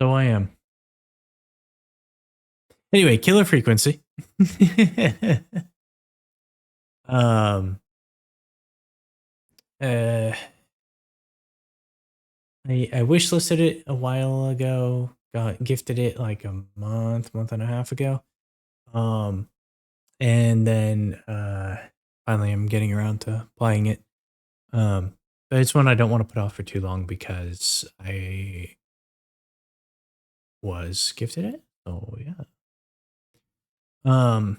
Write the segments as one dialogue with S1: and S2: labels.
S1: So I am. Anyway, killer frequency. um. Uh. I wish listed it a while ago. Got gifted it like a month and a half ago. Um. And then finally I'm getting around to playing it. But it's one I don't want to put off for too long because I was gifted it. Oh yeah. Um,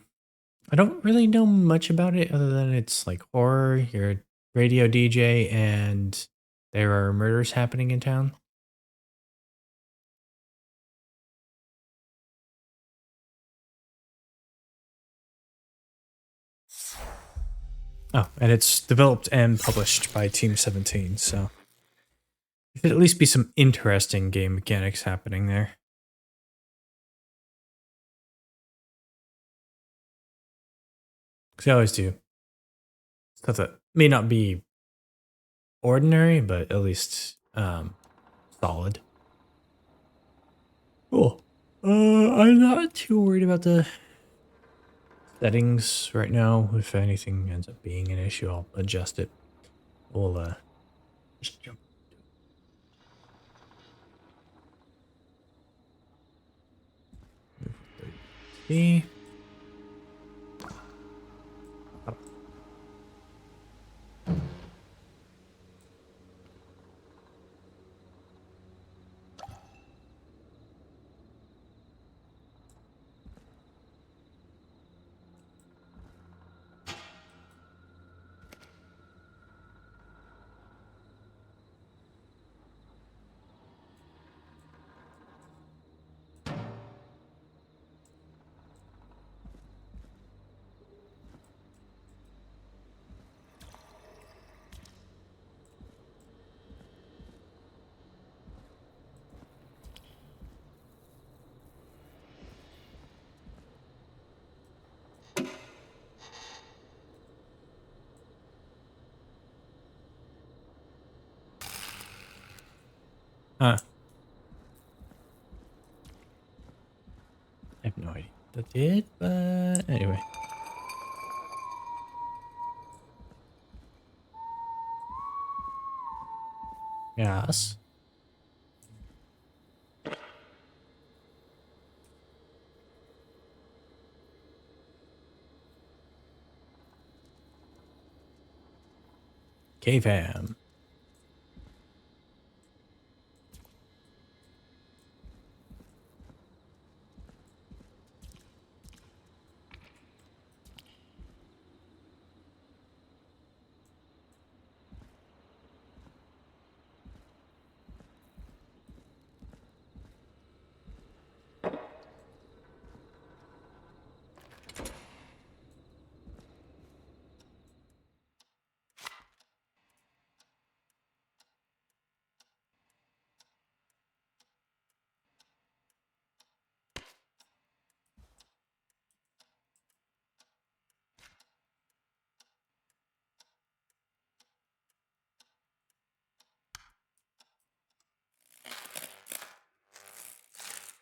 S1: I don't really know much about it other than it's like horror. You're a radio DJ, and there are murders happening in town. Oh, and it's developed and published by Team 17, so there should at least be some interesting game mechanics happening there. Because I always do stuff that may not be ordinary, but at least solid. Cool. I'm not too worried about the settings right now. If anything ends up being an issue, I'll adjust it. We'll just jump. See. I have no idea what that did, but anyway. Yes. K-Fam.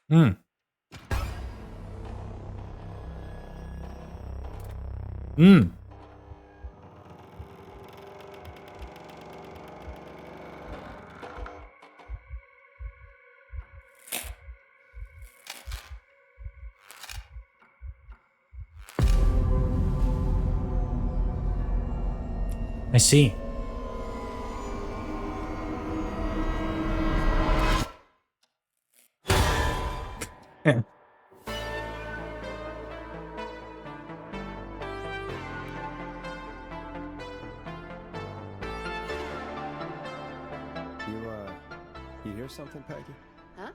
S1: Hmm. Hmm. I see.
S2: You hear something, Peggy?
S3: Huh?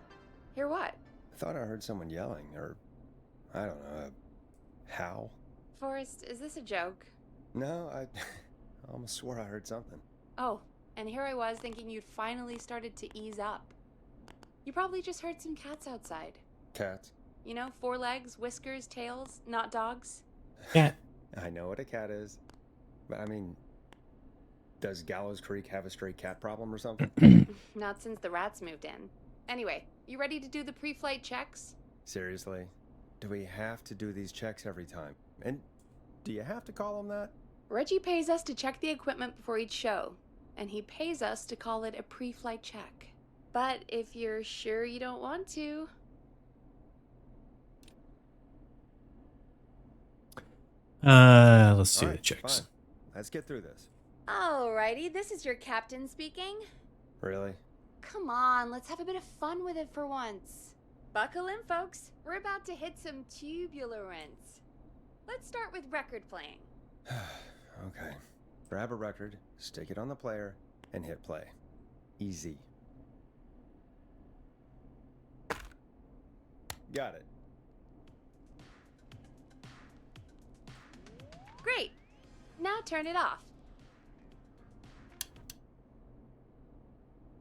S3: Hear what?
S2: I thought I heard someone yelling, or I don't know, a howl.
S3: Forrest, is this a joke?
S2: No, I almost swore I heard something.
S3: Oh, and here I was thinking you'd finally started to ease up. You probably just heard some cats outside.
S2: Cats?
S3: You know, 4 legs, whiskers, tails, not dogs.
S1: Cat.
S2: I know what a cat is, but I mean, does Gallows Creek have a stray cat problem or something?
S3: Not since the rats moved in. Anyway, You ready to do the pre-flight checks?
S2: Seriously? Do we have to do these checks every time? And do you have to call them that?
S3: Reggie pays us to check the equipment before each show, and he pays us to call it a pre-flight check. But if you're sure you don't want to...
S1: Let's do the
S2: Alright,
S1: checks.
S2: fine. Let's get through this.
S3: Alrighty, this is your captain speaking.
S2: Really?
S3: Come on, let's have a bit of fun with it for once. Buckle in, folks. We're about to hit some turbulence. Let's start with record playing.
S2: Okay. Grab a record, stick it on the player, and hit play. Easy. Got it.
S3: Great. Now turn it off.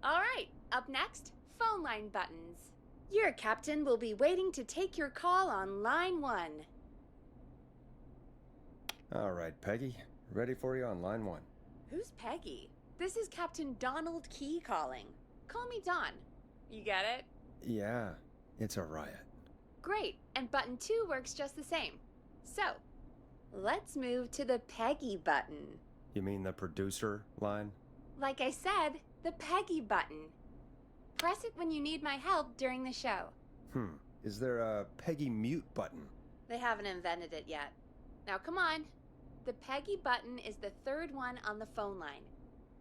S3: All right, up next, phone line buttons. Your captain will be waiting to take your call on line 1.
S2: All right, Peggy. Ready for you on line 1.
S3: Who's Peggy? This is Captain Donald Key calling. Call me Don. You get it?
S2: Yeah, it's a riot.
S3: Great, and button 2 works just the same. So, let's move to the Peggy button.
S2: You mean the producer line?
S3: Like I said, the Peggy button. Press it when you need my help during the show.
S2: Is there a Peggy mute button?
S3: They haven't invented it yet. Now come on. The Peggy button is the 3rd one on the phone line.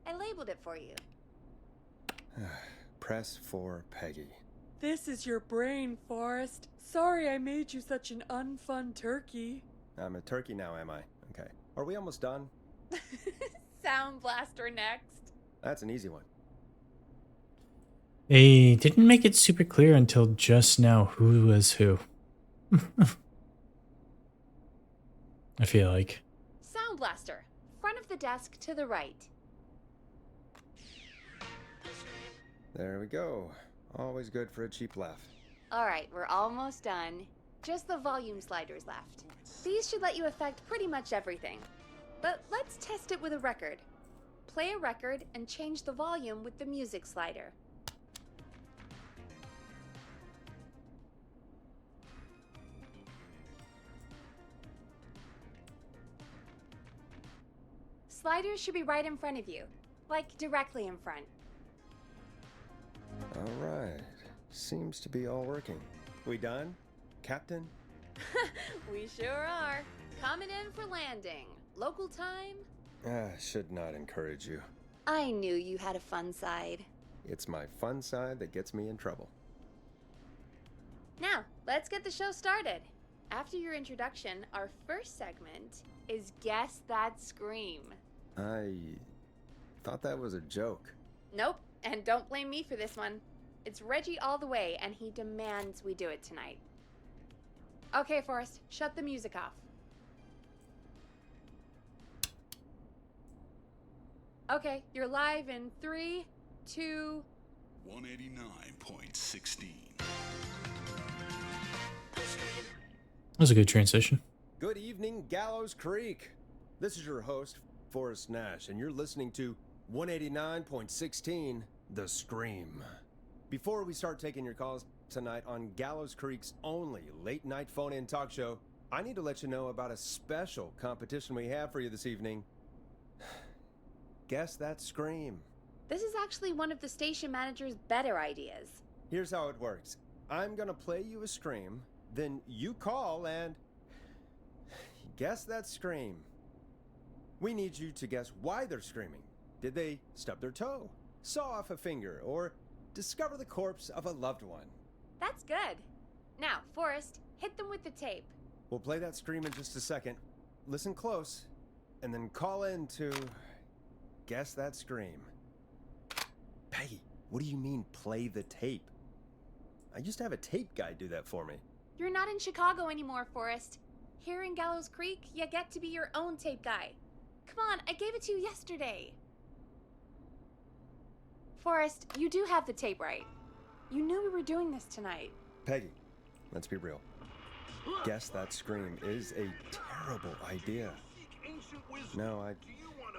S3: I labeled it for you.
S2: Press for Peggy.
S4: This is your brain, Forrest. Sorry I made you such an unfun turkey.
S2: I'm a turkey now, am I? Okay. Are we almost done?
S3: Sound Blaster next.
S2: That's an easy one.
S1: They didn't make it super clear until just now who was who. I feel like.
S3: Sound Blaster. Front of the desk to the right.
S2: There we go. Always good for a cheap laugh.
S3: Alright, we're almost done. Just the volume sliders left. These should let you affect pretty much everything. But let's test it with a record. Play a record and change the volume with the music slider. Sliders should be right in front of you, like directly in front.
S2: All right. Seems to be all working. We done, Captain?
S3: We sure are. Coming in for landing. Local time?
S2: Should not encourage you.
S3: I knew you had a fun side.
S2: It's my fun side that gets me in trouble.
S3: Now, let's get the show started. After your introduction, our first segment is Guess That Scream.
S2: I thought that was a joke.
S3: Nope, and don't blame me for this one. It's Reggie all the way, and he demands we do it tonight. Okay, Forrest, shut the music off. Okay, you're live in 3, 2...
S5: 189.16.
S1: That was a good transition.
S2: Good evening, Gallows Creek. This is your host, Forrest Nash, and you're listening to 189.16, The Scream. Before we start taking your calls tonight on Gallows Creek's only late-night phone-in talk show, I need to let you know about a special competition we have for you this evening. Guess That Scream.
S3: This is actually one of the station manager's better ideas.
S2: Here's how it works. I'm gonna play you a scream, then you call and guess that scream. We need you to guess why they're screaming. Did they stub their toe, saw off a finger, or discover the corpse of a loved one?
S3: That's good. Now, Forrest, hit them with the tape.
S2: We'll play that scream in just a second. Listen close, and then call in to guess that scream. Peggy, what do you mean play the tape? I used to have a tape guy do that for me.
S3: You're not in Chicago anymore, Forrest. Here in Gallows Creek, you get to be your own tape guy. Come on, I gave it to you yesterday. Forrest, you do have the tape right. You knew we were doing this tonight.
S2: Peggy, let's be real. Guess that scream is a terrible idea. No,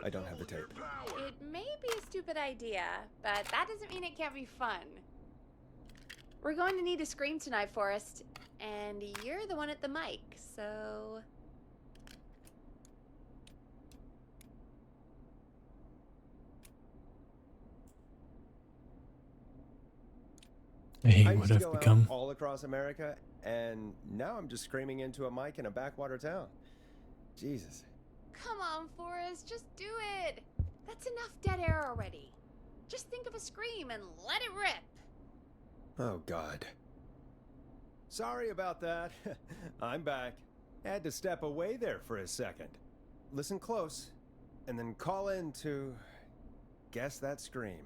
S2: I don't have the tape.
S3: It may be a stupid idea, but that doesn't mean it can't be fun. We're going to need a scream tonight, Forrest. And you're the one at the mic, so...
S1: Hey,
S2: I
S1: what
S2: used to
S1: have
S2: go
S1: become?
S2: out all across America, and now I'm just screaming into a mic in a backwater town. Jesus.
S3: Come on, Forrest, just do it. That's enough dead air already. Just think of a scream and let it rip.
S2: Oh, God. Sorry about that. I'm back. Had to step away there for a second. Listen close, and then call in to guess that scream.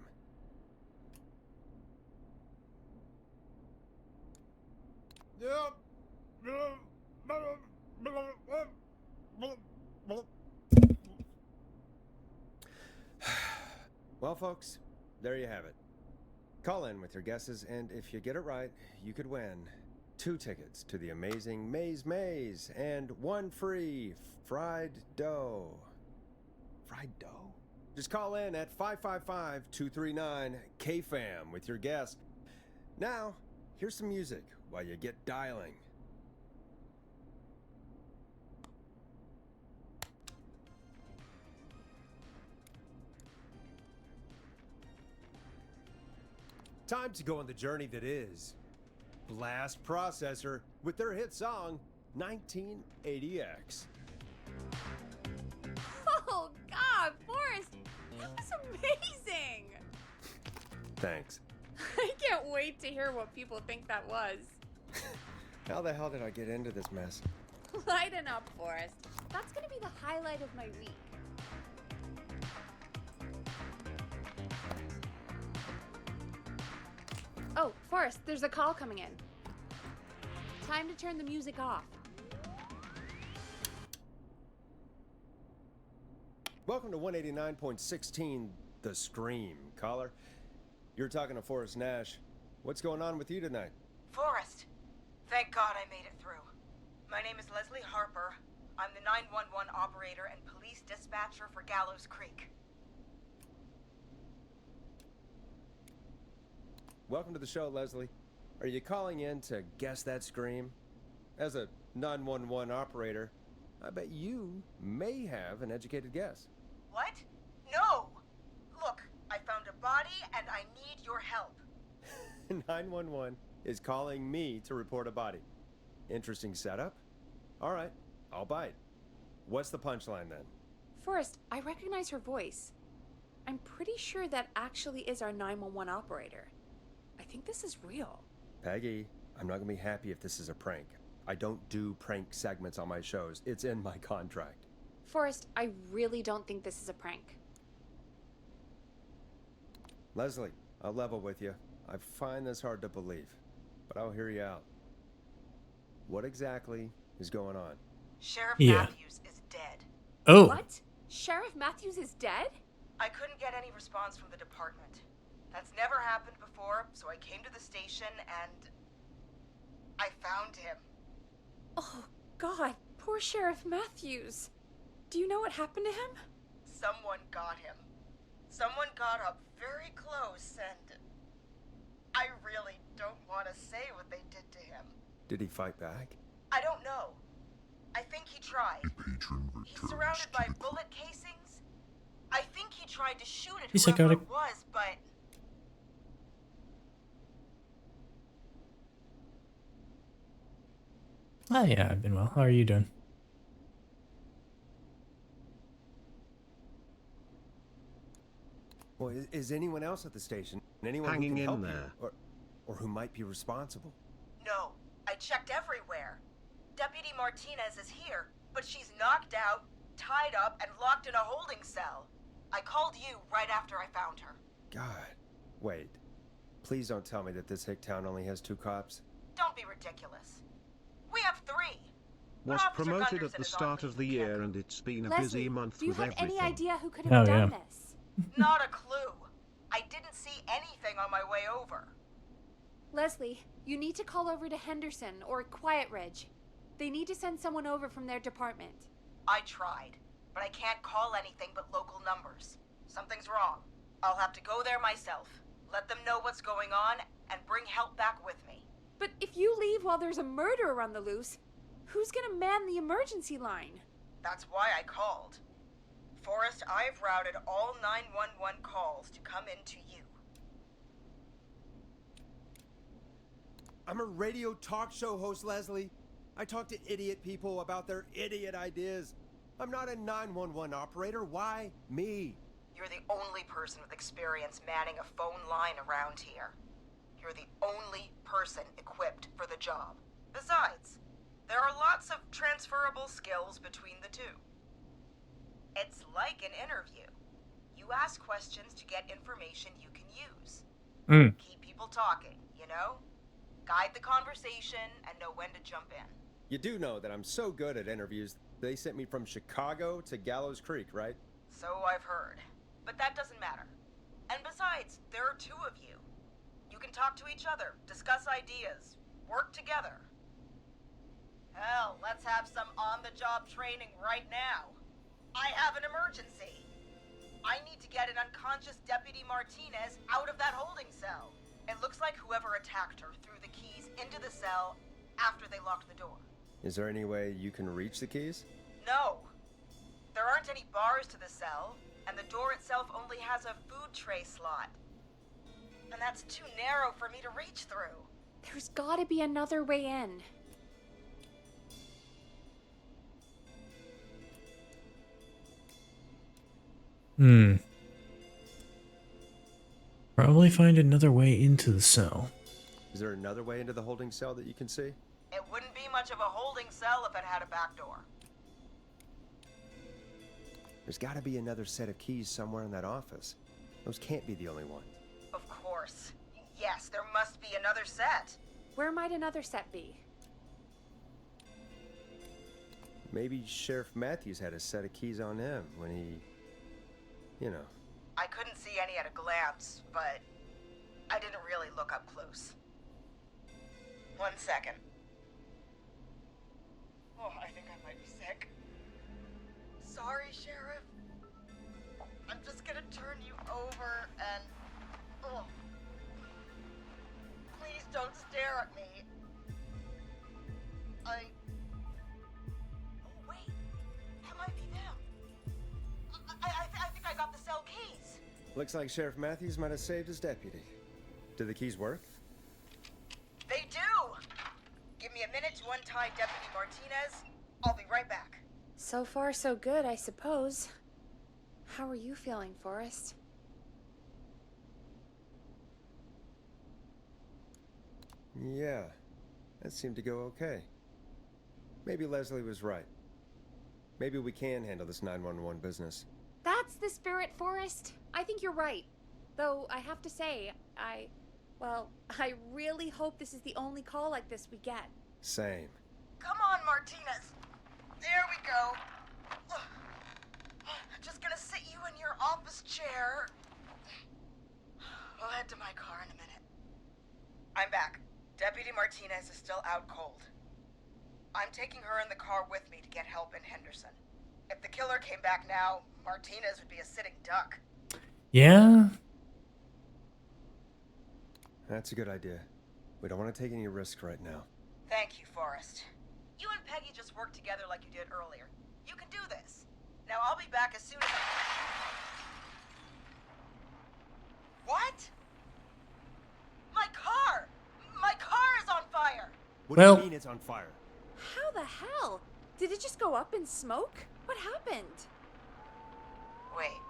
S2: Well, folks, there you have it. Call in with your guesses, and if you get it right, you could win 2 tickets to the amazing Maze and 1 free fried dough. Fried dough? Just call in at 555-239-KFAM with your guess. Now, here's some music while you get dialing. Time to go on the journey that is Blast Processor with their hit song 1980X.
S3: Oh, God, Forrest, that was amazing.
S2: Thanks.
S3: I can't wait to hear what people think that was.
S2: How the hell did I get into this mess?
S3: Lighten up, Forrest. That's gonna be the highlight of my week. Oh, Forrest, there's a call coming in. Time to turn the music off.
S2: Welcome to 189.16 The Scream, caller. You're talking to Forrest Nash. What's going on with you tonight?
S5: Forrest, thank God I made it through. My name is Leslie Harper. I'm the 911 operator and police dispatcher for Gallows Creek.
S2: Welcome to the show, Leslie. Are you calling in to guess that scream? As a 911 operator, I bet you may have an educated guess.
S5: What? No! Look, I found a body and I need your help.
S2: 911 is calling me to report a body. Interesting setup. All right, I'll bite. What's the punchline then?
S3: Forrest, I recognize her voice. I'm pretty sure that actually is our 911 operator. I think this is real.
S2: Peggy, I'm not gonna be happy if this is a prank. I don't do prank segments on my shows. It's in my contract.
S3: Forrest, I really don't think this is a prank.
S2: Leslie, I'll level with you. I find this hard to believe, but I'll hear you out. What exactly is going on?
S5: Sheriff
S1: Yeah.
S5: Matthews is dead.
S1: Oh,
S3: What? Sheriff Matthews is dead?
S5: I couldn't get any response from the department. That's never happened before, so I came to the station and I found him.
S3: Oh, God, poor Sheriff Matthews. Do you know what happened to him?
S5: Someone got him. Someone got up very close and I really don't want to say what they did to him.
S2: Did he fight back?
S5: I don't know. I think he tried.
S6: Patron
S5: He's
S6: returns
S5: surrounded
S6: to
S5: by
S6: the
S5: bullet casings. I think he tried to shoot at
S1: He's
S5: whoever
S1: psychotic.
S5: it was, but
S1: ah, yeah, I've been well. How are you doing?
S2: Well, is anyone else at the station? Anyone
S6: Hanging
S2: who can
S6: in
S2: help
S6: there.
S2: you? Or who might be responsible?
S5: no. I checked everywhere. Deputy Martinez is here, but she's knocked out, tied up, and locked in a holding cell. I called you right after I found her.
S2: God. Wait. Please don't tell me that this hick town only has 2 cops.
S5: Don't be ridiculous. We have 3. But
S6: Was
S5: Officer
S6: promoted
S5: Gunderson
S6: at the
S5: is on
S6: start
S5: leave.
S6: of the
S5: We can't
S6: year
S5: prove
S6: and it's been a
S3: Leslie,
S6: busy month
S3: do you
S6: with
S3: have
S6: everything.
S3: any idea who could
S1: Oh,
S3: have
S1: yeah.
S3: done this?
S5: Not a clue. I didn't see anything on my way over.
S3: Leslie, you need to call over to Henderson or Quiet Ridge. They need to send someone over from their department.
S5: I tried, but I can't call anything but local numbers. Something's wrong. I'll have to go there myself. let them know what's going on, and bring help back with me.
S3: But if you leave while there's a murderer on the loose, who's gonna man the emergency line?
S5: That's why I called. Forrest, I've routed all 911 calls to come in to you.
S2: I'm a radio talk show host, Leslie. I talk to idiot people about their idiot ideas. I'm not a 911 operator. Why me?
S5: You're the only person with experience manning a phone line around here. You're the only person equipped for the job. Besides, there are lots of transferable skills between the two. It's like an interview. You ask questions to get information you can use. Keep people talking, you know? Guide the conversation and know when to jump in.
S2: You do know that I'm so good at interviews, they sent me from Chicago to Gallows Creek, right?
S5: So I've heard. But that doesn't matter. And besides, there are two of you. You can talk to each other, discuss ideas, work together. Hell, let's have some on-the-job training right now. I have an emergency. I need to get an unconscious Deputy Martinez out of that holding cell. It looks like whoever attacked her threw the keys into the cell after they locked the door.
S2: Is there any way you can reach the keys?
S5: No. There aren't any bars to the cell, and the door itself only has a food tray slot. And that's too narrow for me to reach through.
S3: There's gotta be another way in.
S1: Probably find another way into the cell.
S2: Is there another way into the holding cell that you can see?
S5: It wouldn't be much of a holding cell if it had a back door.
S2: There's gotta be another set of keys somewhere in that office. Those can't be the only ones.
S5: Of course. Yes, there must be another set.
S3: Where might another set be?
S2: Maybe Sheriff Matthews had a set of keys on him when he... you know.
S5: I couldn't see any at a glance, but I didn't really look up close. 1 second. Oh, I think I might be sick. Sorry, Sheriff. I'm just gonna turn you over and... Oh. Please don't stare at me. Oh, wait. That might be them. I think I got the cell keys.
S2: Looks like Sheriff Matthews might have saved his deputy. Do the keys work?
S5: They do! Give me a minute to untie Deputy Martinez. I'll be right back.
S3: So far, so good, I suppose. How are you feeling, Forrest?
S2: Yeah, that seemed to go okay. Maybe Leslie was right. Maybe we can handle this 911 business.
S3: That's the spirit, Forrest. I think you're right. Though, I have to say, I really hope this is the only call like this we get.
S2: Same.
S5: Come on, Martinez. There we go. Just gonna sit you in your office chair. We'll head to my car in a minute. I'm back. Deputy Martinez is still out cold. I'm taking her in the car with me to get help in Henderson. If the killer came back now, Martinez would be a sitting duck.
S1: Yeah?
S2: That's a good idea. We don't want to take any risks right now.
S5: Thank you, Forrest. You and Peggy just worked together like you did earlier. You can do this. Now I'll be back as soon as What? My car! My car is on fire!
S2: What do you mean it's on fire?
S3: How the hell? Did it just go up in smoke? What happened?
S5: Wait.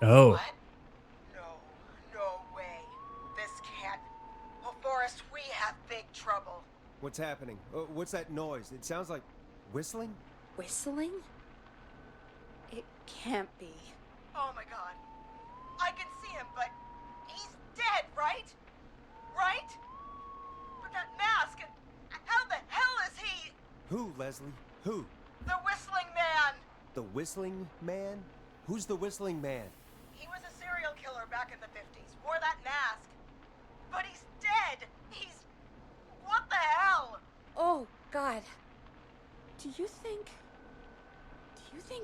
S1: Oh.
S5: What? No way. This can't. Oh, Forrest, we have big trouble.
S2: What's happening? What's that noise? It sounds like whistling?
S3: Whistling? It can't be.
S5: Oh my god. I can see him, but he's dead, right? Right? But that mask, how the hell is he?
S2: Who, Leslie? Who?
S5: The whistling man.
S2: The whistling man? Who's the whistling man?
S5: He was a serial killer back in the 50s, wore that mask. But he's dead. What the hell?
S3: Oh, God. Do you think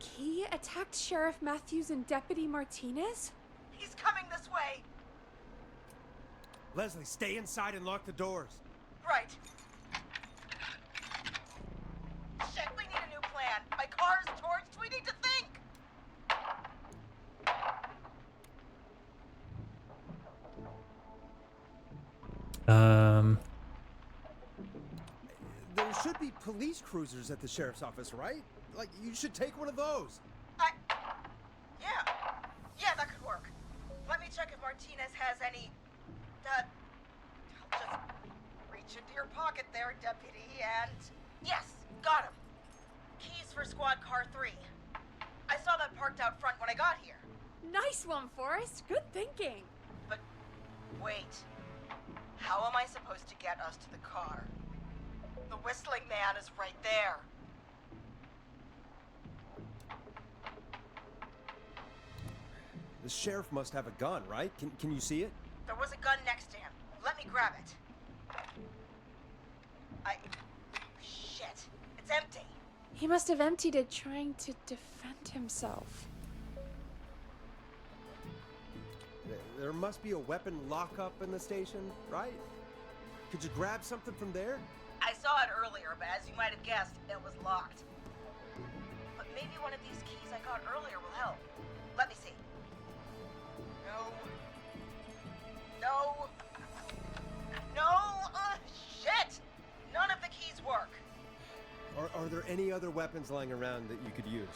S3: he attacked Sheriff Matthews and Deputy Martinez?
S5: He's coming this way.
S2: Leslie, stay inside and lock the doors.
S5: Right. Shit, we need a new plan. My car's torched. We need to think.
S2: There should be police cruisers at the sheriff's office, right? Like, you should take one of those.
S5: Yeah. Yeah, that could work. Let me check if Martinez has any... I'll just reach into your pocket there, Deputy, and... Yes, got him. Keys for Squad Car 3. I saw that parked out front when I got here.
S4: Nice one, Forrest. Good thinking.
S5: But wait. How am I supposed to get us to the car? The whistling man is right there.
S2: The sheriff must have a gun, right? Can you see it?
S5: There was a gun next to him. Let me grab it. Shit. It's empty.
S3: He must have emptied it trying to defend himself.
S2: There must be a weapon lockup in the station, right? Could you grab something from there?
S5: I saw it earlier, but as you might have guessed, it was locked. But maybe one of these keys I got earlier will help. Let me see. No. Shit! None of the keys work.
S2: Are there any other weapons lying around that you could use?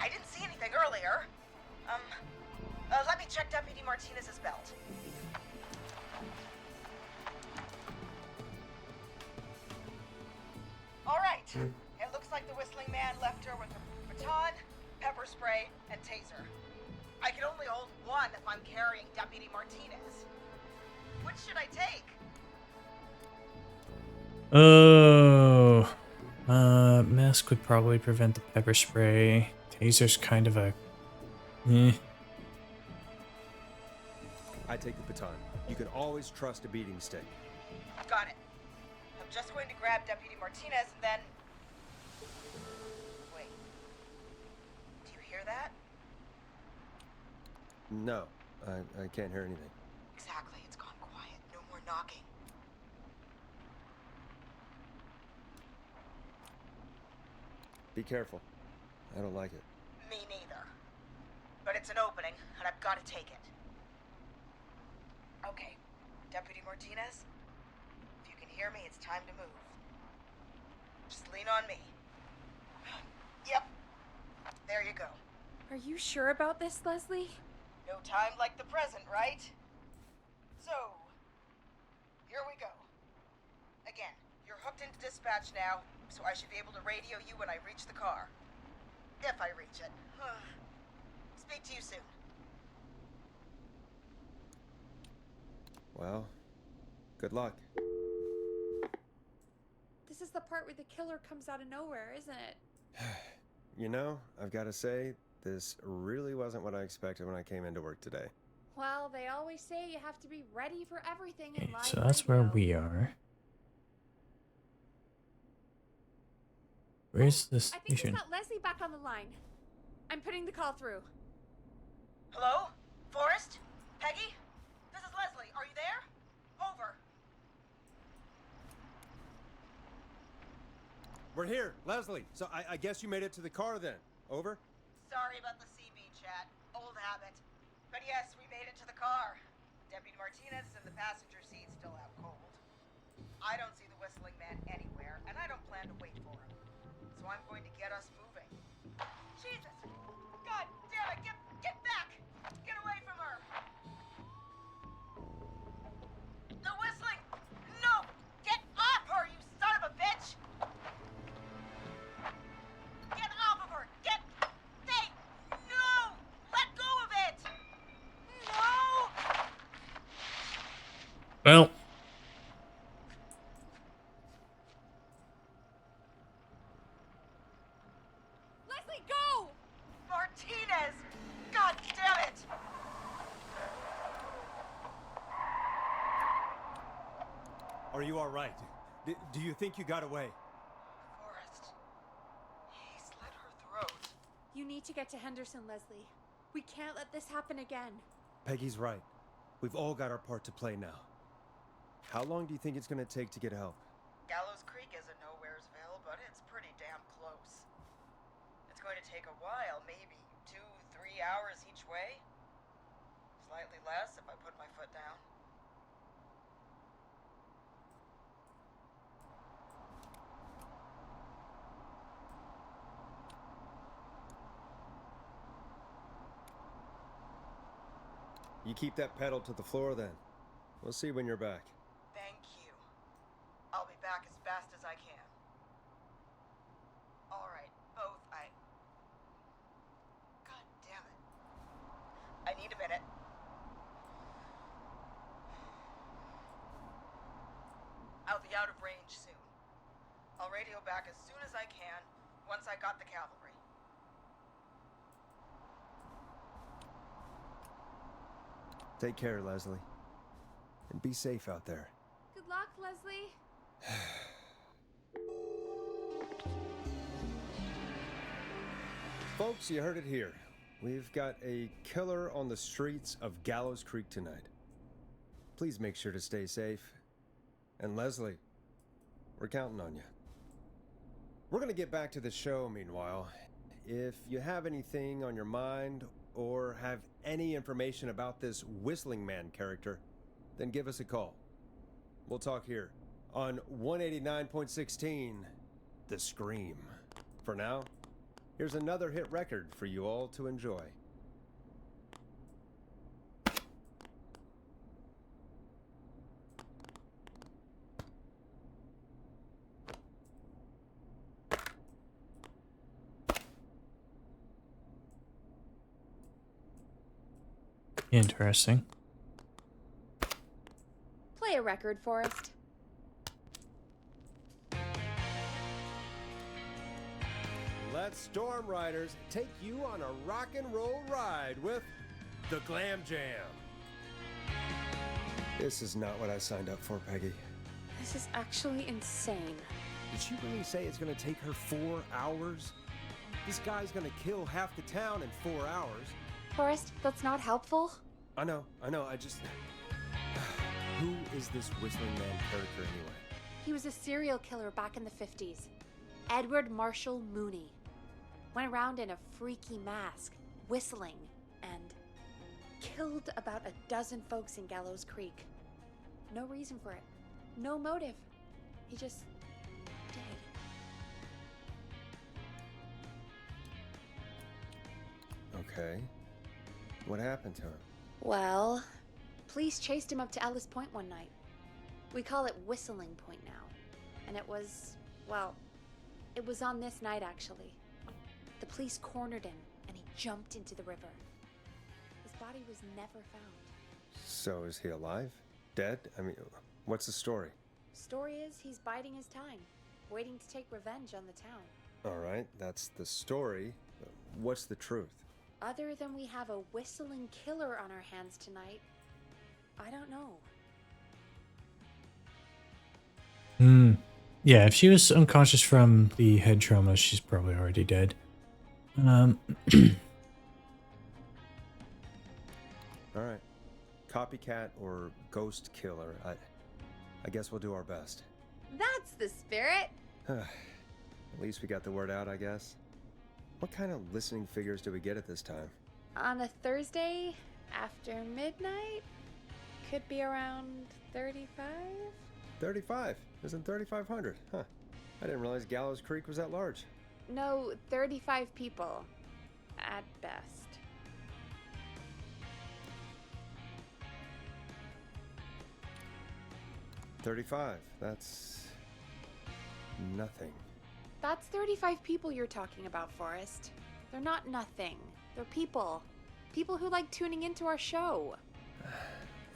S5: I didn't see anything earlier. Let me check Deputy Martinez's belt. All right. It looks like the whistling man left her with a baton, pepper spray, and taser. I can only hold one if I'm carrying Deputy Martinez. Which should I take?
S1: Oh, mask would probably prevent the pepper spray. Taser's kind of a...
S2: I take the baton. You can always trust a beating stick.
S5: Got it. I'm just going to grab Deputy Martinez and then... Wait. Do you hear that?
S2: No, I can't hear anything.
S5: Exactly. It's gone quiet. No more knocking.
S2: Be careful. I don't like it.
S5: Me neither. But it's an opening, and I've got to take it. Okay. Deputy Martinez? If you can hear me, it's time to move. Just lean on me. Yep. There you go.
S3: Are you sure about this, Leslie?
S5: No time like the present, right? So, here we go. Again, you're hooked into dispatch now, so I should be able to radio you when I reach the car. If I reach it. Speak to you soon.
S2: Well, good luck.
S3: This is the part where the killer comes out of nowhere, isn't it?
S2: You know, I've got to say, this really wasn't what I expected when I came into work today.
S3: Well, they always say you have to be ready for everything in
S1: Okay,
S3: life.
S1: so that's where we are. Where's the
S3: I think he's
S1: station?
S3: got Leslie back on the line. I'm putting the call through.
S5: Hello? Forrest? Peggy? This is Leslie. Are you there? Over.
S2: We're here, Leslie. So I guess you made it to the car then. Over?
S5: Sorry about the CB chat. Old habit. But yes, we made it to the car. Deputy Martinez is in the passenger seat, still out cold. I don't see the whistling man anywhere, and I don't plan to wait for him. So I'm going to get us moving. Jesus! God damn it! Get back! Get away from her! The whistling! No! Get off her, you son of a bitch! Get off of her! Stay! No! Let go of it! No!
S1: Well,
S3: Leslie, go!
S5: Martinez! God damn it!
S2: Are you all right? Do you think you got away?
S5: Forrest. He slit her throat.
S3: You need to get to Henderson, Leslie. We can't let this happen again.
S2: Peggy's right. We've all got our part to play now. How long do you think it's gonna take to get help?
S5: Gallows Creek isn't Nowheresville, but it's pretty damn close. It's going to take a while, maybe 2-3 hours each way. Slightly less if I put my foot down.
S2: You keep that pedal to the floor then. We'll see when you're back.
S5: Thank you. I'll be back as fast as I can. All right, both. God damn it. I need a minute. I'll be out of range soon. I'll radio back as soon as I can, once I got the cavalry.
S2: Take care, Leslie. And be safe out there.
S3: Good luck, Leslie.
S2: Folks, you heard it here. We've got a killer on the streets of Gallows Creek tonight. Please make sure to stay safe. And Leslie, we're counting on you. We're gonna get back to the show meanwhile. If you have anything on your mind or have any information about this Whistling Man character, then give us a call. We'll talk here on 189.16, The Scream. For now, here's another hit record for you all to enjoy.
S1: Interesting.
S3: Play a record, Forrest.
S2: Let Storm Riders take you on a rock and roll ride with the Glam Jam. This is not what I signed up for, Peggy.
S3: This is actually insane.
S2: Did she really say it's gonna take her 4 hours? This guy's gonna kill half the town in 4 hours.
S3: Forrest, that's not helpful.
S2: I know, I just... Who is this Whistling Man character anyway?
S3: He was a serial killer back in the 50s. Edward Marshall Mooney. Went around in a freaky mask, whistling, and killed about a dozen folks in Gallows Creek. No reason for it. No motive. He just did.
S2: Okay. What happened to him?
S3: Well, police chased him up to Ellis Point one night. We call it Whistling Point now. And it was, well, it was on this night actually. The police cornered him and he jumped into the river. His body was never found.
S2: So is he alive? Dead? I mean, what's the story?
S3: Story is he's biding his time, waiting to take revenge on the town.
S2: All right, that's the story. What's the truth?
S3: Other than we have a whistling killer on our hands tonight, I don't know.
S1: Yeah, if she was unconscious from the head trauma, she's probably already dead.
S2: All right. Copycat or ghost killer. I guess we'll do our best.
S3: That's the spirit!
S2: At least we got the word out, I guess. What kind of listening figures do we get at this time?
S3: On a Thursday after midnight, could be around 35?
S2: 35. Isn't 3,500? Huh. I didn't realize Gallows Creek was that large.
S3: No, 35 people. At best.
S2: $35. That's... nothing.
S3: That's 35 people you're talking about, Forrest. They're not nothing. They're people. People who like tuning into our show.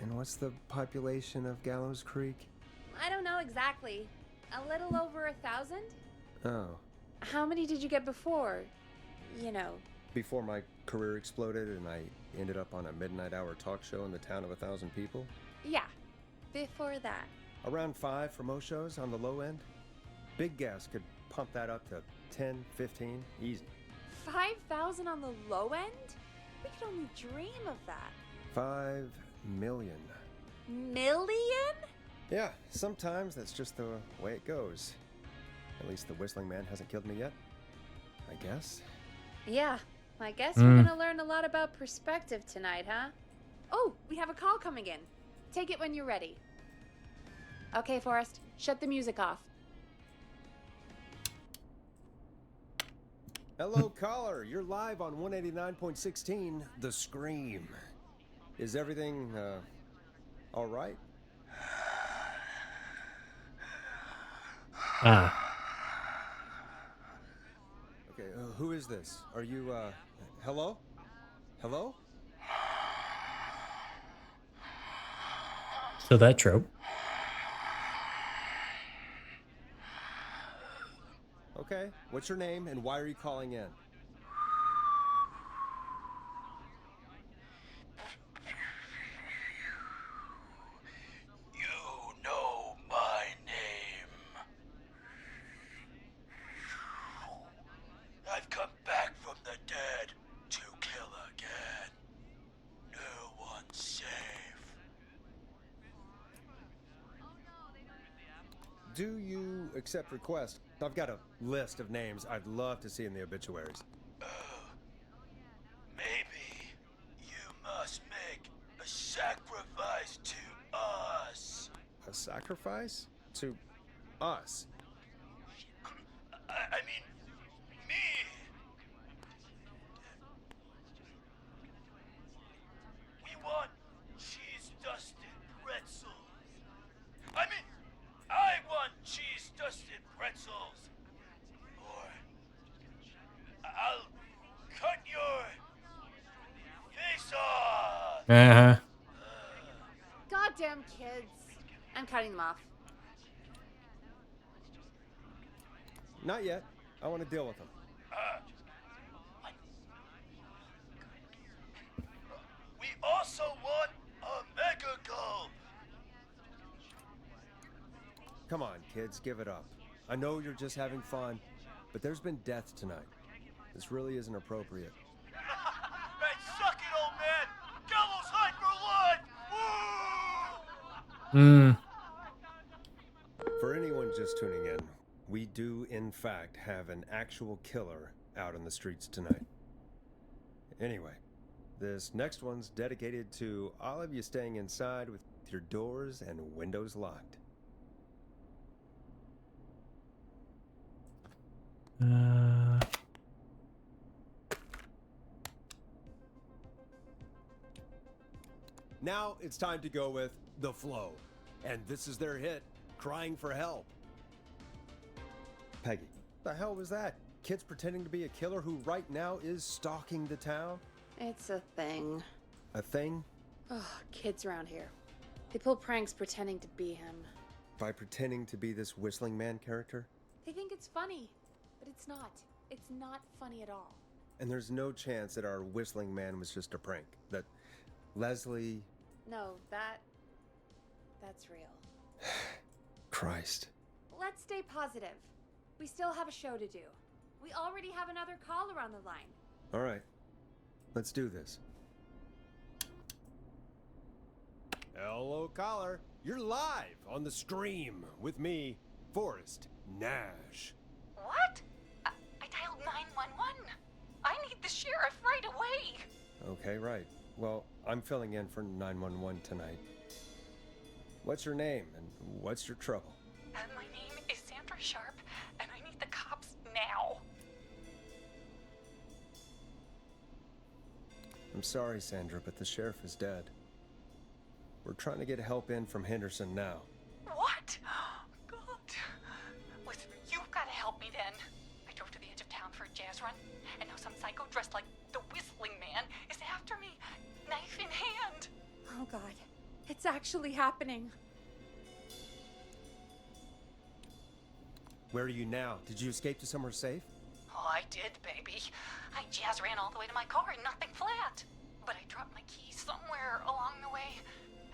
S2: And what's the population of Gallows Creek?
S3: I don't know exactly. A little over 1,000?
S2: Oh.
S3: How many did you get before? You know.
S2: Before my career exploded and I ended up on a midnight hour talk show in the town of 1,000 people?
S3: Yeah. Before that.
S2: Around 5 for most shows on the low end. Big Gas could pump that up to 10, 15, easy.
S3: 5,000 on the low end? We could only dream of that.
S2: 5 million.
S3: Million?
S2: Yeah, sometimes that's just the way it goes. At least the Whistling Man hasn't killed me yet, I guess.
S3: Yeah, I guess we're gonna learn a lot about perspective tonight, huh? Oh, we have a call coming in. Take it when you're ready. Okay, Forrest, shut the music off.
S2: Hello, caller. You're live on 189.16, The Scream. Is everything, all right?
S1: Ah.
S2: Okay, who is this? Are you, hello? Hello?
S1: So that trope.
S2: Okay, what's your name and why are you calling in?
S6: You know my name. I've come back from the dead to kill again. No one's safe.
S2: Do you accept requests? I've got a list of names I'd love to see in the obituaries.
S6: Maybe you must make a sacrifice to us.
S2: A sacrifice? To us?
S6: I mean, me. We want cheese-dusted pretzels. I want cheese-dusted pretzels. Or I'll cut your face off.
S1: Uh-huh.
S3: Goddamn kids. I'm cutting them off.
S2: Not yet. I want to deal with them.
S6: We also want a mega gulp.
S2: Come on, kids, give it up. I know you're just having fun, but there's been death tonight. This really isn't appropriate.
S6: Hey, suck it, old man. Gallows high for life. Woo!
S2: For anyone just tuning in, we do, in fact, have an actual killer out on the streets tonight. Anyway, this next one's dedicated to all of you staying inside with your doors and windows locked. Now it's time to go with The Flow. And this is their hit, Crying for Help. Peggy, the hell was that? Kids pretending to be a killer who right now is stalking the town?
S3: It's a thing.
S2: A thing?
S3: Oh, kids around here. They pull pranks pretending to be him.
S2: By pretending to be this Whistling Man character?
S3: They think it's funny, but it's not. It's not funny at all.
S2: And there's no chance that our Whistling Man was just a prank. That Leslie...
S3: No, that's real.
S2: Christ.
S3: Let's stay positive. We still have a show to do. We already have another caller on the line.
S2: All right. Let's do this. Hello, caller. You're live on The Scream with me, Forrest Nash.
S5: What? I dialed 911. I need the sheriff right away.
S2: Okay, right. Well, I'm filling in for 911 tonight. What's your name and what's your trouble?
S5: My name is Sandra Sharp, and I need the cops now.
S2: I'm sorry, Sandra, but the sheriff is dead. We're trying to get help in from Henderson now.
S5: What? God. Listen, you've got to help me then. I drove to the edge of town for a jazz run, and now some psycho dressed like the Whistling Man is after me, knife in hand.
S3: Oh God, it's actually happening.
S2: Where are you now? Did you escape to somewhere safe?
S5: Oh, I did, baby. I jazz ran all the way to my car and nothing flat. But I dropped my keys somewhere along the way.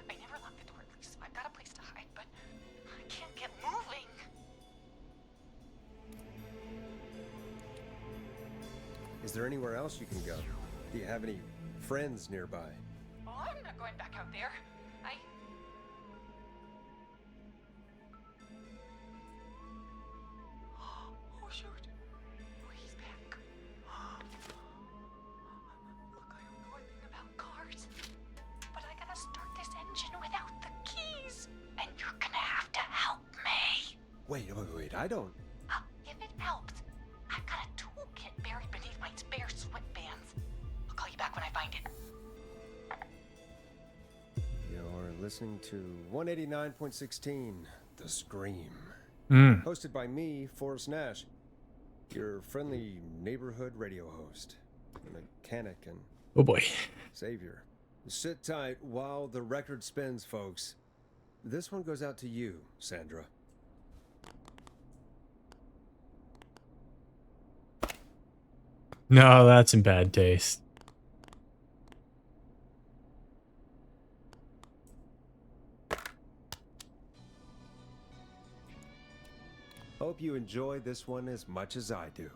S5: I never locked the door, at least I've got a place to hide, but I can't get moving.
S2: Is there anywhere else you can go? Do you have any friends nearby?
S5: Oh, I'm not going back out there.
S2: Wait, I don't...
S5: If it helps, I've got a toolkit buried beneath my spare sweatbands. I'll call you back when I find it.
S2: You're listening to 189.16, The Scream.
S1: Mm.
S2: Hosted by me, Forrest Nash, your friendly neighborhood radio host, mechanic, and
S1: Oh boy.
S2: savior. Sit tight while the record spins, folks. This one goes out to you, Sandra.
S1: No, that's in bad taste.
S2: Hope you enjoy this one as much as I do.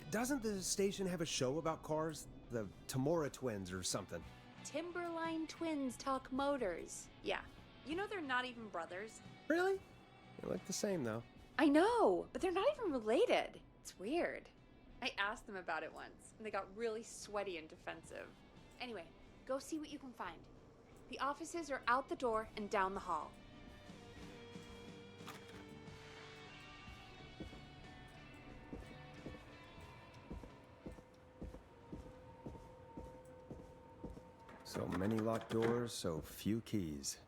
S2: Doesn't the station have a show about cars? The Tamora twins or something?
S3: Timberline twins talk motors. Yeah. You know they're not even brothers.
S2: Really? They look the same, though.
S3: I know, but they're not even related. It's weird. I asked them about it once, and they got really sweaty and defensive. Anyway, go see what you can find. The offices are out the door and down the hall.
S2: So many locked doors, so few keys.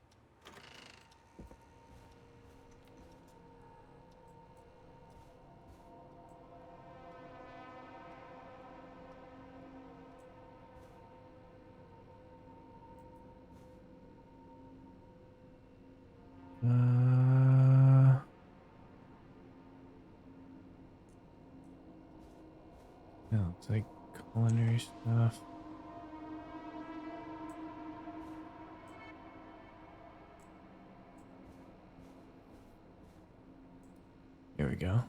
S1: Yeah, it's like culinary stuff. Here we go.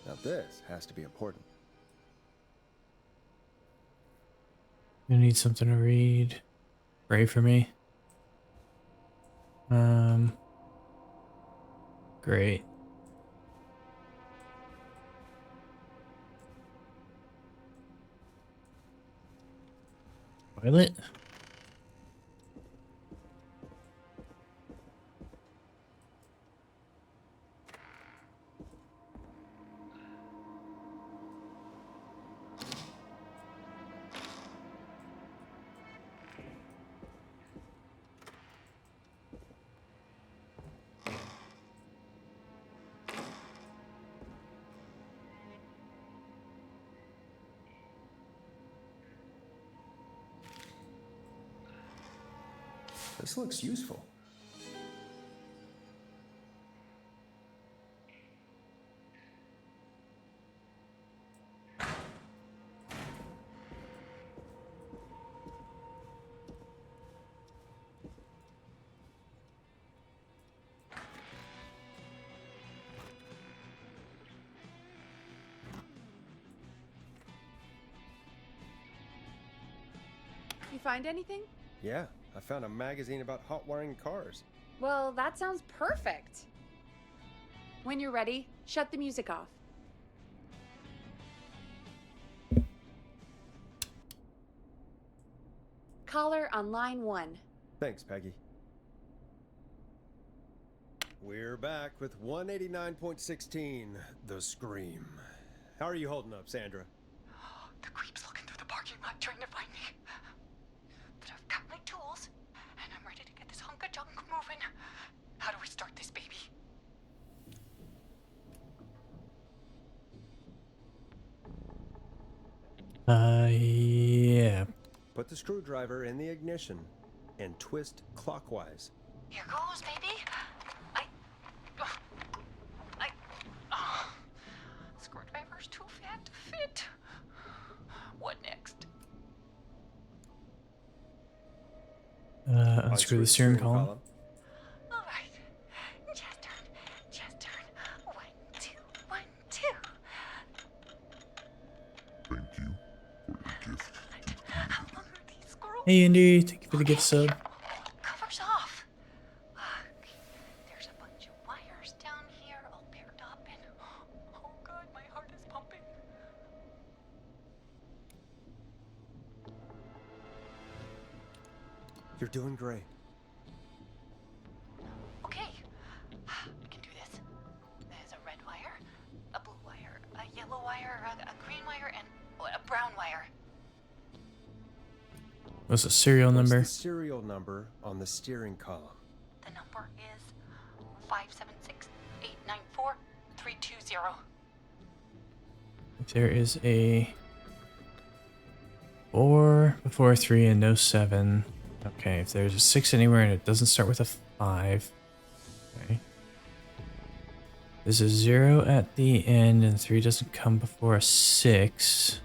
S2: Now this has to be important.
S1: You need something to read. Pray for me. Great. Toilet?
S2: This looks useful.
S3: You find anything?
S2: Yeah, I found a magazine about hot wiring cars.
S3: Well, that sounds perfect. When you're ready, shut the music off. Caller on line 1.
S2: Thanks, Peggy. We're back with 189.16, The Scream. How are you holding up, Sandra?
S5: The creep's looking through the parking lot trying to find me. But I've got my tools, and I'm ready to get this hunk of junk moving. How do we start this baby?
S1: Yeah.
S2: Put the screwdriver in the ignition and twist clockwise.
S5: Here goes, baby. Screwdriver's too fat to fit. What next?
S1: Unscrew the steering column.
S7: All right. Chest turn. Chest turn. 1, 2, 1, 2.
S8: Thank you for your gift.
S7: How long are these scrolls?
S1: Hey Andy, thank you for the gift sub.
S7: Cover's off. Okay. There's a bunch of wires down here all paired up and oh god, my heart is pumping.
S2: You're doing great.
S7: Okay. I can do this. There's a red wire, a blue wire, a yellow wire, a green wire, and a brown wire.
S1: What's the serial
S2: What's
S1: number?
S2: the serial number on the steering column?
S7: The number is 576894320.
S1: There is a 4 before 3 and no 7. Okay, if there's a 6 anywhere and it doesn't start with a 5. Okay. There's a 0 at the end and 3 doesn't come before a 6.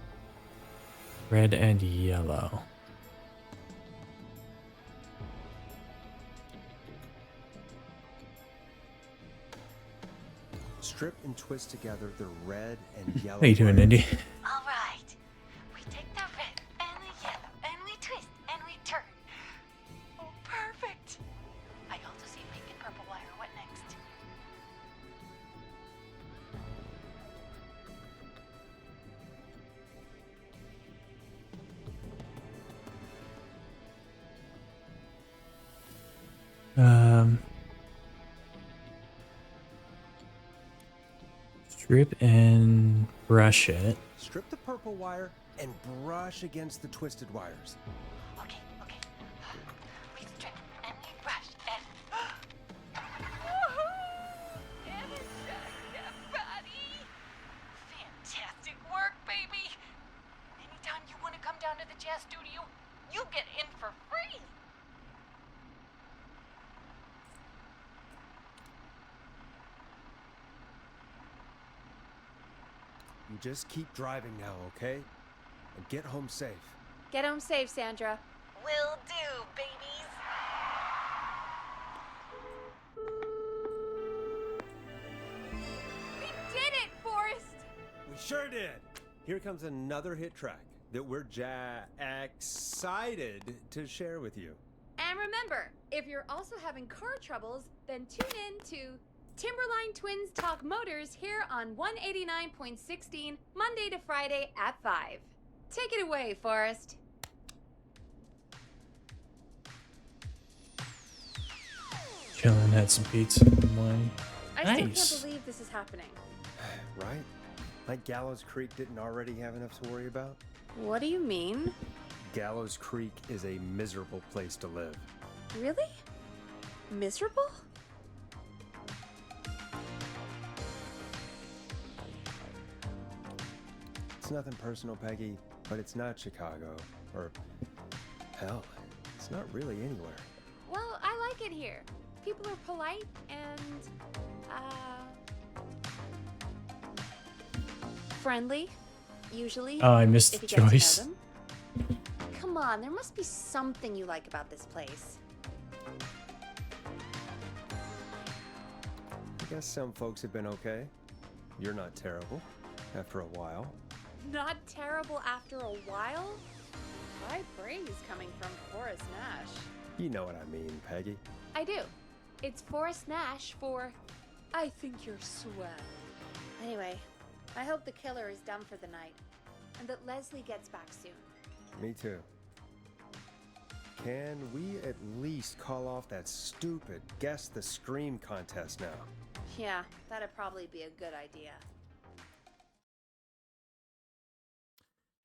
S1: Red and yellow.
S2: Strip and twist together the red and yellow.
S1: How you doing,
S2: wire.
S1: Indy?
S7: All right. We take the red and the yellow and we twist and we turn. Oh, perfect. I also see pink and purple wire. What next?
S1: Strip and brush it.
S2: Strip the purple wire and brush against the twisted wires.
S7: Okay, okay. We strip and we brush and. Everybody! Fantastic work, baby! Anytime you want to come down to the jazz studio, you get in for free!
S2: You just keep driving now, okay? And get home safe.
S3: Get home safe, Sandra.
S7: Will do, babies!
S3: We did it, Forrest!
S2: We sure did. Here comes another hit track that we're excited to share with you.
S3: And remember, if you're also having car troubles, then tune in to Timberline Twins Talk Motors here on 189.16, Monday to Friday at 5. Take it away, Forrest.
S1: Chilling, had some pizza and wine.
S3: I
S1: Nice.
S3: still can't believe this is happening.
S2: Right? Like Gallows Creek didn't already have enough to worry about?
S3: What do you mean?
S2: Gallows Creek is a miserable place to live.
S3: Really? Miserable?
S2: It's nothing personal, Peggy, but it's not Chicago. Or, hell, it's not really anywhere.
S3: Well, I like it here. People are polite and, friendly, usually.
S1: Oh, I missed
S3: if
S1: the
S3: you get to know
S1: choice.
S3: them. Come on, there must be something you like about this place.
S2: I guess some folks have been okay. You're not terrible, after a while.
S3: Not terrible after a while? High praise coming from Forrest Nash.
S2: You know what I mean, Peggy.
S3: I do. It's Forrest Nash for
S4: I think you're swell.
S3: Anyway, I hope the killer is done for the night, and that Leslie gets back soon.
S2: Me too. Can we at least call off that stupid Guess the Scream contest now?
S3: Yeah, that'd probably be a good idea.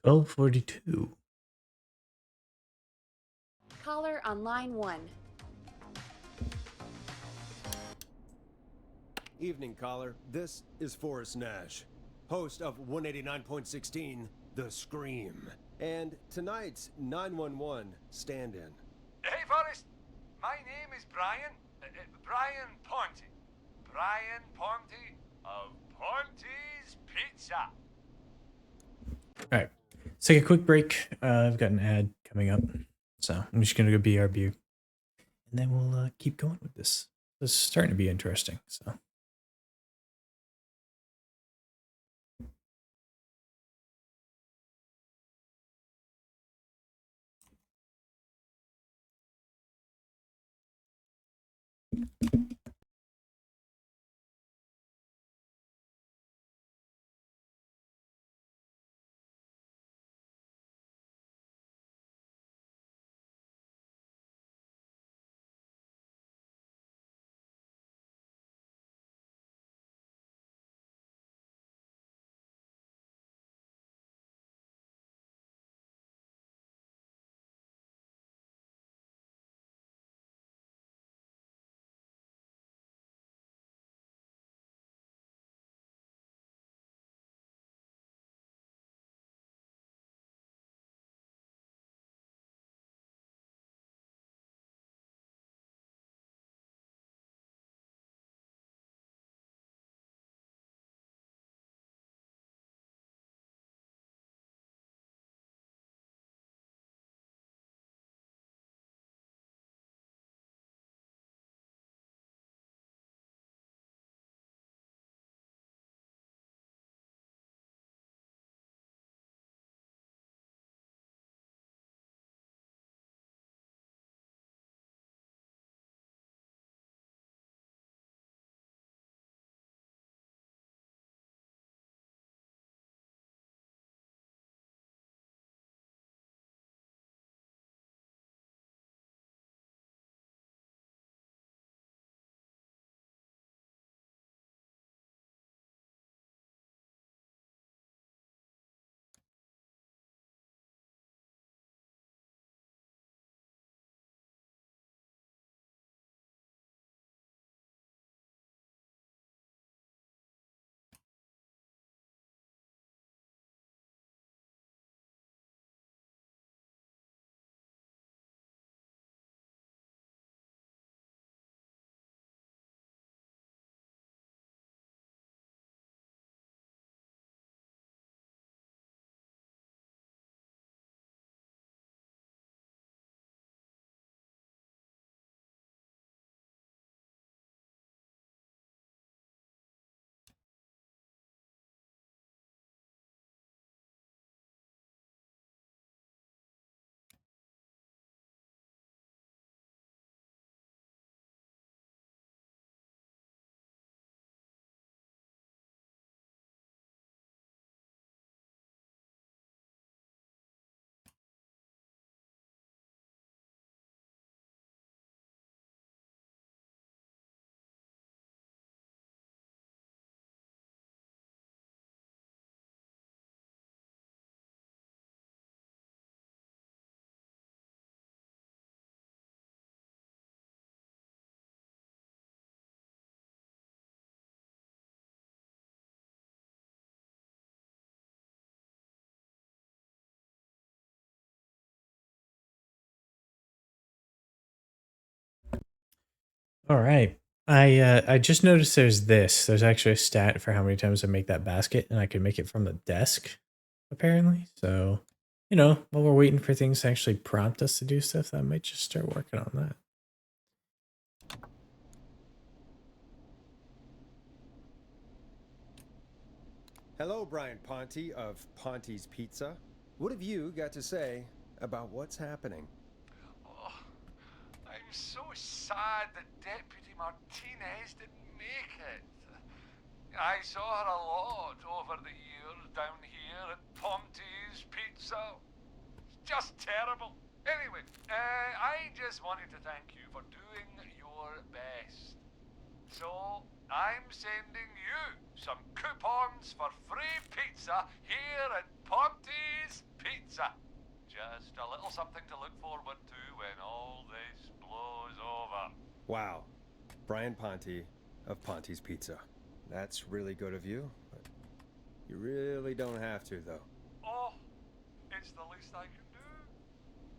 S1: 12:42.
S3: Caller on line 1.
S2: Evening, caller. This is Forrest Nash, host of 189.16, The Scream, and tonight's 911 stand-in.
S6: Hey, Forrest. My name is Brian. Brian Ponty. Brian Ponty of Ponty's Pizza.
S1: All right, let's take a quick break. I've got an ad coming up, so I'm just gonna go BRB and then we'll keep going with this. This is starting to be interesting. So. All right. I just noticed there's actually a stat for how many times I make that basket, and I can make it from the desk, apparently. So, while we're waiting for things to actually prompt us to do stuff, I might just start working on that.
S2: Hello, Brian Ponte of Ponte's Pizza. What have you got to say about what's happening?
S6: Oh, I'm so sad that Deputy Martinez didn't make it. I saw her a lot over the years down here at Ponte's Pizza. Just terrible. Anyway, I just wanted to thank you for doing your best. So, I'm sending you some coupons for free pizza here at Ponte's Pizza. Just a little something to look forward to when all this blows over.
S2: Wow. Brian Ponte of Ponte's Pizza. That's really good of you, but you really don't have to, though.
S6: Oh, it's the least I can do.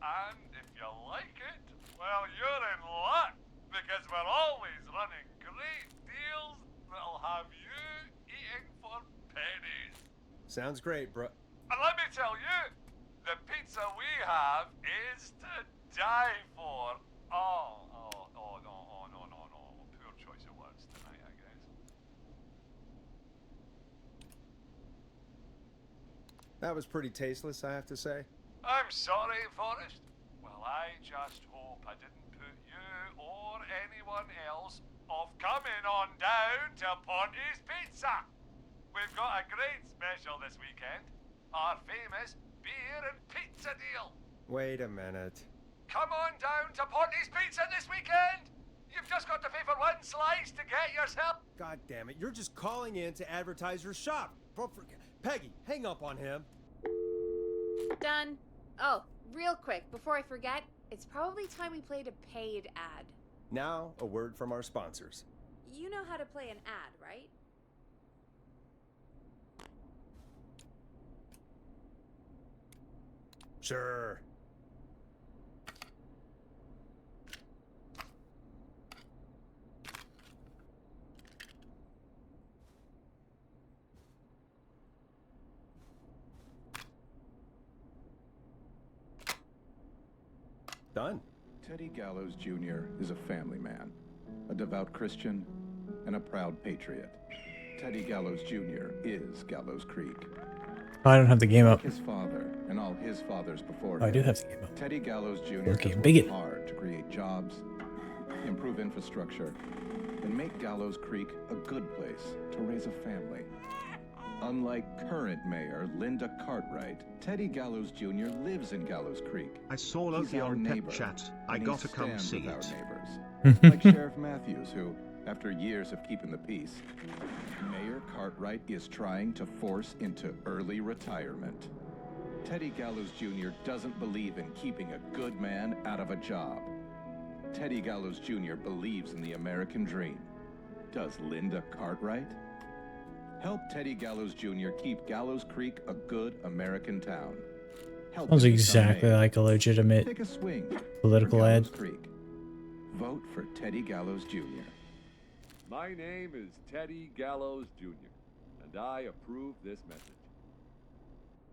S6: And if you like it, well, you're in luck, because we're always running great deals that'll have you eating for pennies.
S2: Sounds great, bro.
S6: And let me tell you, the pizza we have is to die for. Oh, Oh, no, oh, no, no, no. Poor choice of words tonight, I guess.
S2: That was pretty tasteless, I have to say.
S6: I'm sorry, Forrest. Well, I just hope I didn't put you or anyone else off coming on down to Ponty's Pizza. We've got a great special this weekend. Our famous beer and pizza deal.
S2: Wait a minute.
S6: Come on down to Ponty's Pizza this weekend. You've just got to pay for one slice to get yourself.
S2: God damn it, you're just calling in to advertise your shop. Peggy, hang up on him.
S3: Done. Oh, real quick, before I forget, it's probably time we played a paid ad.
S2: Now, a word from our sponsors.
S3: You know how to play an ad, right?
S2: Sure. Done.
S9: Teddy Gallows Jr. is a family man, a devout Christian, and a proud patriot. Teddy Gallows Jr. is Gallows Creek.
S1: Oh, I don't have the game up.
S9: His father and all his fathers before
S1: Oh, I
S9: him,
S1: do have the game up.
S9: Teddy Gallows Jr.
S1: Okay,
S9: has
S1: bigot.
S9: worked hard to create jobs, improve infrastructure, and make Gallows Creek a good place to raise a family. Unlike current mayor Linda Cartwright, Teddy Gallows Jr. lives in Gallows Creek.
S10: I saw
S9: He's
S10: Loki
S9: our
S10: on
S9: neighbor,
S10: Pet Chat. I
S9: and he
S10: got to come
S9: stands
S10: see
S9: with our
S10: it.
S9: neighbors. Like Sheriff Matthews, who, after years of keeping the peace, Mayor Cartwright is trying to force into early retirement. Teddy Gallows Jr. doesn't believe in keeping a good man out of a job. Teddy Gallows Jr. believes in the American dream. Does Linda Cartwright? Help Teddy Gallows Jr. keep Gallows Creek a good American town. Help
S1: Sounds
S9: him become
S1: exactly
S9: mayor.
S1: like a legitimate
S9: Take a swing
S1: political
S9: for
S1: ad.
S9: Gallows Creek. Vote for Teddy Gallows Jr.
S11: My name is Teddy Gallows Jr., and I approve this message.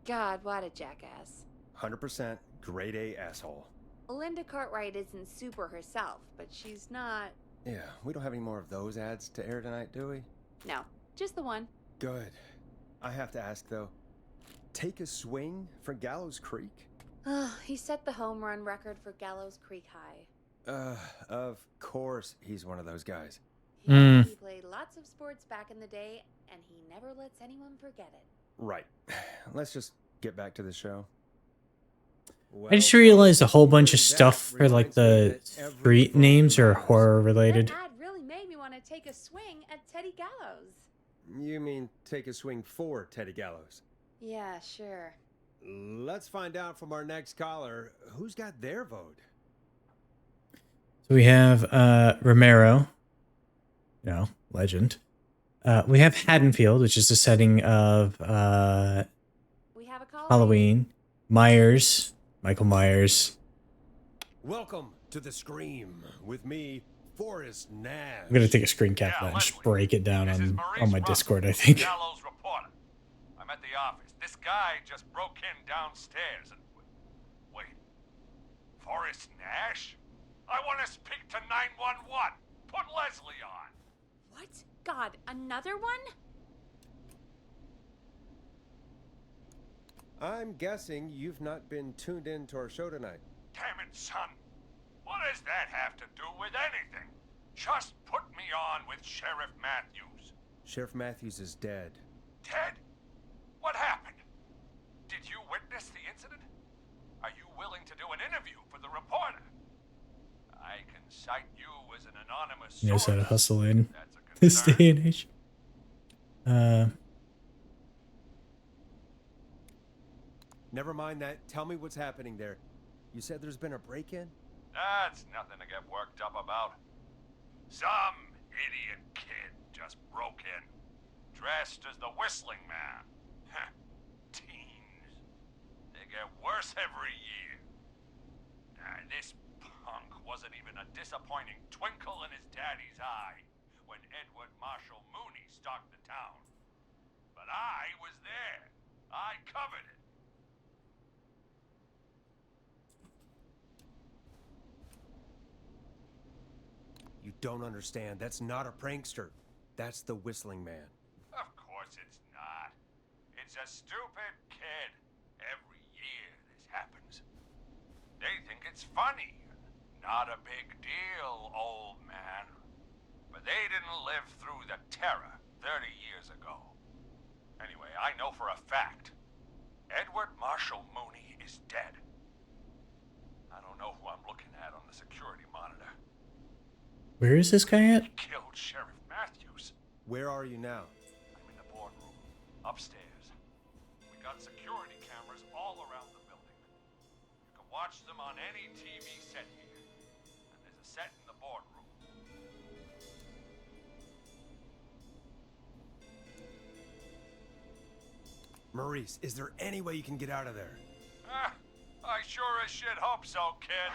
S3: God, what a jackass.
S2: 100% grade A asshole.
S3: Linda Cartwright isn't super herself, but she's not...
S2: Yeah, we don't have any more of those ads to air tonight, do we?
S3: No, just the one.
S2: Good. I have to ask, though. Take a swing for Gallows Creek?
S3: He set the home run record for Gallows Creek High.
S2: Of course he's one of those guys.
S3: Yeah, he played lots of sports back in the day, and he never lets anyone forget it.
S2: Right. Let's just get back to the show.
S1: I just realized a whole bunch of stuff for like the street names are horror related.
S3: That ad really made me want to take a swing at Teddy Gallows.
S2: You mean take a swing for Teddy Gallows?
S3: Yeah, sure.
S2: Let's find out from our next caller who's got their vote.
S1: So we have Romero, legend. We have Haddonfield, which is the setting of
S3: We have a call.
S1: Halloween. Myers, Michael Myers.
S2: Welcome to the Scream with me, Forrest Nash.
S1: I'm gonna take a screen cap of that and just break it down on my Discord, I think.
S6: Gallows reporter. I'm at the office. This guy just broke in downstairs and... Wait. Forrest Nash? I want to speak to 911. Put Leslie on.
S3: What? God, another one?
S2: I'm guessing you've not been tuned in to our show tonight.
S6: Damn it, son. What does that have to do with anything? Just put me on with Sheriff Matthews.
S2: Sheriff Matthews is dead.
S6: Ted? What happened? Did you witness the incident? Are you willing to do an interview for the reporter? I can cite you as an anonymous source.
S1: He knows how to hustle in
S6: That's a
S1: this
S6: concern.
S1: day and age.
S2: Never mind that. Tell me what's happening there. You said there's been a break-in?
S6: That's nothing to get worked up about. Some idiot kid just broke in, dressed as the Whistling Man. Teens. They get worse every year. This punk wasn't even a disappointing twinkle in his daddy's eye when Edward Marshall Mooney stalked the town. But I was there. I covered it.
S2: don't understand. That's not a prankster. That's the Whistling Man.
S6: Of course it's not. It's a stupid kid. Every year this happens. They think it's funny. Not a big deal, old man. But they didn't live through the terror 30 years ago. Anyway, I know for a fact Edward Marshall Mooney is dead. I don't know who I'm looking at on the security monitor.
S1: Where is this guy at?
S6: He killed Sheriff Matthews.
S2: Where are you now?
S6: I'm in the boardroom, upstairs. We got security cameras all around the building. You can watch them on any TV set here. And there's a set in the boardroom.
S2: Maurice, is there any way you can get out of there?
S6: I sure as shit hope so, kid.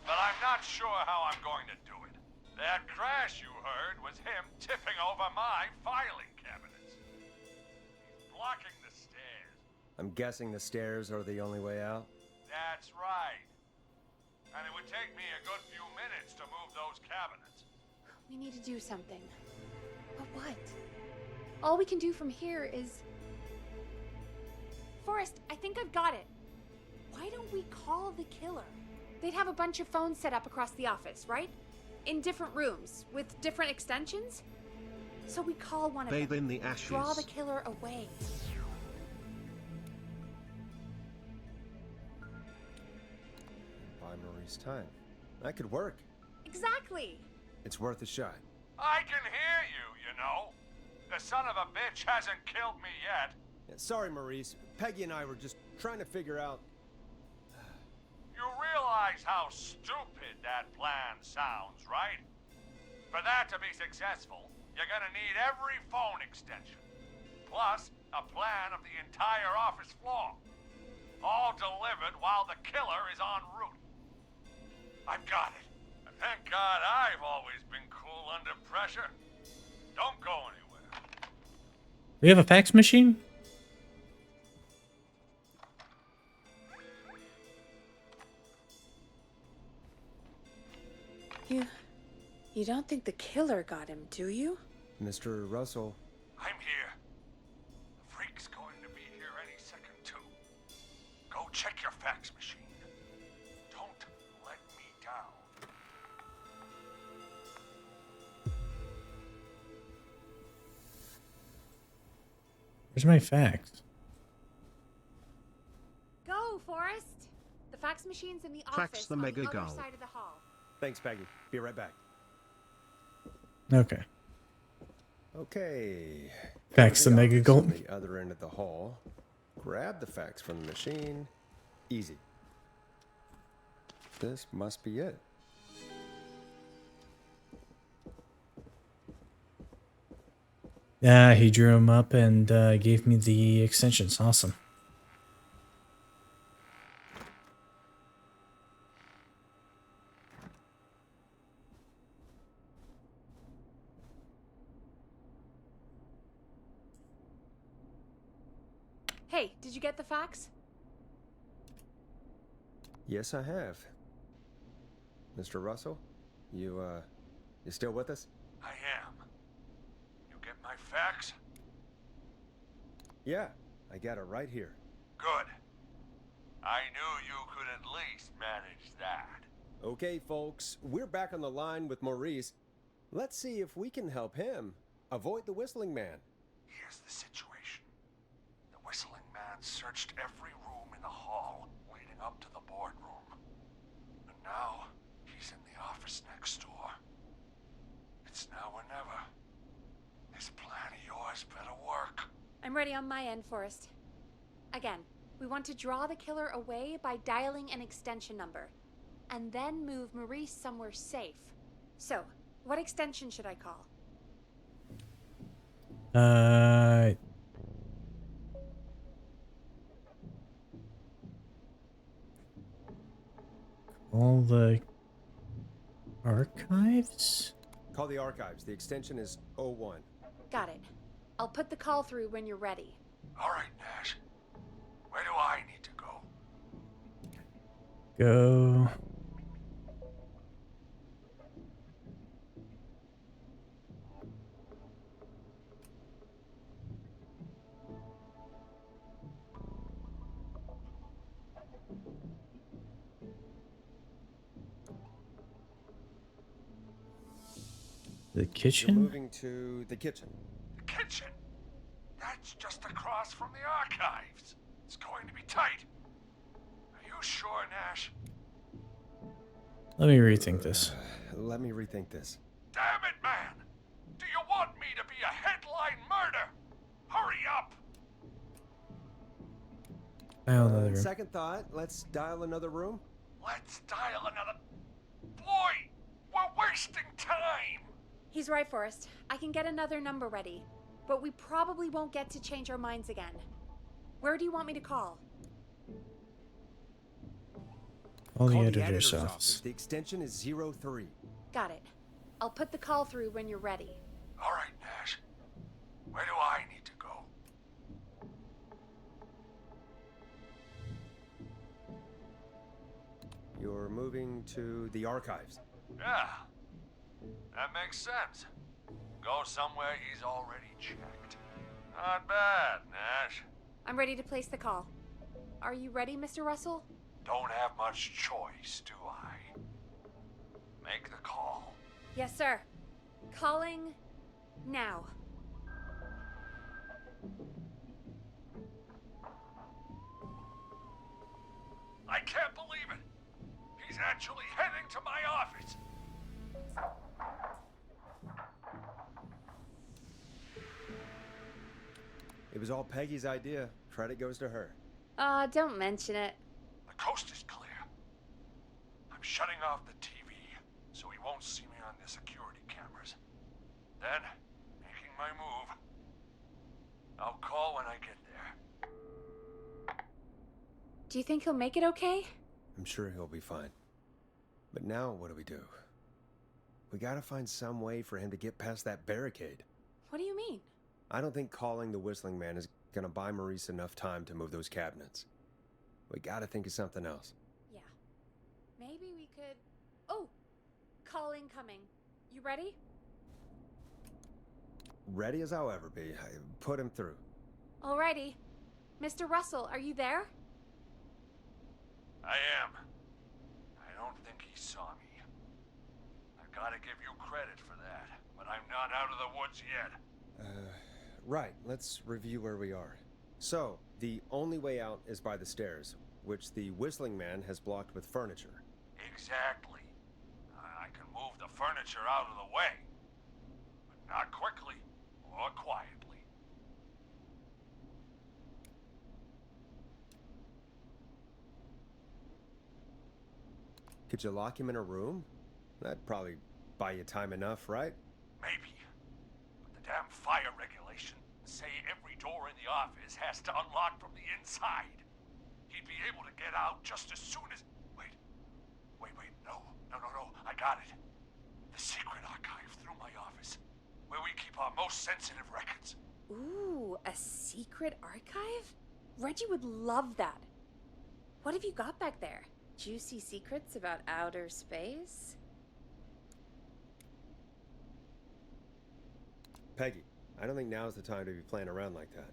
S6: But I'm not sure how I'm going to do it. That crash you heard was him tipping over my filing cabinets. He's blocking the stairs.
S2: I'm guessing the stairs are the only way out.
S6: That's right. And it would take me a good few minutes to move those cabinets.
S3: We need to do something. But what? All we can do from here is... Forrest, I think I've got it. Why don't we call the killer? They'd have a bunch of phones set up across the office, right? In different rooms, with different extensions? So we call one of them.
S10: Bathe in the ashes.
S3: Draw the killer away.
S2: Buy Maurice time. That could work.
S3: Exactly!
S2: It's worth a shot.
S6: I can hear you, you know. The son of a bitch hasn't killed me yet.
S2: Yeah, sorry, Maurice. Peggy and I were just trying to figure out...
S6: You realize how stupid that plan sounds, right? For that to be successful, you're gonna need every phone extension. Plus, a plan of the entire office floor. All delivered while the killer is en route. I've got it. And thank God I've always been cool under pressure. Don't go anywhere.
S1: We have a fax machine?
S4: You don't think the killer got him, do you?
S2: Mr. Russell.
S6: I'm here. The freak's going to be here any second, too. Go check your fax machine. Don't let me down.
S1: Where's my fax?
S3: Go, Forrest! The fax machine's in the
S10: Fax
S3: office
S10: the
S3: on
S10: mega
S3: the other
S10: goal.
S3: side of the hall.
S2: Thanks, Peggy. Be right back.
S1: Okay.
S2: Okay.
S1: Fax the
S2: Go to
S1: mega
S2: office
S1: goal.
S2: on the other end of the hall. Grab the fax from the machine. Easy. This must be it.
S1: Yeah, he drew him up and gave me the extensions. Awesome.
S3: Hey, did you get the fax?
S2: Yes, I have. Mr. Russell, you still with us?
S6: I am. You get my fax?
S2: Yeah, I got it right here.
S6: Good. I knew you could at least manage that.
S2: Okay, folks, we're back on the line with Maurice. Let's see if we can help him avoid the Whistling Man.
S6: Here's the situation. The Whistling Man searched every room in the hall leading up to the boardroom. And now, he's in the office next door. It's now or never. This plan of yours better work.
S3: I'm ready on my end, Forrest. Again, we want to draw the killer away by dialing an extension number, and then move Maurice somewhere safe. So, what extension should I call?
S1: All the archives?
S2: Call the archives. The extension is 01.
S3: Got it. I'll put the call through when you're ready.
S6: All right, Nash. Where do I need to go?
S1: Go. The
S2: You're
S1: kitchen?
S2: moving to the kitchen.
S6: The kitchen? That's just across from the archives. It's going to be tight. Are you sure, Nash?
S1: Let me rethink this.
S2: Let me rethink this.
S6: Damn it, man! Do you want me to be a headline murder? Hurry up!
S1: Dial another room.
S2: Second thought, let's dial another room.
S6: Let's dial another... Boy! We're wasting time!
S3: He's right, Forrest. I can get another number ready. But we probably won't get to change our minds again. Where do you want me to call?
S1: Call the
S2: Call
S1: editor's office.
S2: The extension is 03.
S3: Got it. I'll put the call through when you're ready.
S6: All right, Nash. Where do I need to go?
S2: You're moving to the archives.
S6: Yeah. That makes sense. Go somewhere he's already checked. Not bad, Nash.
S3: I'm ready to place the call. Are you ready, Mr. Russell?
S6: Don't have much choice, do I? Make the call.
S3: Yes, sir. Calling now.
S6: I can't believe it. He's actually heading to my office.
S2: It was all Peggy's idea. Credit goes to her.
S3: Don't mention it.
S6: The coast is clear. I'm shutting off the TV so he won't see me on the security cameras. Then, making my move. I'll call when I get there.
S3: Do you think he'll make it okay?
S2: I'm sure he'll be fine. But now what do? We gotta find some way for him to get past that barricade.
S3: What do you mean?
S2: I don't think calling the Whistling Man is gonna buy Maurice enough time to move those cabinets. We gotta think of something else.
S3: Yeah. Maybe we could... Oh! Call incoming. You ready?
S2: Ready as I'll ever be. Put him through.
S3: Alrighty. Mr. Russell, are you there?
S6: I am. I don't think he saw me. I gotta give you credit for that, but I'm not out of the woods yet.
S2: Right. Let's review where we are. So, the only way out is by the stairs, which the Whistling Man has blocked with furniture.
S6: Exactly. I can move the furniture out of the way, but not quickly or quietly.
S2: Could you lock him in a room? That'd probably buy you time enough, right?
S6: Maybe. But the damn fire regulations say every door in the office has to unlock from the inside. He'd be able to get out just as soon as... Wait. No. I got it. The secret archive through my office, where we keep our most sensitive records.
S3: Ooh, a secret archive? Reggie would love that. What have you got back there? Juicy secrets about outer space?
S2: Peggy, I don't think now's the time to be playing around like that.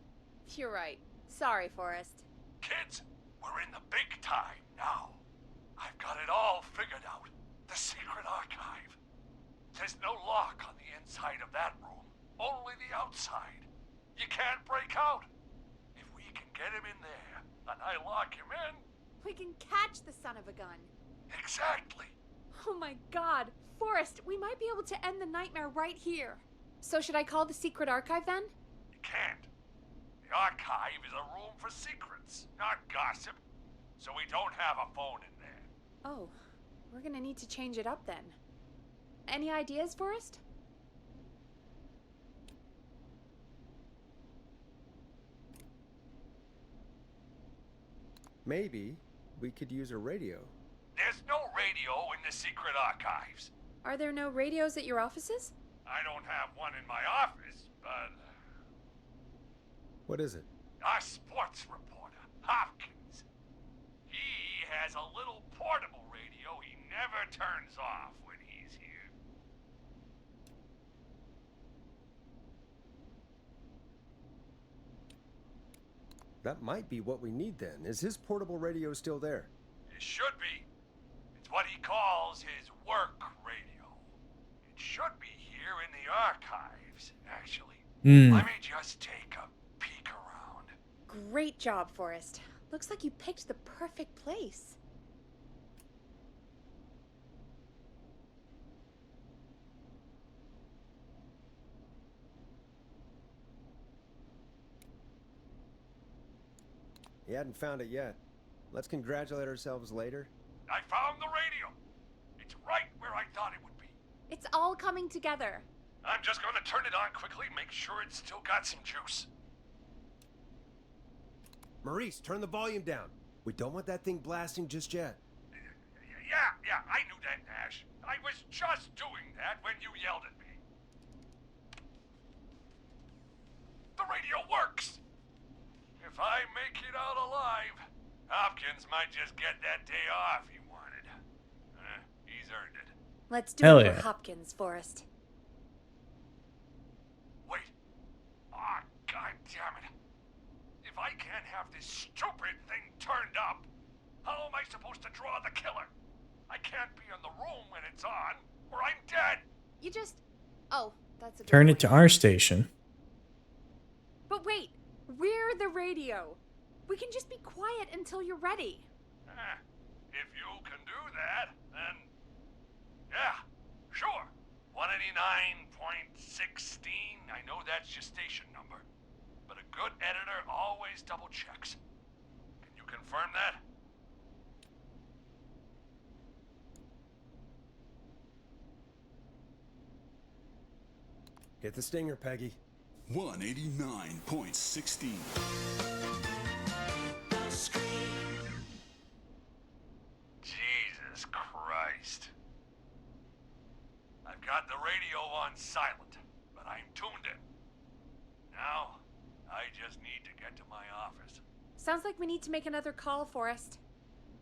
S3: You're right. Sorry, Forrest.
S6: Kids, we're in the big time now. I've got it all figured out. The secret archive. There's no lock on the inside of that room, only the outside. You can't break out. If we can get him in there, and I lock him in...
S3: We can catch the son of a gun.
S6: Exactly.
S3: Oh my god. Forrest, we might be able to end the nightmare right here. So should I call the secret archive then?
S6: You can't. The archive is a room for secrets, not gossip. So we don't have a phone in there.
S3: Oh, we're gonna need to change it up then. Any ideas, Forrest?
S2: Maybe we could use a radio.
S6: There's no radio in the secret archives.
S3: Are there no radios at your offices?
S6: I don't have one in my office, but...
S2: What is it?
S6: Our sports reporter, Hopkins. He has a little portable radio he never turns off when he's here.
S2: That might be what we need then. Is his portable radio still there?
S6: It should be. It's what he calls his work radio. It should be here in the archives, actually.
S1: Hmm.
S6: Let me just take a peek around.
S3: Great job, Forrest. Looks like you picked the perfect place.
S2: You hadn't found it yet. Let's congratulate ourselves later.
S6: I found the radio. It's right where I thought it would be.
S3: It's all coming together.
S6: I'm just gonna turn it on quickly, make sure it's still got some juice.
S2: Maurice, turn the volume down. We don't want that thing blasting just yet.
S6: Yeah, I knew that, Nash. I was just doing that when you yelled at me. The radio works! If I make it out alive, Hopkins might just get that day off he wanted. He's earned it.
S3: Let's do
S1: Hell
S3: it
S1: yeah.
S3: for Hopkins, Forrest.
S6: Wait. Ah, god damn it. If I can't have this stupid thing turned up, how am I supposed to draw the killer? I can't be in the room when it's on, or I'm dead.
S3: You just... Oh, that's a good
S1: Turn it
S3: point.
S1: to our station.
S3: But wait, we're the radio. We can just be quiet until you're ready.
S6: If you can do that, then... Yeah, sure. 189.16, I know that's your station number. But a good editor always double checks. Can you confirm that?
S2: Hit the stinger, Peggy.
S10: 189.16.
S6: Jesus Christ. I've got the radio on silent, but I'm tuned in. Now, I just need to get to my office.
S3: Sounds like we need to make another call, Forrest.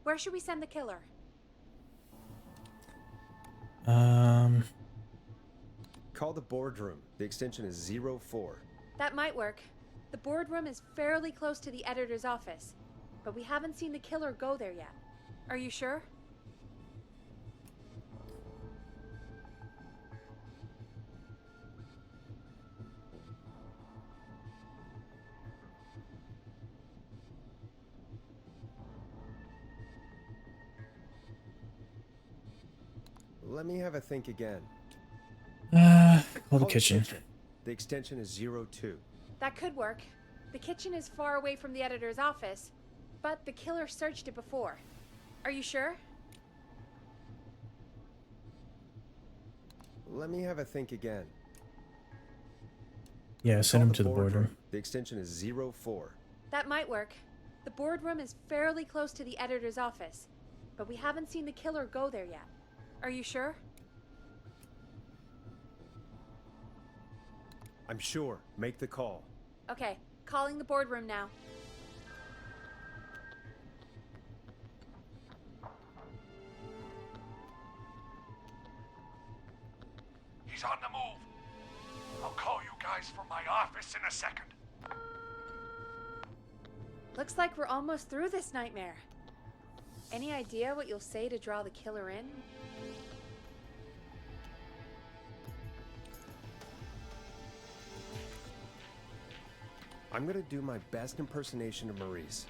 S3: Where should we send the killer?
S2: Call the boardroom. The extension is 04.
S3: That might work. The boardroom is fairly close to the editor's office, but we haven't seen the killer go there yet. Are you sure?
S2: Let me have a think again.
S1: Call the kitchen.
S2: The extension is 02.
S3: That could work. The kitchen is far away from the editor's office, but the killer searched it before. Are you sure?
S2: Let me have a think again.
S1: Yeah, send
S2: Call
S1: him to the boardroom.
S2: The extension is 04.
S3: That might work. The boardroom is fairly close to the editor's office, but we haven't seen the killer go there yet. Are you sure?
S2: I'm sure. Make the call.
S3: Okay, calling the boardroom now.
S6: He's on the move. I'll call you guys from my office in a second.
S3: Looks like we're almost through this nightmare. Any idea what you'll say to draw the killer in?
S2: I'm gonna do my best impersonation of Maurice.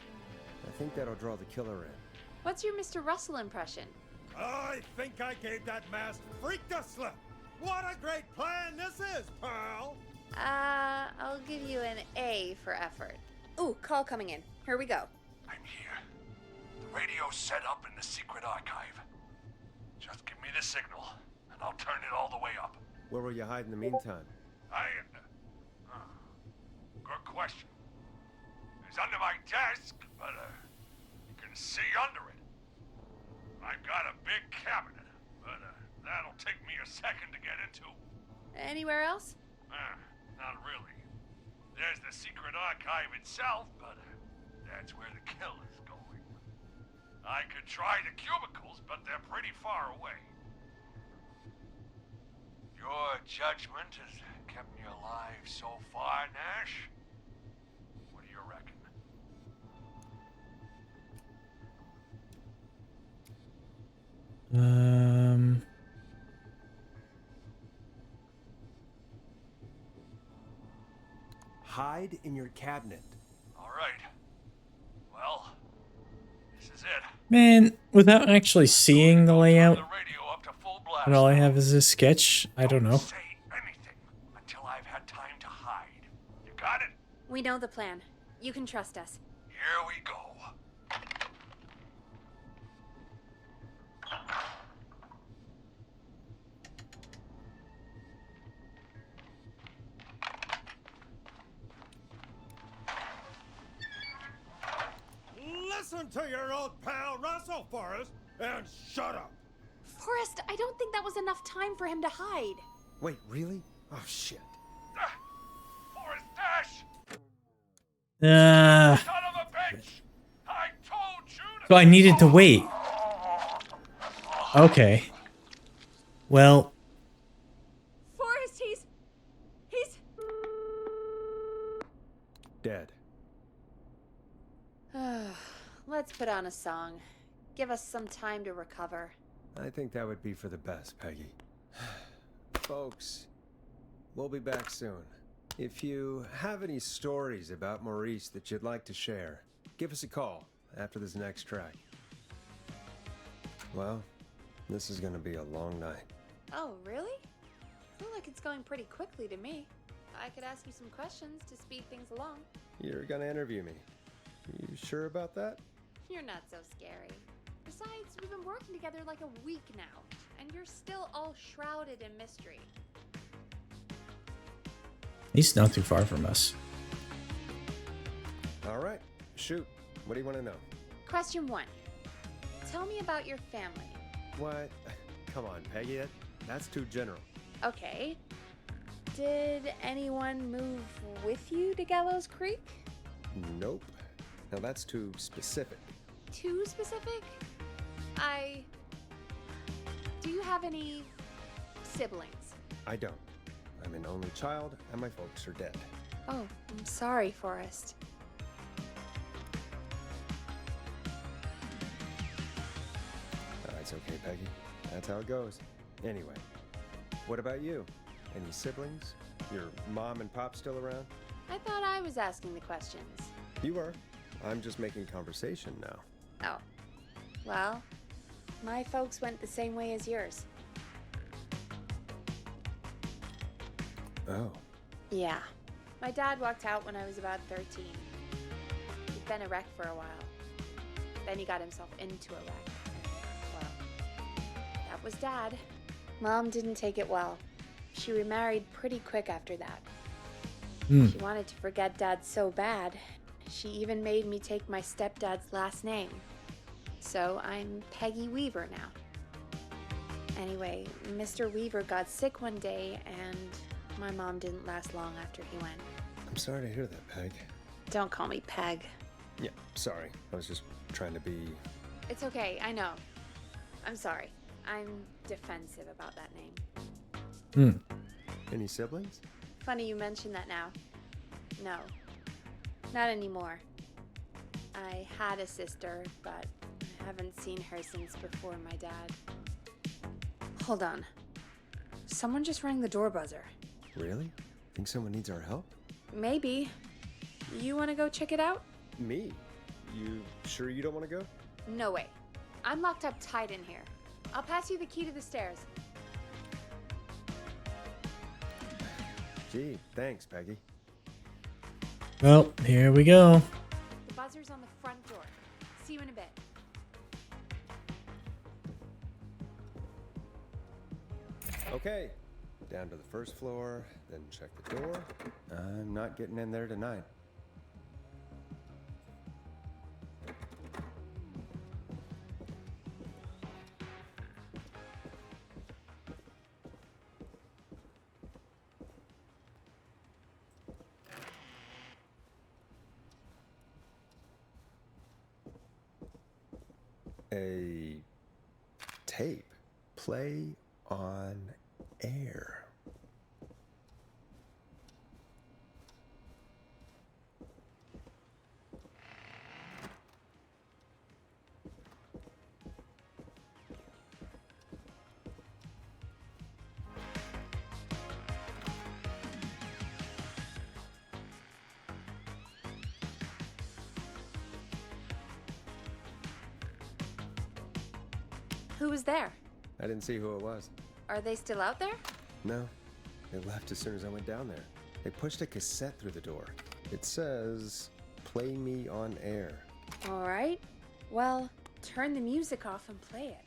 S2: I think that'll draw the killer in.
S3: What's your Mr. Russell impression?
S2: I think I gave that masked freak the slip. What a great plan this is, Pearl!
S3: I'll give you an A for effort. Ooh, call coming in. Here we go.
S6: I'm here. The radio's set up in the secret archive. Just give me the signal, and I'll turn it all the way up.
S2: Where will you hide in the meantime?
S6: Good question. It's under my desk, but you can see under it. I've got a big cabinet, but that'll take me a second to get into.
S3: Anywhere else?
S6: Not really. There's the secret archive itself, but that's where the killer's going. I could try the cubicles, but they're pretty far away. Your judgment has kept me alive so far, Nash. What do you reckon?
S2: hide in your cabinet.
S6: All right. Well, this is it.
S1: Man, without actually seeing the
S6: Turn
S1: layout,
S6: the radio up to full blast.
S1: and all I
S6: now.
S1: have is this sketch, I don't know.
S6: Say anything until I've had time to hide. You got it?
S3: We know the plan. You can trust us.
S6: Here we go.
S2: Listen to your old pal Russell, Forrest, and shut up.
S3: Forrest, I don't think that was enough time for him to hide.
S2: Wait, really? Oh, shit.
S6: Forrest Dash!
S1: Ah,
S6: Son of a bitch! I told you to...
S1: so I needed to wait. Okay. Well,
S3: Forrest, he's
S2: Dead.
S3: Let's put on a song. Give us some time to recover.
S2: I think that would be for the best, Peggy. Folks, we'll be back soon. If you have any stories about Maurice that you'd like to share, give us a call after this next track. Well, this is gonna be a long night.
S3: Oh, really? I feel like it's going pretty quickly to me. I could ask you some questions to speed things along.
S2: You're gonna interview me. You sure about that?
S3: You're not so scary. Besides, we've been working together like a week now, and you're still all shrouded in mystery.
S1: he's not too far from us.
S2: All right, shoot. What do you want to know?
S3: Question 1. Tell me about your family.
S2: What? Come on, Peggy. That's too general.
S3: Okay. Did anyone move with you to Gallows Creek?
S2: Nope. Now that's too specific.
S3: Too specific? Do you have any siblings?
S2: I don't. I'm an only child, and my folks are dead.
S3: Oh, I'm sorry, Forrest.
S2: It's okay, Peggy. That's how it goes. Anyway, what about you? Any siblings? Your mom and pop still around?
S3: I thought I was asking the questions.
S2: You are. I'm just making conversation now.
S3: Oh. Well, my folks went the same way as yours.
S2: Oh.
S3: Yeah. My dad walked out when I was about 13. He'd been a wreck for a while. Then he got himself into a wreck. Well, that was Dad. Mom didn't take it well. She remarried pretty quick after that. She wanted to forget Dad so bad, she even made me take my stepdad's last name. So I'm Peggy Weaver now. Anyway, Mr. Weaver got sick one day, and my mom didn't last long after he went.
S2: I'm sorry to hear that, Peg.
S3: Don't call me Peg.
S2: Yeah, sorry. I was just trying to be...
S3: It's okay, I know. I'm sorry. I'm defensive about that name.
S2: Any siblings?
S3: Funny you mention that now. No, not anymore. I had a sister, but I haven't seen her since before my dad. Hold on. Someone just rang the door buzzer.
S2: Really? Think someone needs our help?
S3: Maybe. You want to go check it out?
S2: Me? You sure you don't want to go?
S3: No way. I'm locked up tight in here. I'll pass you the key to the stairs.
S2: Gee, thanks, Peggy.
S1: Well, here we go.
S3: The buzzer's on the front door. See you in a bit.
S2: Okay, down to the first floor, then check the door. I'm not getting in there tonight. A tape. Play on air.
S3: Who was there?
S2: I didn't see who it was.
S3: Are they still out there?
S2: No, they left as soon as I went down there. They pushed a cassette through the door. It says, "Play me on air."
S3: All right. Well, turn the music off and play it.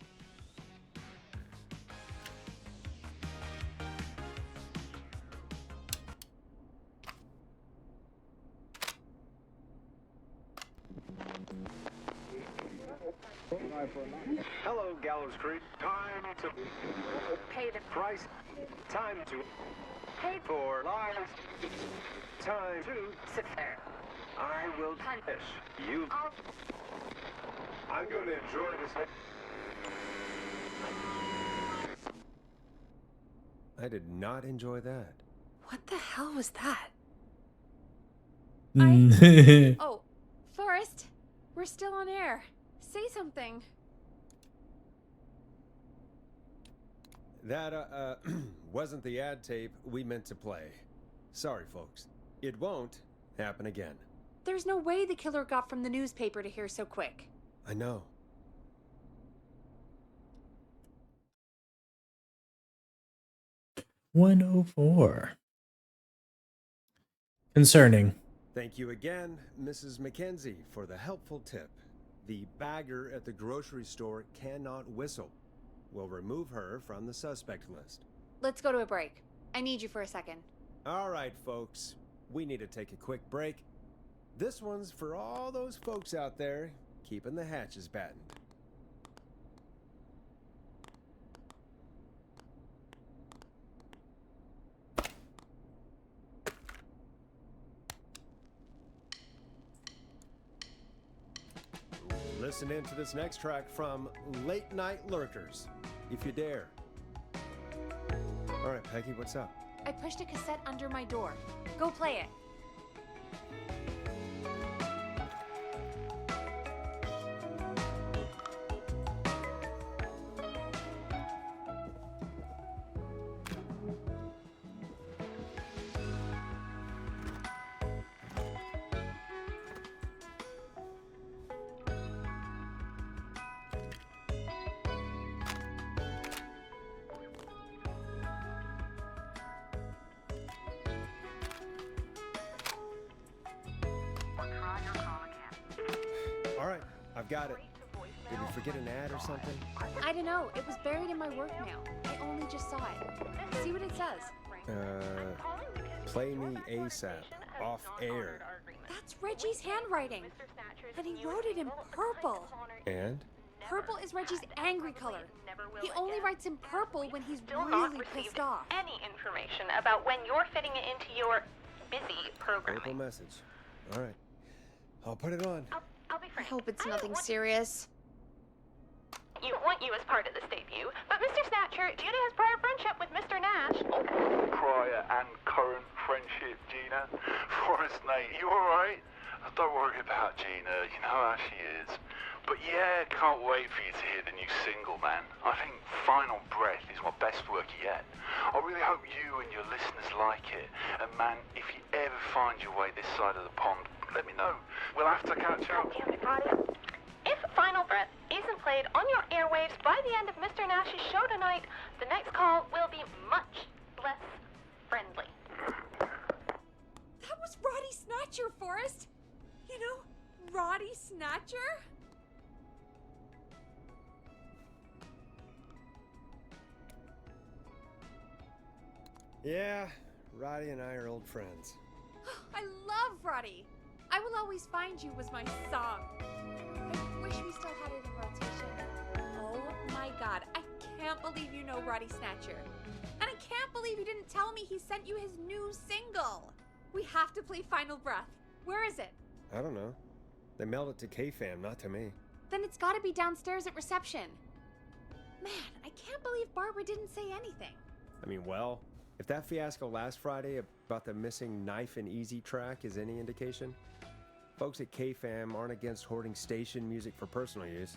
S2: Hello, Gallows Creek. Time to
S3: Pay the
S2: price. Time to pay for lives. Time to
S3: sit there.
S2: I will punish you. I'm going to enjoy this. I did not enjoy that.
S3: What the hell was that?
S1: Mm.
S3: Oh, Forrest, we're still on air. Say something.
S2: That, wasn't the ad tape we meant to play. Sorry, folks. It won't happen again.
S3: There's no way the killer got from the newspaper to here so quick.
S2: I know.
S1: $104. Concerning.
S2: Thank you again, Mrs. Mackenzie, for the helpful tip. The bagger at the grocery store cannot whistle. We'll remove her from the suspect list.
S3: Let's go to a break. I need you for a second.
S2: All right, folks. We need to take a quick break. This one's for all those folks out there keeping the hatches battened. Listen in to this next track from Late Night Lurkers, if you dare. All right, Peggy, what's up?
S3: I pushed a cassette under my door. Go play it.
S2: All right, I've got it. Did we forget an ad or something?
S3: I don't know. It was buried in my work mail. I only just saw it. See what it says.
S2: Play me ASAP, off air.
S3: That's Reggie's handwriting. And he wrote it in purple.
S2: And?
S3: Purple is Reggie's angry color. He only writes in purple when he's
S7: Still not
S3: really
S7: received
S3: pissed off.
S7: any information about when you're fitting it into your busy
S2: Purple
S7: programming.
S2: message. All right, I'll put it on.
S7: I'll be
S3: I
S7: frank.
S3: hope it's
S7: I
S3: nothing
S7: don't want
S3: serious.
S7: you as part of this debut, but Mr. Snatcher, due to his prior friendship with Mr. Nash,
S6: Prior and current friendship, Gina. Forrest, mate, you alright? Don't worry about Gina, you know how she is. But yeah, can't wait for you to hear the new single, man. I think Final Breath is my best work yet. I really hope you and your listeners like it. And man, if you ever find your way this side of the pond, let me know. We'll have to catch up.
S7: God damn it, Roddy. If Final Breath isn't played on your airwaves by the end of Mr. Nash's show tonight, the next call will be much less friendly.
S3: That was Roddy Snatcher, Forrest. You know, Roddy Snatcher?
S2: Yeah, Roddy and I are old friends.
S3: I love Roddy. I Will Always Find You was my song. I wish we still had it in rotation. Oh my god, I can't believe you know Roddy Snatcher. And I can't believe you didn't tell me he sent you his new single. We have to play Final Breath. Where is it?
S2: I don't know. They mailed it to K-Fam, not to me.
S3: Then it's gotta be downstairs at reception. Man, I can't believe Barbara didn't say anything.
S2: I mean, well, if that fiasco last Friday about the missing Knife and Easy track is any indication, folks at K-Fam aren't against hoarding station music for personal use.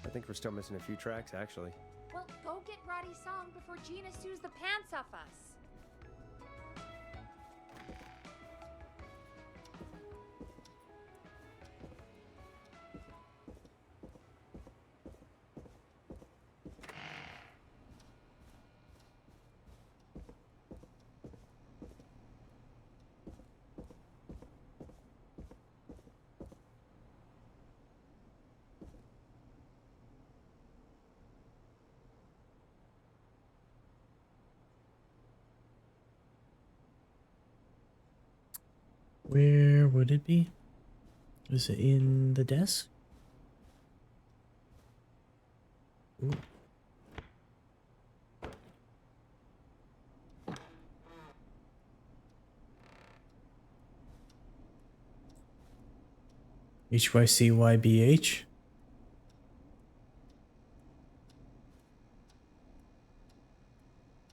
S2: I think we're still missing a few tracks, actually.
S3: Well, go get Roddy's song before Gina sues the pants off us.
S1: Where would it be? Is it in the desk? Ooh. HYCYBH?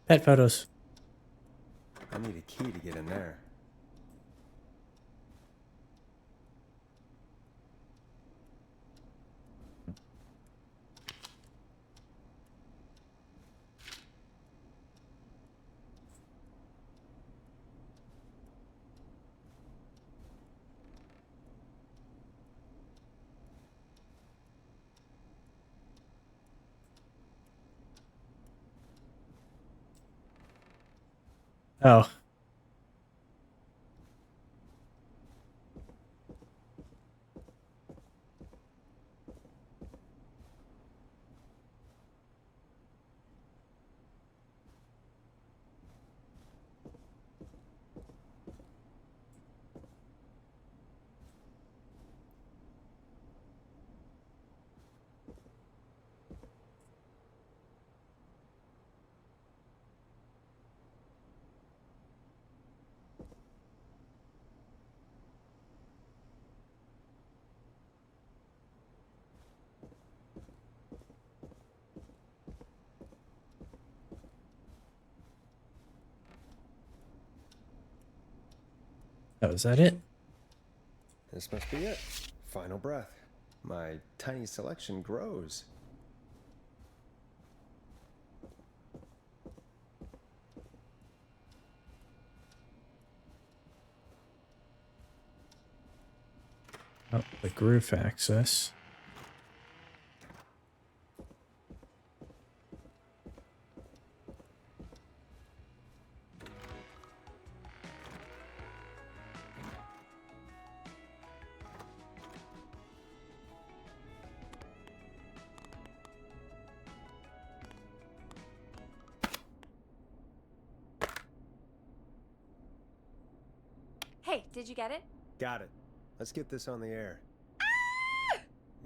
S1: Pet photos.
S2: I need a key to get in there.
S1: Oh. Oh, is that it?
S2: This must be it. Final breath. My tiny selection grows.
S1: Oh, the groove access.
S3: Hey, did you get it?
S2: Got it. Let's get this on the air.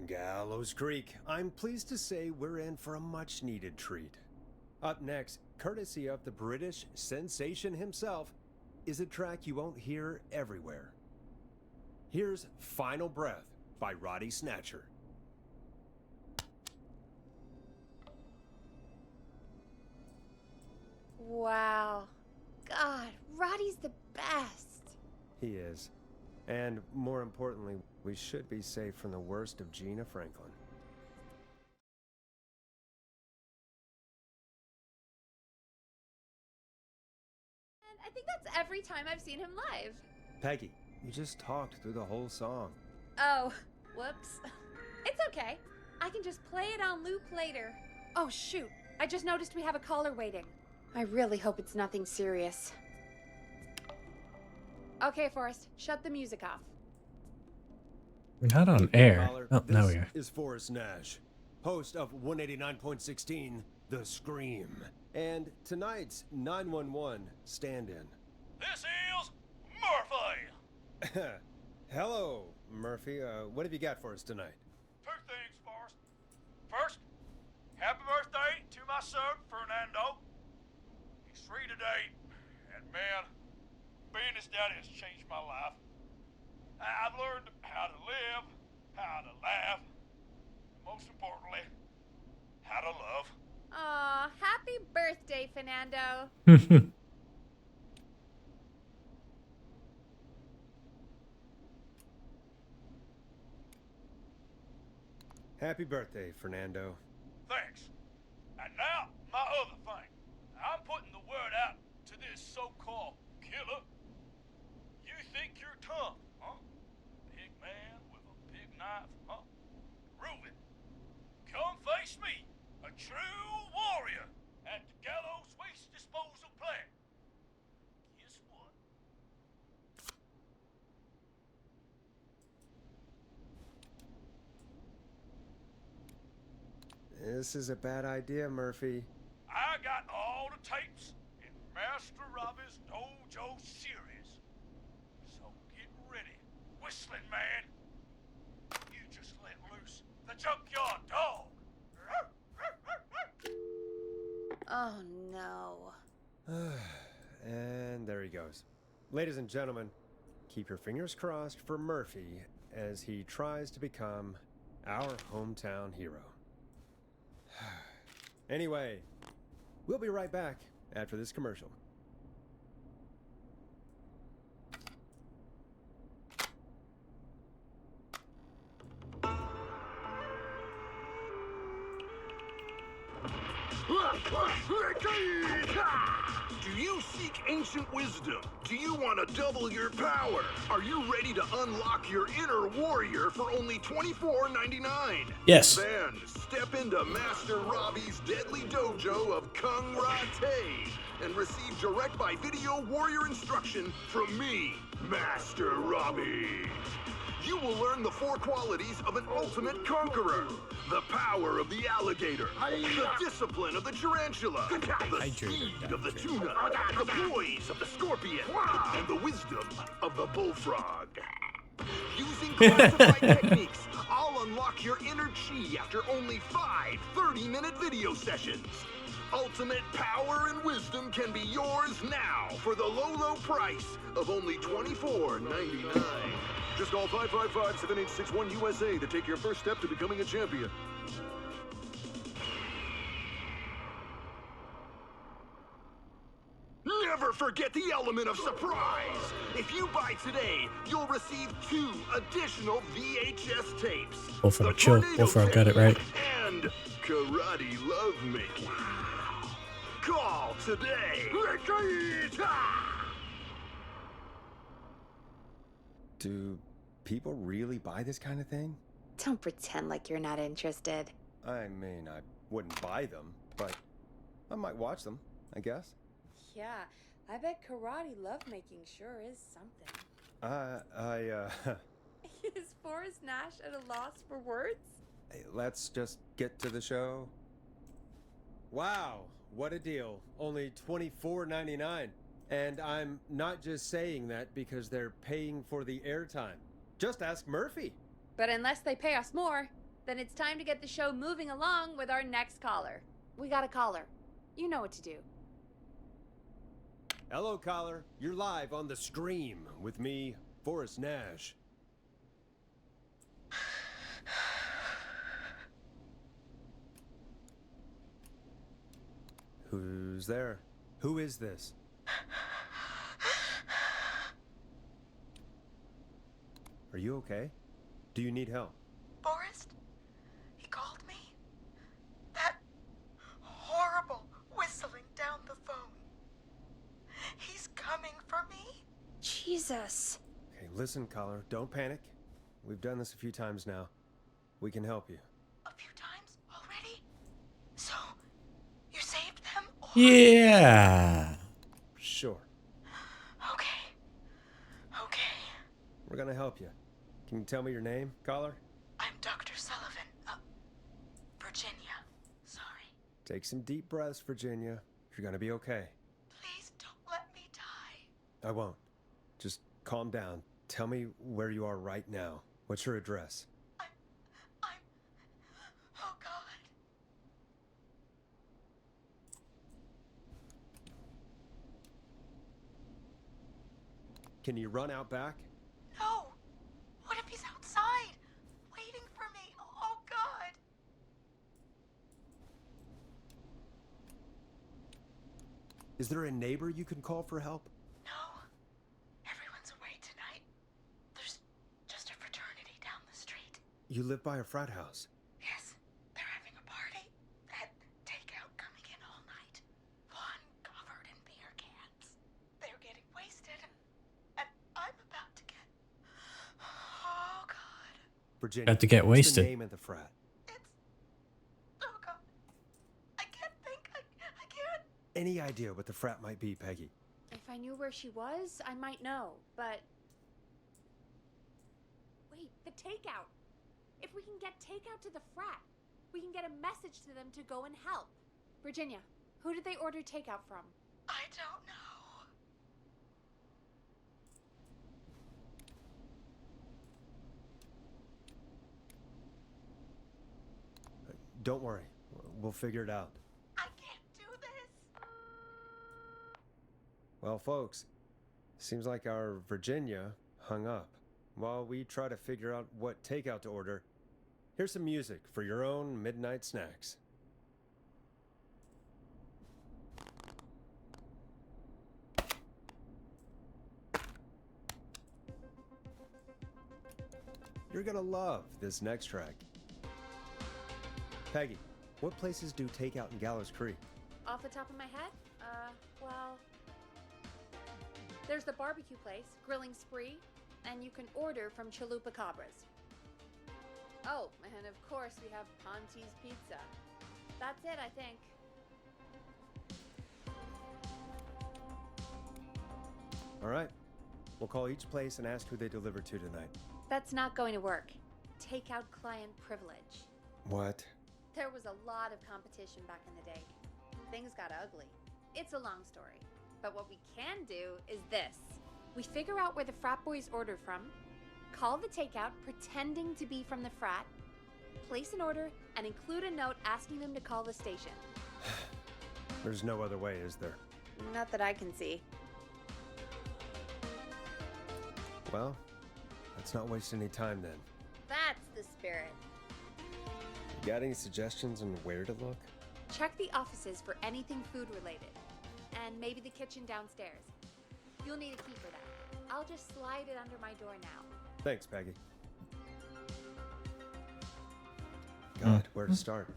S2: Gallows Creek. I'm pleased to say we're in for a much needed treat. Up next, courtesy of the British sensation himself, is a track you won't hear everywhere. Here's Final Breath by Roddy Snatcher.
S3: Wow. God, Roddy's the best.
S2: He is. And more importantly, we should be safe from the worst of Gina Franklin.
S3: And I think that's every time I've seen him live.
S2: Peggy, you just talked through the whole song.
S3: Oh, whoops. It's okay. I can just play it on loop later. Oh, shoot. I just noticed we have a caller waiting. I really hope it's nothing serious. Okay, Forrest, shut the music off.
S1: We're not on air.
S2: Caller,
S1: Oh, now we
S2: this
S1: are.
S2: is Forrest Nash, host of 189.16, The Scream, and tonight's 911 stand-in.
S6: This is Murphy.
S2: Hello, Murphy. What have you got for us tonight?
S6: Two things, Forrest. First, happy birthday to my son, Fernando. He's 3 today, and man, being his daddy has changed my life. I've learned how to live, how to laugh, most importantly, how to love.
S3: Aw, happy birthday, Fernando.
S2: Happy birthday, Fernando.
S6: Thanks. And now, my other thing. I'm putting the word out to this so-called killer. You think you're tough, huh? Big man with a big knife, huh? Reuben, come face me, a true warrior, at the Gallows Waste Disposal Plant. Guess what?
S2: This is a bad idea, Murphy.
S6: I got all the tapes in Master Robbie's Dojo series. So get whistling man. You just let loose the junkyard dog.
S3: Oh no.
S2: And there he goes. Ladies and gentlemen, keep your fingers crossed for Murphy as he tries to become our hometown hero. Anyway, we'll be right back after this commercial.
S10: Do you seek ancient wisdom? Do you want to double your power? Are you ready to unlock your inner warrior for only $24.99?
S1: Yes.
S10: Then step into Master Robbie's deadly dojo of Kung Rate and receive direct by video warrior instruction from me, Master Robbie. You will learn the 4 qualities of an ultimate conqueror. The power of the alligator, the discipline of the tarantula, the speed of the tuna, the poise of the scorpion, and the wisdom of the bullfrog. Using classified techniques, I'll unlock your inner chi after only 5 30-minute video sessions. Ultimate power and wisdom can be yours now for the low price of only $24.99. Just call 555-7861 USA to take your first step to becoming a champion. Never forget the element of surprise! If you buy today, you'll receive 2 additional VHS tapes.
S1: Bullfrog chill. Bullfrog got it right.
S10: And Karate Lovemaking. Call today!
S2: Do people really buy this kind of thing?
S3: Don't pretend like you're not interested.
S2: I mean, I wouldn't buy them, but I might watch them, I guess.
S4: Yeah, I bet karate lovemaking sure is something. Is Forrest Nash at a loss for words?
S2: Hey, let's just get to the show. Wow, what a deal. Only $24.99. And I'm not just saying that because they're paying for the airtime. Just ask Murphy.
S3: But unless they pay us more, then it's time to get the show moving along with our next caller. We got a caller. You know what to do.
S2: Hello, caller. You're live on The Scream with me, Forrest Nash. Who's there? Who is this? Are you okay? Do you need help?
S7: Forrest? He called me? That horrible whistling down the phone. He's coming for me?
S3: Jesus.
S2: Okay, listen, caller. Don't panic. We've done this a few times now. We can help you.
S7: A few times already? So, you saved them? Or...
S1: Yeah.
S2: Sure.
S7: Okay.
S2: We're gonna help you. Can you tell me your name, caller?
S7: I'm Dr. Sullivan. Virginia. Sorry.
S2: Take some deep breaths, Virginia. You're gonna be okay.
S7: Please don't let me die.
S2: I won't. Just calm down. Tell me where you are right now. What's your address?
S7: Oh, God.
S2: Can you run out back?
S7: No. What if he's outside, waiting for me? Oh, God.
S2: Is there a neighbor you can call for help?
S7: No. Everyone's away tonight. There's just a fraternity down the street.
S2: You live by a frat house.
S7: Yes, they're having a party. Had takeout coming in all night. Lawn covered in beer cans. They're getting wasted, and I'm about to get... Oh, God.
S2: Virginia.
S1: About to get
S2: what's
S1: wasted.
S2: the name of the frat?
S7: Oh, God. I can't think. I can't.
S2: Any idea what the frat might be, Peggy?
S3: If I knew where she was, I might know, but... Wait, the takeout! If we can get takeout to the frat, we can get a message to them to go and help. Virginia, who did they order takeout from?
S7: I don't know.
S2: Don't worry. We'll figure it out.
S7: I can't do this.
S2: Well, folks, seems like our Virginia hung up. While we try to figure out what takeout to order, here's some music for your own midnight snacks. You're gonna love this next track. Peggy, what places do takeout in Gallows Creek?
S3: Off the top of my head? Well, there's the barbecue place, Grilling Spree, and you can order from Chalupa Cabras. Oh, and of course we have Ponte's Pizza. That's it, I think.
S2: All right. We'll call each place and ask who they deliver to tonight.
S3: That's not going to work. Takeout client privilege.
S2: What?
S3: There was a lot of competition back in the day. Things got ugly. It's a long story. But what we can do is this. We figure out where the frat boys order from, call the takeout pretending to be from the frat, place an order, and include a note asking them to call the station.
S2: There's no other way, is there?
S3: Not that I can see.
S2: Well, let's not waste any time then.
S3: That's the spirit.
S2: You got any suggestions on where to look?
S3: Check the offices for anything food related. And maybe the kitchen downstairs. You'll need a key for that. I'll just slide it under my door now.
S2: Thanks, Peggy. God, where to start?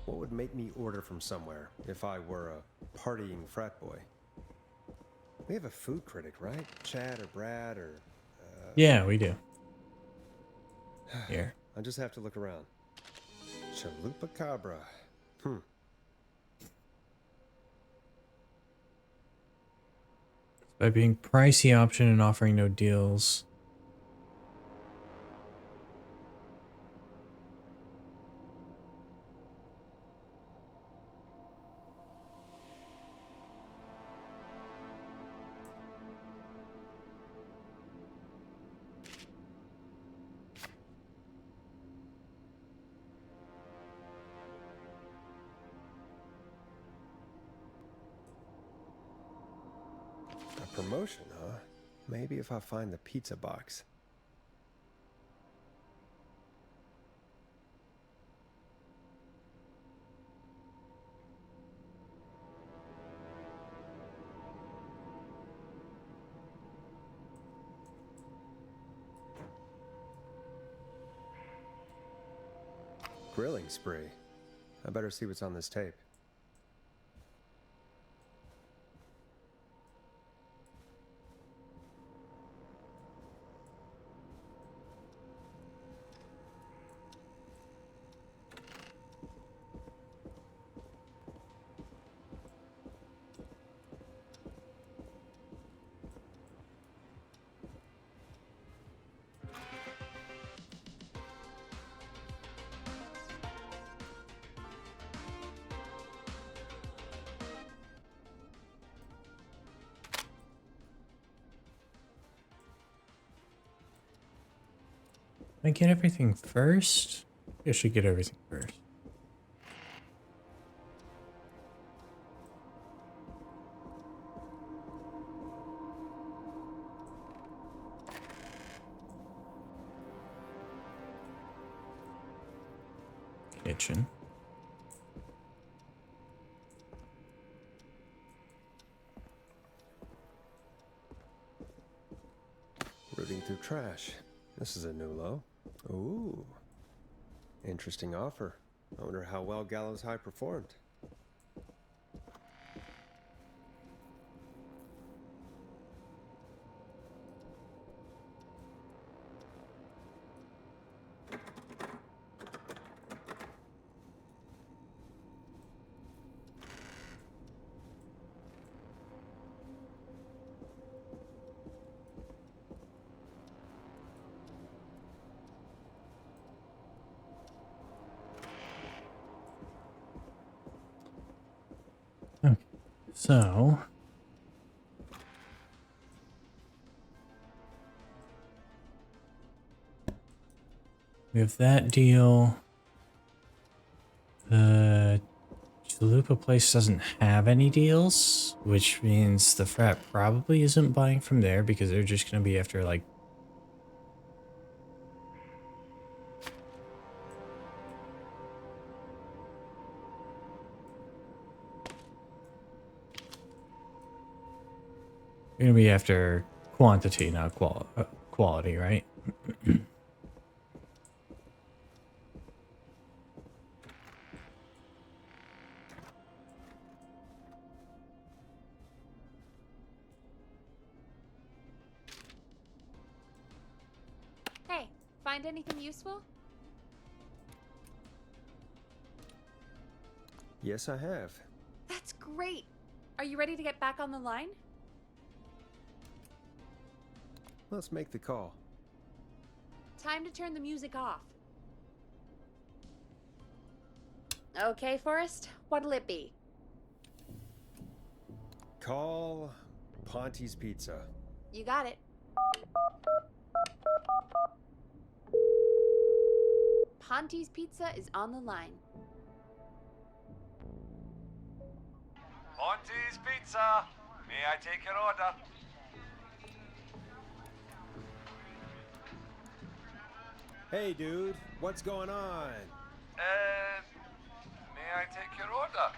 S2: What would make me order from somewhere if I were a partying frat boy? We have a food critic, right? Chad or Brad or...
S1: Yeah, we do. Here.
S2: I just have to look around. Chalupa Cabra.
S1: By being pricey option and offering no deals.
S2: Promotion, huh? Maybe if I find the pizza box. Grilling Spree. I better see what's on this tape.
S1: I get everything first? I should get everything first. Kitchen.
S2: Rooting through trash. This is a new low. Ooh. Interesting offer. I wonder how well Gallows High performed.
S1: So, we have that deal. The Chalupa place doesn't have any deals, which means the frat probably isn't buying from there because they're just going to be after like you're going to be after quantity, not quality, right?
S3: Hey, find anything useful?
S2: Yes, I have.
S3: That's great. Are you ready to get back on the line?
S2: Let's make the call.
S3: Time to turn the music off. Okay, Forrest, what'll it be?
S2: Call Ponte's Pizza.
S3: You got it. Ponte's Pizza is on the line.
S6: Ponte's Pizza. May I take your order?
S2: Hey, dude, what's going on?
S6: May I take your order?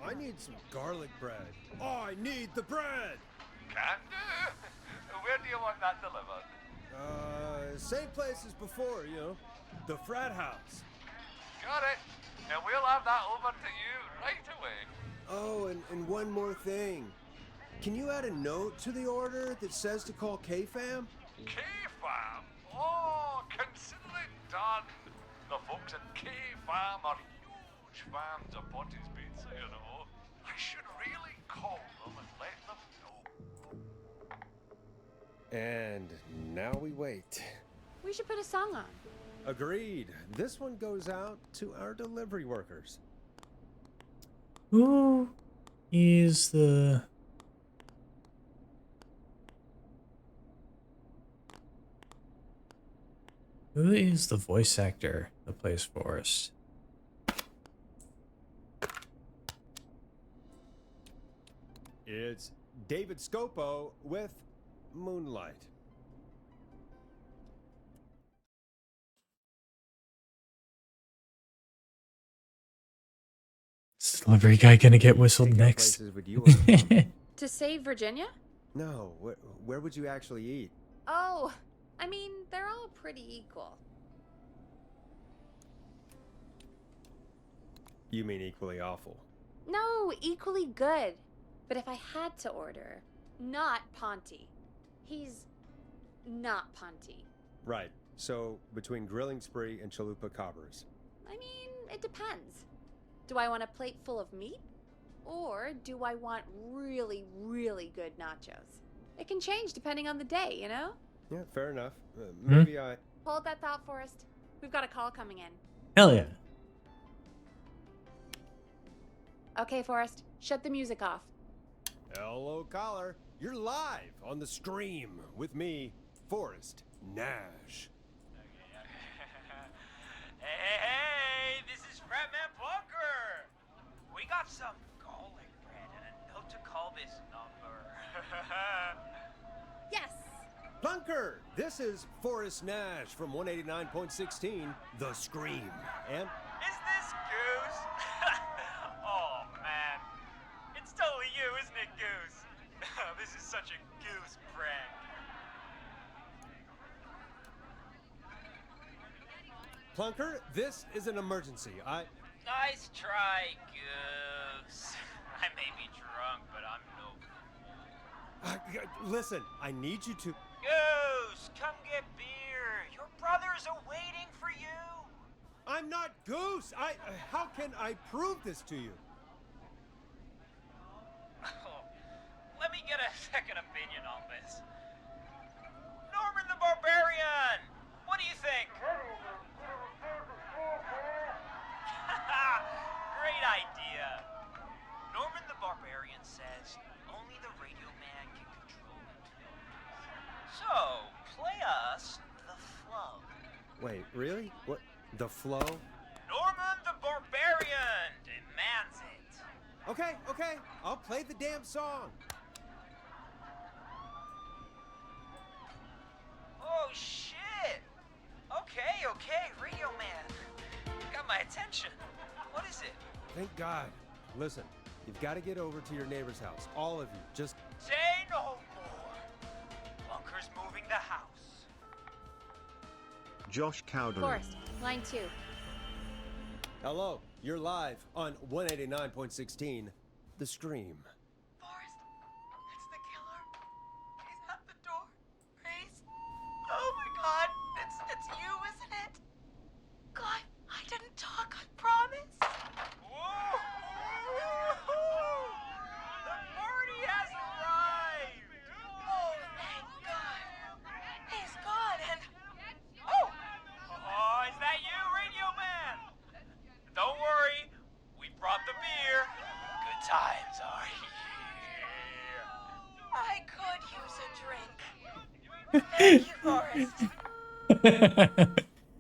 S2: I need some garlic bread. Oh, I need the bread!
S6: Can do. Where do you want that delivered?
S2: Same place as before, you know. The frat house.
S6: Got it. And we'll have that over to you right away.
S2: Oh, and one more thing. Can you add a note to the order that says to call K-Fam?
S6: K-Fam? Oh, consider it done. The folks at K-Fam are huge fans of Ponte's Pizza, you know. I should really call them and let them know.
S2: And now we wait.
S3: We should put a song on.
S2: Agreed. This one goes out to our delivery workers.
S1: Who is the... Who is the voice actor that plays Forrest?
S2: It's David Scopo with Moonlight.
S1: Delivery guy gonna get whistled next.
S2: Would you order?
S3: To save Virginia?
S2: No, where would you actually eat?
S3: Oh, I mean, they're all pretty equal.
S2: You mean equally awful?
S3: No, equally good. But if I had to order, not Ponte. He's not Ponte.
S2: Right. So, between Grilling Spree and Chalupa Cobbers.
S3: I mean, it depends. Do I want a plate full of meat? Or do I want really, really good nachos? It can change depending on the day, you know?
S2: Yeah, fair enough. Maybe I...
S3: Hold that thought, Forrest. We've got a call coming in.
S1: Hell yeah.
S3: Okay, Forrest, shut the music off.
S2: Hello, caller. You're live on the stream with me, Forrest Nash.
S12: Hey, this is Fratman Bunker. We got some garlic bread and a note to call this number.
S3: Yes.
S2: Bunker, this is Forrest Nash from 189.16, The Scream. And...
S12: Is this Goose? Oh, man. It's totally you, isn't it, Goose? This is such a Goose prank.
S2: Plunker, this is an emergency.
S12: Nice try, Goose. I may be drunk, but I'm no fool.
S2: Listen, I need you to...
S12: Goose, come get beer. Your brothers are waiting for you.
S2: I'm not Goose! How can I prove this to you?
S12: Let me get a second opinion on this. Norman the Barbarian! What do you think? Great idea. Norman the Barbarian says only the radio man can control just the flow.
S2: Wait, really? What? The flow?
S12: Norman the Barbarian demands it.
S2: Okay. I'll play the damn song.
S12: Oh, shit. Okay, Radio Man. Got my attention. What is it?
S2: Thank God. Listen, you've got to get over to your neighbor's house. All of you. Just
S12: Say no more. Bunker's moving the house.
S13: Josh Cowdery.
S3: Forrest, line 2.
S2: hello. You're live on 189.16. The Scream.
S7: Forrest, it's the killer. He's at the door. Race. Oh my God, it's you, isn't it? God, I didn't talk, I promise.
S12: Whoa! The party has arrived!
S7: Oh, thank God. He's gone and... Oh!
S12: Oh, is that you, Radio Man? Don't worry, we brought the beer. Good times are here.
S7: I could use a drink. Thank you, Forrest.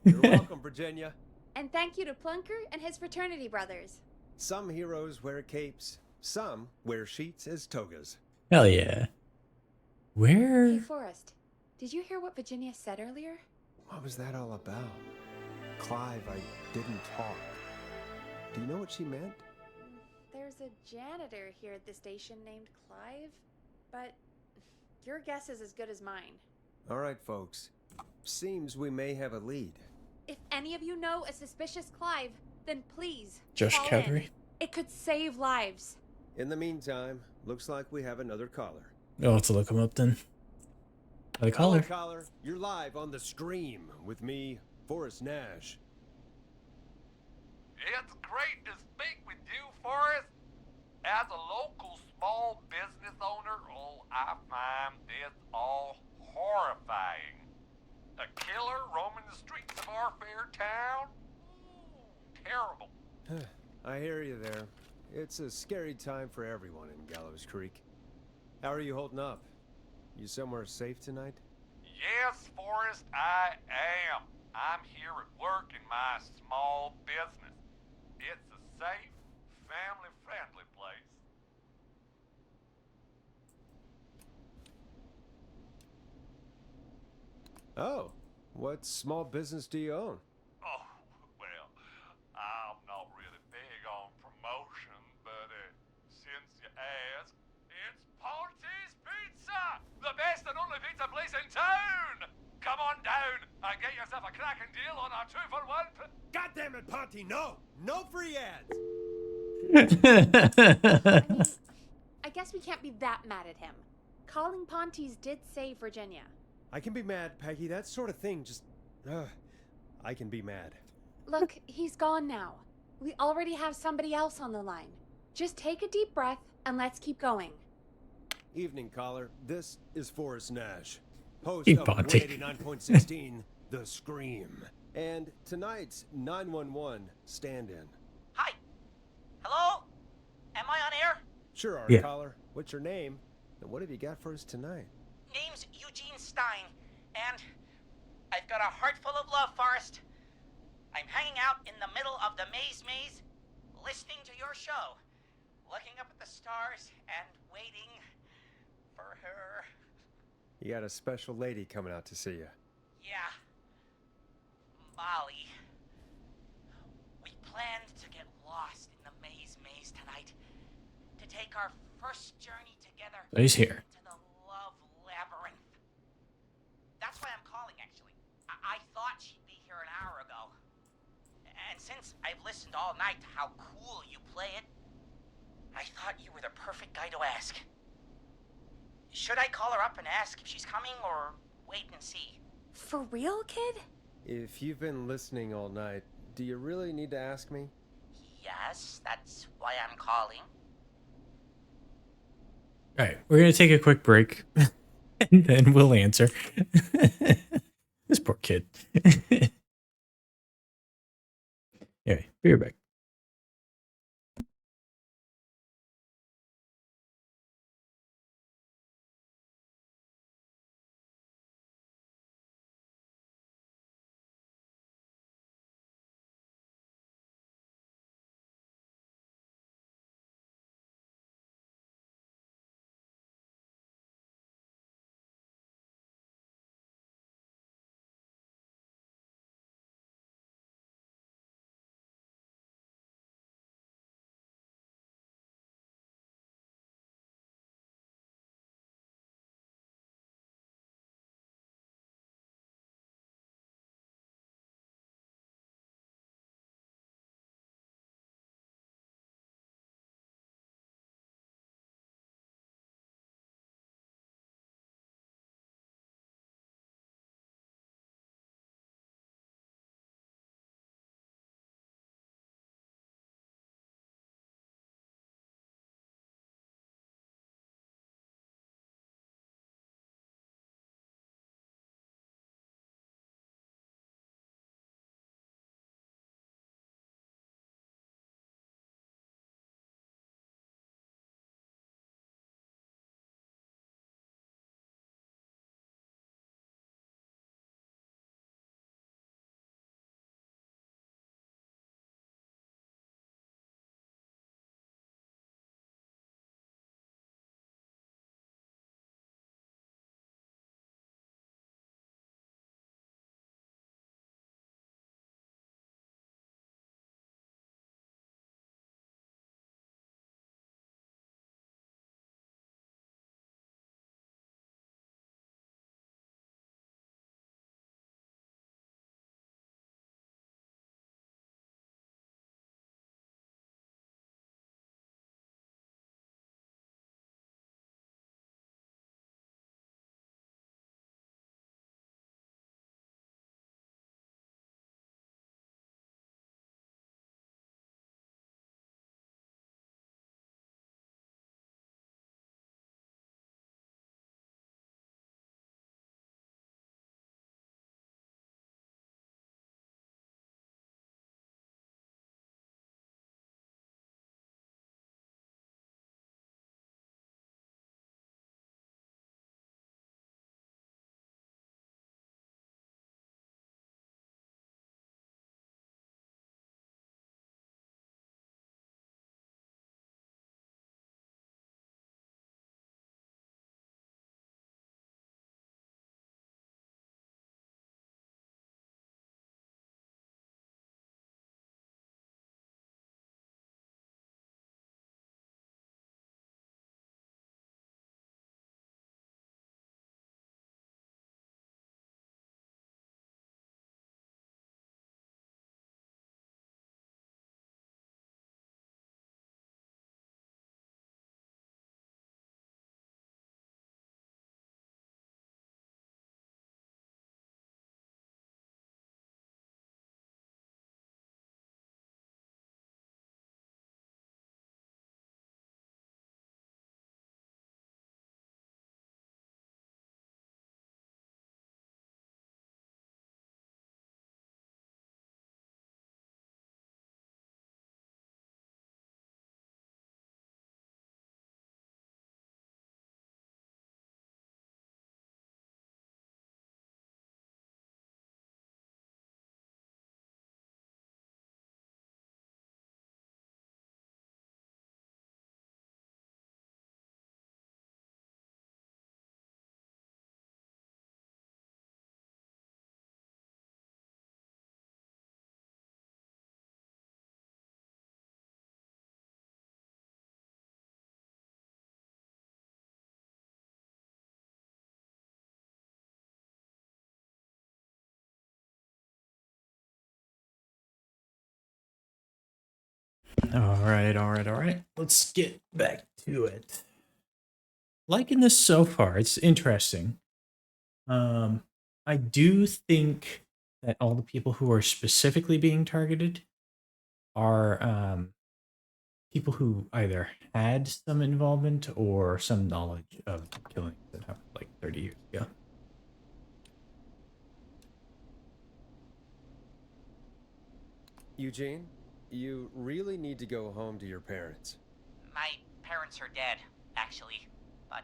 S2: You're welcome, Virginia.
S3: And thank you to Plunker and his fraternity brothers.
S2: Some heroes wear capes. Some wear sheets as togas.
S1: Hell yeah. Where?
S3: Hey, Forrest, did you hear what Virginia said earlier?
S2: What was that all about? Clive, I didn't talk. Do you know what she meant?
S3: There's a janitor here at the station named Clive, but your guess is as good as mine.
S2: All right, folks. Seems we may have a lead.
S3: If any of you know a suspicious Clive, then please
S1: Josh
S3: call
S1: Cowdery.
S3: in. It could save lives.
S2: In the meantime, looks like we have another caller.
S1: I'll have to look him up then. The caller.
S2: Hello, caller. You're live on The Scream with me, Forrest Nash.
S6: It's great to speak with you, Forrest. As a local small business owner, I find this all horrifying. A killer roaming the streets of our fair town? Ooh, terrible.
S2: I hear you there. It's a scary time for everyone in Gallows Creek. How are you holding up? You somewhere safe tonight?
S6: Yes, Forrest, I am. I'm here at work in my small business. It's a safe, family-friendly place.
S2: Oh, what small business do you own?
S6: Oh, well, I'm not really big on promotion, but since you ask, it's Ponty's Pizza! The best and only pizza place in town! Come on down and get yourself a cracking deal on our 2-for-1.
S2: God damn it, Ponty, no! No free ads!
S3: I guess we can't be that mad at him. Calling Ponty's did save Virginia.
S2: I can be mad, Peggy. That sort of thing just... I can be mad.
S3: Look, he's gone now. We already have somebody else on the line. Just take a deep breath and let's keep going.
S2: Evening, caller. This is Forrest Nash, host
S1: Hey,
S2: of
S1: Ponty.
S2: 189.16, The Scream. And tonight's 911 stand-in.
S5: Hi. Hello? Am I on air?
S2: Sure are,
S1: Yeah.
S2: caller. What's your name? And what have you got for us tonight?
S5: Name's Eugene Stein, and I've got a heart full of love, Forrest. I'm hanging out in the middle of the maze, listening to your show, looking up at the stars and waiting for her.
S2: You got a special lady coming out to see you.
S5: Yeah. Molly. We planned to get lost in the maze tonight, to take our first journey together.
S1: So he's here.
S5: To the love labyrinth. That's why I'm calling, actually. I thought she'd be here an hour ago. And since I've listened all night to how cool you play it, I thought you were the perfect guy to ask. Should I call her up and ask if she's coming, or wait and see?
S3: For real, kid?
S2: If you've been listening all night, do you really need to ask me?
S5: Yes, that's why I'm calling.
S1: All right, we're going to take a quick break and then we'll answer. This poor kid. Anyway, be right back. All right. Let's get back to it. Liking this so far. It's interesting. I do think that all the people who are specifically being targeted are people who either had some involvement or some knowledge of killings that happened like 30 years ago.
S2: Eugene, you really need to go home to your parents.
S13: My parents are dead, actually. But,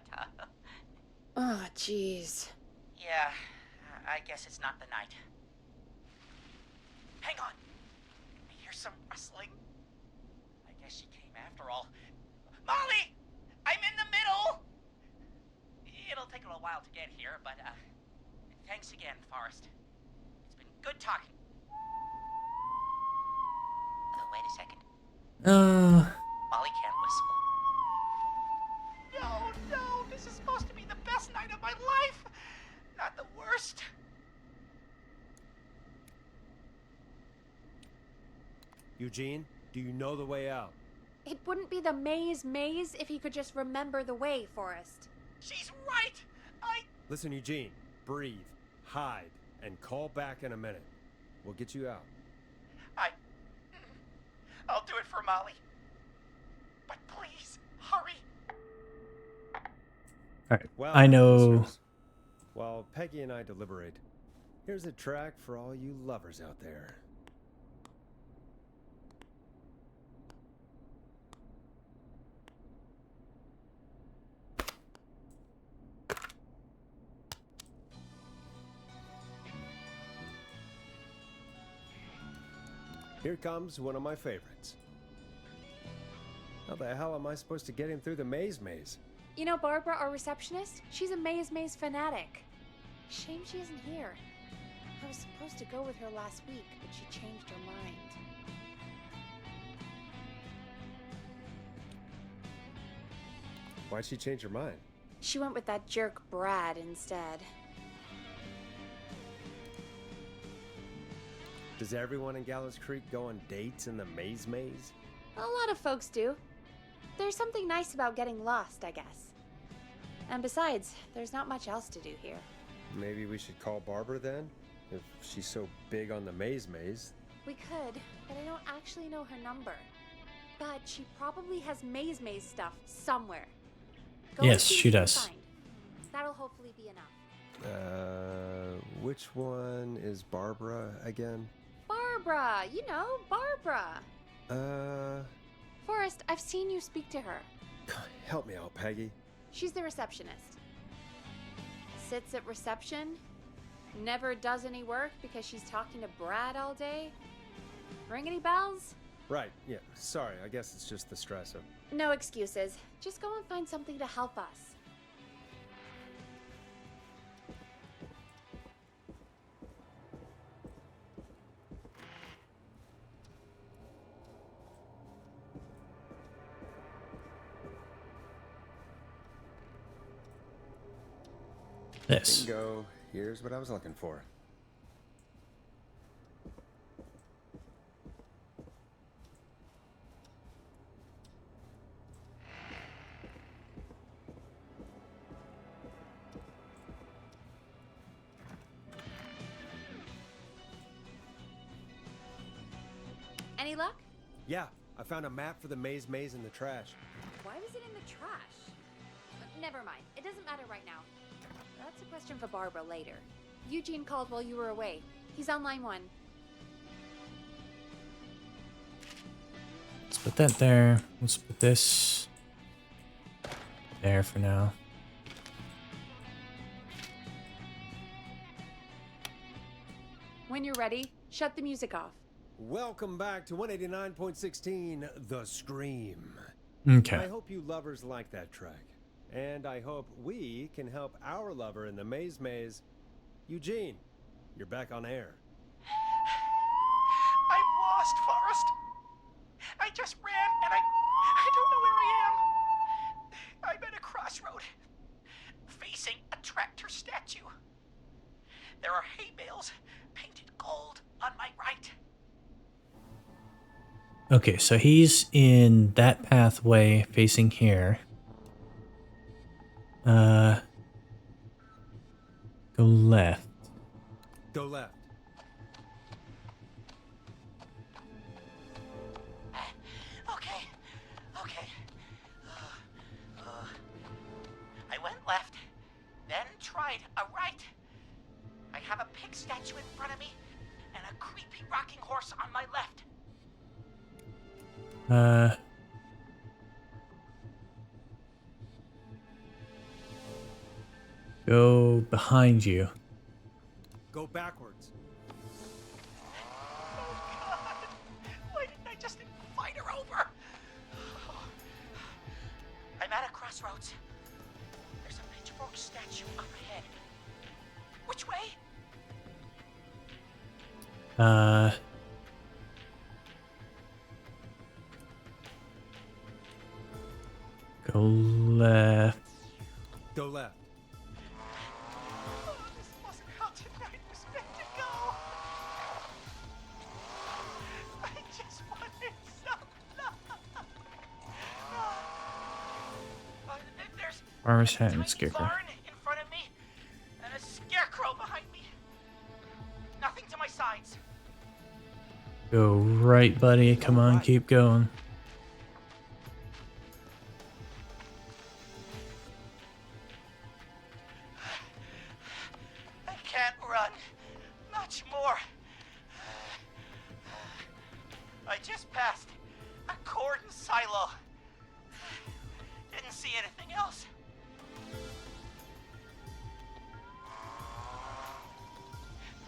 S4: Oh, jeez.
S13: yeah, I guess it's not the night. Hang on! I hear some rustling. I guess she came after all. Molly! I'm in the middle! It'll take a little while to get here, but, thanks again, Forrest. It's been good talking. Wait a second. Molly can't whistle. No, this is supposed to be the best night of my life! Not the worst.
S2: Eugene, do you know the way out?
S3: It wouldn't be the maze if he could just remember the way, Forrest.
S13: She's right!
S2: Listen, Eugene, breathe, hide, and call back in a minute. We'll get you out.
S13: I'll do it for Molly. But please, hurry.
S1: All right.
S2: Well,
S1: I know.
S2: listeners, while Peggy and I deliberate, here's a track for all you lovers out there. Here comes one of my favorites. How the hell am I supposed to get him through the maze?
S3: You know Barbara, our receptionist? She's a maze fanatic. Shame she isn't here. I was supposed to go with her last week, but she changed her mind.
S2: Why'd she change her mind?
S3: She went with that jerk Brad instead.
S2: Does everyone in Gallows Creek go on dates in the maze?
S3: A lot of folks do. There's something nice about getting lost, I guess. And besides, there's not much else to do here.
S2: Maybe we should call Barbara then? If she's so big on the maze.
S3: We could, but I don't actually know her number. But she probably has maze stuff somewhere. Go
S1: Yes,
S3: see what
S1: she
S3: you can
S1: does.
S3: find. That'll hopefully be enough.
S2: Which one is Barbara again?
S3: Barbara! You know, Barbara! Forrest, I've seen you speak to her.
S2: Help me out, Peggy.
S3: She's the receptionist. Sits at reception, never does any work because she's talking to Brad all day. Ring any bells?
S2: Right, yeah, sorry, I guess it's just the stress of...
S3: No excuses. Just go and find something to help us.
S1: This.
S2: Bingo. Here's what I was looking for.
S3: Any luck?
S2: Yeah, I found a map for the maze in the trash.
S3: Why was it in the trash? Never mind. It doesn't matter right now. That's a question for Barbara later. Eugene called while you were away. He's on line 1.
S1: Let's put that there. Let's put this there for now.
S3: When you're ready, shut the music off.
S2: Welcome back to 189.16, The Scream.
S1: Okay.
S2: I hope you lovers like that track. And I hope we can help our lover in the maze. Eugene, you're back on air.
S13: I'm lost, Forrest. I just ran and I don't know where I am. I'm at a crossroad, facing a tractor statue. There are hay bales painted gold on my right.
S1: Okay, so he's in that pathway facing here. Go left.
S2: Go left.
S13: Okay. I went left, then tried a right. I have a pig statue in front of me and a creepy rocking horse on my left.
S1: Go behind you.
S2: Go backwards.
S13: Oh God! Why didn't I just invite her over? I'm at a crossroads. There's a pitchfork statue up ahead. Which way?
S1: Go left.
S2: Go left.
S13: Oh, this wasn't how tonight was meant to go. I just wanted some love. There's
S1: Farmer's
S13: a
S1: hat and
S13: tiny
S1: scarecrow.
S13: barn in front of me and a scarecrow behind me. Nothing to my sides.
S1: Go right, buddy. Come on, keep going.
S13: I can't run much more. I just passed a cordon silo. Didn't see anything else.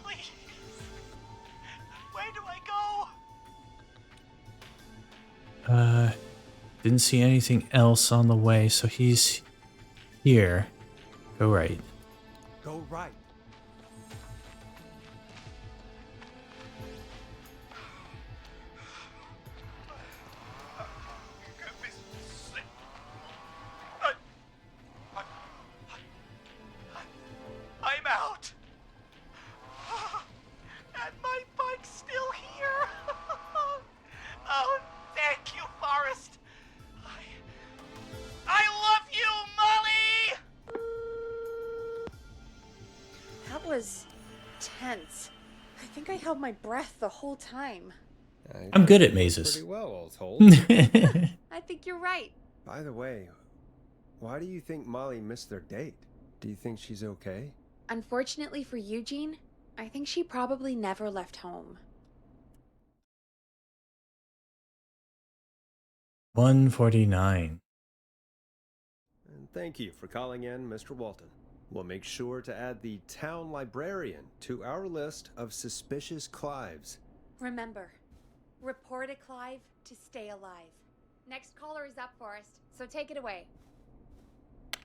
S13: Please. Where do I go?
S1: Didn't see anything else on the way, so he's here. Go right.
S2: Go right.
S13: I'm out. And my bike's still here. Oh, thank you, Forrest. I love you, Molly!
S4: That was tense. I think I held my breath the whole time.
S1: I'm good at mazes.
S2: Pretty well, all told.
S4: I think you're right.
S2: By the way, why do you think Molly missed their date? Do you think she's okay?
S3: Unfortunately for Eugene, I think she probably never left home.
S1: 149.
S2: And thank you for calling in, Mr. Walton. We'll make sure to add the town librarian to our list of suspicious Clives.
S3: Remember, report a Clive to stay alive. Next caller is up, Forrest, so take it away.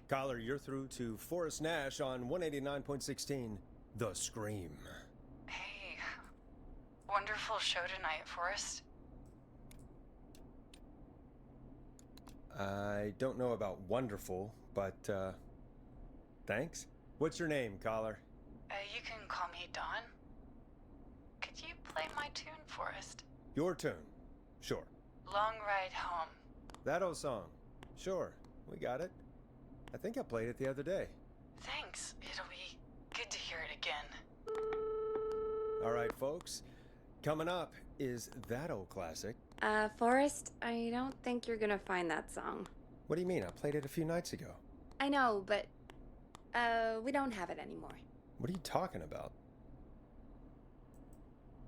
S2: Caller, you're through to Forrest Nash on 189.16, The Scream.
S14: Hey, wonderful show tonight, Forrest.
S2: I don't know about wonderful, but, thanks. What's your name, caller?
S14: You can call me Dawn. Could you play my tune, Forrest?
S2: Your tune. Sure.
S14: Long Ride Home.
S2: That old song. Sure, we got it. I think I played it the other day.
S14: Thanks. It'll be good to hear it again.
S2: All right, folks. Coming up is that old classic.
S3: Forrest, I don't think you're gonna find that song.
S2: What do you mean? I played it a few nights ago.
S3: I know, but, we don't have it anymore.
S2: What are you talking about?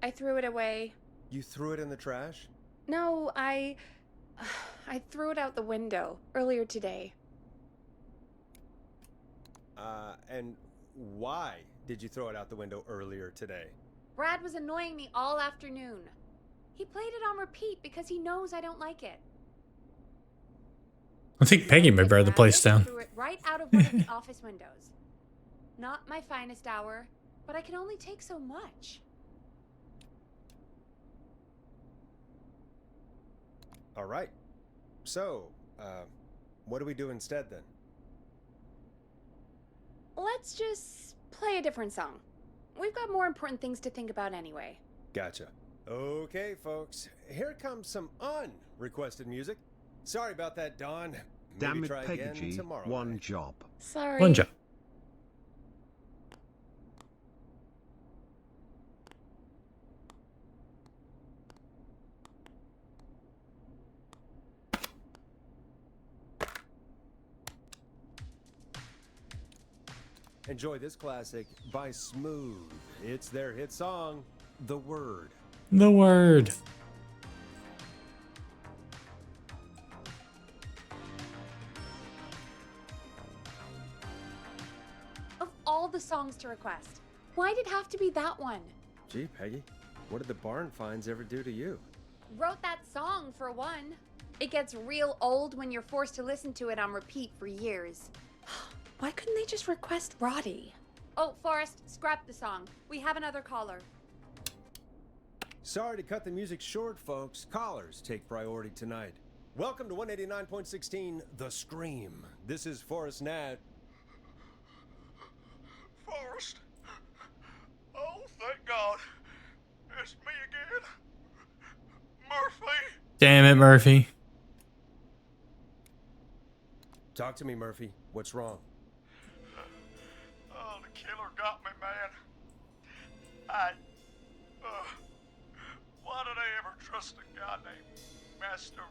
S3: I threw it away.
S2: You threw it in the trash?
S3: No, I threw it out the window earlier today.
S2: And why did you throw it out the window earlier today?
S3: Brad was annoying me all afternoon. He played it on repeat because he knows I don't like it.
S1: I think Peggy may burn the place down.
S3: Threw it right out of one of the office windows. Not my finest hour, but I can only take so much.
S2: All right. So, what do we do instead then?
S3: Let's just play a different song. We've got more important things to think about anyway.
S2: Gotcha. Okay, folks, here comes some unrequested music. Sorry about that, Dawn.
S15: Damn
S2: Maybe
S15: it,
S2: try
S15: Peggy
S2: again
S15: G,
S2: tomorrow
S15: one
S2: night.
S15: job.
S4: Sorry.
S1: One job.
S2: Enjoy this classic by Smooth. It's their hit song, The Word.
S1: The Word.
S3: Of all the songs to request, why'd it have to be that one?
S2: Gee, Peggy, what did the barn finds ever do to you?
S3: Wrote that song for one. It gets real old when you're forced to listen to it on repeat for years.
S4: Why couldn't they just request Roddy?
S3: Oh, Forrest, scrap the song. We have another caller.
S2: Sorry to cut the music short, folks. Callers take priority tonight. Welcome to 189.16, The Scream. This is Forrest Nat.
S6: Forrest? Oh, thank God. It's me again. Murphy.
S1: Damn it, Murphy.
S2: Talk to me, Murphy. What's wrong?
S6: Oh, the killer got me, man. Why did I ever trust a guy named Master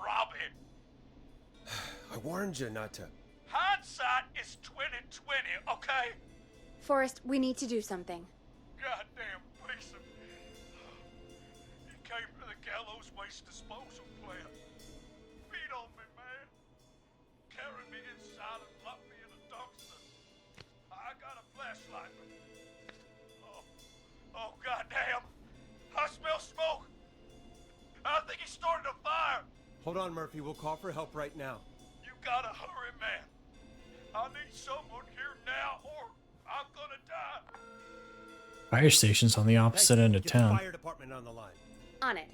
S6: Robbie?
S2: I warned you not to.
S6: Hindsight is 2020, okay?
S3: Forrest, we need to do something.
S6: Goddamn piece of... He came to the gallows waste disposal plant. Beat on me, man. Carried me inside and locked me in a dumpster. I got a flashlight. Oh, goddamn. I smell smoke. I think he started a fire.
S2: Hold on, Murphy. We'll call for help right now.
S6: You gotta hurry, man. I need someone here now or I'm gonna die.
S1: Fire station's on the opposite end of
S2: Get
S1: town.
S2: the fire department on the line.
S3: On it.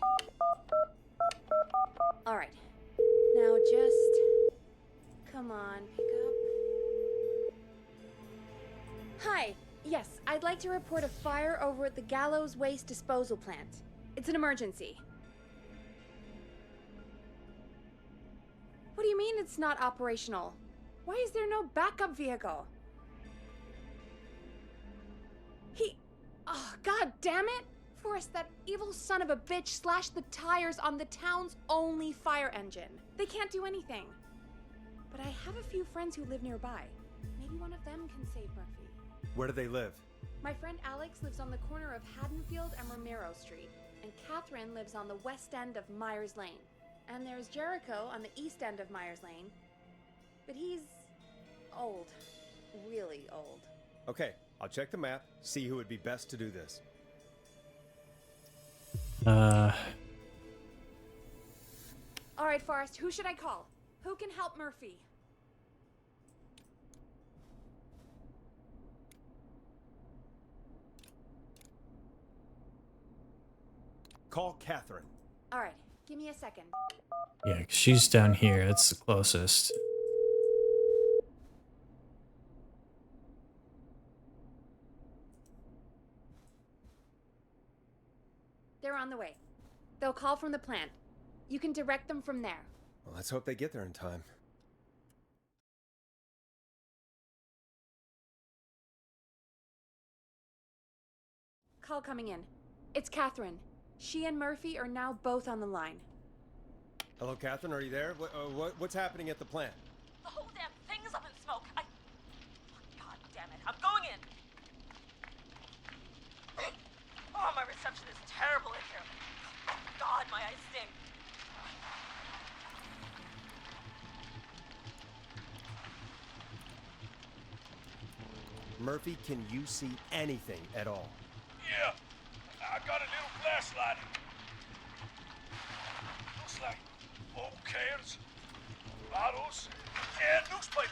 S3: All right. Now just... Come on, pick up. Hi. Yes, I'd like to report a fire over at the Gallows Waste Disposal Plant. It's an emergency. What do you mean it's not operational? Why is there no backup vehicle? Oh, god damn it! Forrest, that evil son of a bitch slashed the tires on the town's only fire engine. They can't do anything. But I have a few friends who live nearby. Maybe one of them can save Murphy.
S2: Where do they live?
S3: My friend Alex lives on the corner of Haddonfield and Romero Street, and Catherine lives on the west end of Myers Lane. And there's Jericho on the east end of Myers Lane. But he's old. Really old.
S2: Okay, I'll check the map, see who would be best to do this.
S3: All right, Forrest, who should I call? Who can help Murphy?
S2: Call Catherine.
S3: All right, give me a second.
S1: Yeah, 'cause she's down here. It's the closest.
S3: They're on the way. They'll call from the plant. You can direct them from there.
S2: Well, let's hope they get there in time.
S3: Call coming in. It's Catherine. She and Murphy are now both on the line.
S2: Hello, Catherine, are you there? What's happening at the plant?
S5: The whole damn thing is up in smoke. God damn it. I'm going in. Oh, my reception is terrible in here. Oh, God, my eyes sting.
S2: Murphy, can you see anything at all?
S6: Yeah, I got a little flashlight. Looks like old cans, bottles, and newspaper.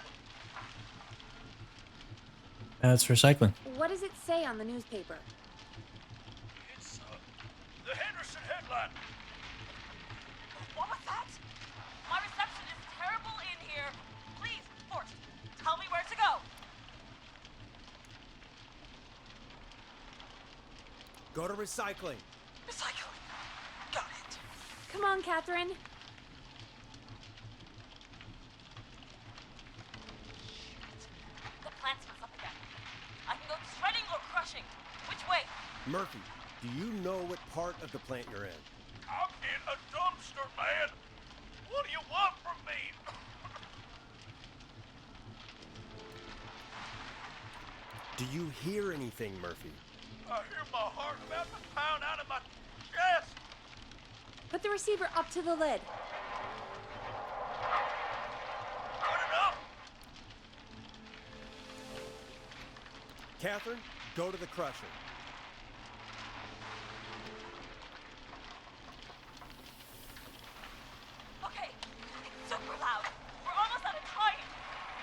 S1: That's recycling.
S3: What does it say on the newspaper?
S6: It's the Henderson headline.
S5: What was that? My reception is terrible in here. Please, Forrest, tell me where to go.
S2: Go to recycling.
S5: Recycle.
S3: Come on, Catherine.
S5: The plant's up again. I can go shredding or crushing. Which way?
S2: Murphy, do you know what part of the plant you're in?
S6: I'm in a dumpster, man. What do you want from me?
S2: Do you hear anything, Murphy?
S6: I hear my heart about to pound out of my chest.
S3: Put the receiver up to the lid.
S6: Put it up.
S2: Catherine, go to the crusher.
S5: Okay, it's super loud. We're almost out of time.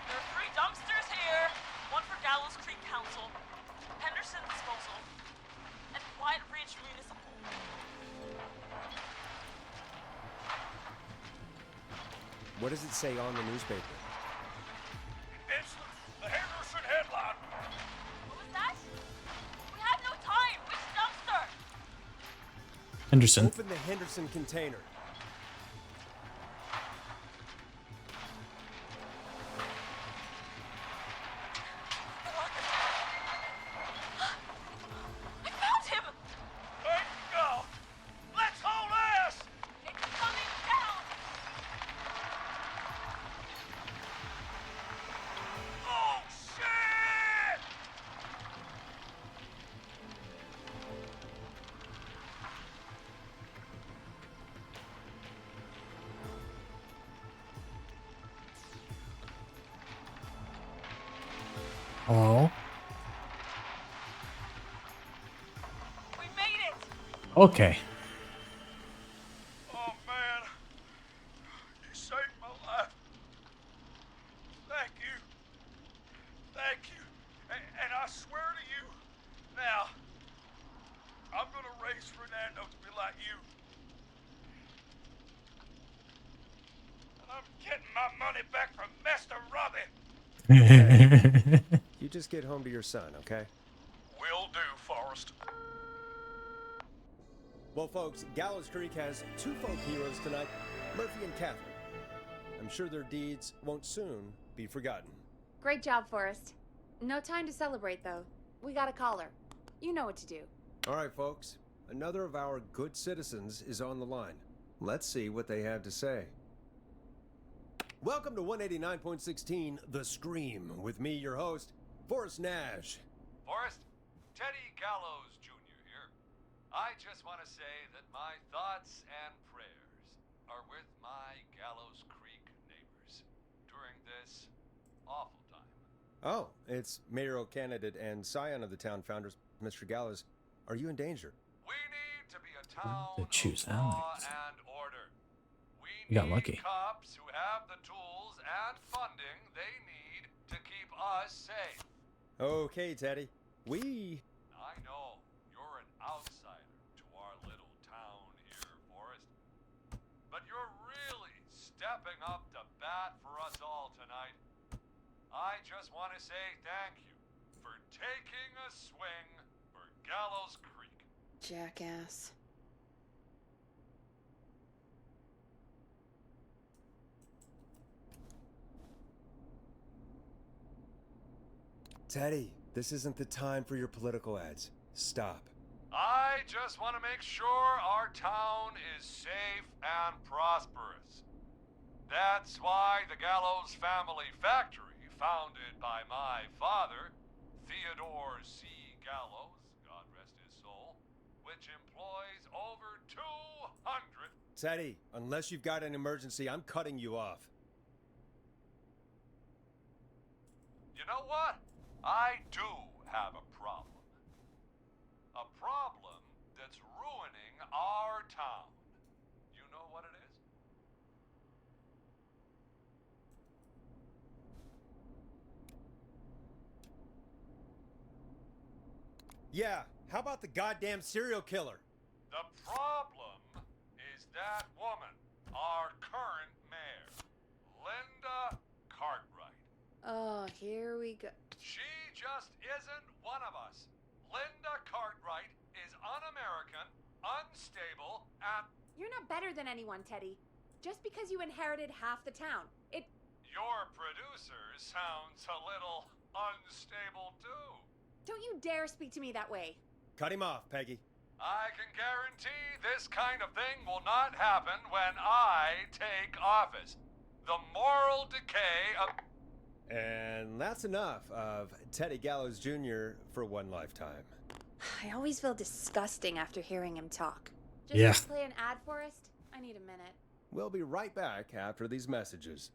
S5: There are 3 dumpsters here. 1 for Gallows Creek Council, Henderson Disposal, and Quiet Ridge Municipal.
S2: What does it say on the newspaper?
S6: It's the Henderson headline.
S5: What was that? We have no time. Which dumpster?
S1: Henderson.
S2: Open the Henderson container.
S5: I found him!
S6: Thank God. Let's haul ass.
S5: It's coming down!
S6: Oh, shit!
S1: Hello?
S5: We made it!
S1: Okay.
S6: Oh, man. You saved my life. Thank you. Thank you. And I swear to you, now, I'm gonna raise Fernando to be like you. And I'm getting my money back from Master Robbie.
S2: You just get home to your son, okay?
S6: Will do, Forrest.
S2: Well, folks, Gallows Creek has 2 folk heroes tonight, Murphy and Catherine. I'm sure their deeds won't soon be forgotten.
S3: Great job, Forrest. No time to celebrate, though. We got a caller. You know what to do.
S2: All right, folks. Another of our good citizens is on the line. Let's see what they have to say. Welcome to 189.16 The Scream, with me, your host, Forrest Nash.
S11: Forrest, Teddy Gallows Jr. here. I just want to say that my thoughts and prayers are with my Gallows Creek neighbors during this awful time.
S2: Oh, it's mayoral candidate and scion of the town founders, Mr. Gallows. Are you in danger?
S11: We need to be a town
S1: To choose
S11: of law
S1: Alex.
S11: and order. We
S1: You got
S11: need
S1: lucky.
S11: cops who have the tools and funding they need to keep us safe.
S2: Okay, Teddy.
S11: I know you're an outsider to our little town here, Forrest. But you're really stepping up to bat for us all tonight. I just want to say thank you for taking a swing for Gallows Creek.
S4: Jackass.
S2: Teddy, this isn't the time for your political ads. Stop.
S11: I just want to make sure our town is safe and prosperous. That's why the Gallows Family Factory, founded by my father, Theodore C. Gallows, God rest his soul, which employs over 200...
S2: Teddy, unless you've got an emergency, I'm cutting you off.
S11: You know what? I do have a problem. A problem that's ruining our town. You know what it is?
S2: Yeah, how about the goddamn serial killer?
S11: The problem is that woman, our current mayor, Linda Cartwright.
S4: Oh, here we go.
S11: She just isn't one of us. Linda Cartwright is un-American, unstable, and...
S3: You're not better than anyone, Teddy. Just because you inherited half the town.
S11: Your producer sounds a little unstable, too.
S3: Don't you dare speak to me that way.
S2: Cut him off, Peggy.
S11: I can guarantee this kind of thing will not happen when I take office. The moral decay of...
S2: And that's enough of Teddy Gallows Jr. for one lifetime.
S3: I always feel disgusting after hearing him talk.
S1: Yeah.
S3: Just play an ad, Forrest? I need a minute.
S2: We'll be right back after these messages.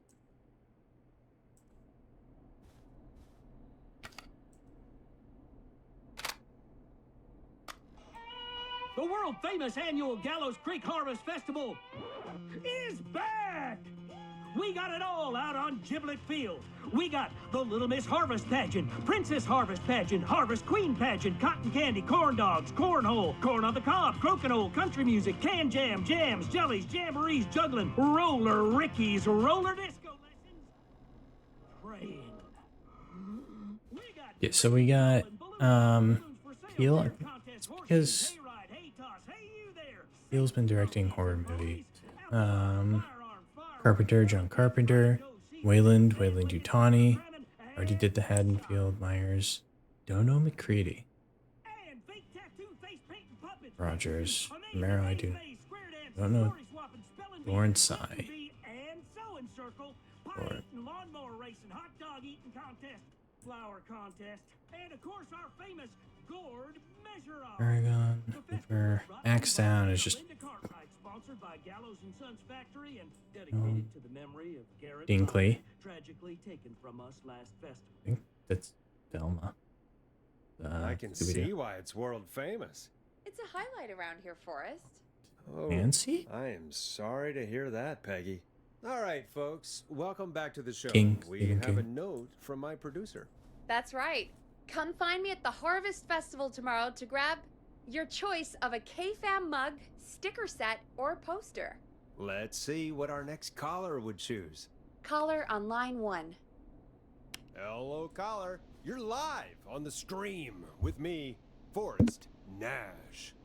S15: The world-famous annual Gallows Creek Harvest Festival is back! We got it all out on Giblet Field. We got the Little Miss Harvest Pageant, Princess Harvest Pageant, Harvest Queen Pageant, Cotton Candy, Corn Dogs, Cornhole, Corn on the Cob, Crokinole, Country Music, Can Jam, Jams, Jellies, Jamborees, Juggling, Roller Rickies, Roller Disco Lessons, Praying.
S1: Yeah, so we got Peel, because Peel's been directing horror movies. Carpenter, John Carpenter, Wayland Yutani, already did the Haddonfield, Myers, Dono McCready, Rogers, Romero, I don't know, Lawrence Sy,
S15: Lawnmower racing, hot dog eating contest, flower contest, and of course our famous gourd measure-off.
S1: Aragon, River, Axetown is just
S15: sponsored by Gallows and Sons Factory and dedicated to the memory of Garrett
S1: Dinkley.
S15: Tragically taken from us last festival.
S1: I think that's Velma.
S2: I can see why it's world famous.
S3: It's a highlight around here, Forrest.
S2: Oh,
S1: Nancy?
S2: I am sorry to hear that, Peggy. All right, folks, welcome back to the show. We have a note from my producer.
S3: That's right. Come find me at the Harvest Festival tomorrow to grab your choice of a K-Fam mug, sticker set, or poster.
S2: Let's see what our next caller would choose.
S3: Caller on line 1.
S2: Hello, caller. You're live on the stream with me, Forrest Nash.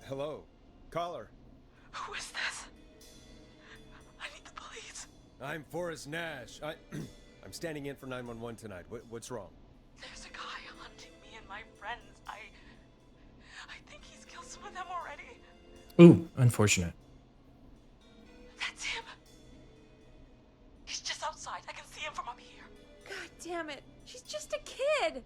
S2: Hello, caller.
S7: Who is this? I need the police.
S2: I'm Forrest Nash. I'm standing in for 911 tonight. What's wrong?
S7: There's a guy hunting me and my friends. I think he's killed some of them already.
S1: Ooh, unfortunate.
S7: That's him. He's just outside. I can see him from up here.
S3: God damn it. She's just a kid.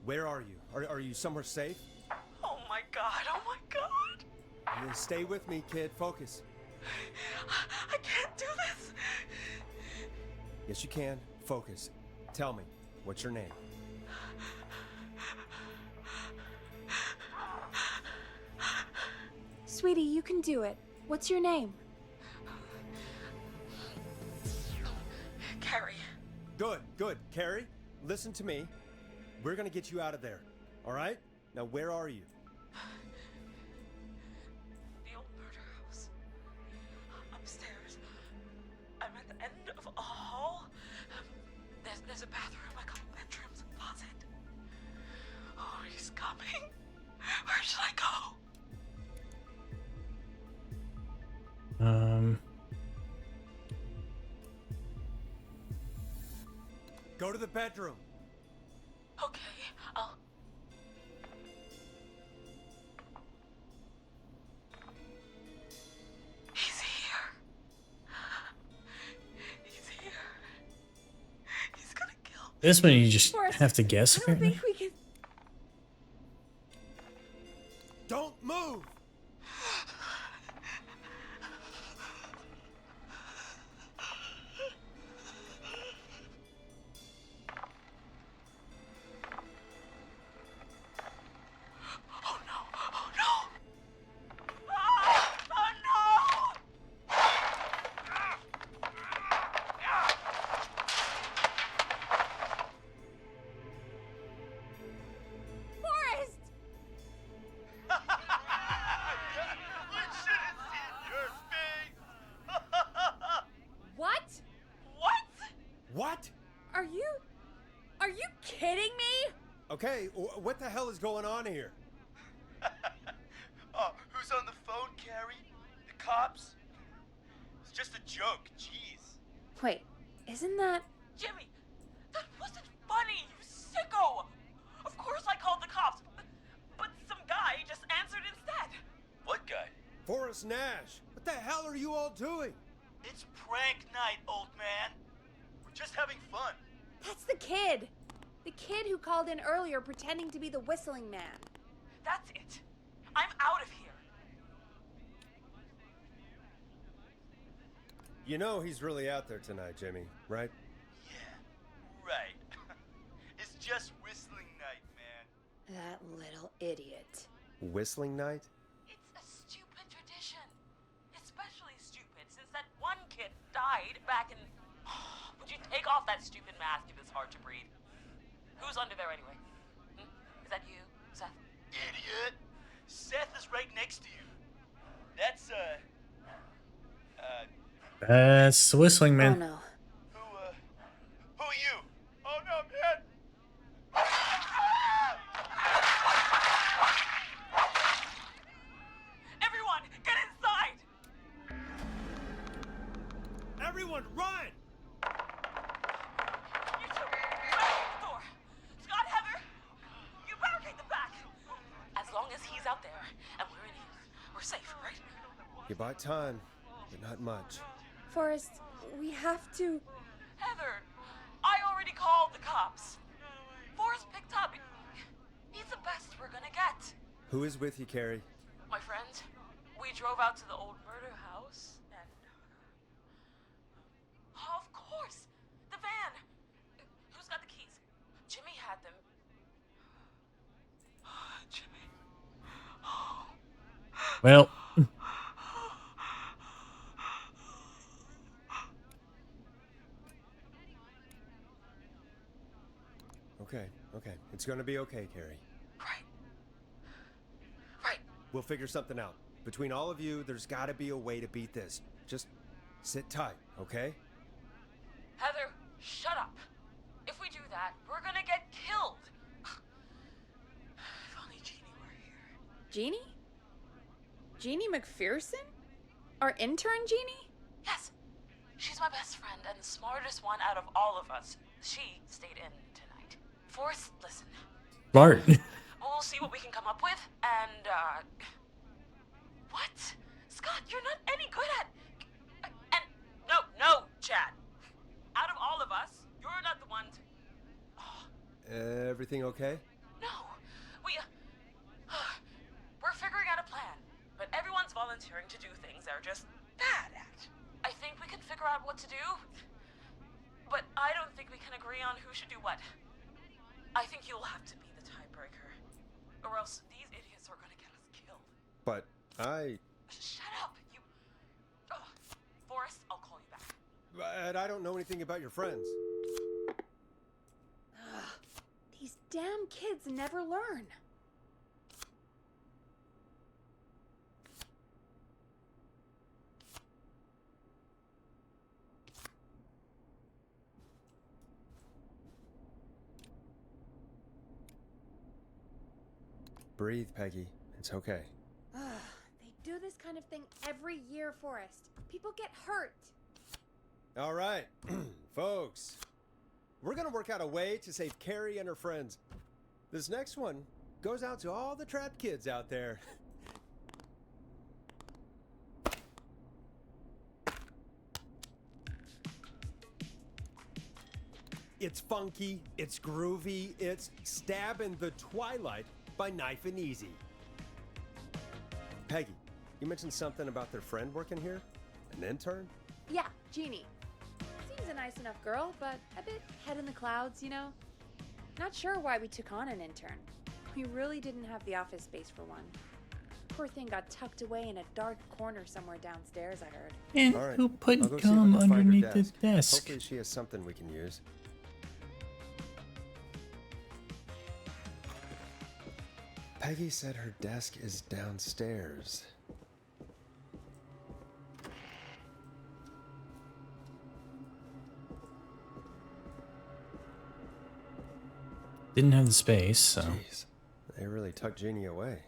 S2: Where are you? Are you somewhere safe?
S7: Oh my god, oh my god.
S2: Stay with me, kid. Focus.
S7: I can't do this.
S2: Yes, you can. Focus. Tell me, what's your name?
S3: Sweetie, you can do it. What's your name?
S7: Carrie.
S2: Good. Carrie, listen to me. We're gonna get you out of there. All right? Now, where are you?
S7: The old murder house. Upstairs. I'm at the end of a hall. There's a bathroom, a couple bedrooms, a closet. Oh, he's coming. Where should I go?
S2: Go to the bedroom.
S7: Okay, I'll... He's here. He's here. He's gonna kill me.
S1: This one you just have to guess,
S3: I don't
S1: apparently.
S3: think we can...
S2: Don't move!
S7: Oh no! Oh no! Oh no!
S3: Forrest!
S2: Okay, what the hell is going on here?
S12: Oh, who's on the phone, Carrie? The cops? It's just a joke, jeez.
S4: Wait, isn't that...
S13: Jimmy, that wasn't funny, you sicko! Of course I called the cops, but some guy just answered instead.
S12: What guy?
S2: Forrest Nash. What the hell are you all doing?
S12: It's prank night, old man. We're just having fun.
S4: That's the kid! The kid who called in earlier pretending to be the whistling man.
S13: That's it. I'm out of here.
S2: You know he's really out there tonight, Jimmy, right?
S12: Yeah, right. It's just whistling night, man.
S4: That little idiot.
S2: Whistling night?
S13: It's a stupid tradition. Especially stupid since that one kid died back in... Would you take off that stupid mask if it's hard to breathe? Who's under there anyway? Is that you, Seth?
S12: Idiot! Seth is right next to you. That's,
S1: That's the whistling man.
S4: Oh no.
S12: Who are you? Oh no, man!
S13: Everyone, get inside!
S2: Everyone, run!
S13: You two, barricade the door. Scott, Heather, you barricade the back. As long as he's out there and we're in here, we're safe, right?
S2: You bought time, but not much.
S4: Forrest, we have to...
S13: Heather, I already called the cops. Forrest picked up. He's the best we're gonna get.
S2: Who is with you, Carrie?
S13: My friend, we drove out to the old murder house and... Oh, of course! The van! Who's got the keys? Jimmy had them. Jimmy.
S1: Well.
S2: Okay. It's gonna be okay, Carrie.
S13: Right.
S2: We'll figure something out. Between all of you, there's gotta be a way to beat this. Just sit tight, okay?
S13: Heather, shut up. If we do that, we're gonna get killed. If only Jeannie were here.
S4: Jeannie? Jeannie McPherson? Our intern Jeannie?
S13: Yes. She's my best friend and the smartest one out of all of us. She stayed in tonight. Forrest, listen.
S1: Smart.
S13: We'll see what we can come up with, and, What? Scott, you're not any good at... And... No, Chad. Out of all of us, you're not the one to...
S2: Everything okay?
S13: No. We're figuring out a plan, but everyone's volunteering to do things they're just bad at. I think we can figure out what to do, but I don't think we can agree on who should do what. I think you'll have to be the tiebreaker, or else these idiots are gonna get us killed.
S2: But
S13: Shut up, you... Forrest, I'll call you back.
S2: But I don't know anything about your friends.
S4: These damn kids never learn.
S2: Breathe, Peggy. It's okay.
S4: They do this kind of thing every year, Forrest. People get hurt.
S2: All right, folks. We're gonna work out a way to save Carrie and her friends. This next one goes out to all the trapped kids out there. It's funky, it's groovy, it's Stab in the Twilight by Knife and Easy. Peggy, you mentioned something about their friend working here? An intern?
S4: Yeah, Jeannie. Seems a nice enough girl, but a bit head in the clouds, you know? Not sure why we took on an intern. We really didn't have the office space for one. Poor thing got tucked away in a dark corner somewhere downstairs, I heard.
S1: And
S2: right,
S1: who put
S2: I'll go see if I
S1: gum
S2: can find her
S1: underneath the desk?
S2: Hopefully she has something we can use. Peggy said her desk is downstairs.
S1: Didn't have the space, so.
S2: Jeez, they really tucked Jeannie away.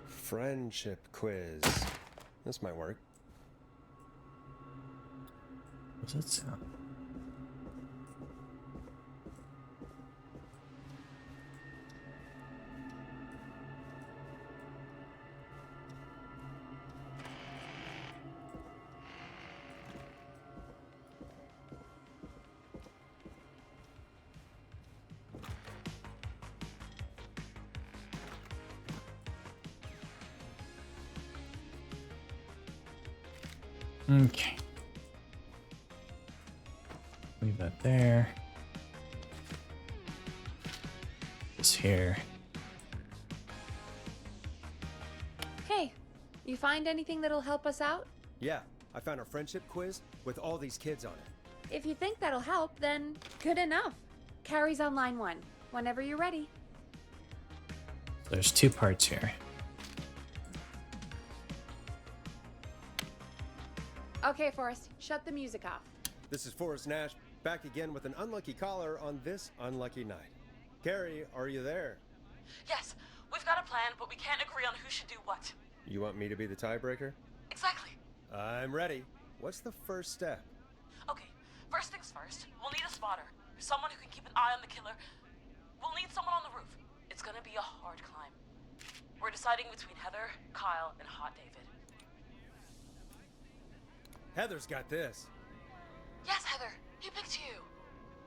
S2: Friendship quiz. This might work.
S1: What's that sound? Okay. Leave that there. This here.
S3: Hey, you find anything that'll help us out?
S2: Yeah, I found a friendship quiz with all these kids on it.
S3: If you think that'll help, then good enough. Carrie's on line 1, whenever you're ready.
S1: There's 2 parts here.
S3: Okay, Forrest, shut the music off.
S2: This is Forrest Nash, back again with an unlucky caller on this unlucky night. Carrie, are you there?
S5: Yes, we've got a plan, but we can't agree on who should do what.
S2: You want me to be the tiebreaker?
S5: Exactly.
S2: I'm ready. What's the first step?
S5: Okay, first things first, we'll need a spotter. Someone who can keep an eye on the killer. We'll need someone on the roof. It's gonna be a hard climb. We're deciding between Heather, Kyle, and Hot David.
S2: Heather's got this.
S5: Yes, Heather, he picked you.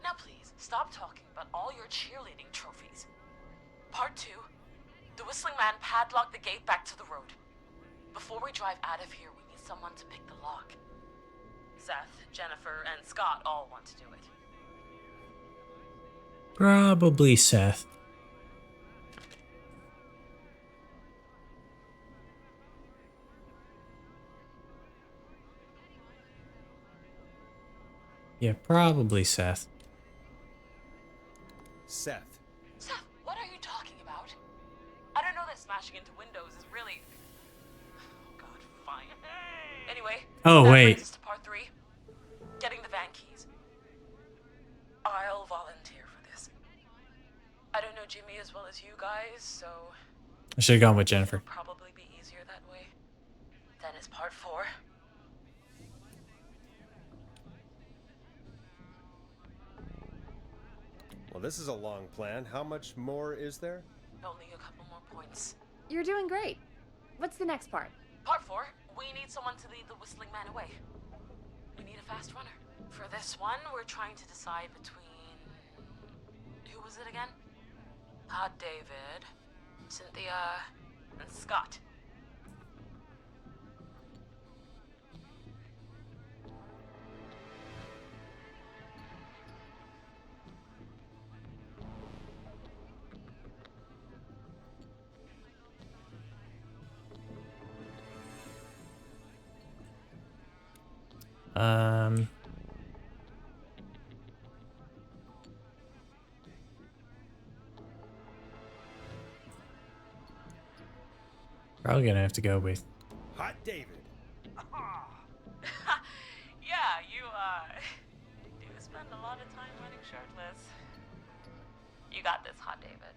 S5: Now please, stop talking about all your cheerleading trophies. Part 2, the Whistling Man padlocked the gate back to the road. Before we drive out of here, we need someone to pick the lock. Seth, Jennifer, and Scott all want to do it.
S1: Probably Seth. Yeah, probably Seth.
S2: Seth.
S5: Seth, what are you talking about? I don't know that smashing into windows is really... Oh God, fine. Anyway,
S1: Oh,
S5: that
S1: wait.
S5: brings us to part 3. Getting the van keys. I'll volunteer for this. I don't know Jimmy as well as you guys, so...
S1: I should have gone with Jennifer.
S5: It'll probably be easier that way. Then it's part 4.
S2: Well, this is a long plan. How much more is there?
S5: Only a couple more points.
S3: You're doing great. What's the next part?
S5: Part 4, we need someone to lead the Whistling Man away. We need a fast runner. For this one, we're trying to decide between... Who was it again? Hot David, Cynthia, and Scott.
S1: Probably gonna have to go with
S2: Hot David.
S5: Yeah, you, do spend a lot of time running shirtless. You got this, Hot David.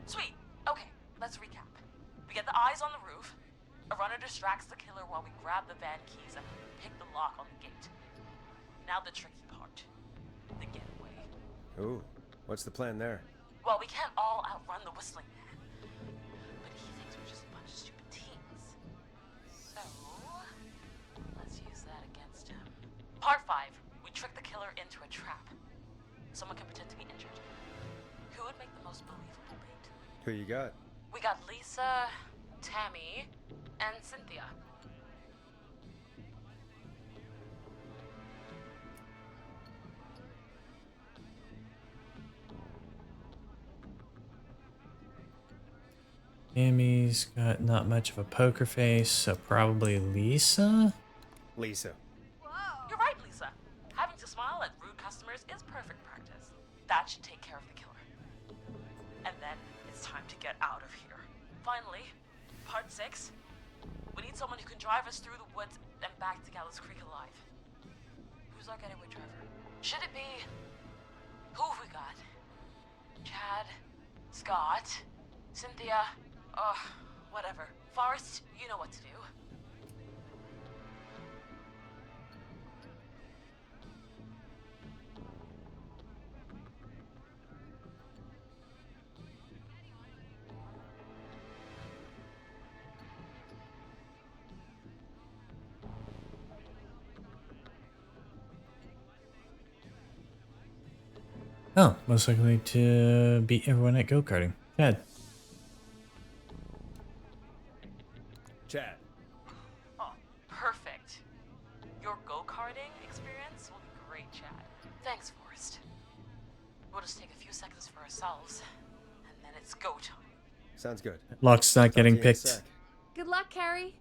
S5: Sweet. Okay, let's recap. We get the eyes on the roof. A runner distracts the killer while we grab the van keys and pick the lock on the gate. Now the tricky part. The getaway.
S2: Ooh, what's the plan there?
S5: Well, we can't all outrun the Whistling Man. But he thinks we're just a bunch of stupid teens. So, let's use that against him. Part 5. We trick the killer into a trap. Someone can pretend to be injured. Who would make the most believable bait?
S2: Who you got?
S5: We got Lisa, Tammy, and Cynthia.
S1: Tammy's got not much of a poker face, so probably Lisa?
S2: Lisa.
S5: You're right, Lisa. Having to smile at rude customers is perfect practice. That should take care of the killer. And then it's time to get out of here. Finally, part 6. We need someone who can drive us through the woods and back to Gallows Creek alive.
S16: Who's our getaway driver? Should it be... Who have we got? Chad? Scott? Cynthia? Whatever. Forrest, you know what to do.
S1: Oh, most likely to beat everyone at go-karting. Chad.
S2: Chad.
S16: Oh, perfect. Your go-karting experience will be great, Chad. Thanks, Forrest. We'll just take a few seconds for ourselves, and then it's go time.
S2: Sounds good.
S1: Locke's not getting
S2: Talk to you in a
S1: picked.
S2: sec.
S3: Good luck, Carrie.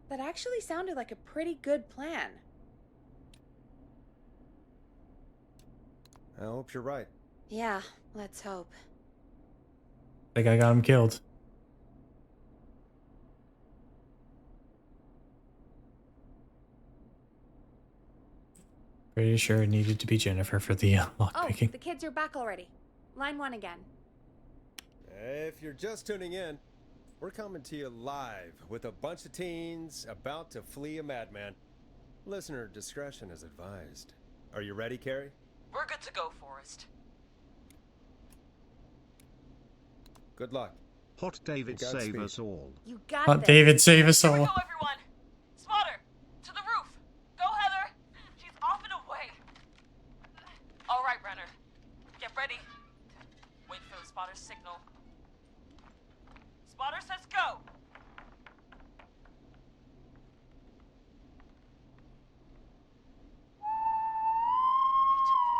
S3: That actually sounded like a pretty good plan.
S2: I hope you're right.
S3: Yeah, let's hope.
S1: I think I got him killed. Pretty sure it needed to be Jennifer for the lock
S3: Oh,
S1: picking.
S3: the kids are back already. Line 1 again.
S2: If you're just tuning in, we're coming to you live with a bunch of teens about to flee a madman. Listener discretion is advised. Are you ready, Carrie?
S16: We're good to go, Forrest.
S2: Good luck.
S17: Hot David save us all.
S3: You got
S1: Hot
S3: this.
S1: David save us
S16: Here we
S1: all.
S16: go, everyone. Spotter, to the roof. Go, Heather. She's off and away. All right, Renner. Get ready. Wait for the spotter's signal. Spotter says go.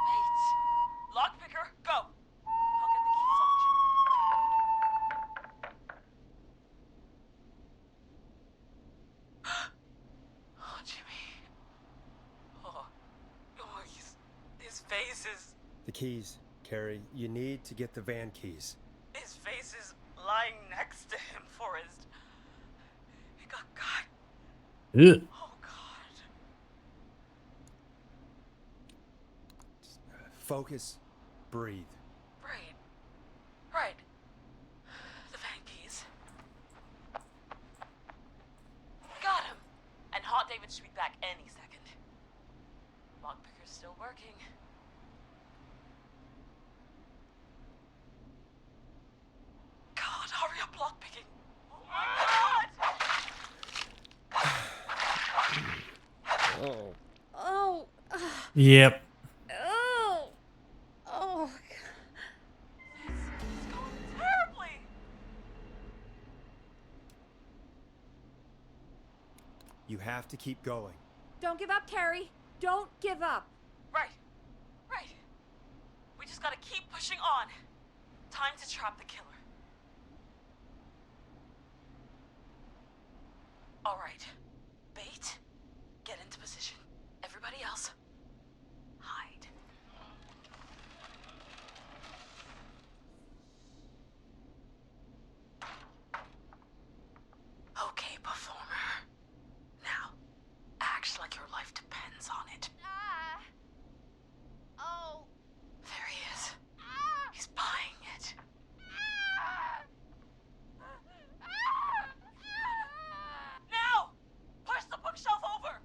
S16: Wait. Lockpicker, go. I'll get the keys off Jimmy. Oh, Jimmy. Oh, his face is...
S2: The keys, Carrie. You need to get the van keys.
S16: His face is lying next to him, Forrest. He got cut.
S1: Ugh.
S16: Oh, God.
S2: Focus. Breathe.
S16: Right. The van keys. Got him. And Hot David should be back any second. Lockpicker's still working. God, hurry up, lockpicking. Oh, my God!
S2: Oh.
S3: Oh.
S1: Yep.
S3: Oh. Oh.
S16: This is going terribly.
S2: You have to keep going.
S3: Don't give up, Carrie. Don't give up.
S16: Right. We just gotta keep pushing on. Time to trap the killer. All right. Bait. Get into position. Everybody else, hide. Okay, performer. Now, act like your life depends on it.
S3: Oh.
S16: There he is. He's buying it. Now! Push the bookshelf over!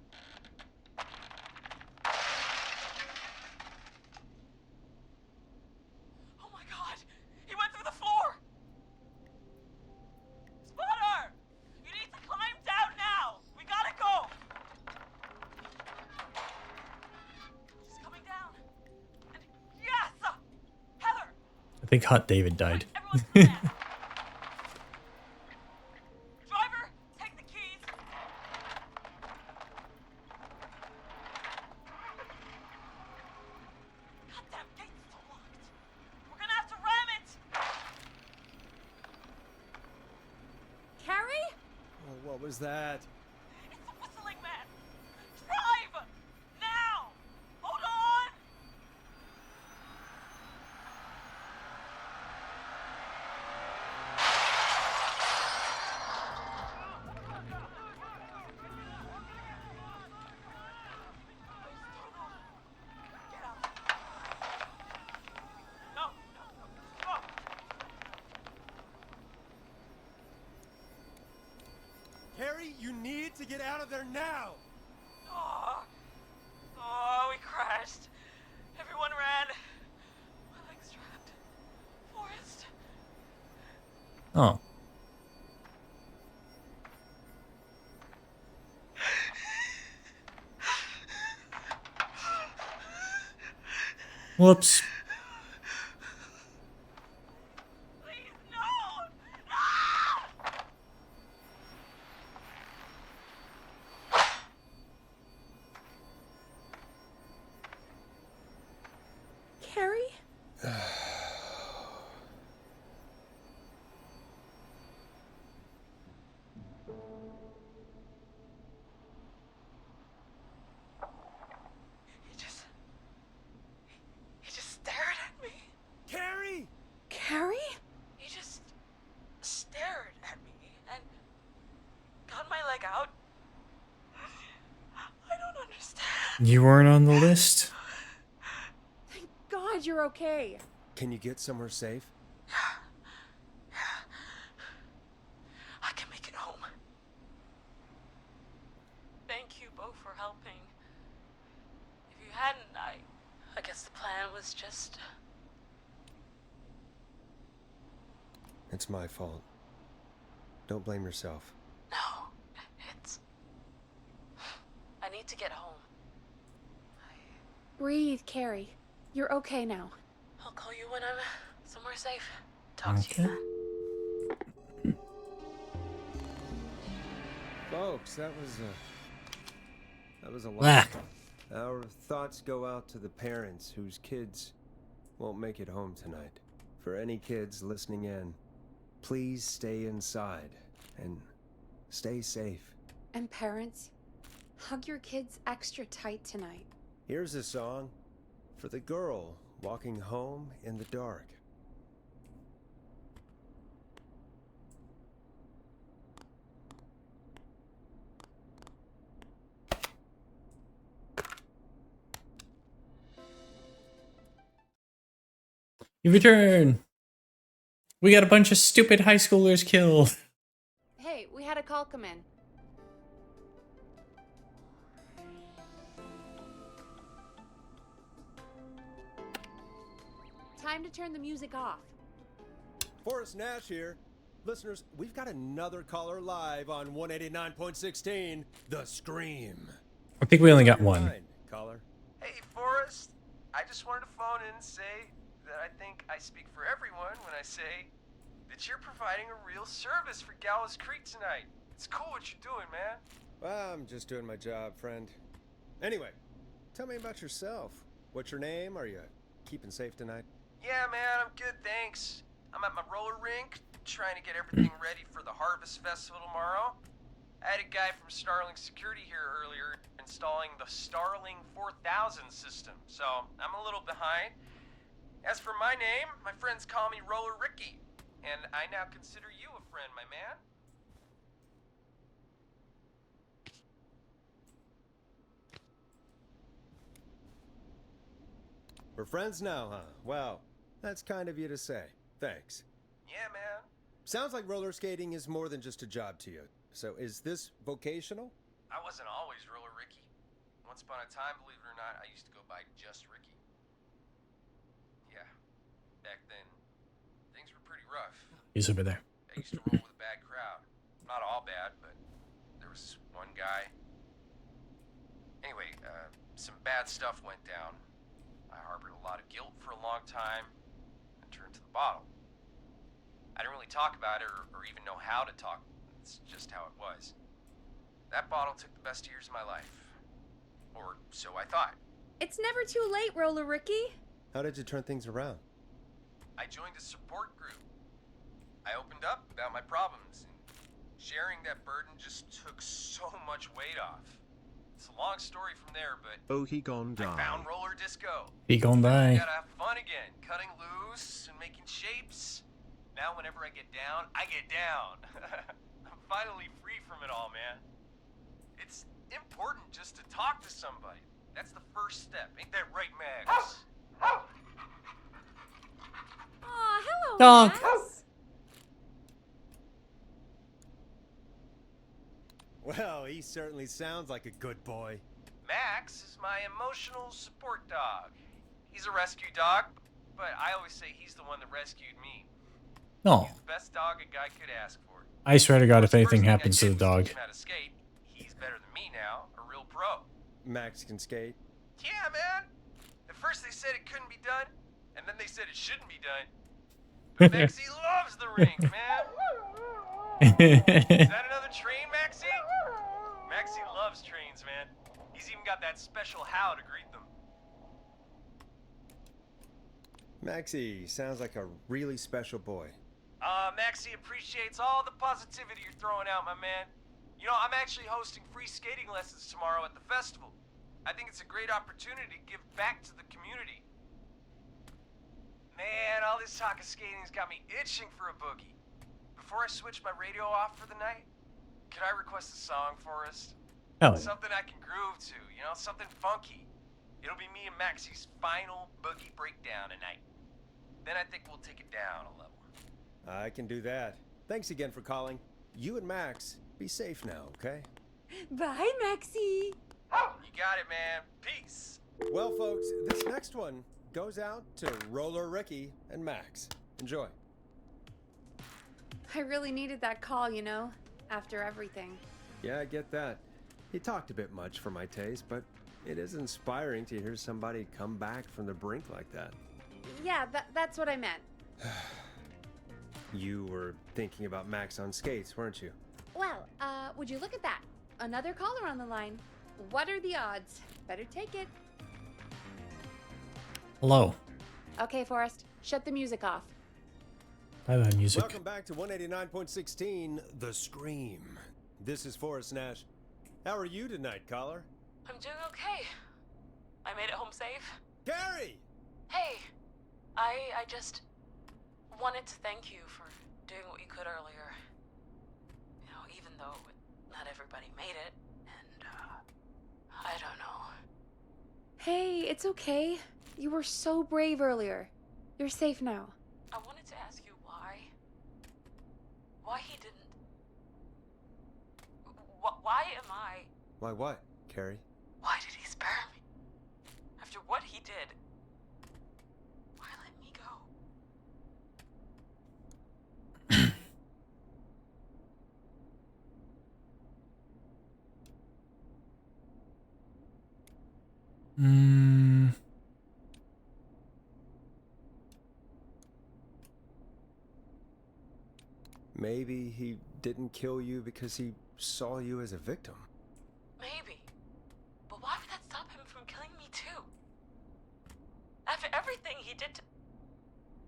S16: Oh my God! He went through the floor! Spotter! You need to climb down now! We gotta go! She's coming down. And yes! Heather!
S1: I think Hot David died.
S16: Everyone come down. Driver, take the keys. Goddamn gate's still locked. We're gonna have to ram it.
S3: Carrie?
S2: Oh, what was that?
S16: It's the whistling man. Drive! Now! Hold on!
S2: get out of there now!
S16: Oh, we crashed. Everyone ran. My leg's trapped. Forrest.
S1: Oh. Whoops.
S16: Please, no!
S4: Carrie?
S16: He just stared at me.
S2: Carrie!
S4: Carrie?
S16: He just stared at me and got my leg out. I don't understand.
S1: You weren't on the list?
S4: Thank God you're okay.
S2: Can you get somewhere safe?
S16: I can make it home. Thank you both for helping. If you hadn't, I guess the plan was just...
S2: It's my fault. Don't blame yourself.
S16: No, it's... I need to get home.
S4: Breathe, Carrie. You're okay now.
S16: I'll call you when I'm somewhere safe. Talk to you then.
S2: Folks, that was a lot. Our thoughts go out to the parents whose kids won't make it home tonight. For any kids listening in, please stay inside and stay safe.
S4: And parents, hug your kids extra tight tonight.
S2: Here's a song for the girl walking home in the dark.
S1: You return. We got a bunch of stupid high schoolers killed.
S3: Hey, we had a call come in. Time to turn the music off.
S2: Forrest Nash here. Listeners, we've got another caller live on 189.16, The Scream.
S1: I think we only got one.
S2: Mind, caller.
S18: Hey, Forrest. I just wanted to phone in and say that I think I speak for everyone when I say that you're providing a real service for Gallows Creek tonight. It's cool what you're doing, man.
S2: Well, I'm just doing my job, friend. Anyway, tell me about yourself. What's your name? Are you keeping safe tonight?
S18: Yeah, man, I'm good, thanks. I'm at my roller rink, trying to get everything ready for the Harvest Festival tomorrow. I had a guy from Starling Security here earlier installing the Starling 4000 system, so I'm a little behind. As for my name, my friends call me Roller Ricky, and I now consider you a friend, my man.
S2: We're friends now, huh? Well, that's kind of you to say. Thanks.
S18: Yeah, man.
S2: Sounds like roller skating is more than just a job to you. So is this vocational?
S18: I wasn't always Roller Ricky. Once upon a time, believe it or not, I used to go by just Ricky. Yeah, back then, things were pretty rough.
S1: He's over there.
S18: I used to roll with a bad crowd. Not all bad, but there was one guy. Anyway, some bad stuff went down. I harbored a lot of guilt for a long time and turned to the bottle. I didn't really talk about it or even know how to talk. It's just how it was. That bottle took the best years of my life. Or so I thought.
S4: It's never too late, Roller Ricky.
S2: How did you turn things around?
S18: I joined a support group. I opened up about my problems, and sharing that burden just took so much weight off. It's a long story from there, but
S17: Oh, he gone die.
S18: I found roller disco.
S1: He gon' die.
S18: I gotta have fun again, cutting loose and making shapes. Now whenever I get down, I get down. I'm finally free from it all, man. It's important just to talk to somebody. That's the first step. Ain't that right, Max?
S4: Aw, hello,
S1: Dog.
S2: Well, he certainly sounds like a good boy.
S18: Max is my emotional support dog. He's a rescue dog, but I always say he's the one that rescued me.
S1: No.
S18: He's the best dog a guy could ask for.
S1: I swear to God, if anything
S18: First thing I
S1: happens to
S18: did
S1: the
S18: was
S1: dog.
S18: teach him how to skate. He's better than me now, a real pro.
S2: Max can skate.
S18: Yeah, man. At first they said it couldn't be done, and then they said it shouldn't be done. But Maxie loves the rink, man. Is that another train, Maxie? Maxie loves trains, man. He's even got that special how to greet them.
S2: Maxie sounds like a really special boy.
S18: Maxie appreciates all the positivity you're throwing out, my man. You know, I'm actually hosting free skating lessons tomorrow at the festival. I think it's a great opportunity to give back to the community. Man, all this talk of skating's got me itching for a boogie. Before I switch my radio off for the night, could I request a song, Forrest?
S1: Hell yeah.
S18: Something I can groove to, you know, something funky. It'll be me and Maxie's final boogie breakdown tonight. Then I think we'll take it down a level.
S2: I can do that. Thanks again for calling. You and Max, be safe now, okay?
S4: Bye, Maxie.
S18: You got it, man. Peace.
S2: Well, folks, this next one goes out to Roller Ricky and Max. Enjoy.
S4: I really needed that call, you know, after everything.
S2: Yeah, I get that. He talked a bit much for my taste, but it is inspiring to hear somebody come back from the brink like that.
S4: Yeah, that's what I meant.
S2: You were thinking about Max on skates, weren't you?
S4: Well, would you look at that? Another caller on the line. What are the odds? Better take it.
S1: Hello.
S4: Okay, Forrest, shut the music off.
S1: Bye-bye, music.
S2: Welcome back to 189.16, The Scream. This is Forrest Nash. How are you tonight, caller?
S16: I'm doing okay. I made it home safe.
S2: Gary!
S16: Hey, I just wanted to thank you for doing what you could earlier. You know, even though not everybody made it, and, I don't know.
S4: Hey, it's okay. You were so brave earlier. You're safe now.
S16: I wanted to ask you why he didn't... Why am I...
S2: Why what, Carrie?
S16: Why did he spare me? After what he did, why let me go?
S2: Maybe he didn't kill you because he saw you as a victim.
S16: Maybe. But why would that stop him from killing me too? After everything he did to...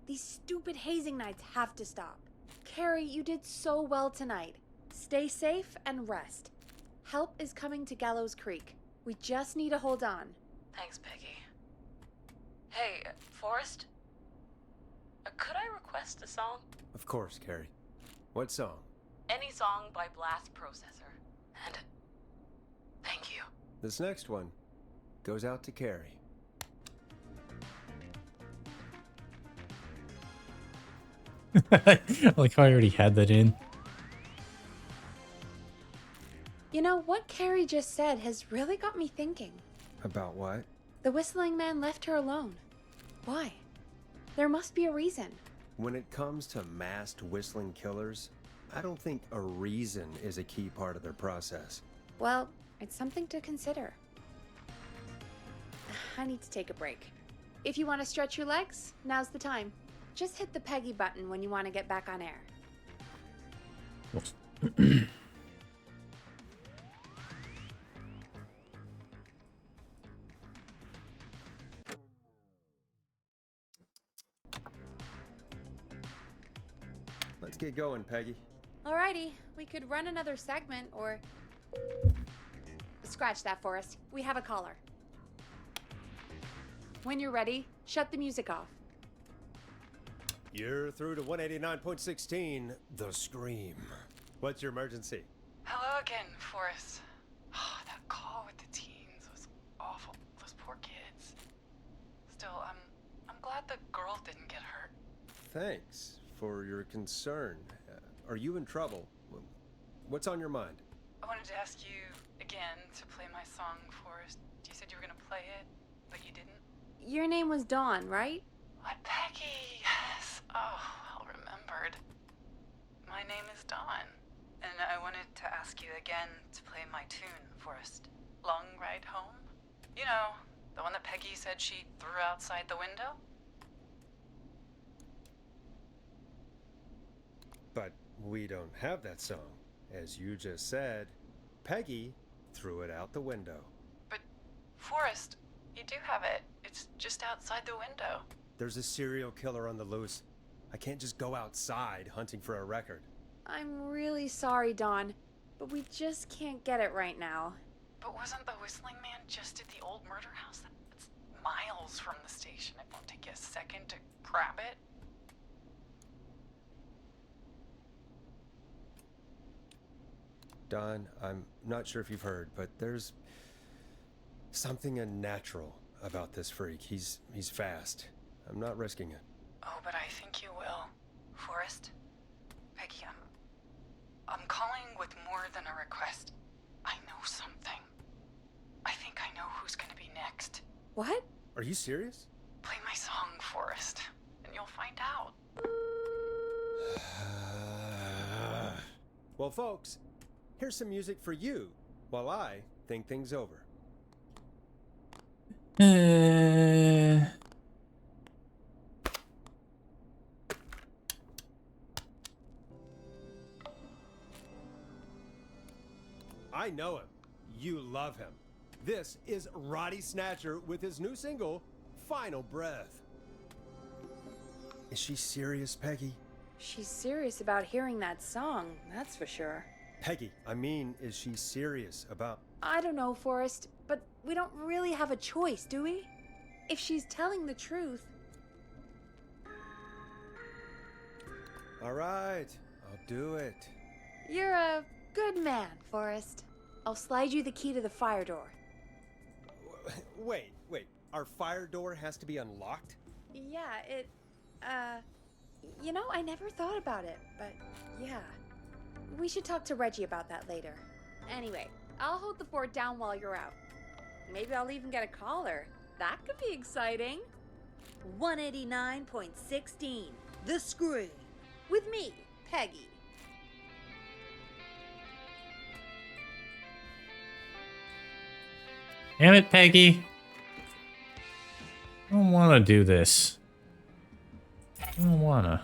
S4: These stupid hazing nights have to stop. Carrie, you did so well tonight. Stay safe and rest. Help is coming to Gallows Creek. We just need to hold on.
S16: Thanks, Peggy. Hey, Forrest? Could I request a song?
S2: Of course, Carrie. What song?
S16: Any song by Blast Processor. And thank you.
S2: This next one goes out to Carrie.
S1: Like how I already had that in.
S4: You know, what Carrie just said has really got me thinking.
S2: About what?
S4: The whistling man left her alone. Why? There must be a reason.
S2: When it comes to masked whistling killers, I don't think a reason is a key part of their process.
S4: Well, it's something to consider. I need to take a break. If you want to stretch your legs, now's the time. Just hit the Peggy button when you want to get back on air.
S2: Let's get going, Peggy.
S4: Alrighty, we could run another segment or... Scratch that, Forrest. We have a caller. When you're ready, shut the music off.
S2: You're through to 189.16, The Scream. What's your emergency?
S14: Hello again, Forrest. Oh, that call with the teens was awful. Those poor kids. Still, I'm glad the girl didn't get hurt.
S2: Thanks for your concern. Are you in trouble? What's on your mind?
S14: I wanted to ask you again to play my song, Forrest. You said you were gonna play it, but you didn't?
S3: Your name was Dawn, right?
S14: What, Peggy? Yes. Oh, well remembered. My name is Dawn, and I wanted to ask you again to play my tune, Forrest. Long Ride Home? You know, the one that Peggy said she threw outside the window?
S2: But we don't have that song. As you just said, Peggy threw it out the window.
S14: But, Forrest, you do have it. It's just outside the window.
S2: There's a serial killer on the loose. I can't just go outside hunting for a record.
S3: I'm really sorry, Dawn, but we just can't get it right now.
S14: But wasn't the Whistling Man just at the old murder house? That's miles from the station. It won't take you a second to grab it.
S2: Don, I'm not sure if you've heard, but there's something unnatural about this freak. He's fast. I'm not risking it.
S14: Oh, but I think you will. Forrest? Peggy, I'm calling with more than a request. I know something. I think I know who's gonna be next.
S3: What?
S2: Are you serious?
S14: Play my song, Forrest, and you'll find out.
S2: Well, folks, here's some music for you while I think things over. I know him. You love him. This is Roddy Snatcher with his new single, Final Breath. Is she serious, Peggy?
S3: She's serious about hearing that song, that's for sure.
S2: Peggy, I mean, is she serious about...
S3: I don't know, Forrest, but we don't really have a choice, do we? If she's telling the truth...
S2: All right, I'll do it.
S3: You're a good man, Forrest. I'll slide you the key to the fire door.
S2: Wait. Our fire door has to be unlocked?
S3: Yeah, you know, I never thought about it, but yeah. We should talk to Reggie about that later. Anyway, I'll hold the fort down while you're out. Maybe I'll even get a caller. That could be exciting. 189.16, The Scream. With me, Peggy.
S1: Damn it, Peggy. I don't want to do this. I don't want to.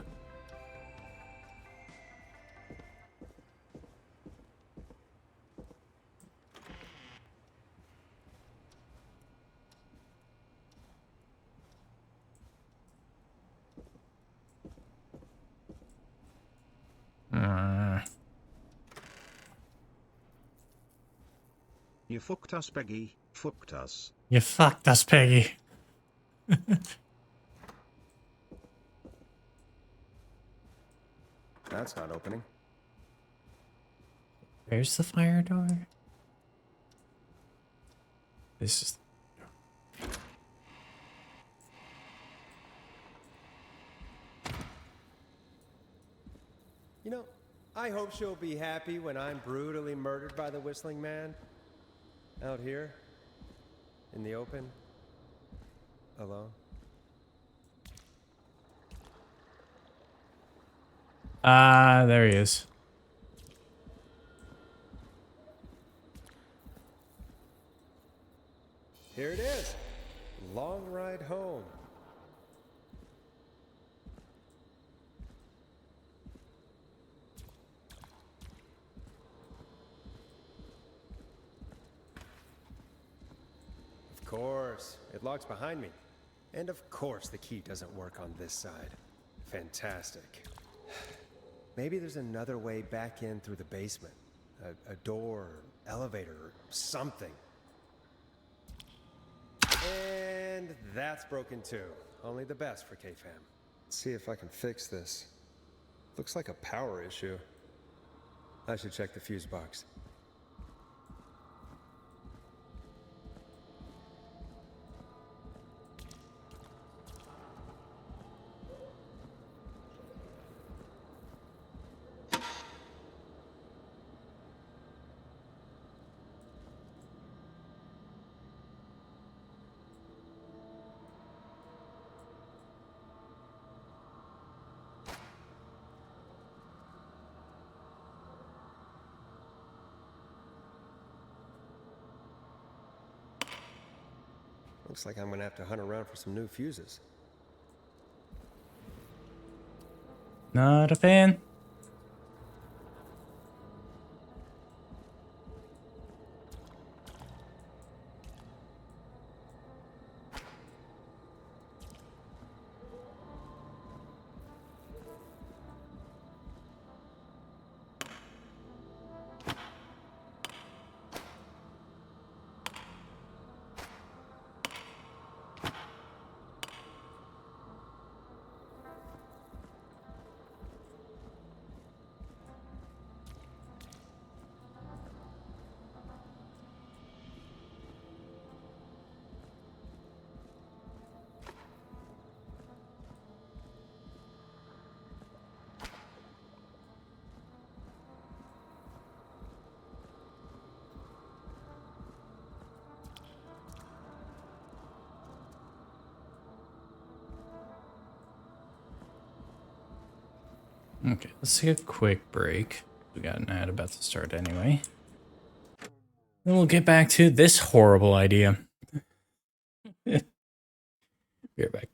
S17: You fucked us, Peggy. Fucked us.
S1: You fucked us, Peggy.
S2: That's not opening.
S1: Where's the fire door? This is...
S2: You know, I hope she'll be happy when I'm brutally murdered by the Whistling Man. Out here, in the open, alone.
S1: Ah, there he is.
S2: Here it is. Long Ride Home. Of course, it locks behind me. And of course the key doesn't work on this side. Fantastic. Maybe there's another way back in through the basement. A door, elevator, or something. And that's broken too. Only the best for K-Fam. Let's see if I can fix this. Looks like a power issue. I should check the fuse box. Looks like I'm gonna have to hunt around for some new fuses.
S1: Not a fan. Okay, let's take a quick break. We got an ad about to start anyway. Then we'll get back to this horrible idea. Be right back.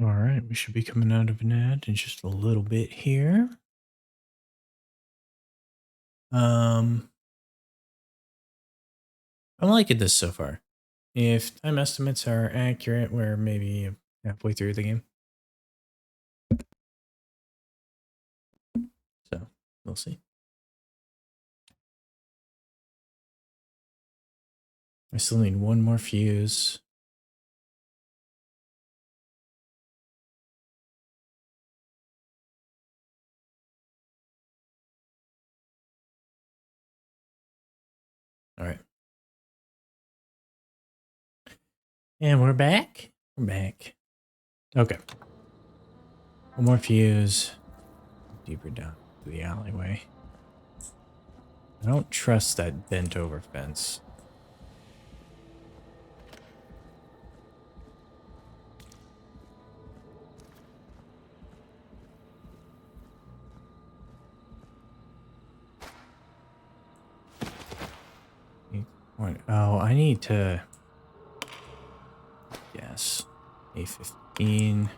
S1: All right, we should be coming out of an ad in just a little bit here. I'm liking this so far. If time estimates are accurate, we're maybe halfway through the game. So, we'll see. I still need one more fuse. All right. And we're back. We're back. Okay. One more fuse. Deeper down to the alleyway. I don't trust that bent over fence. Oh, I need to guess. A15.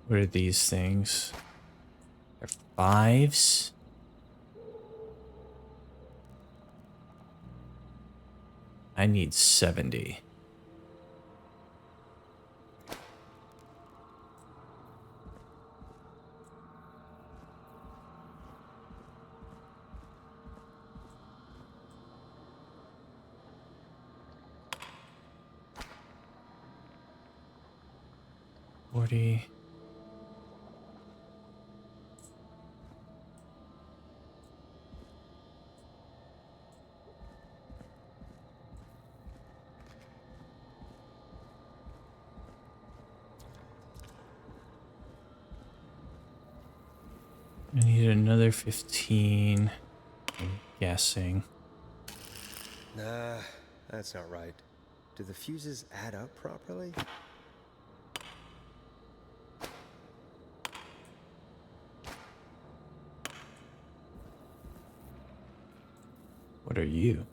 S1: What are these things? They're 5s. I need 70. $40. I need another 15. I'm guessing.
S2: Nah, that's not right. Do the fuses add up properly?
S1: What are you?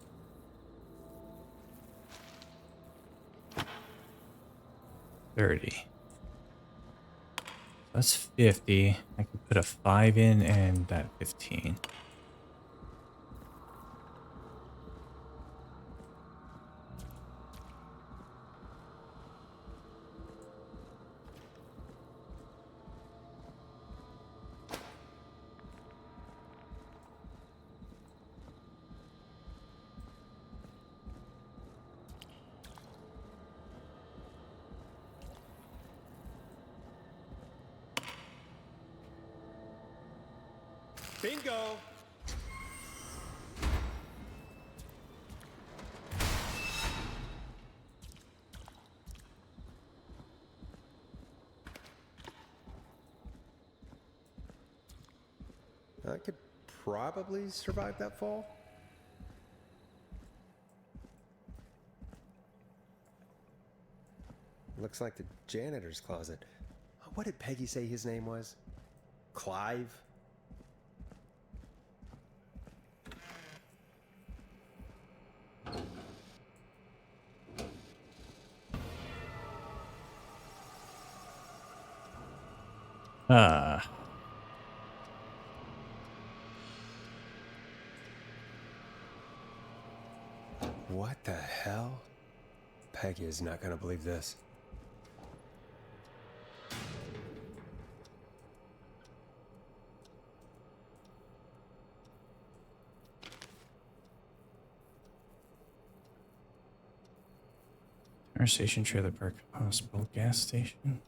S1: $30. That's 50. I could put a 5 in and that 15.
S2: Bingo! I could probably survive that fall. Looks like the janitor's closet. What did Peggy say his name was? Clive? What the hell? Peggy is not gonna believe this.
S1: Fire station, trailer park, hospital, gas station.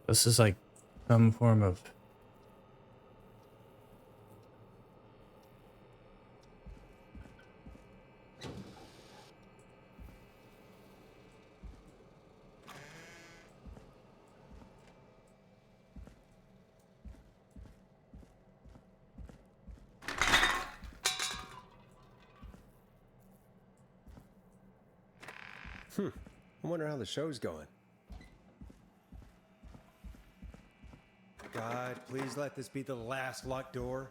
S1: This is like some form of
S2: I wonder how the show's going. God, please let this be the last locked door.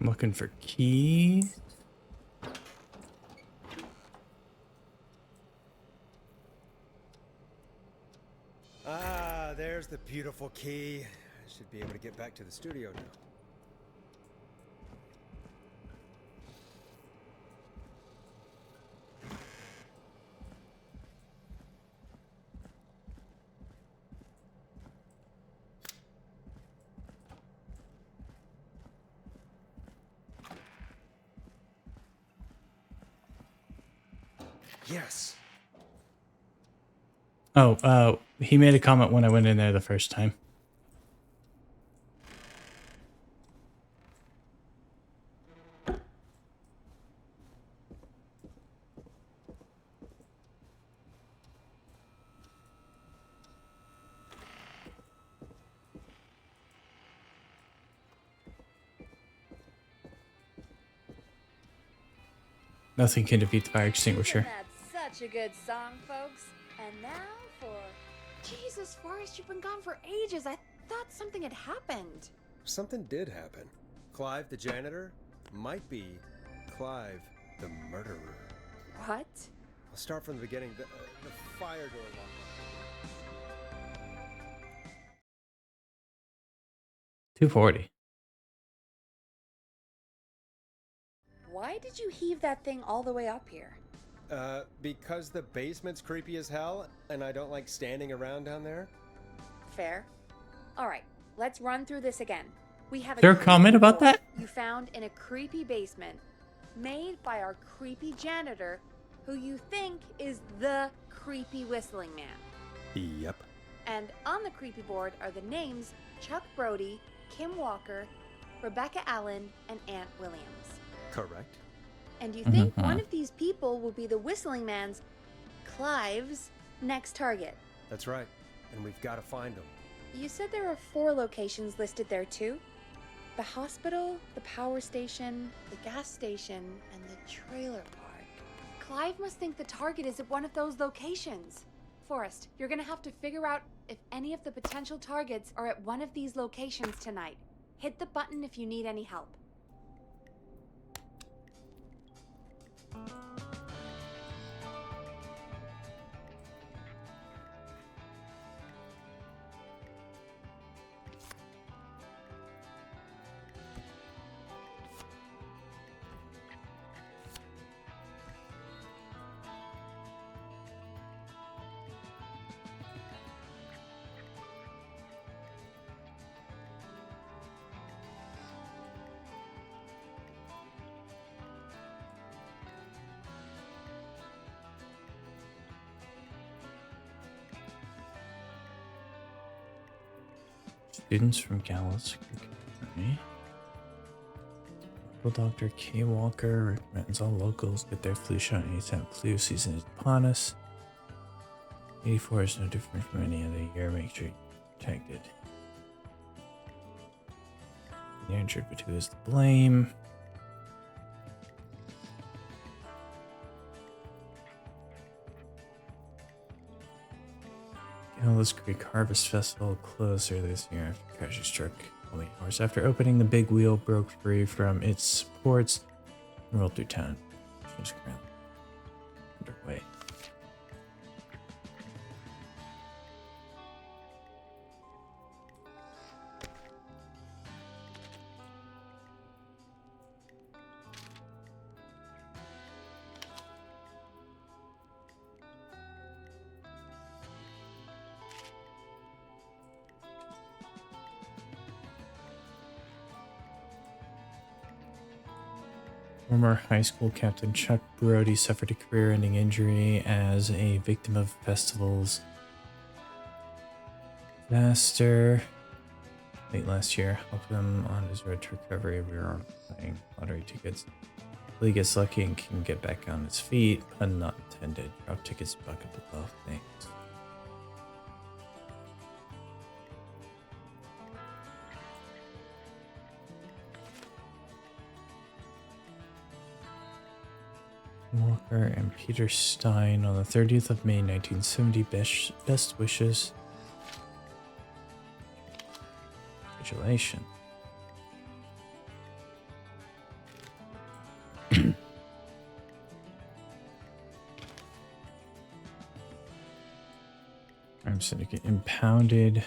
S1: I'm looking for keys.
S2: Ah, there's the beautiful key. I should be able to get back to the studio now. Yes.
S1: Oh, he made a comment when I went in there the first time. Nothing can defeat the fire extinguisher.
S3: That's such a good song, folks. And now for... Jesus, Forrest, you've been gone for ages. I thought something had happened.
S2: Something did happen. Clive the janitor might be Clive the murderer.
S3: What?
S2: I'll start from the beginning. The fire door locked.
S1: 240.
S3: Why did you heave that thing all the way up here?
S2: Because the basement's creepy as hell, and I don't like standing around down there.
S3: Fair. All right, let's run through this again. We have
S1: Is there a comment about that?
S3: You found in a creepy basement made by our creepy janitor, who you think is the creepy whistling man.
S2: Yep.
S3: And on the creepy board are the names Chuck Brody, Kim Walker, Rebecca Allen, and Aunt Williams.
S2: Correct.
S3: And you think one of these people will be the whistling man's, Clive's, next target.
S2: That's right. And we've got to find them.
S3: You said there are 4 locations listed there too? The hospital, the power station, the gas station, and the trailer park. Clive must think the target is at one of those locations. Forrest, you're gonna have to figure out if any of the potential targets are at one of these locations tonight. Hit the button if you need any help.
S1: Students from Gallows. Okay. Local Dr. K. Walker recommends all locals get their flu shot anytime flu season is upon us. 84 is no different from any other year. Make sure you're protected. You're injured, but who is to blame? Gallows Creek Harvest Festival closed earlier this year after crashes struck only hours after opening. The big wheel broke free from its supports and rolled through town. It was currently underway. Former high school captain Chuck Brody suffered a career-ending injury as a victim of festival's disaster late last year. Helped him on his road to recovery. We were playing lottery tickets. Till he gets lucky and can get back on his feet. Pun not intended. Drop tickets bucket below. Thanks. Walker and Peter Stein on the 30th of May 1970. Best wishes. Congratulations. Crime syndicate impounded.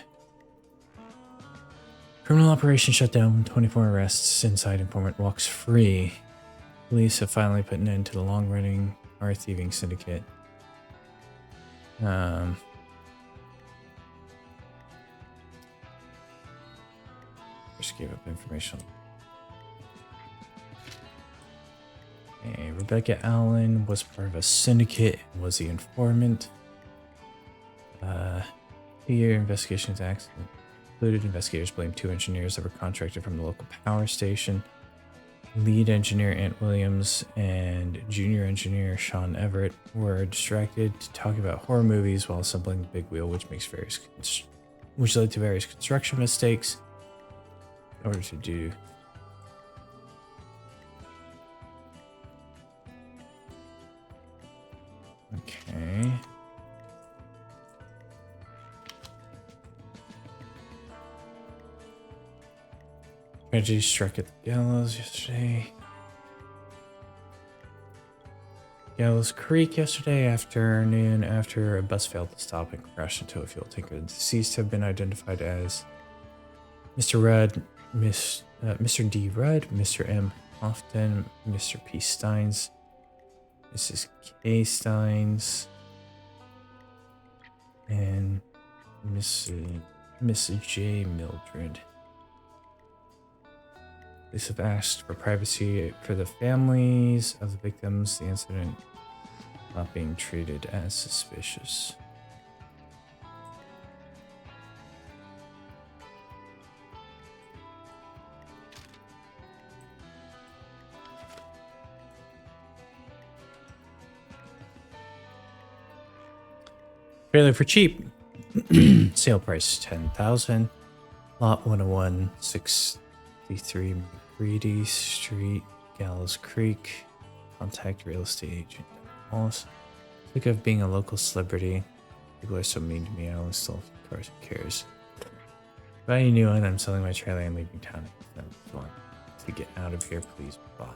S1: Criminal operation shut down. 24 arrests. Inside informant walks free. Police have finally put an end to the long-running car thieving syndicate. Just gave up information. Okay, Rebecca Allen was part of a syndicate and was the informant. 2-year investigation into accident included. Investigators blamed 2 engineers that were contracted from the local power station. Lead engineer Ant Williams and junior engineer Sean Everett were distracted to talk about horror movies while assembling the big wheel, which led to various construction mistakes. In order to do okay. Tragedy struck at the gallows yesterday. Gallows Creek yesterday afternoon after a bus failed to stop and crashed into a fuel tanker. The deceased have been identified as Mr. Rudd, Mr. D. Rudd, Mr. M. Houghton, Mr. P. Steins, Mrs. K. Steins, and Miss J. Mildred. Police have asked for privacy for the families of the victims. The incident not being treated as suspicious. Trailer for cheap. Sale price $10,000. Lot 101, 63 McGreedy Street, Gallows Creek. Contact real estate agent. Wallace. Think of being a local celebrity. People are so mean to me. I only sell cars. Who cares? Buy a new one. I'm selling my trailer and leaving town. If you want to get out of here, please buy.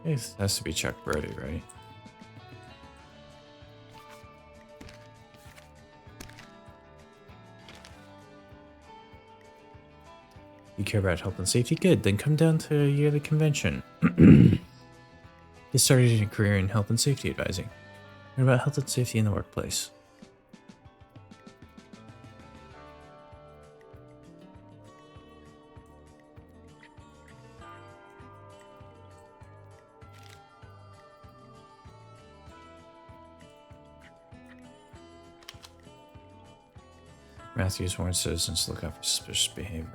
S1: This has to be Chuck Brody, right? You care about health and safety? Good, then come down to a yearly convention. Get started in a career in health and safety advising. Learn about health and safety in the workplace. Matthews warns citizens to look out for suspicious behavior.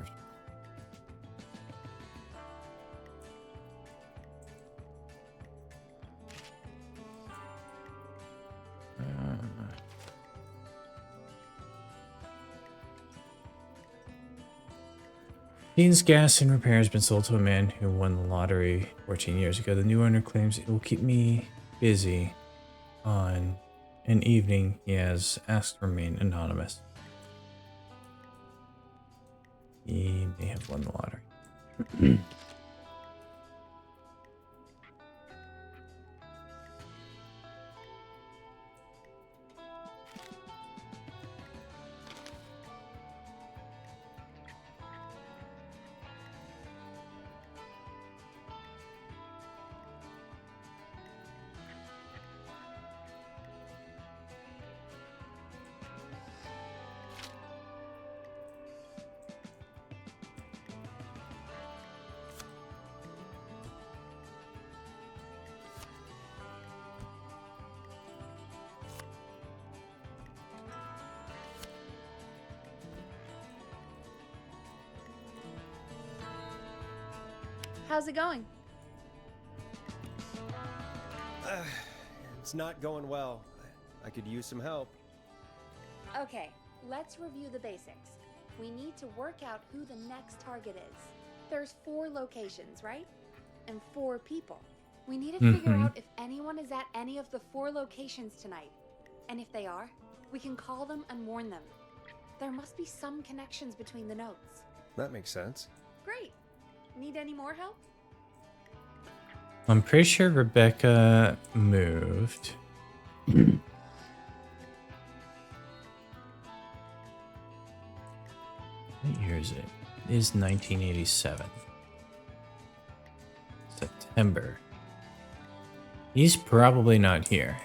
S1: Dean's Gas and Repair has been sold to a man who won the lottery 14 years ago. The new owner claims it will keep me busy on an evening he has asked to remain anonymous. He may have won the lottery.
S3: How's it going?
S2: It's not going well. I could use some help.
S3: Okay, let's review the basics. We need to work out who the next target is. There's 4 locations, right? And 4 people. We need to figure out if anyone is at any of the 4 locations tonight. And if they are, we can call them and warn them. There must be some connections between the notes.
S2: That makes sense.
S3: Great. Need any more help?
S1: I'm pretty sure Rebecca moved. What year is it? It is 1987. September. He's probably not here.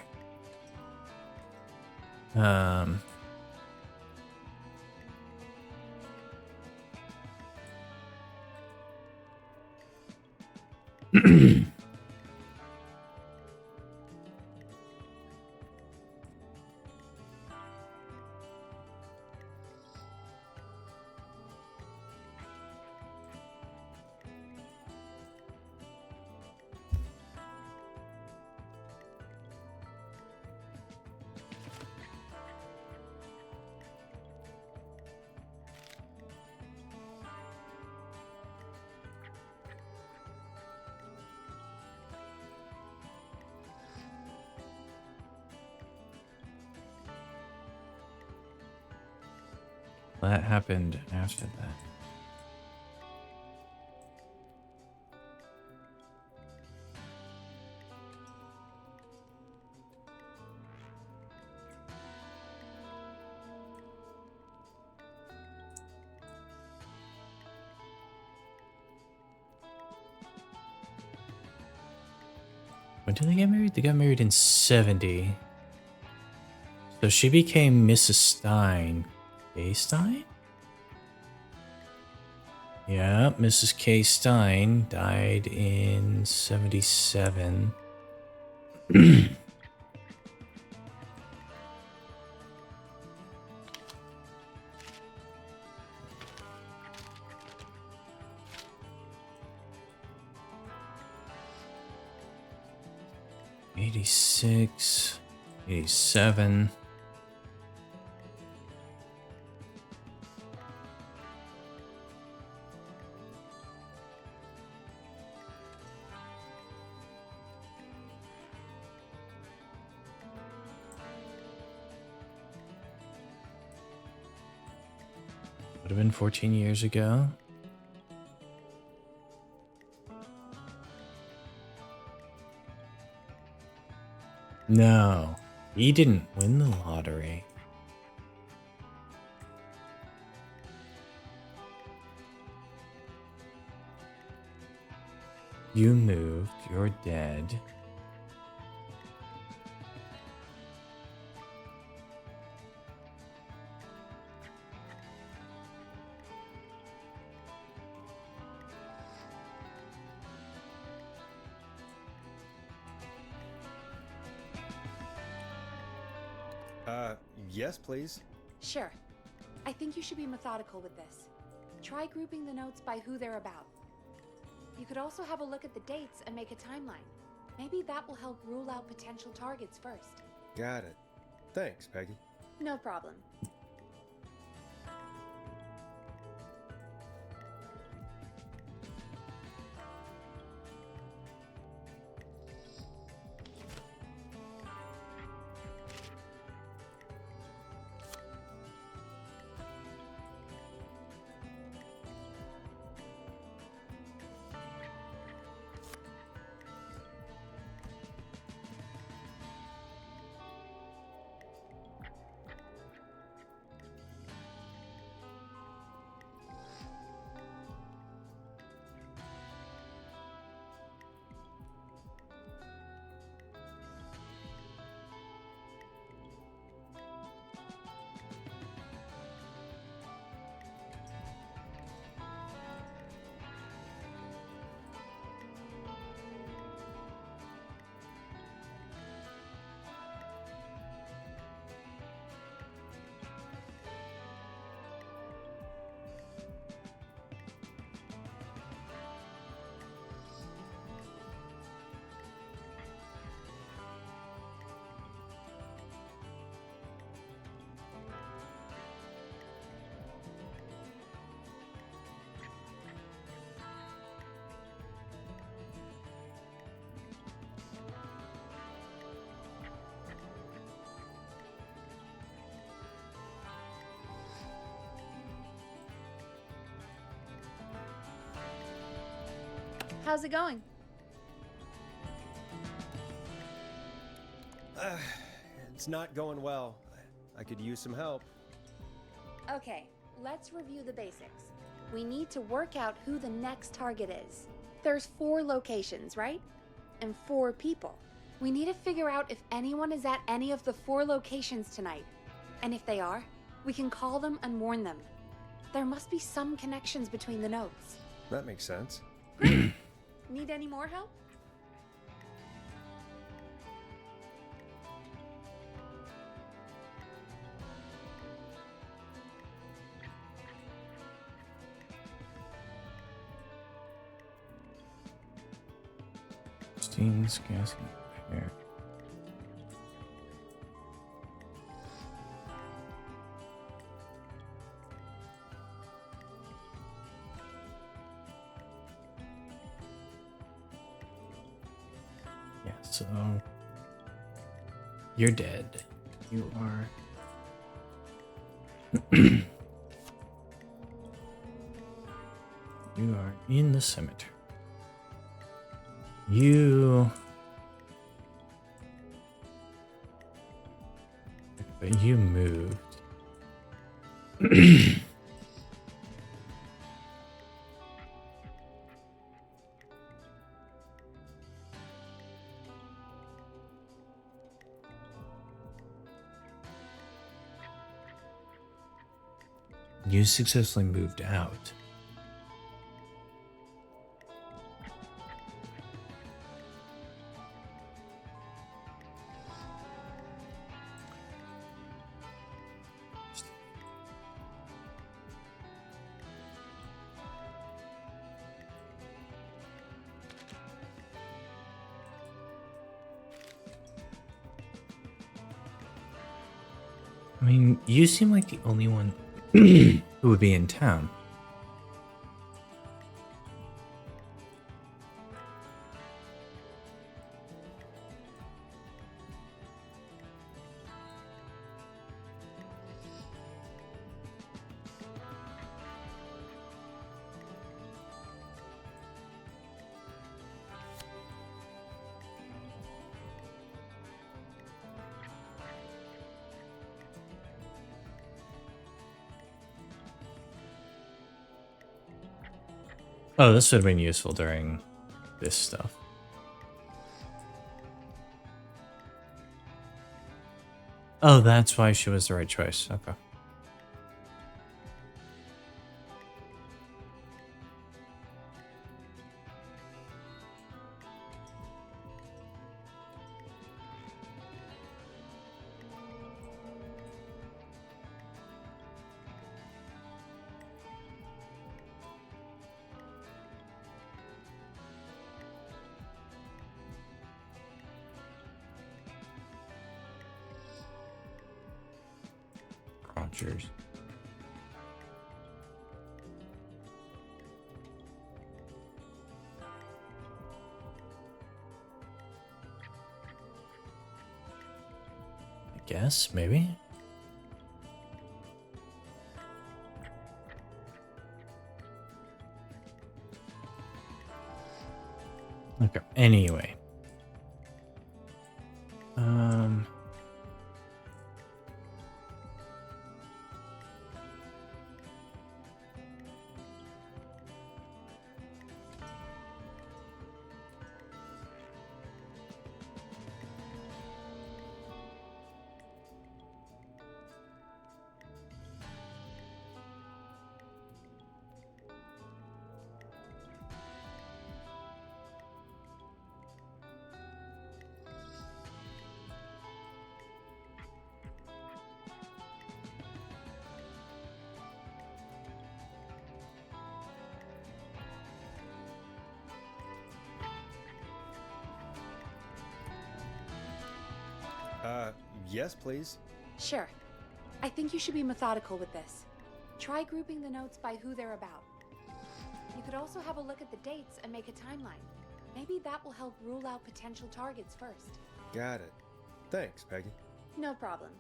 S1: That happened after that. When did they get married? They got married in 70. So she became Mrs. Stein. K. Stein? Yeah, Mrs. K. Stein died in 77. '86, '87. Would have been 14 years ago. No, he didn't win the lottery. You moved, you're dead.
S2: Yes, please.
S3: Sure. I think you should be methodical with this. Try grouping the notes by who they're about. You could also have a look at the dates and make a timeline. Maybe that will help rule out potential targets first.
S2: Got it. Thanks, Peggy.
S3: No problem. How's it going?
S2: It's not going well. I could use some help.
S3: Okay, let's review the basics. We need to work out who the next target is. There's 4 locations, right? And 4 people. We need to figure out if anyone is at any of the 4 locations tonight. And if they are, we can call them and warn them. There must be some connections between the notes.
S2: That makes sense.
S3: Need any more help?
S1: Steam's gas repair. Yeah, so you're dead. You are you are in the cemetery. But you moved. You successfully moved out. I mean, you seem like the only one who would be in town. Oh, this would have been useful during this stuff. Oh, that's why she was the right choice. Okay. Rogers. I guess, maybe? Okay, anyway.
S2: Yes, please.
S3: Sure. I think you should be methodical with this. Try grouping the notes by who they're about. You could also have a look at the dates and make a timeline. Maybe that will help rule out potential targets first.
S2: Got it. Thanks, Peggy.
S3: No problem.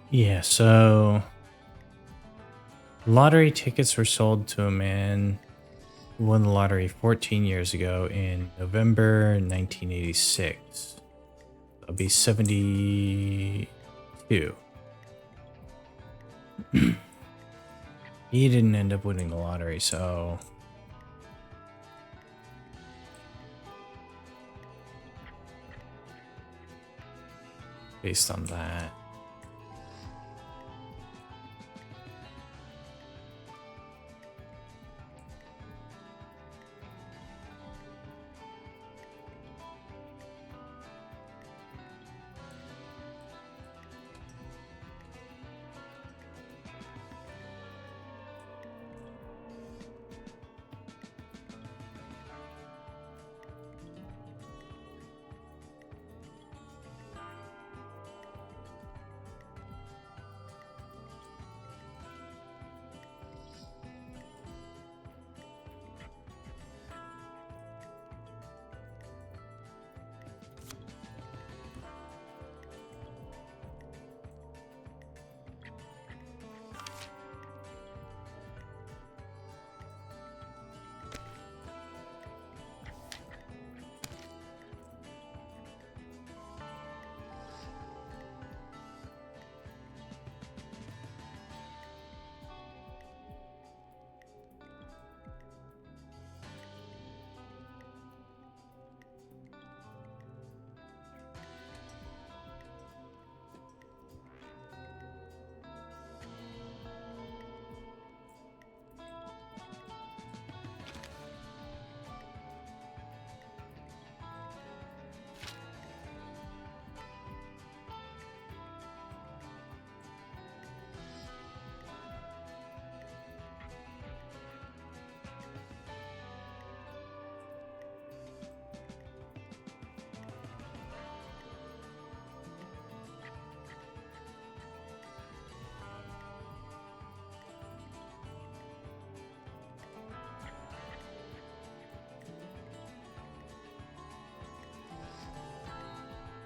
S1: Yeah, so lottery tickets were sold to a man who won the lottery 14 years ago in November 1986. That'll be 72. He didn't end up winning the lottery, so based on that.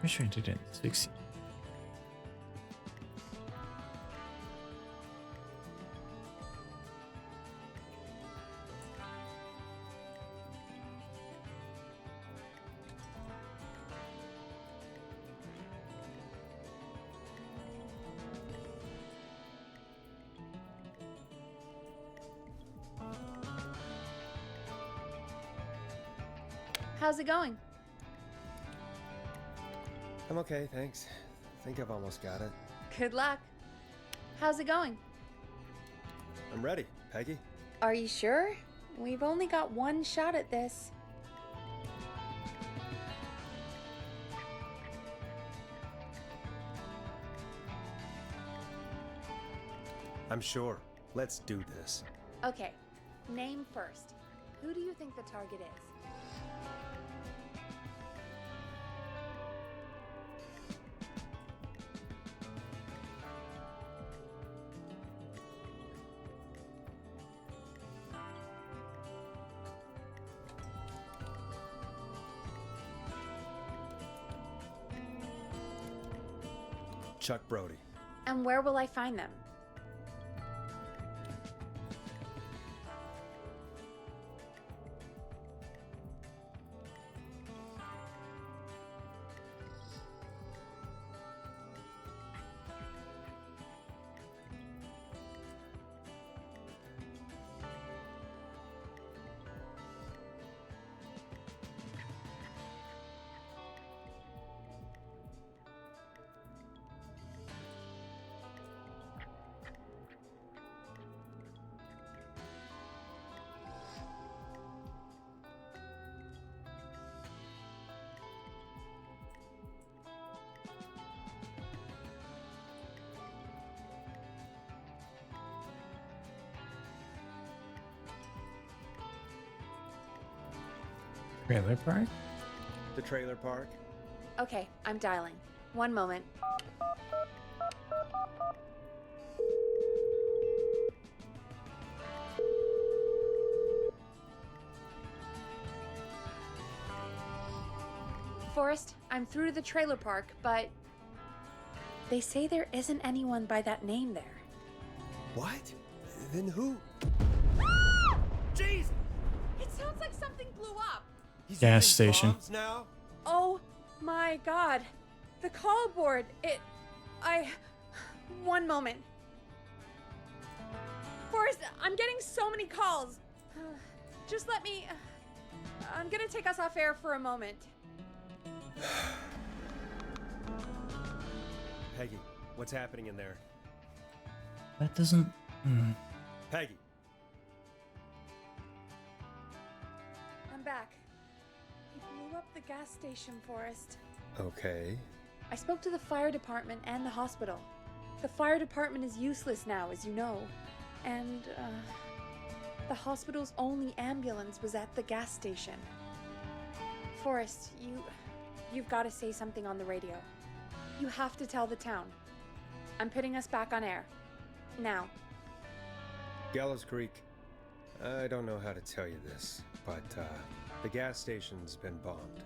S1: I'm sure I did it in 60.
S3: How's it going?
S2: I'm okay, thanks. Think I've almost got it.
S3: Good luck. How's it going?
S2: I'm ready, Peggy.
S3: Are you sure? We've only got one shot at this.
S2: I'm sure. Let's do this.
S3: Okay, name first. Who do you think the target is?
S2: Chuck Brody.
S3: And where will I find them?
S1: Trailer park?
S2: The trailer park?
S3: Okay, I'm dialing. One moment. Forrest, I'm through to the trailer park, but...
S4: They say there isn't anyone by that name there.
S2: What? Then who?
S4: Jeez! It sounds like something blew up.
S2: He's
S1: Gas
S2: using
S1: station.
S2: bombs now?
S4: Oh my god. The call board. One moment. Forrest, I'm getting so many calls. Just let me... I'm gonna take us off air for a moment.
S2: Peggy, what's happening in there?
S1: That doesn't...
S2: Peggy.
S4: I'm back. He blew up the gas station, Forrest.
S2: Okay.
S4: I spoke to the fire department and the hospital. The fire department is useless now, as you know. And, the hospital's only ambulance was at the gas station. Forrest, you've got to say something on the radio. You have to tell the town. I'm putting us back on air. Now.
S2: Gallows Creek, I don't know how to tell you this, but, the gas station's been bombed.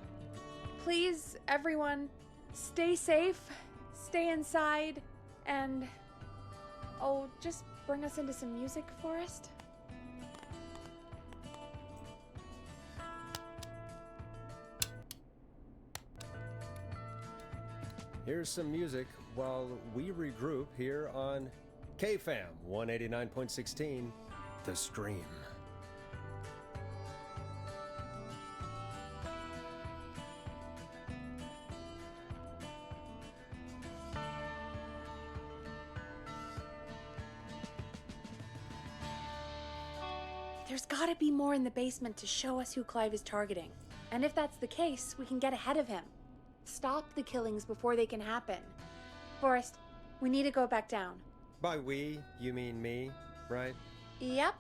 S4: Please, everyone, stay safe, stay inside, and... Oh, just bring us into some music, Forrest.
S2: Here's some music while we regroup here on KFAM 189.16, The Stream.
S4: There's gotta be more in the basement to show us who Clive is targeting. And if that's the case, we can get ahead of him. Stop the killings before they can happen. Forrest, we need to go back down.
S2: By we, you mean me, right?
S4: Yep.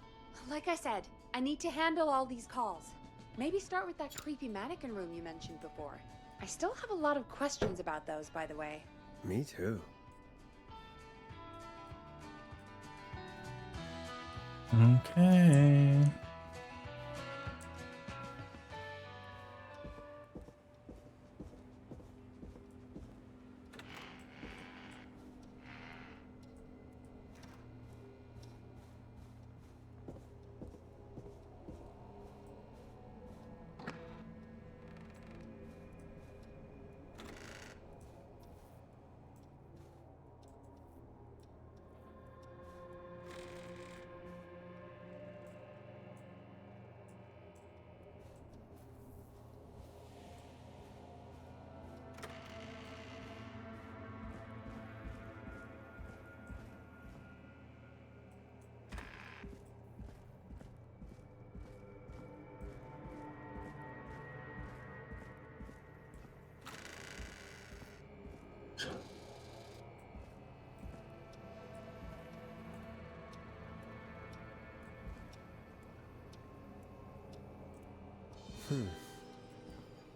S4: Like I said, I need to handle all these calls. Maybe start with that creepy mannequin room you mentioned before. I still have a lot of questions about those, by the way.
S2: Me too.
S1: Okay.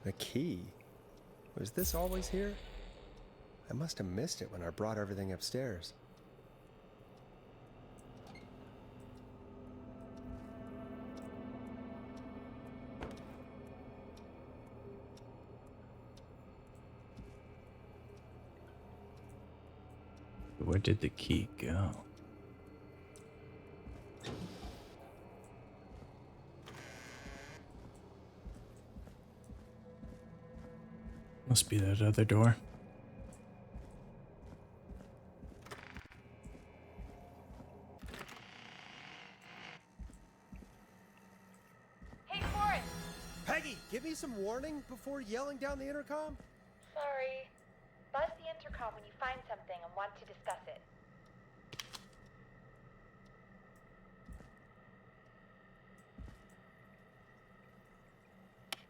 S2: A key? Was this always here? I must have missed it when I brought everything upstairs.
S1: Where did the key go? Must be that other door.
S4: Hey, Forrest!
S2: Peggy, give me some warning before yelling down the intercom?
S4: Sorry. Buzz the intercom when you find something and want to discuss it.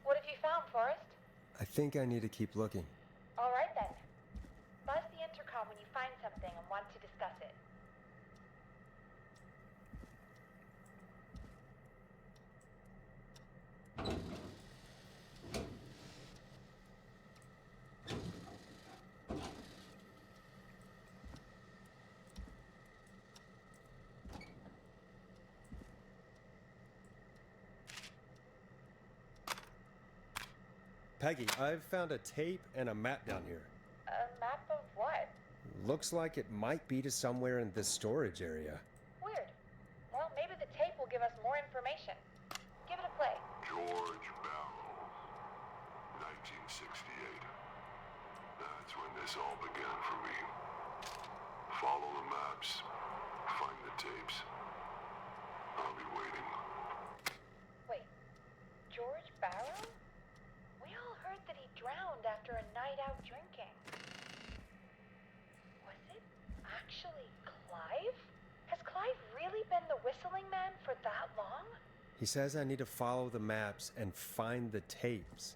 S4: What have you found, Forrest?
S2: I think I need to keep looking.
S4: All right then. Buzz the intercom when you find something and want to discuss it.
S2: Peggy, I've found a tape and a map down here.
S4: A map of what?
S2: Looks like it might be to somewhere in this storage area.
S4: Weird. Well, maybe the tape will give us more information. Give it a play.
S10: George Barrow, 1968. That's when this all began for me. Follow the maps. Find the tapes. I'll be waiting.
S4: Wait, George Barrow? We all heard that he drowned after a night out drinking. Was it actually Clive? Has Clive really been the whistling man for that long?
S2: He says I need to follow the maps and find the tapes.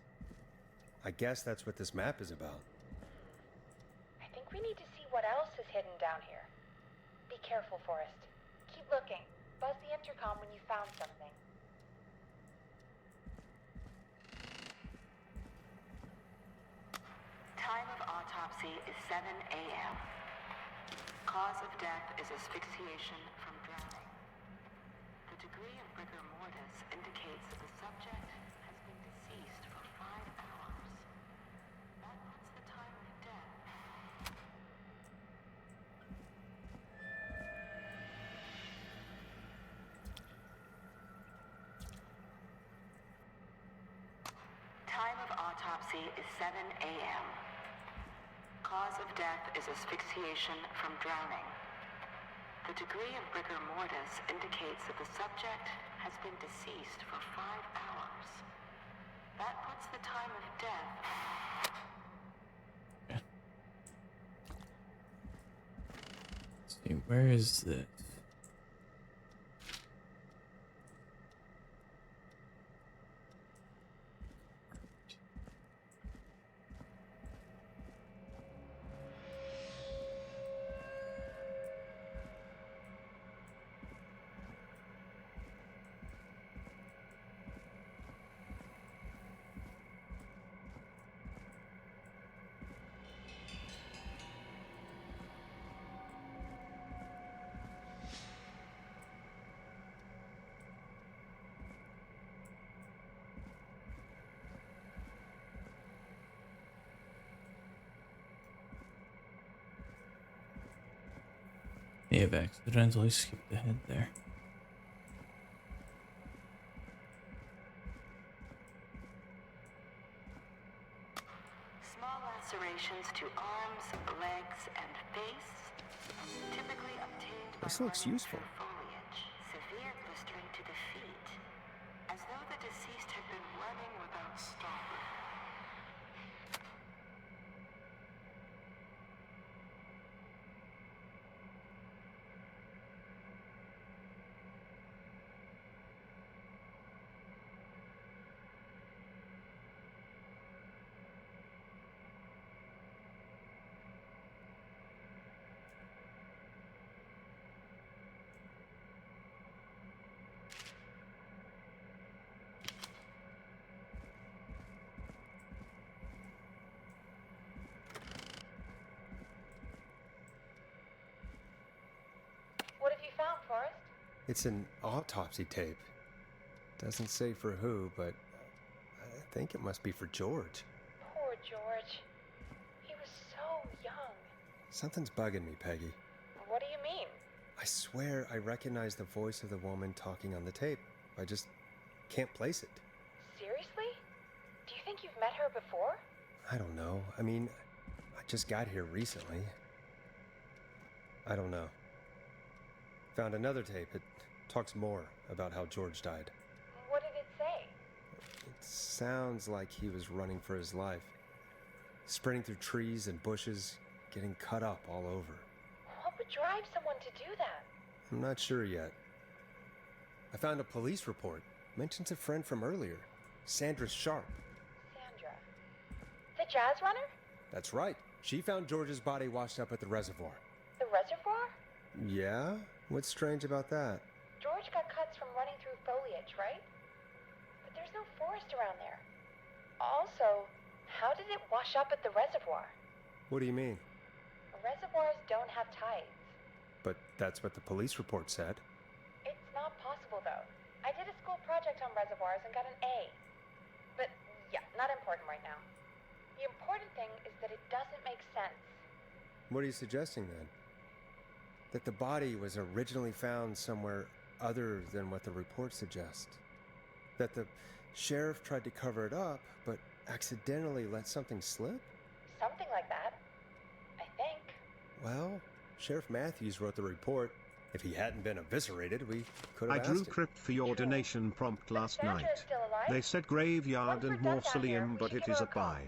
S2: I guess that's what this map is about.
S4: I think we need to see what else is hidden down here. Be careful, Forrest. Keep looking. Buzz the intercom when you found something.
S19: Time of autopsy is 7 a.m. Cause of death is asphyxiation from drowning. The degree of rigor mortis indicates that the subject has been deceased for 5 hours. That puts the time of death. Time of autopsy is 7 a.m. Cause of death is asphyxiation from drowning. The degree of rigor mortis indicates that the subject has been deceased for 5 hours. That puts the time of death.
S1: Let's see, where is this? May have accidentally skipped ahead there.
S19: Small lacerations to arms, legs, and face, typically obtained by
S2: This looks
S19: running
S2: useful.
S19: through foliage. Severe blistering to the feet, as though the deceased had been running without stopping.
S4: What have you found, Forrest?
S2: It's an autopsy tape. Doesn't say for who, but I think it must be for George.
S4: Poor George. He was so young.
S2: Something's bugging me, Peggy.
S4: What do you mean?
S2: I swear I recognize the voice of the woman talking on the tape. I just can't place it.
S4: Seriously? Do you think you've met her before?
S2: I don't know. I mean, I just got here recently. I don't know. Found another tape. It talks more about how George died.
S4: What did it say?
S2: It sounds like he was running for his life. Sprinting through trees and bushes, getting cut up all over.
S4: What would drive someone to do that?
S2: I'm not sure yet. I found a police report. Mentions a friend from earlier, Sandra Sharp.
S4: Sandra. The jazz runner?
S2: That's right. She found George's body washed up at the reservoir.
S4: The reservoir?
S2: Yeah? What's strange about that?
S4: George got cuts from running through foliage, right? But there's no forest around there. Also, how did it wash up at the reservoir?
S2: What do you mean?
S4: Reservoirs don't have tides.
S2: But that's what the police report said.
S4: It's not possible, though. I did a school project on reservoirs and got an A. But, yeah, not important right now. The important thing is that it doesn't make sense.
S2: What are you suggesting then? That the body was originally found somewhere other than what the report suggests? That the sheriff tried to cover it up, but accidentally let something slip?
S4: Something like that, I think.
S2: Well, Sheriff Matthews wrote the report. If he hadn't been eviscerated, we could have
S17: I drew
S2: asked him.
S17: crypt for your donation prompt last
S4: Sandra
S17: night.
S4: is still alive?
S17: They said graveyard
S4: Once we're
S17: and
S4: done down
S17: mausoleum,
S4: here,
S17: but
S4: we
S17: it
S4: should
S17: is
S4: give
S17: a
S4: her a call.
S17: buy.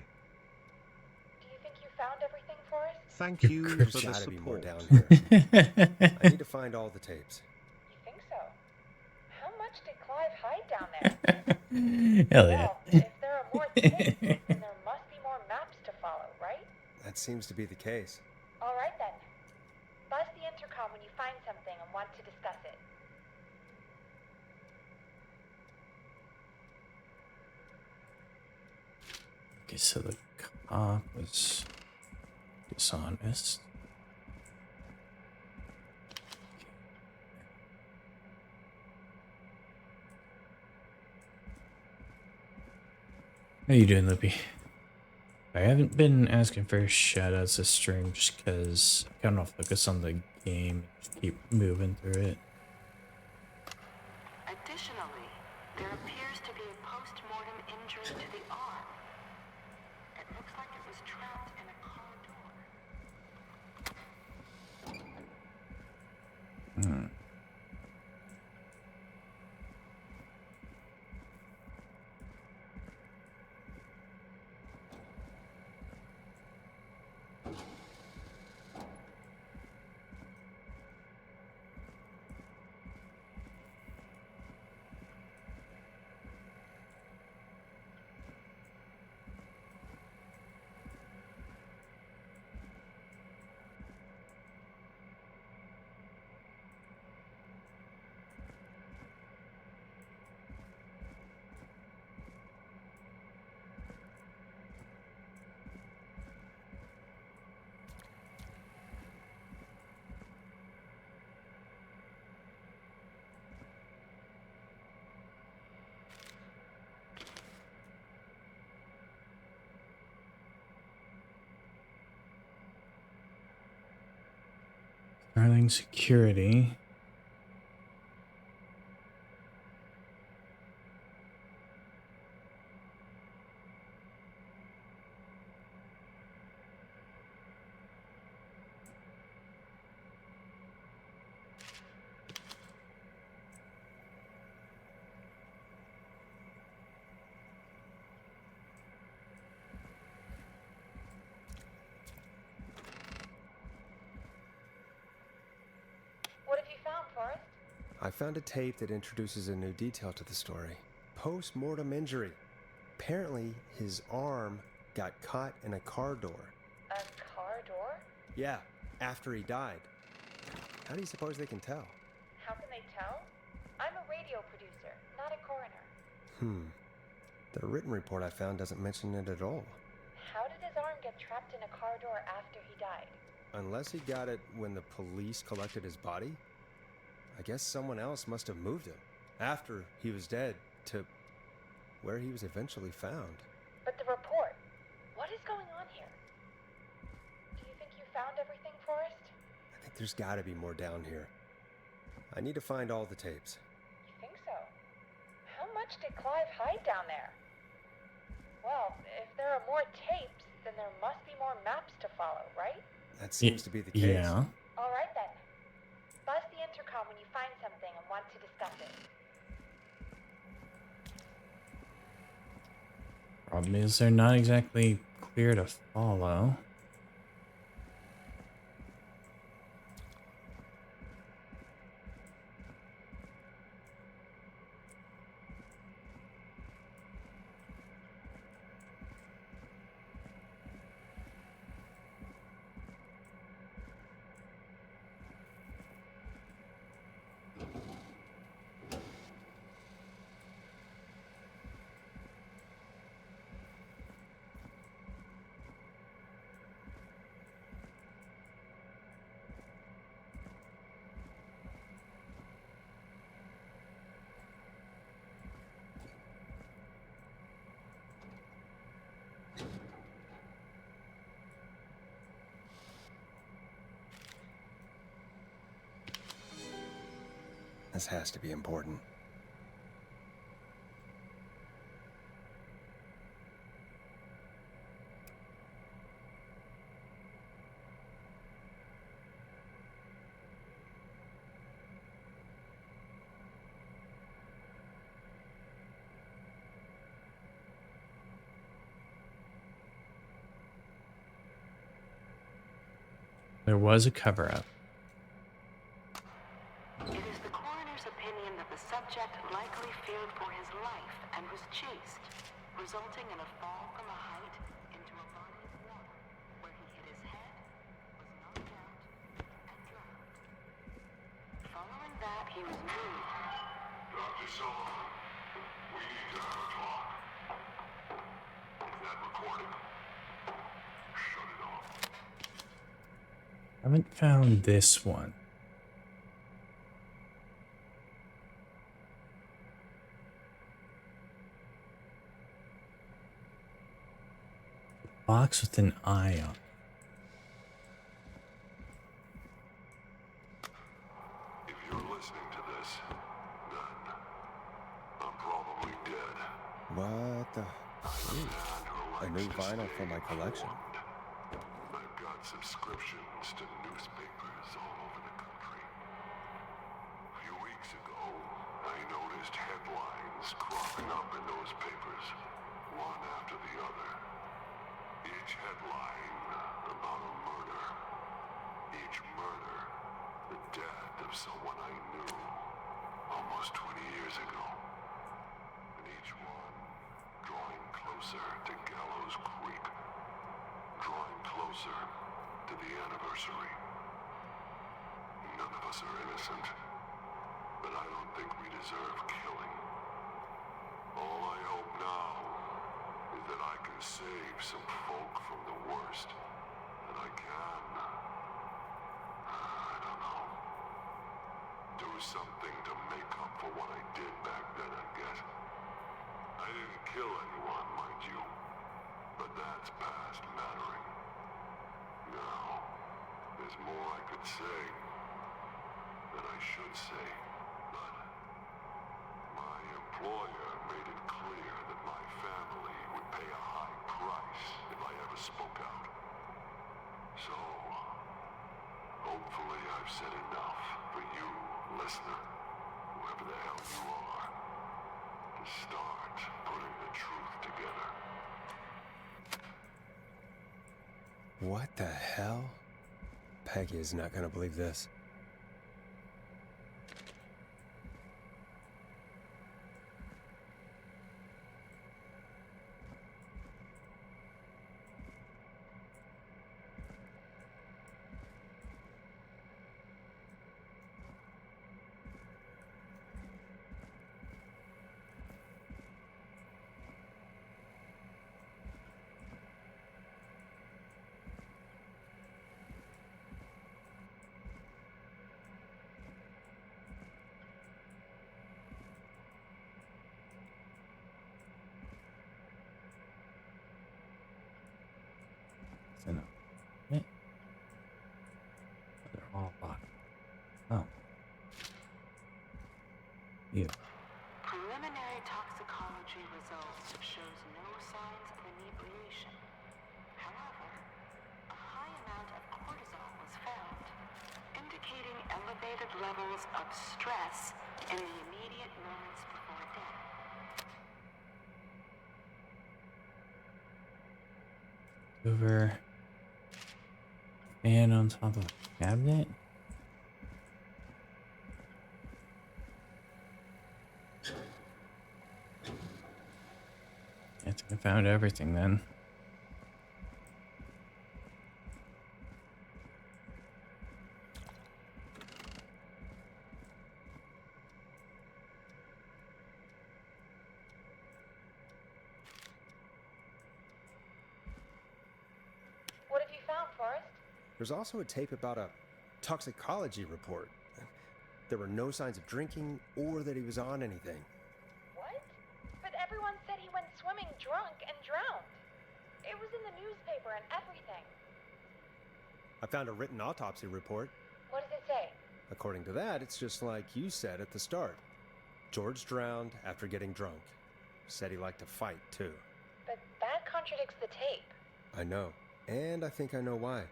S4: Do you think you found everything for us?
S17: Thank
S2: Your
S17: you
S2: crypt's
S17: for the
S2: gotta be more
S17: support.
S2: down here. I need to find all the tapes.
S4: You think so? How much did Clive hide down there?
S1: Hell yeah.
S4: Well, if there are more tapes, then there must be more maps to follow, right?
S2: That seems to be the case.
S4: All right then. Buzz the intercom when you find something and want to discuss it.
S1: Okay, so the cop was dishonest. How you doing, Lippy? I haven't been asking for shoutouts this stream just because I kind of focus on the game and just keep moving through it.
S19: Additionally, there appears to be a post-mortem injury to the arm. It looks like it was trapped in a car door.
S1: Hmm. Starling security.
S4: What have you found, Forrest?
S2: I found a tape that introduces a new detail to the story. Post-mortem injury. Apparently, his arm got caught in a car door.
S4: A car door?
S2: Yeah, after he died. How do you suppose they can tell?
S4: How can they tell? I'm a radio producer, not a coroner.
S2: The written report I found doesn't mention it at all.
S4: How did his arm get trapped in a car door after he died?
S2: Unless he got it when the police collected his body? I guess someone else must have moved him, after he was dead, to where he was eventually found.
S4: But the report, what is going on here? Do you think you found everything, Forrest?
S2: I think there's gotta be more down here. I need to find all the tapes.
S4: You think so? How much did Clive hide down there? Well, if there are more tapes, then there must be more maps to follow, right?
S2: That seems to be the case.
S1: Yeah.
S4: All right then. Buzz the intercom when you find something and want to discuss it.
S1: Problem is they're not exactly clear to follow.
S2: This has to be important.
S1: There was a cover-up.
S19: It is the coroner's opinion that the subject likely feared for his life and was chased, resulting in a fall from a height into a body of water where he hit his head, was knocked out, and drowned. Following that, he was moved.
S10: Dr. Sullivan, we need to have a talk. Is that recording? Shut it off.
S1: I haven't found this one. Box with an eye on.
S10: If you're listening to this, then I'm probably dead.
S2: What the? Ooh, a new vinyl for my collection.
S10: I've got subscriptions to newspapers all over the country. A few weeks ago, I noticed headlines cropping up in those papers, one after the other. Each headline about a murder. Each murder, the death of someone I knew almost 20 years ago. And each one drawing closer to Gallows Creek. Drawing closer to the anniversary. None of us are innocent, but I don't think we deserve killing. All I hope now is that I can save some folk from the worst that I can. I don't know. Do something to make up for what I did back then, I guess. I didn't kill anyone, mind you, but that's past mattering. Now, there's more I could say that I should say, but my employer made it clear that my family would pay a high price if I ever spoke out. So, hopefully I've said enough for you, listener, whoever the hell you are, to start putting the truth together.
S2: What the hell? Peggy is not gonna believe this.
S1: They're all locked. Oh. You.
S19: Preliminary toxicology results shows no signs of inebriation. However, a high amount of cortisol was found, indicating elevated levels of stress in the immediate moments before death.
S1: Over. And on top of the cabinet. I think I found everything then.
S4: What have you found, Forrest?
S2: There's also a tape about a toxicology report. There were no signs of drinking or that he was on anything.
S4: What? But everyone said he went swimming drunk and drowned. It was in the newspaper and everything.
S2: I found a written autopsy report.
S4: What does it say?
S2: According to that, it's just like you said at the start. George drowned after getting drunk. Said he liked to fight, too.
S4: But that contradicts the tape.
S2: I know. And I think I know why.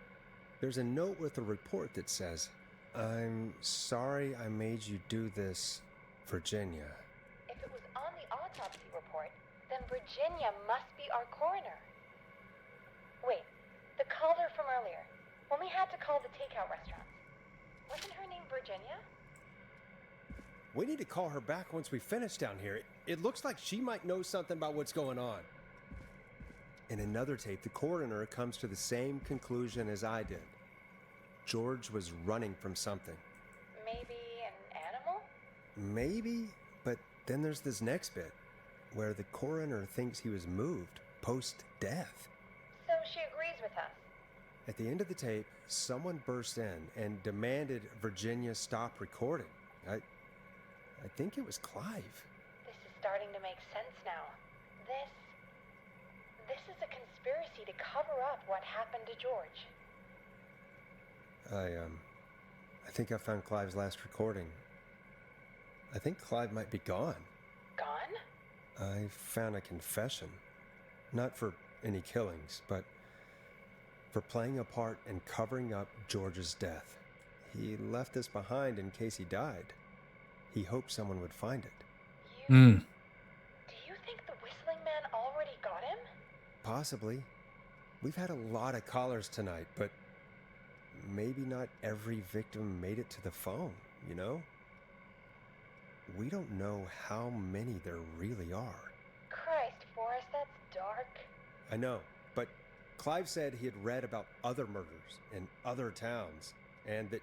S2: There's a note with a report that says, "I'm sorry I made you do this, Virginia."
S4: If it was on the autopsy report, then Virginia must be our coroner. Wait, the caller from earlier, when we had to call the takeout restaurant, wasn't her name Virginia?
S2: We need to call her back once we finish down here. It looks like she might know something about what's going on. In another tape, the coroner comes to the same conclusion as I did. George was running from something.
S4: Maybe an animal?
S2: Maybe, but then there's this next bit, where the coroner thinks he was moved post-death.
S4: So she agrees with us.
S2: At the end of the tape, someone burst in and demanded Virginia stop recording. I think it was Clive.
S4: This is starting to make sense now. This is a conspiracy to cover up what happened to George.
S2: I think I found Clive's last recording. I think Clive might be gone.
S4: Gone?
S2: I found a confession. Not for any killings, but for playing a part in covering up George's death. He left this behind in case he died. He hoped someone would find it.
S4: Do you think the Whistling Man already got him?
S2: Possibly. We've had a lot of callers tonight, but maybe not every victim made it to the phone, you know? We don't know how many there really are.
S4: Christ, Forrest, that's dark.
S2: I know, but Clive said he had read about other murders in other towns, and that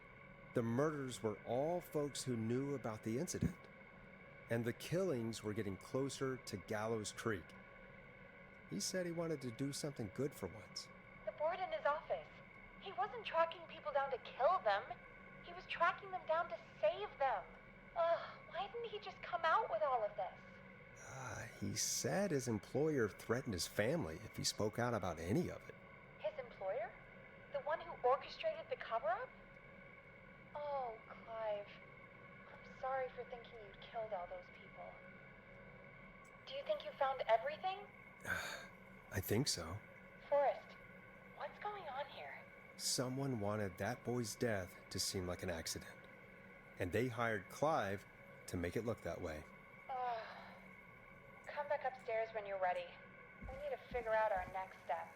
S2: the murders were all folks who knew about the incident. And the killings were getting closer to Gallows Creek. He said he wanted to do something good for once.
S4: The board in his office. He wasn't tracking people down to kill them. He was tracking them down to save them. Ugh, why didn't he just come out with all of this?
S2: He said his employer threatened his family if he spoke out about any of it.
S4: His employer? The one who orchestrated the cover-up? Oh, Clive. I'm sorry for thinking you'd killed all those people. Do you think you found everything?
S2: I think so.
S4: Forrest, what's going on here?
S2: Someone wanted that boy's death to seem like an accident. And they hired Clive to make it look that way.
S4: Come back upstairs when you're ready. We need to figure out our next step.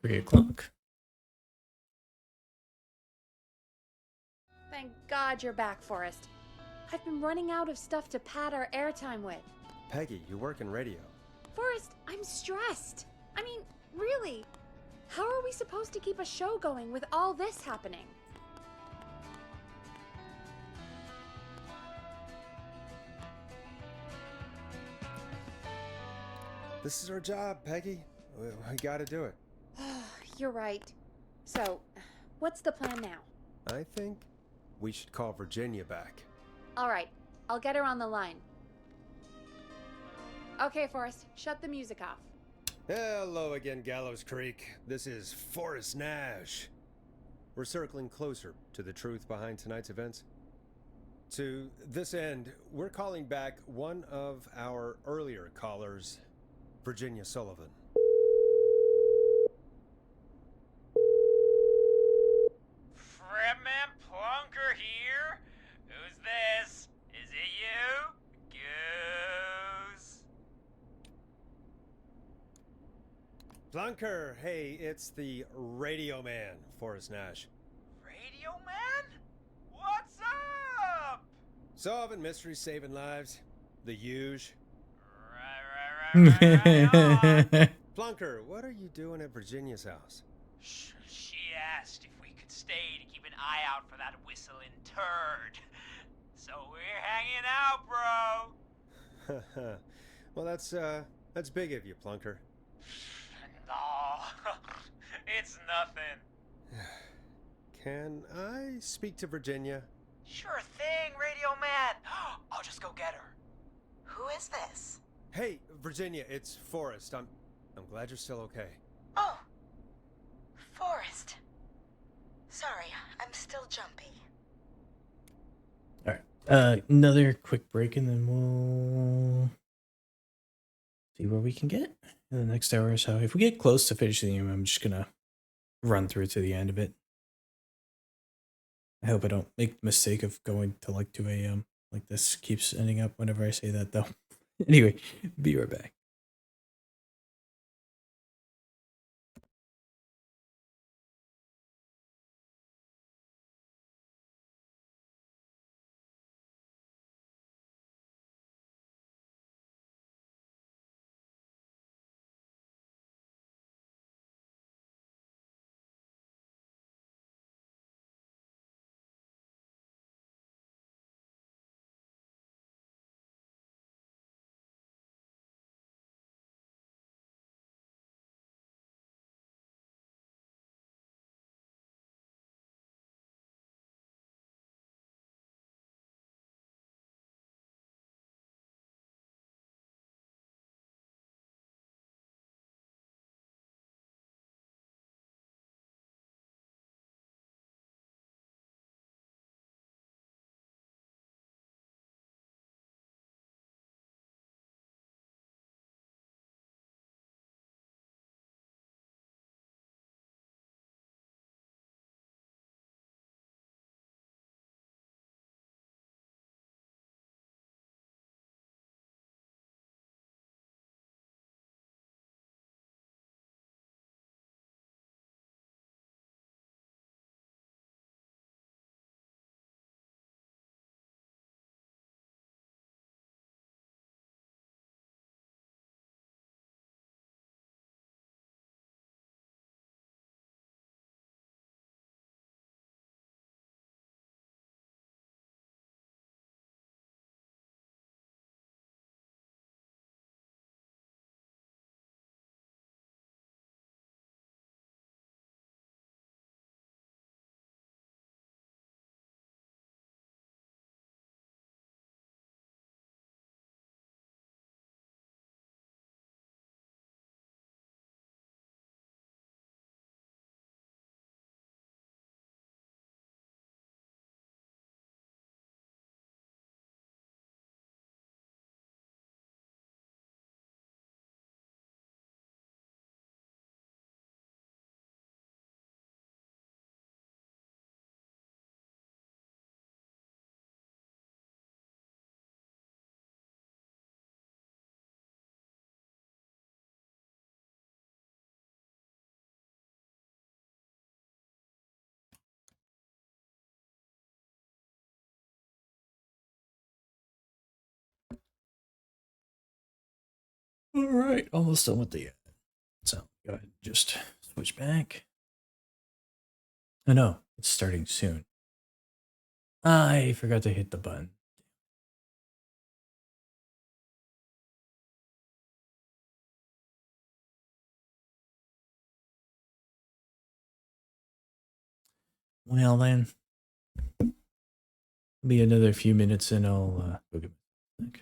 S1: 3 o'clock.
S3: Thank God you're back, Forrest. I've been running out of stuff to pad our airtime with.
S2: Peggy, you work in radio.
S3: Forrest, I'm stressed. I mean, really. How are we supposed to keep a show going with all this happening?
S2: This is our job, Peggy. We gotta do it.
S3: You're right. So, what's the plan now?
S2: I think we should call Virginia back.
S3: All right, I'll get her on the line. Okay, Forrest, shut the music off.
S2: Hello again, Gallows Creek. This is Forrest Nash. We're circling closer to the truth behind tonight's events. To this end, we're calling back one of our earlier callers, Virginia Sullivan.
S12: Fredman Plunker here? Who's this? Is it you? Goose?
S2: Plunker, hey, it's the Radio Man, Forrest Nash.
S12: Radio Man? What's up?
S2: Solving mysteries, saving lives. The huge.
S12: Right
S2: Plunker, what are you doing at Virginia's house?
S12: She asked if we could stay to keep an eye out for that whistling turd. So we're hanging out, bro.
S2: Well, that's big of you, Plunker.
S12: No, it's nothing.
S2: Can I speak to Virginia?
S5: Sure thing, Radio Man. I'll just go get her. Who is this?
S2: Hey, Virginia, it's Forrest. I'm glad you're still okay.
S5: Oh, Forrest.
S7: Sorry, I'm still jumpy.
S1: All right. Another quick break, and then we'll see where we can get in the next hour or so. If we get close to finishing the game, I'm just gonna run through to the end of it. I hope I don't make the mistake of going to like 2 a.m. Like this keeps ending up whenever I say that, though. Anyway, be right back. All right, almost done with the end. So go ahead, just switch back. Oh no, it's starting soon. I forgot to hit the button. Well then, be another few minutes and I'll go get my snack.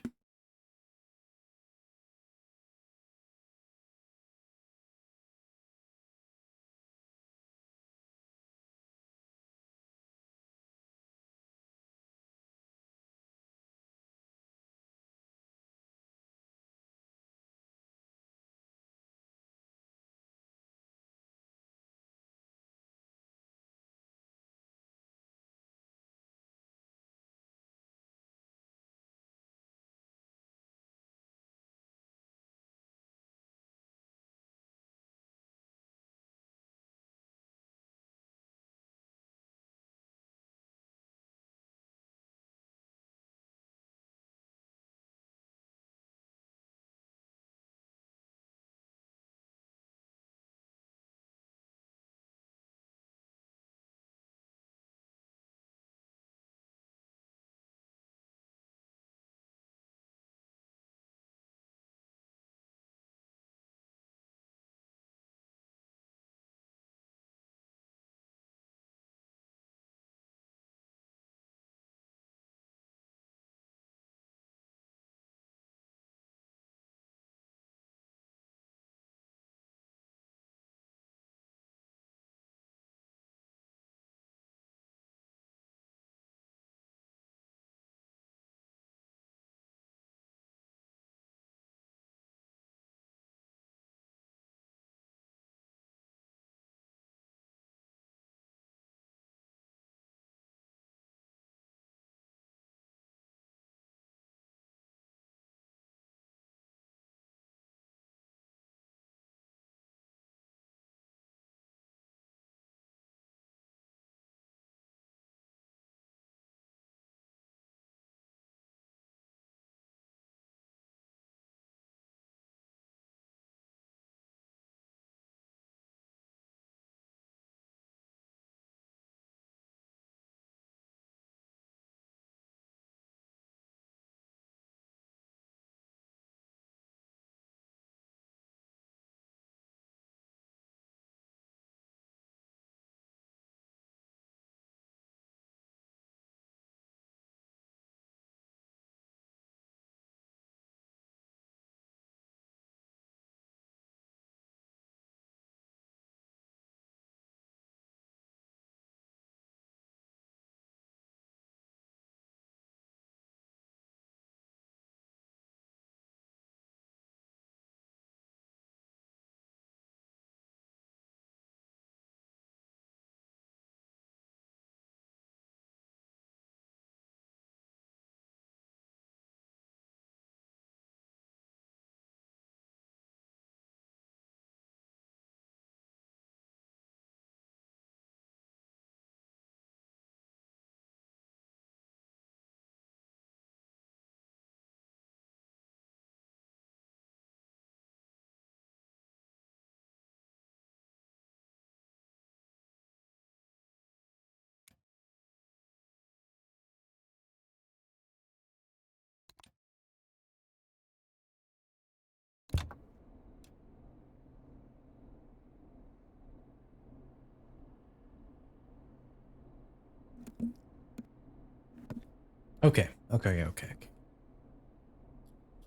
S1: Okay.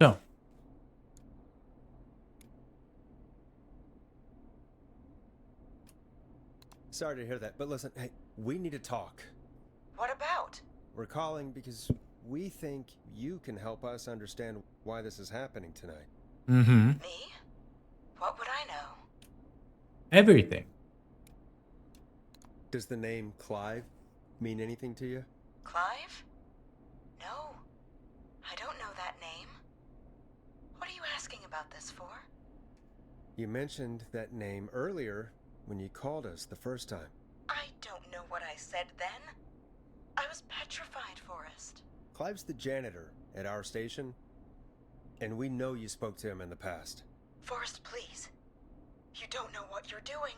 S1: So,
S2: Sorry to hear that, but listen, hey, we need to talk.
S5: What about?
S2: We're calling because we think you can help us understand why this is happening tonight.
S5: Me? What would I know?
S1: everything.
S2: Does the name Clive mean anything to you?
S5: Clive? No. I don't know that name. What are you asking about this for?
S2: You mentioned that name earlier when you called us the first time.
S5: I don't know what I said then. I was petrified, Forrest.
S2: Clive's the janitor at our station, and we know you spoke to him in the past.
S5: Forrest, please. You don't know what you're doing.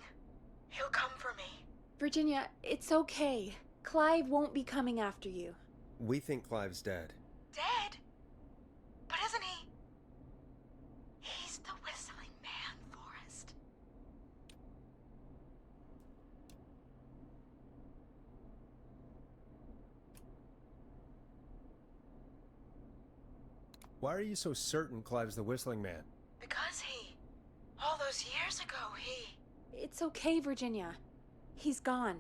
S5: He'll come for me.
S4: Virginia, it's okay. Clive won't be coming after you.
S2: We think Clive's dead.
S5: Dead? But isn't he? He's the whistling man, Forrest.
S2: Why are you so certain Clive's the whistling man?
S5: Because all those years ago,
S4: It's okay, Virginia. He's gone.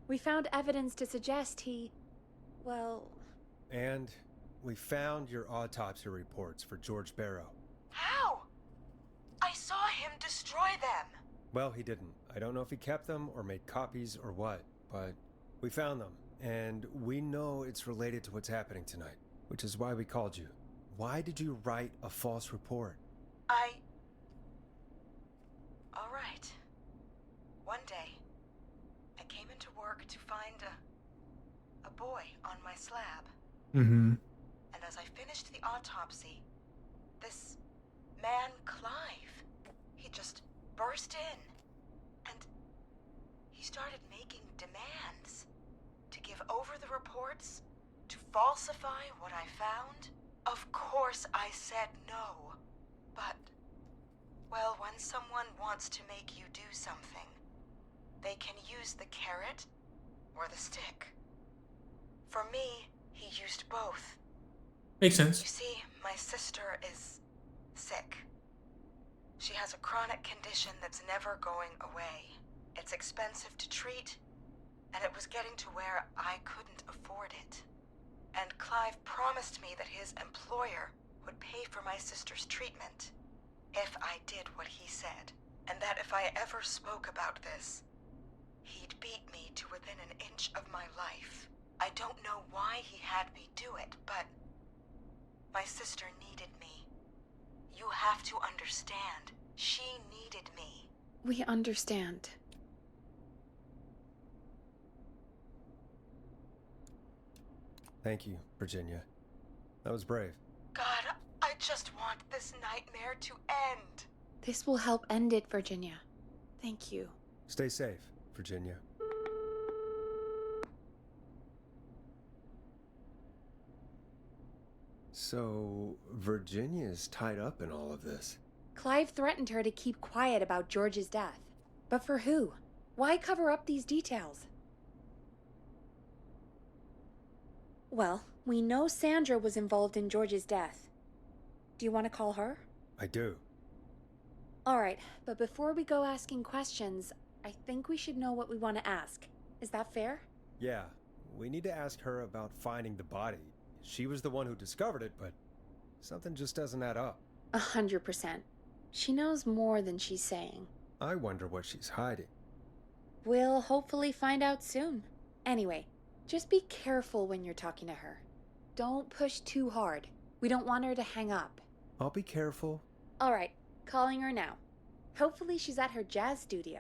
S4: We found evidence to suggest well...
S2: And we found your autopsy reports for George Barrow.
S5: How? I saw him destroy them.
S2: Well, he didn't. I don't know if he kept them or made copies or what, but we found them, and we know it's related to what's happening tonight, which is why we called you. Why did you write a false report?
S5: All right. One day, I came into work to find a boy on my slab.
S1: Mm-hmm.
S5: And as I finished the autopsy, this man, Clive, he just burst in. And he started making demands to give over the reports, to falsify what I found. Of course I said no. But, well, when someone wants to make you do something, they can use the carrot or the stick. For me, he used both.
S1: Makes sense.
S5: You see, my sister is sick. She has a chronic condition that's never going away. It's expensive to treat, and it was getting to where I couldn't afford it. And Clive promised me that his employer would pay for my sister's treatment if I did what he said, and that if I ever spoke about this, he'd beat me to within an inch of my life. I don't know why he had me do it, but my sister needed me. You have to understand, she needed me.
S4: We understand.
S2: Thank you, Virginia. That was brave.
S5: God, I just want this nightmare to end.
S4: This will help end it, Virginia. Thank you.
S2: Stay safe, Virginia. So, Virginia's tied up in all of this.
S4: Clive threatened her to keep quiet about George's death. But for who? Why cover up these details? Well, we know Sandra was involved in George's death. Do you want to call her?
S2: I do.
S4: Alright, but before we go asking questions, I think we should know what we want to ask. Is that fair?
S2: Yeah, we need to ask her about finding the body. She was the one who discovered it, but something just doesn't add up.
S4: 100%. She knows more than she's saying.
S2: I wonder what she's hiding.
S4: We'll hopefully find out soon. Anyway, just be careful when you're talking to her. Don't push too hard. We don't want her to hang up.
S2: I'll be careful.
S4: Alright, calling her now. Hopefully she's at her jazz studio.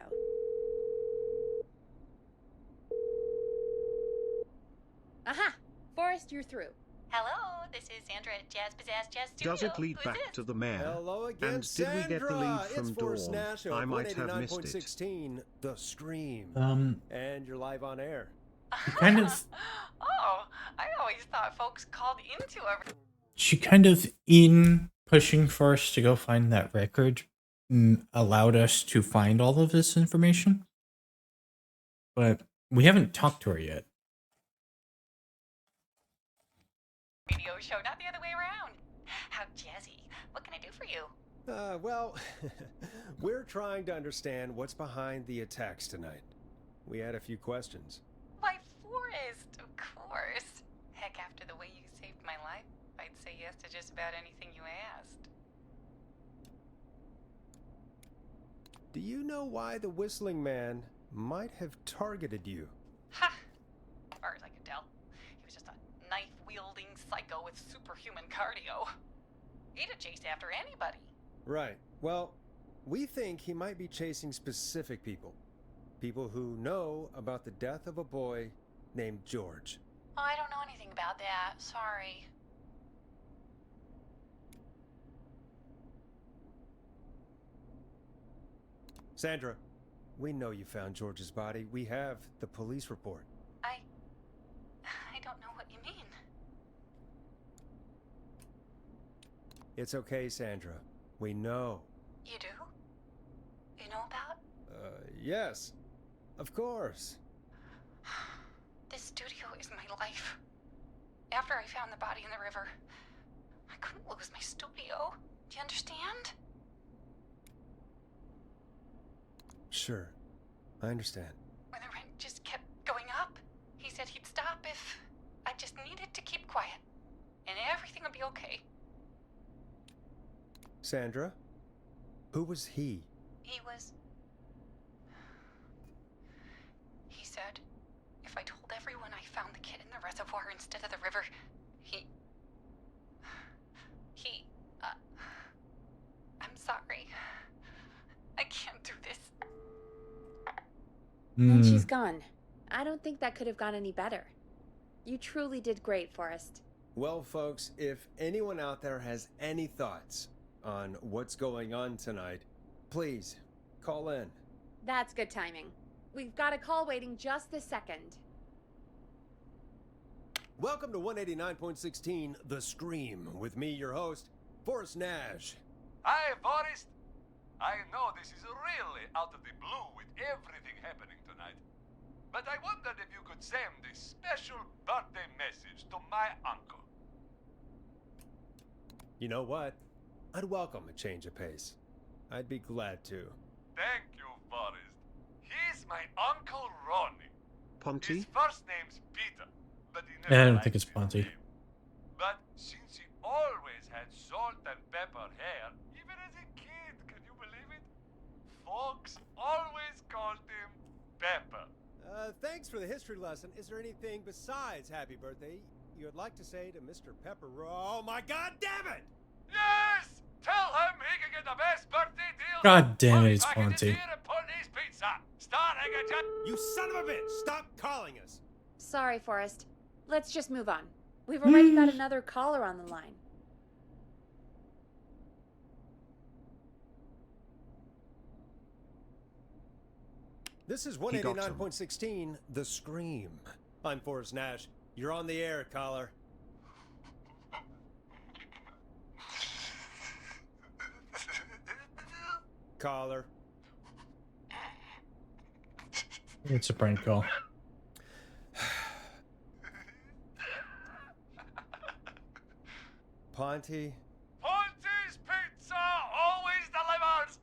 S4: Aha! Forrest, you're through.
S20: Hello, this is Sandra at Jazz Pizzazz Jazz Studio.
S17: Does it lead
S20: Who's
S17: back
S20: this?
S17: to the mayor?
S2: Hello again,
S17: and
S2: Sandra.
S17: Did we get the lead from
S2: it's Forrest
S17: Dawn?
S2: Nash
S17: I
S2: of
S17: might have missed it.
S2: 189.16, The Scream. And you're live on air.
S1: Kind of.
S16: Oh, I always thought folks called into every.
S1: She kind of, in pushing for us to go find that record, allowed us to find all of this information. But we haven't talked to her yet.
S20: radio show, not the other way around. How jazzy. What can I do for you?
S2: Well, we're trying to understand what's behind the attacks tonight. We had a few questions.
S14: Why, Forrest, of course. Heck, after the way you saved my life, I'd say yes to just about anything you asked.
S2: Do you know why the Whistling Man might have targeted you?
S14: Ha! As far as I could tell, he was just a knife-wielding psycho with superhuman cardio. He'd have chased after anybody.
S2: Right. Well, we think he might be chasing specific people. People who know about the death of a boy named George.
S14: Oh, I don't know anything about that. Sorry.
S2: Sandra, we know you found George's body. We have the police report.
S14: I don't know what you mean.
S2: It's okay, Sandra. We know.
S14: You do? You know about?
S2: Yes. Of course.
S14: This studio is my life. After I found the body in the river, I couldn't lose my studio. Do you understand?
S2: Sure. I understand.
S14: When the rent just kept going up, he said he'd stop if I just needed to keep quiet. And everything would be okay.
S2: Sandra? Who was he?
S14: He said, if I told everyone I found the kid in the reservoir instead of the river, I'm sorry. I can't do this.
S4: And she's gone. I don't think that could have gone any better. You truly did great, Forrest.
S2: Well, folks, if anyone out there has any thoughts on what's going on tonight, please call in.
S4: That's good timing. We've got a call waiting just this second.
S2: Welcome to 189.16 The Scream, with me, your host, Forrest Nash.
S11: Hi, Forrest. I know this is really out of the blue with everything happening tonight, but I wondered if you could send a special birthday message to my uncle.
S2: You know what? I'd welcome a change of pace. I'd be glad to.
S11: Thank you, Forrest. He's my Uncle Ronnie.
S17: Ponty?
S11: His first name's Peter, but he
S1: Yeah, I
S11: never
S1: don't
S11: liked
S1: think it's
S11: his
S1: Ponty.
S11: name. But since he always had salt and pepper hair, even as a kid, can you believe it? Folks always called him Pepper.
S2: Thanks for the history lesson. Is there anything besides happy birthday you would like to say to Mr. Pepper? Oh my god damn it!
S11: Yes! Tell him he can get the best birthday deal.
S1: God damn it, it's
S11: Packages
S1: Ponty.
S11: here at Ponty's Pizza. Starting at
S2: You son of a bitch! Stop calling us!
S4: Sorry, Forrest. Let's just move on. We've already got another caller on the line.
S2: This is 189.16 The Scream. I'm Forrest Nash. You're on the air, caller. Caller.
S1: It's a prank call.
S2: Ponty.
S11: Ponty's Pizza always delivers.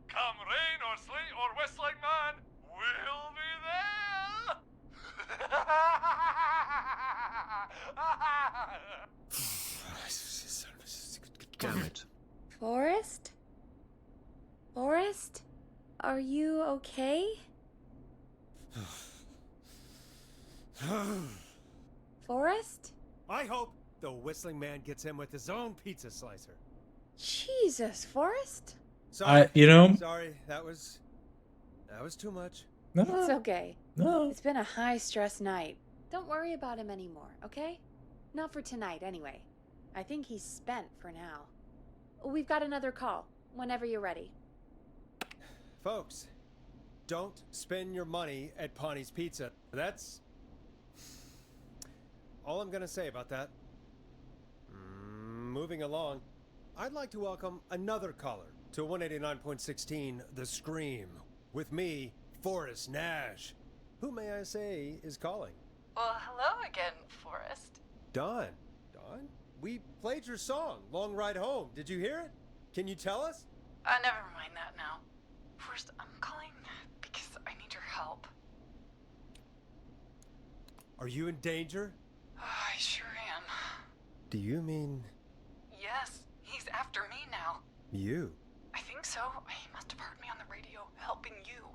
S11: Come rain or sleet or whistling man, we'll be there.
S17: Damn it.
S4: Forrest? Forrest? Are you okay? Forrest?
S2: I hope the Whistling Man gets him with his own pizza slicer.
S4: Jesus, Forrest?
S2: Sorry.
S1: You know-
S2: Sorry, that was too much.
S1: No.
S4: It's okay.
S1: No.
S4: It's been a high-stress night. Don't worry about him anymore, okay? Not for tonight, anyway. I think he's spent for now. We've got another call, whenever you're ready.
S2: Folks, don't spend your money at Ponty's Pizza. That's all I'm gonna say about that. Moving along, I'd like to welcome another caller to 189.16 The Scream, with me, Forrest Nash. Who, may I say, is calling?
S14: Well, hello again, Forrest.
S2: Dawn. Dawn. We played your song, Long Ride Home. Did you hear it? Can you tell us?
S14: Never mind that now. First, I'm calling because I need your help.
S2: Are you in danger?
S14: I sure am.
S2: Do you mean...
S14: Yes, he's after me now.
S2: you?
S14: I think so. He must have heard me on the radio helping you.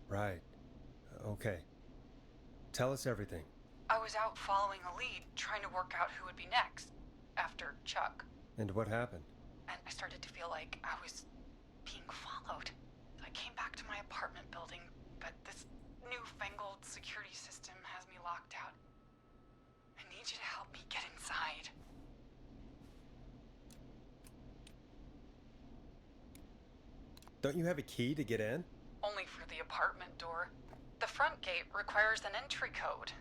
S2: Right. Okay. Tell us everything.
S14: I was out following a lead, trying to work out who would be next, after Chuck.
S2: And what happened?
S14: And I started to feel like I was being followed. I came back to my apartment building, but this newfangled security system has me locked out. I need you to help me get inside.
S2: Don't you have a key to get in?
S14: Only for the apartment door. The front gate requires an entry code.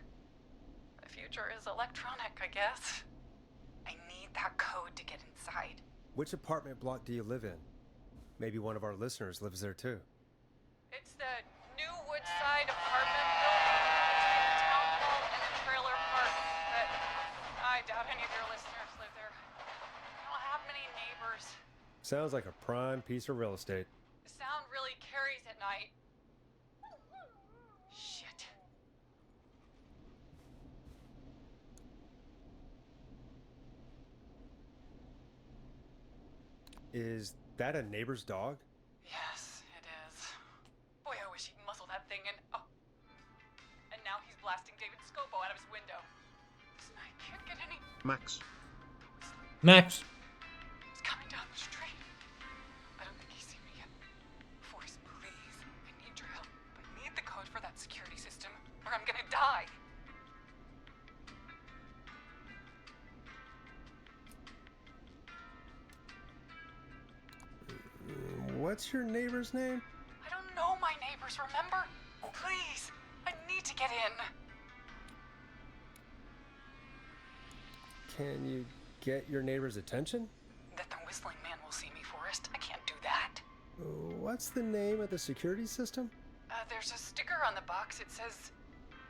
S14: The future is electronic, I guess. I need that code to get inside.
S2: Which apartment block do you live in? Maybe one of our listeners lives there too.
S14: It's the new Woodside apartment building between the town hall and the trailer park. But I doubt any of your listeners live there. I don't have many neighbors.
S2: Sounds like a prime piece of real estate.
S14: The sound really carries at night. Shit.
S2: Is that a neighbor's dog?
S14: Yes, it is. Boy, I wish he'd muzzle that thing and... Oh. And now he's blasting David Scopo out of his window. Listen, I can't get any...
S17: Max.
S1: Max.
S14: He's coming down the street. I don't think he's seen me yet. Forrest, please. I need your help. I need the code for that security system, or I'm gonna die.
S2: What's your neighbor's name?
S14: I don't know my neighbors, remember? Please, I need to get in.
S2: Can you get your neighbor's attention?
S14: That the whistling man will see me, Forrest. I can't do that.
S2: What's the name of the security system?
S14: There's a sticker on the box. It says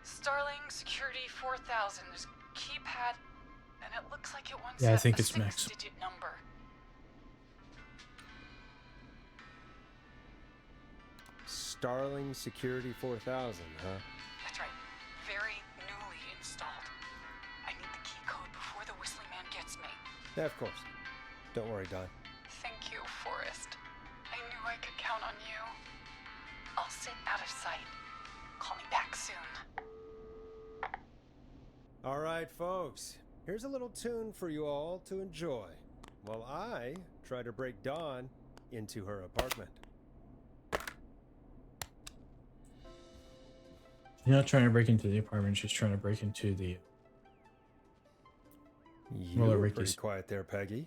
S14: Starling Security 4000. There's a keypad, and it looks like it wants
S1: Yeah, I think
S14: a
S1: it's Max.
S14: 6-digit number.
S2: Starling Security 4000, huh?
S14: That's right. Very newly installed. I need the key code before the whistling man gets me.
S2: Yeah, of course. Don't worry, Don.
S14: Thank you, Forrest. I knew I could count on you. I'll sit out of sight. Call me back soon.
S2: All right, folks. Here's a little tune for you all to enjoy while I try to break Dawn into her apartment.
S1: She's not trying to break into the apartment. She's trying to break into the...
S2: You
S1: Roller
S2: were
S1: Ricky's.
S2: pretty quiet there, Peggy.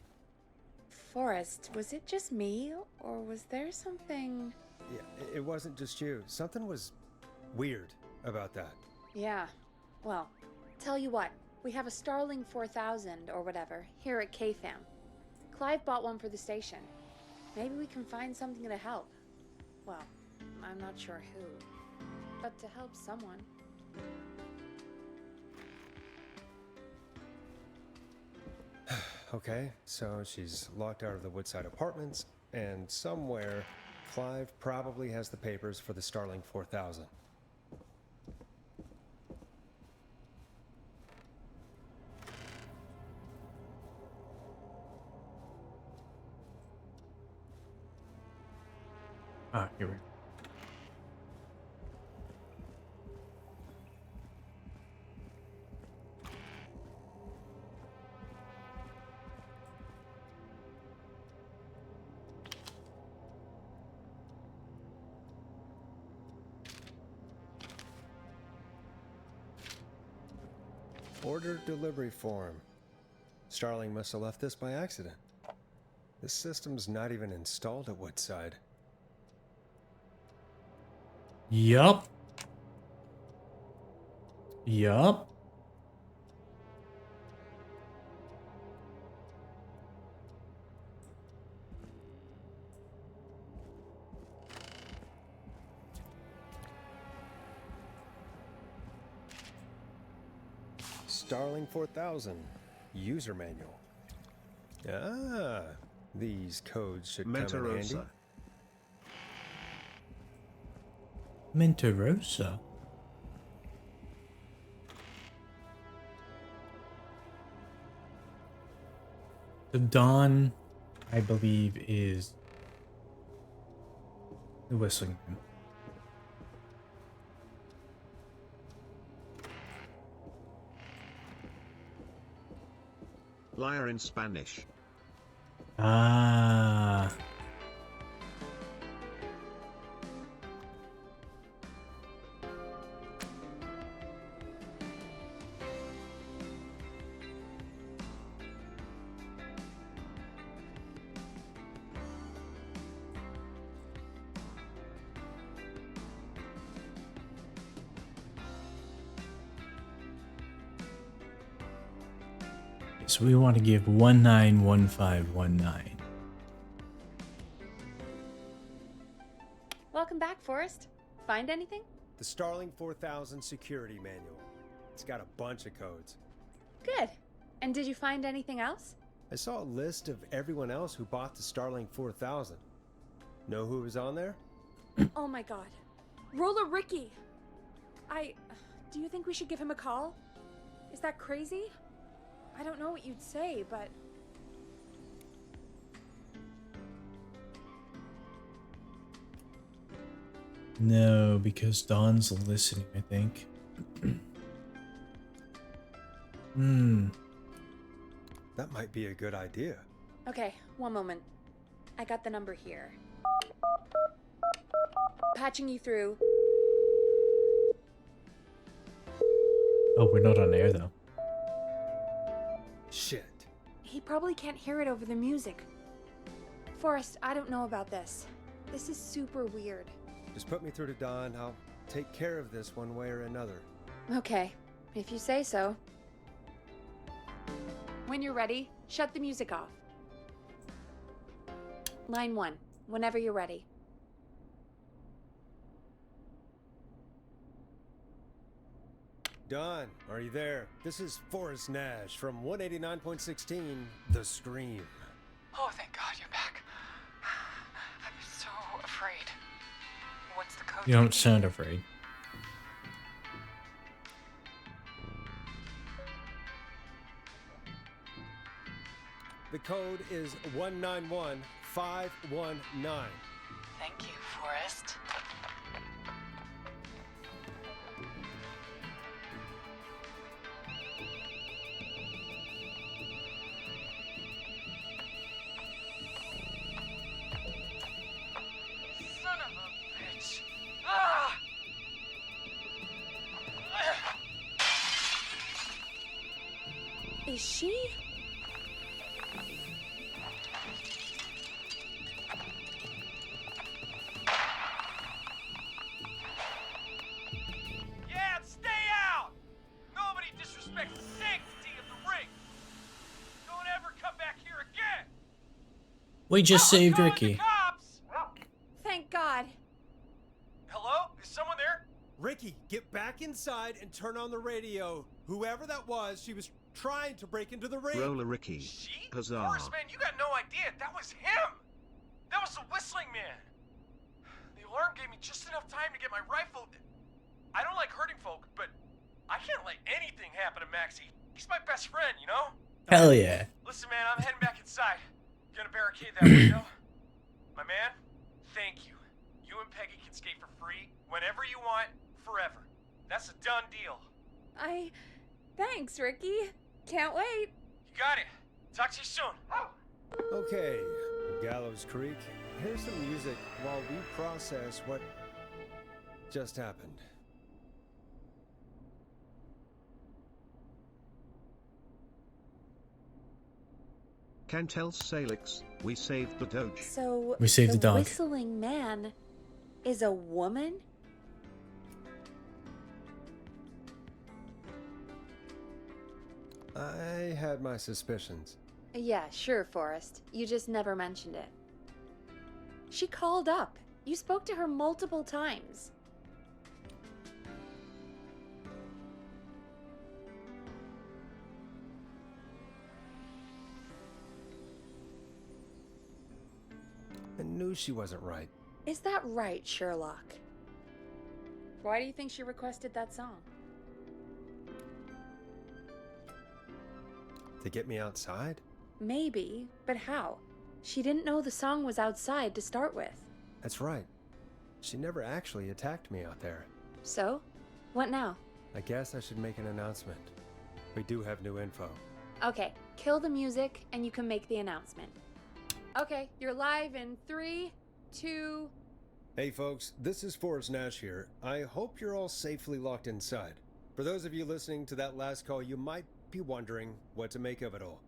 S4: Forrest, was it just me, or was there something...
S2: Yeah, it wasn't just you. Something was weird about that.
S4: Yeah, well, tell you what, we have a Starling 4000 or whatever here at KFAM. Clive bought one for the station. Maybe we can find something to help. Well, I'm not sure who, but to help someone.
S2: Okay, so she's locked out of the Woodside Apartments, and somewhere Clive probably has the papers for the Starling 4000.
S1: Ah, here we go.
S2: Order delivery form. Starling must have left this by accident. This system's not even installed at Woodside.
S1: Yup. Yup.
S2: Starling 4000 user manual. Ah, these codes should come in handy.
S1: Mentarosa. The Dawn, I believe, is the Whistling Man.
S17: Liar in Spanish.
S1: Ah. So we want to give 191519.
S3: Welcome back, Forrest. Find anything?
S2: The Starling 4000 security manual. It's got a bunch of codes.
S3: Good. And did you find anything else?
S2: I saw a list of everyone else who bought the Starling 4000. Know who was on there?
S4: Oh my god. Roller Ricky! Do you think we should give him a call? Is that crazy? I don't know what you'd say, but...
S1: No, because Dawn's listening, I think.
S2: That might be a good idea.
S3: Okay, one moment. I got the number here. Patching you through.
S1: Oh, we're not on air, though.
S2: Shit.
S4: He probably can't hear it over the music. Forrest, I don't know about this. This is super weird.
S2: Just put me through to Don. I'll take care of this one way or another.
S3: Okay, if you say so. When you're ready, shut the music off. Line 1, whenever you're ready.
S2: Don, are you there? This is Forrest Nash from 189.16, The Scream.
S14: Oh, thank God you're back. I'm so afraid. What's the code?
S1: You don't sound afraid.
S2: The code is 191519.
S14: Thank you, Forrest.
S12: Son of a bitch. Ah!
S4: Is she?
S12: Yeah, stay out! Nobody disrespects the sanctity of the ring. Don't ever come back here again.
S1: We just saved Ricky.
S12: Cops!
S4: Thank God.
S2: Hello? Is someone there? Ricky, get back inside and turn on the radio. Whoever that was, she was trying to break into the ring.
S17: Roller Ricky. Huzzah.
S12: Forrest, man, you got no idea. That was him. That was the Whistling Man. The alarm gave me just enough time to get my rifle. I don't like hurting folk, but I can't let anything happen to Maxie. He's my best friend, you know?
S1: Hell yeah.
S12: Listen, man, I'm heading back inside. Gonna barricade that window. My man, thank you. You and Peggy can skate for free whenever you want, forever. That's a done deal.
S4: Thanks, Ricky. Can't wait.
S12: You got it. Talk to you soon.
S2: Okay, Gallows Creek, here's some music while we process what just happened.
S17: Cantel Salix, we saved the Doge.
S4: So,
S1: We saved the dog.
S4: Whistling Man is a woman?
S2: I had my suspicions.
S3: Yeah, sure, Forrest. You just never mentioned it. She called up. You spoke to her multiple times.
S2: I knew she wasn't right.
S4: Is that right, Sherlock? Why do you think she requested that song?
S2: To get me outside?
S4: Maybe, but how? She didn't know the song was outside to start with.
S2: That's right. She never actually attacked me out there.
S4: So? What now?
S2: I guess I should make an announcement. We do have new info.
S4: Okay, kill the music and you can make the announcement. Okay, you're live in 3, 2...
S2: Hey folks, this is Forrest Nash here. I hope you're all safely locked inside. For those of you listening to that last call, you might be wondering what to make of it all.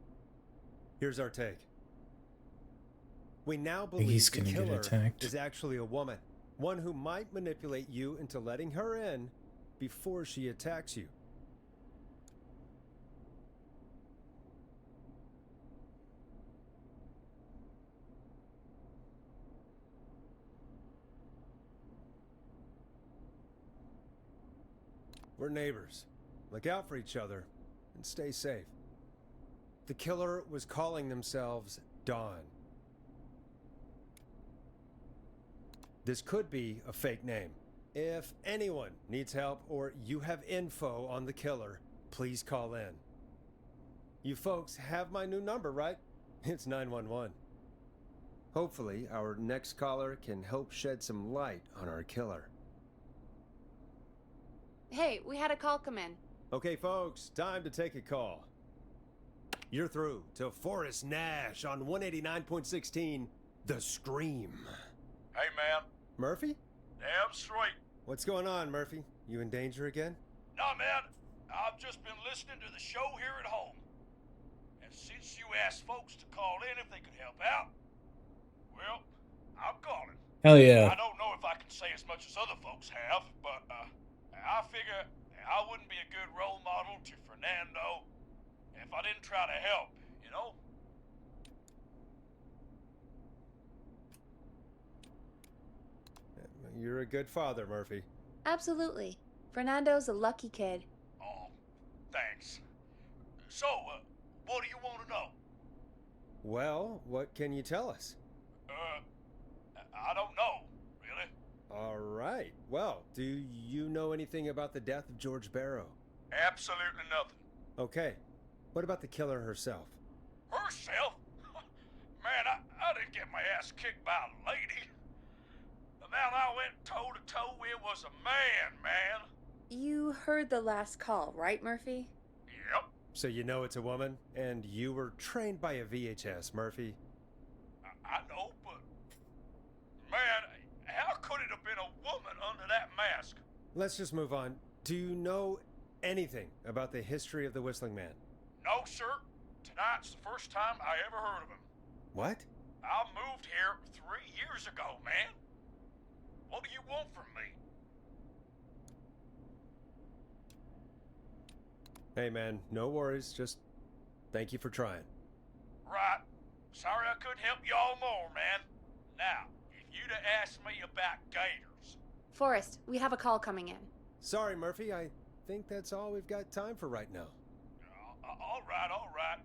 S2: Here's our take. We now believe
S1: he's
S2: the
S1: gonna get
S2: killer
S1: attacked.
S2: is actually a woman. One who might manipulate you into letting her in before she attacks you. We're neighbors. Look out for each other and stay safe. The killer was calling themselves Dawn. This could be a fake name. If anyone needs help or you have info on the killer, please call in. You folks have my new number, right? It's 911. Hopefully, our next caller can help shed some light on our killer.
S4: Hey, we had a call come in.
S2: Okay, folks, time to take a call. You're through to Forrest Nash on 189.16, The Scream.
S11: Hey, man.
S2: Murphy?
S11: Damn straight.
S2: What's going on, Murphy? You in danger again?
S11: Nah, man. I've just been listening to the show here at home. And since you asked folks to call in if they could help out, well, I'm calling.
S1: Hell yeah.
S11: I don't know if I can say as much as other folks have, but I figure I wouldn't be a good role model to Fernando if I didn't try to help, you know?
S2: You're a good father, Murphy.
S4: Absolutely. Fernando's a lucky kid.
S11: Oh, thanks. So, what do you want to know?
S2: Well, what can you tell us?
S11: I don't know, really.
S2: All right. Well, do you know anything about the death of George Barrow?
S11: Absolutely nothing.
S2: Okay. What about the killer herself?
S11: Herself? Man, I didn't get my ass kicked by a lady. The man I went toe-to-toe with was a man.
S4: You heard the last call, right, Murphy?
S11: Yep.
S2: So you know it's a woman, and you were trained by a VHS, Murphy.
S11: I know, but... Man, how could it have been a woman under that mask?
S2: Let's just move on. Do you know anything about the history of the Whistling Man?
S11: No, sir. Tonight's the first time I ever heard of him.
S2: What?
S11: I moved here 3 years ago, man. What do you want from me?
S2: Hey, man, no worries. Just thank you for trying.
S11: Right. Sorry I couldn't help y'all more, man. Now, if you'd have asked me about gators...
S4: Forrest, we have a call coming in.
S2: Sorry, Murphy. I think that's all we've got time for right now.
S11: All right.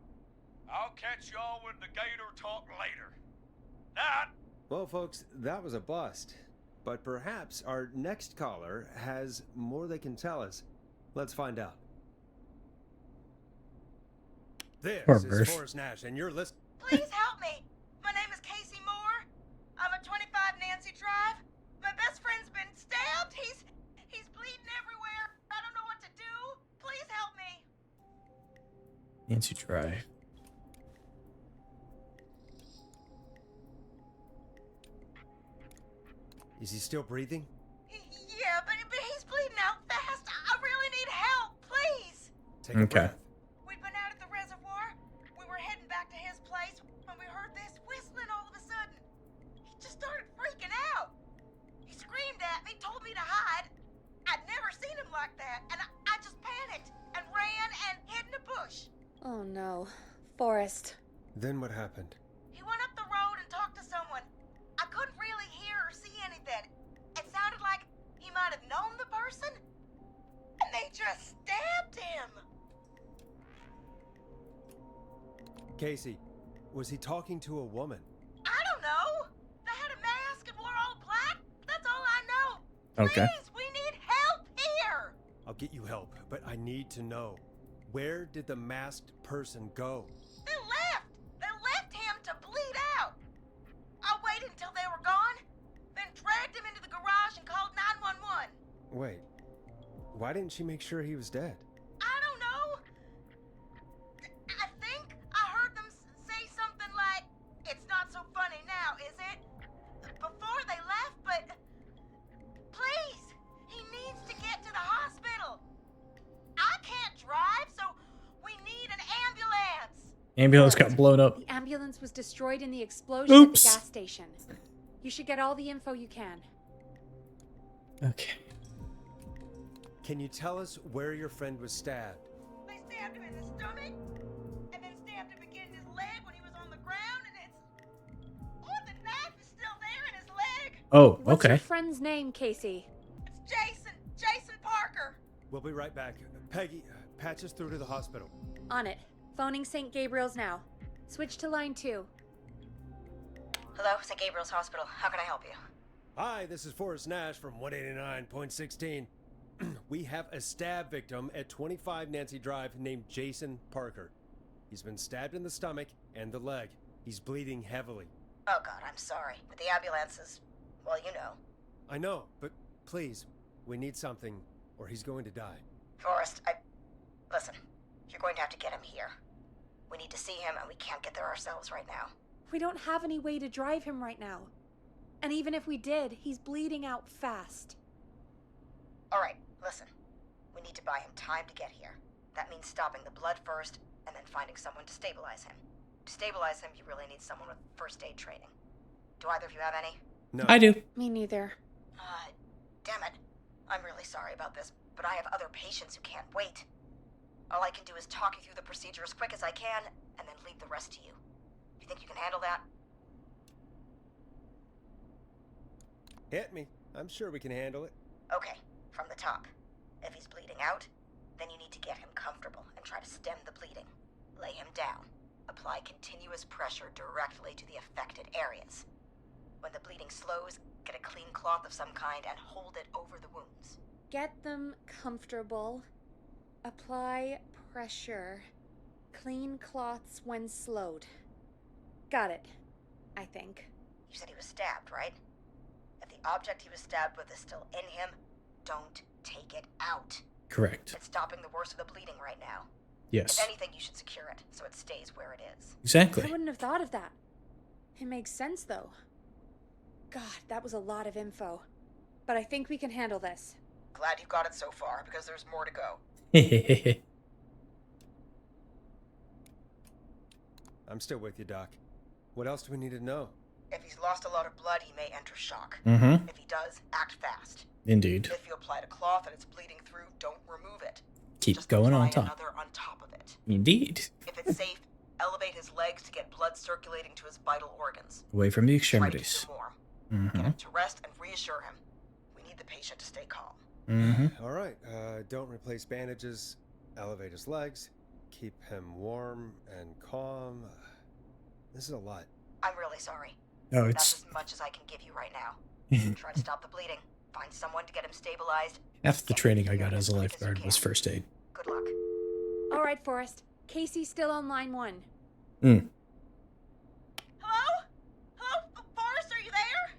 S11: I'll catch y'all with the gator talk later. Night.
S2: Well, folks, that was a bust. But perhaps our next caller has more they can tell us. Let's find out. This is Forrest Nash, and you're listening.
S7: Please help me. My name is Casey Moore. I'm at 25 Nancy Drive. My best friend's been stabbed. He's bleeding everywhere. I don't know what to do. Please help me.
S1: Nancy Drive.
S2: Is he still breathing?
S7: Yeah, but he's bleeding out fast. I really need help. Please.
S2: Take a breath.
S7: We'd been out at the reservoir. We were heading back to his place when we heard this whistling all of a sudden. He just started freaking out. He screamed at me, told me to hide. I'd never seen him like that, and I just panicked and ran and hid in a bush.
S4: Oh no. Forrest.
S2: Then what happened?
S7: He went up the road and talked to someone. I couldn't really hear or see anything. It sounded like he might have known the person, and they just stabbed him.
S2: Casey, was he talking to a woman?
S7: I don't know. The
S1: Okay.
S5: Please, we need help here!
S2: I'll get you help, but I need to know. Where did the masked person go?
S5: They left! They left him to bleed out! I waited until they were gone, then dragged him into the garage and called 911.
S2: Wait. Why didn't she make sure he was dead?
S5: I don't know. I think I heard them say something like, "It's not so funny now, is it?" before they left, but please, he needs to get to the hospital. I can't drive, so we need an ambulance.
S1: Ambulance got blown up.
S4: The ambulance was destroyed in the explosion at the
S1: Oops.
S4: gas station. You should get all the info you can.
S1: Okay.
S2: Can you tell us where your friend was stabbed?
S5: They stabbed him in the stomach, and then stabbed him again in his leg when he was on the ground, and it's... Oh, the knife is still there in his leg.
S1: Oh,
S4: What's your
S1: okay.
S4: friend's name, Casey?
S5: It's Jason Parker.
S2: We'll be right back. Peggy, patch us through to the hospital.
S4: On it. Phoning St. Gabriel's now. Switch to line 2.
S5: Hello, St. Gabriel's Hospital. How can I help you?
S2: Hi, this is Forrest Nash from 189.16. We have a stab victim at 25 Nancy Drive named Jason Parker. He's been stabbed in the stomach and the leg. He's bleeding heavily.
S5: Oh, God, I'm sorry. But the ambulance is... well, you know.
S2: I know, but please, we need something or he's going to die.
S5: Forrest, listen, you're going to have to get him here. We need to see him, and we can't get there ourselves right now.
S4: We don't have any way to drive him right now. And even if we did, he's bleeding out fast.
S5: All right, listen. We need to buy him time to get here. That means stopping the blood first, and then finding someone to stabilize him. To stabilize him, you really need someone with first aid training. Do either of you have any?
S2: No.
S1: I do.
S4: Me neither.
S5: Damn it. I'm really sorry about this, but I have other patients who can't wait. All I can do is talk you through the procedure as quick as I can, and then leave the rest to you. You think you can handle that?
S2: Hit me. I'm sure we can handle it.
S5: Okay, from the top. If he's bleeding out, then you need to get him comfortable and try to stem the bleeding. Lay him down. Apply continuous pressure directly to the affected areas. When the bleeding slows, get a clean cloth of some kind and hold it over the wounds.
S4: Get them comfortable. Apply pressure. Clean cloths when slowed. Got it, I think.
S5: You said he was stabbed, right? If the object he was stabbed with is still in him, don't take it out.
S1: Correct.
S5: It's stopping the worst of the bleeding right now.
S1: Yes.
S5: If anything, you should secure it so it stays where it is.
S1: Exactly.
S4: I wouldn't have thought of that. It makes sense, though. God, that was a lot of info. But I think we can handle this.
S5: Glad you got it so far, because there's more to go.
S2: I'm still with you, Doc. What else do we need to know?
S5: If he's lost a lot of blood, he may enter shock.
S1: Mm-hmm.
S5: If he does, act fast.
S1: Indeed.
S5: If you applied a cloth and it's bleeding through, don't remove it.
S1: Keep
S5: Just
S1: going
S5: apply
S1: on top.
S5: another on top of it.
S1: Indeed.
S5: If it's safe, elevate his legs to get blood circulating to his vital organs.
S1: Away from the
S5: Try to keep
S1: extremities.
S5: him warm.
S1: Mm-hmm.
S5: Get him to rest and reassure him. We need the patient to stay calm.
S1: Mm-hmm.
S2: All right. Don't replace bandages. Elevate his legs. Keep him warm and calm. This is a lot.
S5: I'm really sorry.
S1: Oh,
S5: That's
S1: it's
S5: as much as I can give you right now. Try to stop the bleeding. Find someone to get him stabilized.
S1: half the training I got as a lifeguard was first aid.
S5: Good luck.
S4: All right, Forrest. Casey's still on line 1.
S5: Hello? Hello? Forrest, are you there?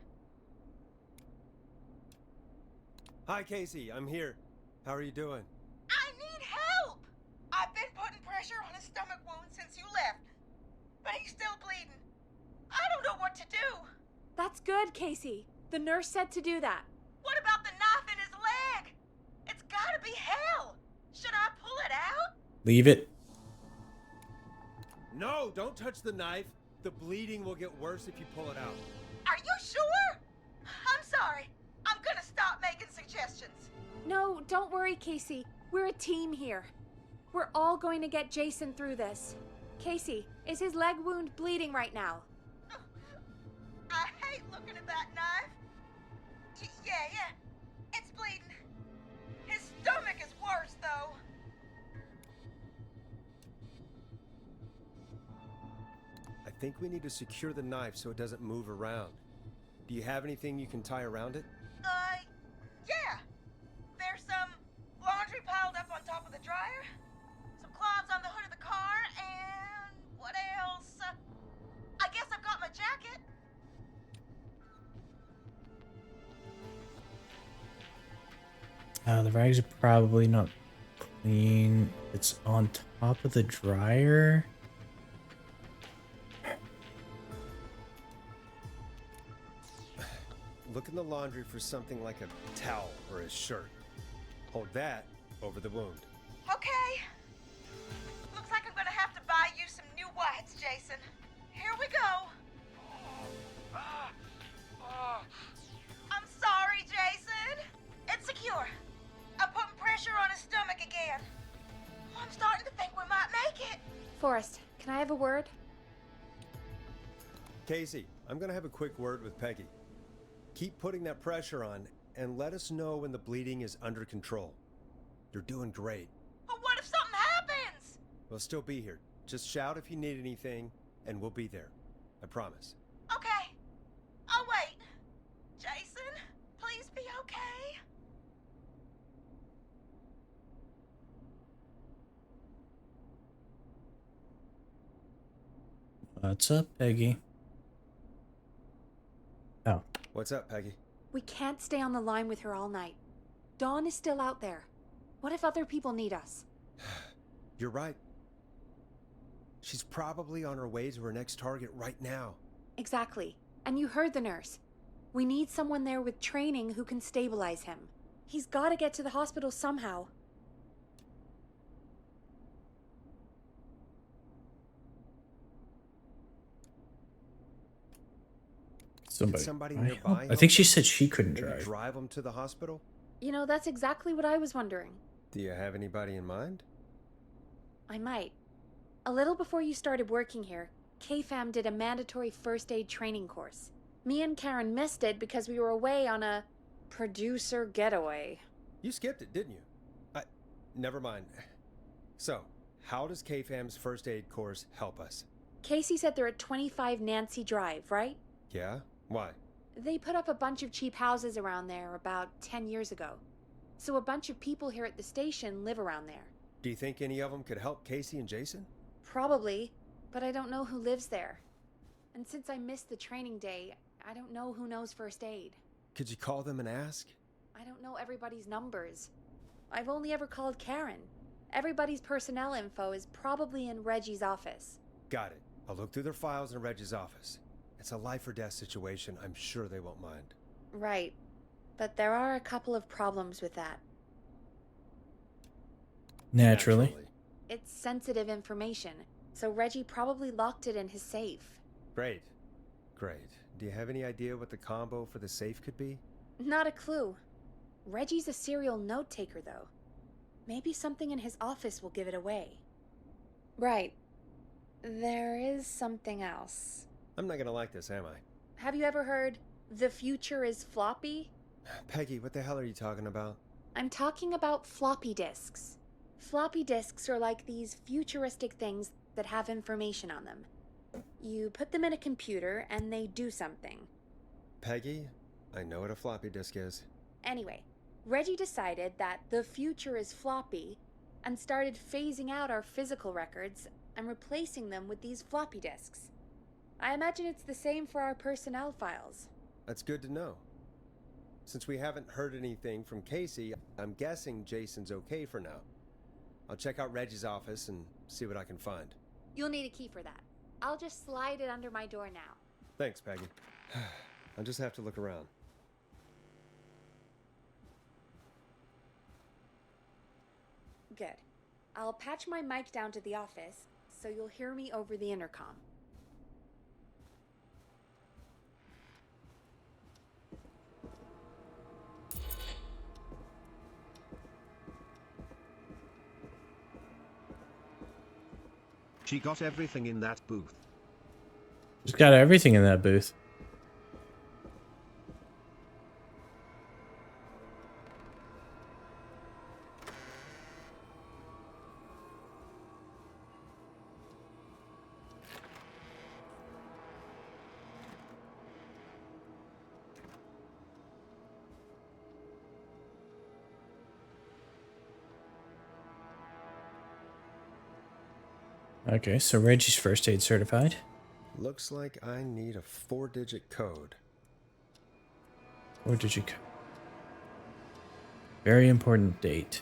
S2: Hi, Casey. I'm here. How are you doing?
S5: I need help! I've been putting pressure on his stomach wound since you left. But he's still bleeding. I don't know what to do.
S4: That's good, Casey. The nurse said to do that.
S5: What about the knife in his leg? It's gotta be hell. Should I pull it out?
S1: Leave it.
S2: No, don't touch the knife. The bleeding will get worse if you pull it out.
S5: Are you sure? I'm sorry. I'm gonna stop making suggestions.
S4: No, don't worry, Casey. We're a team here. We're all going to get Jason through this. Casey, is his leg wound bleeding right now?
S5: I hate looking at that knife. Yeah. It's bleeding. His stomach is worse, though.
S2: I think we need to secure the knife so it doesn't move around. Do you have anything you can tie around it?
S5: Yeah. There's some laundry piled up on top of the dryer, some cloths on the hood of the car, and what else? I guess I've got my jacket.
S1: The rags are probably not clean. It's on top of the dryer.
S2: Look in the laundry for something like a towel or a shirt. Hold that over the wound.
S5: Okay. Looks like I'm gonna have to buy you some new whites, Jason. Here we go. I'm sorry, Jason. It's secure. I'm putting pressure on his stomach again. I'm starting to think we might make it.
S4: Forrest, can I have a word?
S2: Casey, I'm gonna have a quick word with Peggy. Keep putting that pressure on and let us know when the bleeding is under control. You're doing great.
S5: But what if something happens?
S2: We'll still be here. Just shout if you need anything, and we'll be there. I promise.
S5: Okay. I'll wait. Jason, please be okay.
S1: What's up, Peggy? Oh.
S2: What's up, Peggy?
S4: We can't stay on the line with her all night. Dawn is still out there. What if other people need us?
S2: You're right. She's probably on her way to her next target right now.
S4: Exactly. And you heard the nurse. We need someone there with training who can stabilize him. He's got to get to the hospital somehow.
S2: Somebody nearby.
S1: I think she said she couldn't
S2: Maybe
S1: drive.
S2: drive them to the hospital?
S4: You know, that's exactly what I was wondering.
S2: Do you have anybody in mind?
S4: I might. A little before you started working here, KFAM did a mandatory first aid training course. Me and Karen missed it because we were away on a producer getaway.
S2: You skipped it, didn't you? Never mind. So, how does KFAM's first aid course help us?
S4: Casey said they're at 25 Nancy Drive, right?
S2: Yeah? Why?
S4: They put up a bunch of cheap houses around there about 10 years ago. So a bunch of people here at the station live around there.
S2: Do you think any of them could help Casey and Jason?
S4: Probably, but I don't know who lives there. And since I missed the training day, I don't know who knows first aid.
S2: Could you call them and ask?
S4: I don't know everybody's numbers. I've only ever called Karen. Everybody's personnel info is probably in Reggie's office.
S2: Got it. I'll look through their files in Reggie's office. It's a life or death situation. I'm sure they won't mind.
S4: Right. But there are a couple of problems with that.
S1: Naturally.
S4: It's sensitive information, so Reggie probably locked it in his safe.
S2: Great. Great. Do you have any idea what the combo for the safe could be?
S4: Not a clue. Reggie's a serial note taker, though. Maybe something in his office will give it away. Right. There is something else.
S2: I'm not gonna like this, am I?
S4: Have you ever heard, "The future is floppy"?
S2: Peggy, what the hell are you talking about?
S4: I'm talking about floppy disks. Floppy disks are like these futuristic things that have information on them. You put them in a computer and they do something.
S2: Peggy, I know what a floppy disk is.
S4: Anyway, Reggie decided that the future is floppy and started phasing out our physical records and replacing them with these floppy disks. I imagine it's the same for our personnel files.
S2: That's good to know. Since we haven't heard anything from Casey, I'm guessing Jason's okay for now. I'll check out Reggie's office and see what I can find.
S4: You'll need a key for that. I'll just slide it under my door now.
S2: Thanks, Peggy. I'll just have to look around.
S4: Good. I'll patch my mic down to the office, so you'll hear me over the intercom.
S17: She got everything in that booth.
S1: She's got everything in that booth. Okay, so Reggie's first aid certified.
S2: Looks like I need a 4-digit code.
S1: 4-digit code. Very important date.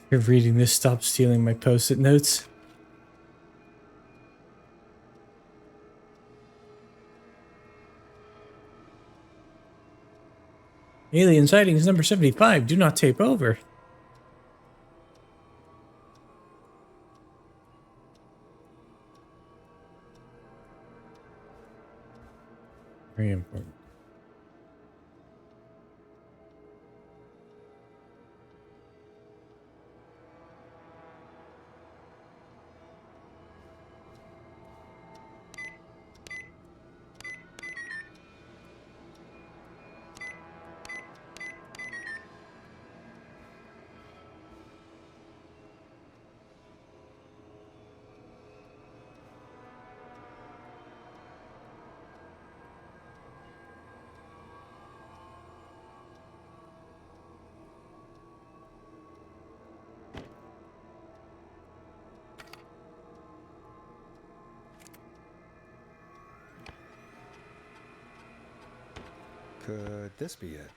S1: You're reading this, stop stealing my post-it notes. Alien sightings number 75. Do not tape over. Very important.
S2: Could this be it?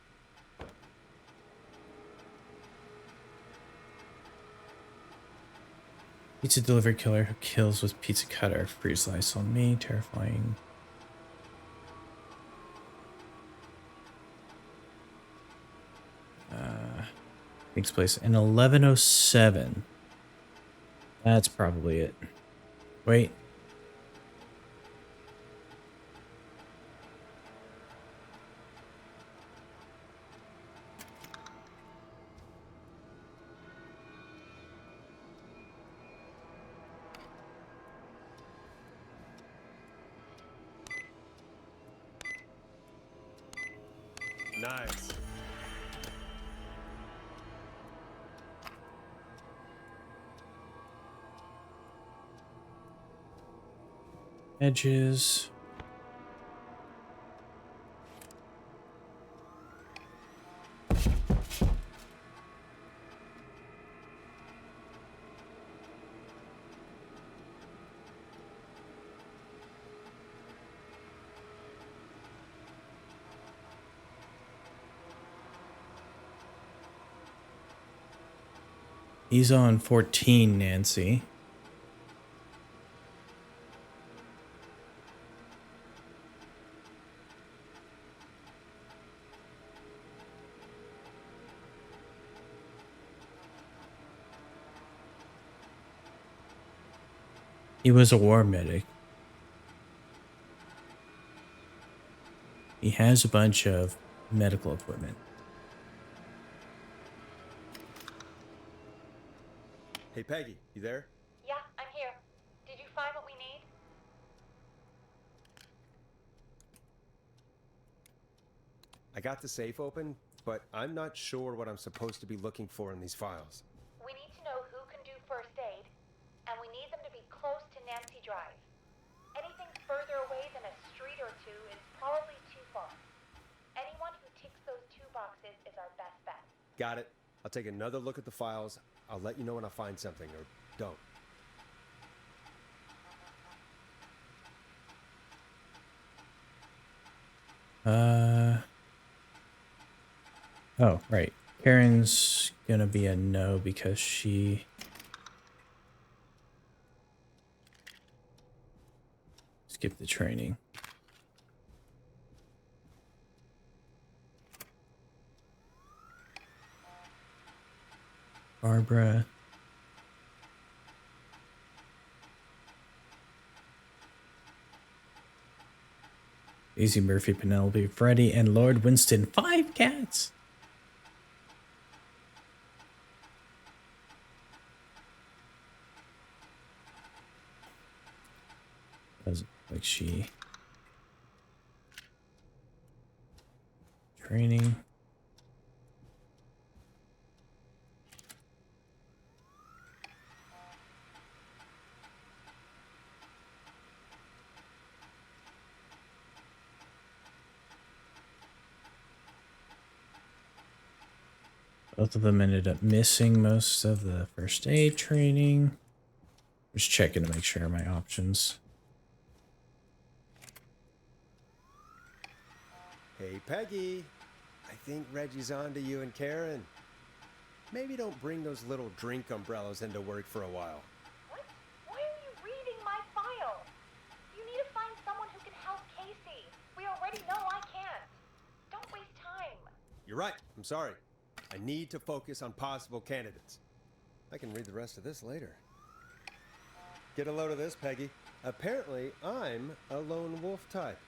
S1: Pizza delivery killer who kills with pizza cutter. Free slice on me. Terrifying. Takes place in 1107. That's probably it. Wait.
S2: Nice.
S1: Edges. He's on 14, Nancy. He was a war medic. He has a bunch of medical equipment.
S2: Hey, Peggy, you there?
S7: Yeah, I'm here. Did you find what we need?
S2: I got the safe open, but I'm not sure what I'm supposed to be looking for in these files.
S7: We need to know who can do first aid, and we need them to be close to Nancy Drive. Anything further away than a street or two is probably too far. Anyone who ticks those 2 boxes is our best bet.
S2: Got it. I'll take another look at the files. I'll let you know when I find something, or don't.
S1: Oh, right. Karen's gonna be a no because she skipped the training. Barbara. Daisy Murphy, Penelope, Freddie, and Lord Winston. 5 cats! Doesn't look like she... Training. Both of them ended up missing most of the first aid training. Just checking to make sure my options.
S2: Hey, Peggy. I think Reggie's on to you and Karen. Maybe don't bring those little drink umbrellas into work for a while.
S7: What? Why are you reading my file? You need to find someone who can help Casey. We already know I can't. Don't waste time.
S2: You're right. I'm sorry. I need to focus on possible candidates. I can read the rest of this later. Get a load of this, Peggy. Apparently, I'm a lone wolf type.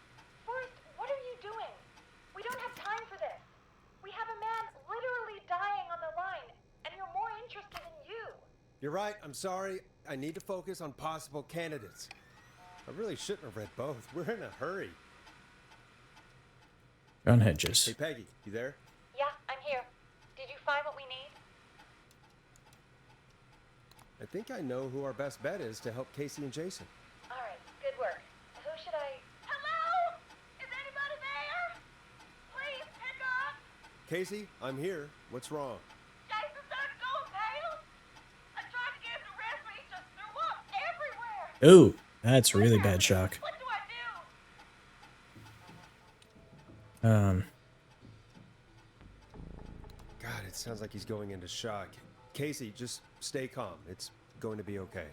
S7: Forrest, what are you doing? We don't have time for this. We have a man literally dying on the line, and you're more interested in you.
S2: You're right. I'm sorry. I need to focus on possible candidates. I really shouldn't have read both. We're in a hurry.
S1: John Hedges.
S2: Hey, Peggy, you there?
S7: Yeah, I'm here. Did you find what we need?
S2: I think I know who our best bet is to help Casey and Jason.
S7: All right, good work. Who should I... Hello? Is anybody there? Please pick up.
S2: Casey, I'm here. What's wrong?
S7: Jason started going pale. I tried to get him to rest, but he just threw up everywhere.
S1: Ooh, that's really bad shock.
S7: What do I do?
S2: God, it sounds like he's going into shock. Casey, just stay calm. It's going to be okay.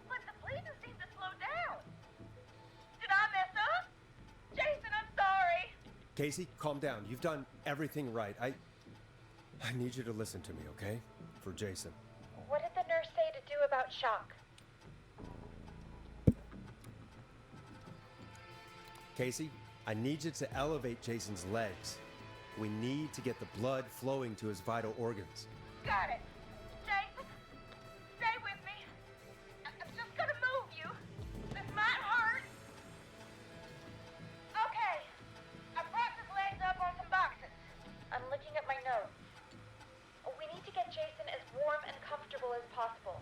S7: But the bleeding seemed to slow down. Did I mess up? Jason, I'm sorry.
S2: Casey, calm down. You've done everything right. I need you to listen to me, okay? For Jason.
S7: What did the nurse say to do about shock?
S2: Casey, I need you to elevate Jason's legs. We need to get the blood flowing to his vital organs.
S7: Got it. Jason, stay with me. I'm just gonna move you. This might hurt. Okay. I propped his legs up on some boxes. I'm looking at my notes. We need to get Jason as warm and comfortable as possible.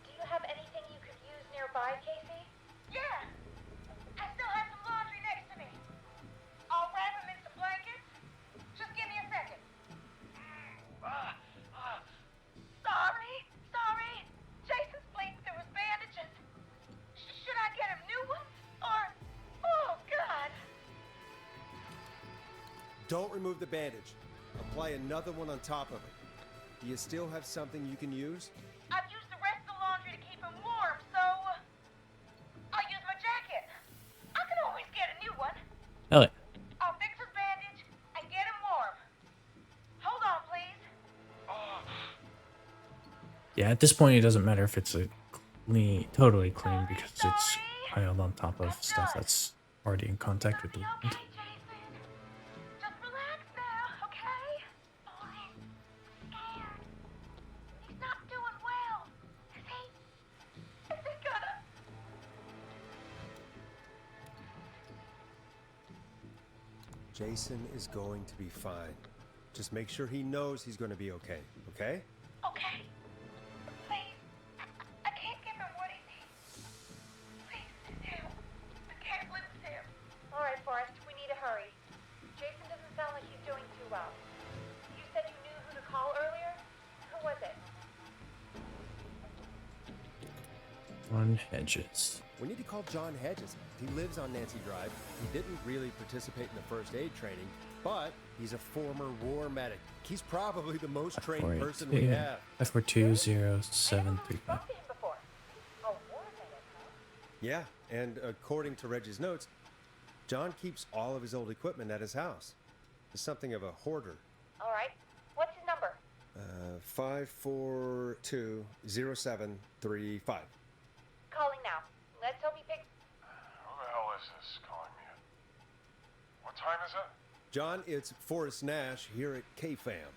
S7: Do you have anything you could use nearby, Casey? Yeah. I still have some laundry next to me. I'll wrap him in some blankets. Just give me a second. Sorry. Jason's bleeding through his bandages. Should I get him new ones? Or... Oh, God.
S2: Don't remove the bandage. Apply another one on top of it. Do you still have something you can use?
S7: I've used the rest of the laundry to keep him warm, so... I'll use my jacket. I can always get a new one.
S1: Hell yeah.
S7: I'll fix his bandage and get him warm. Hold on, please.
S1: Yeah, at this point, it doesn't matter if it's a clean, totally clean, because it's piled on top of stuff that's already in contact with the wound.
S7: Just relax now, okay? Oh, he's scared. He's not doing well. Is he gonna...
S2: Jason is going to be fine. Just make sure he knows he's going to be okay, okay?
S7: Okay. Please. I can't give him what he needs. Please sit down. I can't lose him. All right, Forrest, we need to hurry. Jason doesn't sound like he's doing too well. You said you knew who to call earlier? Who was it?
S1: John Hedges.
S2: We need to call John Hedges. He lives on Nancy Drive. He didn't really participate in the first aid training, but he's a former war medic. He's probably the most trained person we have.
S1: 5420735.
S2: Yeah, and according to Reggie's notes, John keeps all of his old equipment at his house. He's something of a hoarder.
S7: All right. What's his number?
S2: 5420735.
S7: Calling now. Let's hope he picks...
S11: Who the hell is this calling me? What time is it?
S2: John, it's Forrest Nash here at KFAM.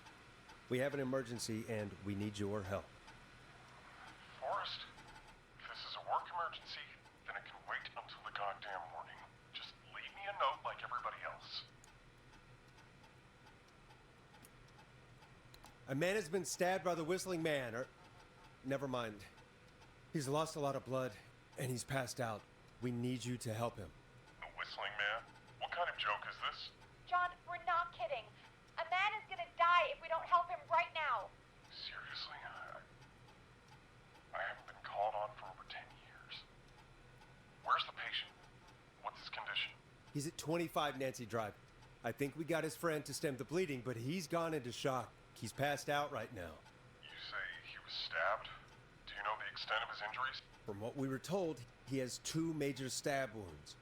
S2: We have an emergency and we need your help.
S11: Forrest, if this is a work emergency, then it can wait until the goddamn morning. Just leave me a note like everybody else.
S2: A man has been stabbed by the Whistling Man, or... Never mind. He's lost a lot of blood, and he's passed out. We need you to help him.
S11: The Whistling Man? What kind of joke is this?
S7: John, we're not kidding. A man is gonna die if we don't help him right now.
S2: He's at 25 Nancy Drive. I think we got his friend to stem the bleeding, but he's gone into shock. He's passed out right now.
S8: You say he was stabbed? Do you know the extent of his injuries?
S2: From what we were told, he has 2 major stab wounds.